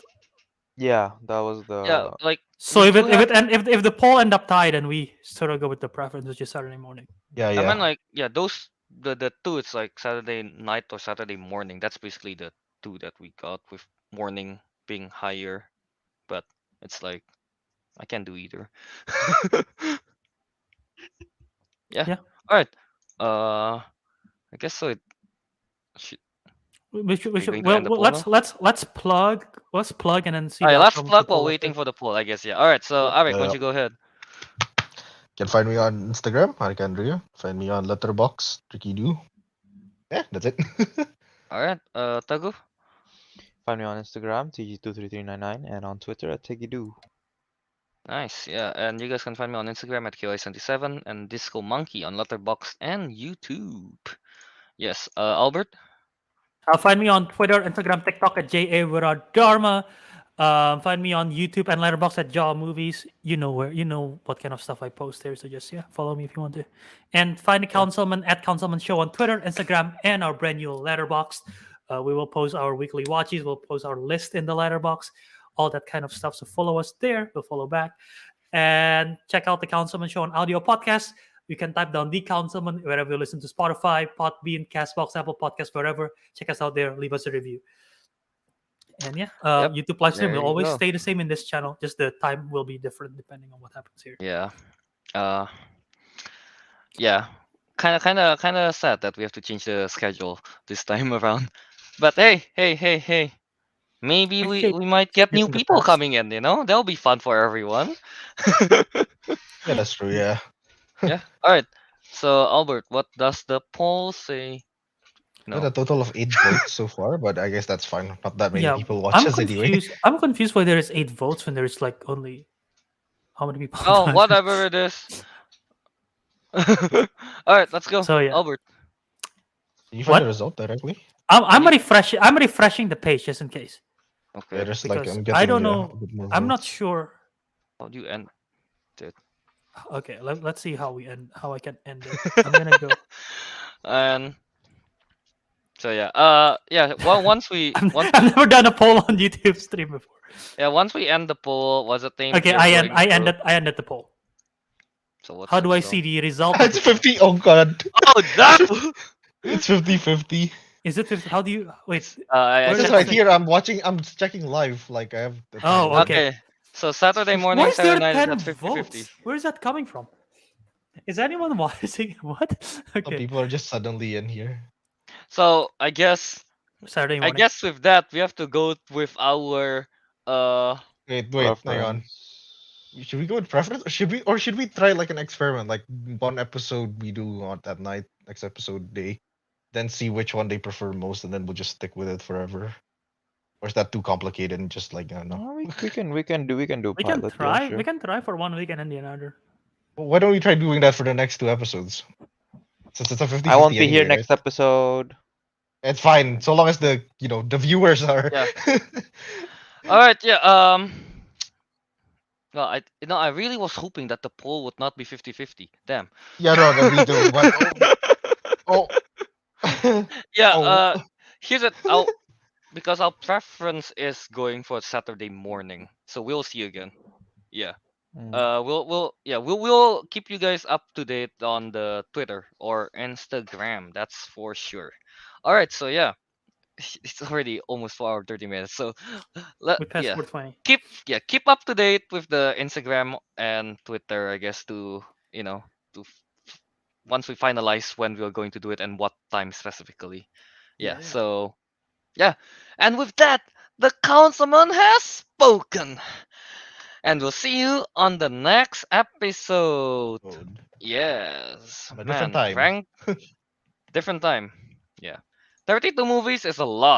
Yeah, that was Yeah, the like So we if do it if have. it and if the poll end up tied, then we sort of go with the preference, which is Saturday morning. Yeah, I mean, yeah. like, yeah, those the two. It's like Saturday night or Saturday morning. That's basically the two that we got with morning being higher, but it's like I can't do either. Yeah. Yeah. All right. I guess so. It should, We should are you going to well, end the poll now? let's plug and then see All the right. Let's outcome of the plug while poll waiting later. for the poll. I guess. Yeah. All right. So, Yep. Ariq, why don't you go ahead? You can find me on Instagram, Ariq Andria. Find me on Letterbox, Tricky Do. Yeah, that's it. All right. Teguh. find me on Instagram, TG23399, and on Twitter at Tegidu. Nice, yeah, and you guys can find me on Instagram at QI77 and Disco Monkey on Letterboxd and YouTube. Yes, Albert. Find me on Twitter, Instagram, TikTok at Wiradharma. Find me on YouTube and Letterboxd at Jaw Movies. You know where, you know what kind of stuff I post there. So just follow me if you want to. And find the Councilmen at Councilmen Show on Twitter, Instagram, and our brand new Letterboxd. We will post our weekly watches. We'll post our list in the Letterboxd, all that kind of stuff. So follow us there. We'll follow back. And check out the Councilmen Show on audio podcast. You can type down the Councilmen wherever you listen to Spotify, Podbean, Castbox, Apple Podcasts, wherever. Check us out there. Leave us a review. And YouTube live stream There will you always go. stay the same in this channel. Just the time will be different depending on what happens here. Yeah. Yeah. Kind of sad that we have to change the schedule this time around. But hey. Maybe Okay. we might get It's new in the people past. coming in, you know? That'll be fun for everyone. Yeah, that's true. Yeah. Yeah. All right. So, Albert, what does the poll say? Got No. a total of 8 votes so far, but I guess that's fine. Not that many Yeah, people watch I'm us anyway. confused. I'm confused why there is 8 votes when there is like only how many people? Oh, whatever it is. All right, let's go. So yeah, Albert. Can you find the what? result directly? I'm you- refreshing. I'm refreshing the page just in case Yeah, Okay. there's like because I'm I getting don't a know. bit more I'm not votes. sure. How do you end it? Okay, let's see how we end. How I can end it. I'm gonna go. And so yeah. Yeah. Well, once we I've never done a poll on YouTube stream before. once we end the poll, what's the thing? Okay, you're I going to- ended the poll. So what's How the do I result? see the result? Of It's the poll? 50. Oh god. Oh, that. It's 50-50. Is it 50? How do you wait? I This is checked right the- here. I'm watching. I'm checking live. Like I have. The Oh, timer. okay. So Saturday Why morning, is there Saturday night is 10 at 50-50. votes? Where is that coming from? Is anyone watching? What? Some Okay. people are just suddenly in here. So I guess Saturday morning. with that we have to go with our Wait, hang on. Preference. Should we go with preference, or should we try like an experiment, like one episode we do on that night, next episode day, then see which one they prefer most, and then we'll just stick with it forever? Or is that too complicated and just like I don't know? No, we can do We can pilot. Yeah, try. sure. We can try for 1 week and then the another. Why don't we try doing that for the next 2 episodes? Since it's a 50. I won't be here next episode. It's fine so long as the the viewers are. Yeah. All right. Yeah. Well, I really was hoping that the poll would not be 50-50. Damn. Yeah, no, that we do, but oh, Yeah. oh, Here's it. I'll because our preference is going for Saturday morning. So we'll see you again. Yeah. Mm. We'll keep you guys up to date on the Twitter or Instagram. That's for sure. All right. So yeah, it's already almost 4 hours 30 minutes. So We passed 420. keep up to date with the Instagram and Twitter. I guess to once we finalize when we're going to do it and what time specifically. Yeah. Yeah. So yeah, and with that, the councilman has spoken. And we'll see you on the next episode. Yes, on a different man, time. rank different time. Yeah, 32 movies is a lot.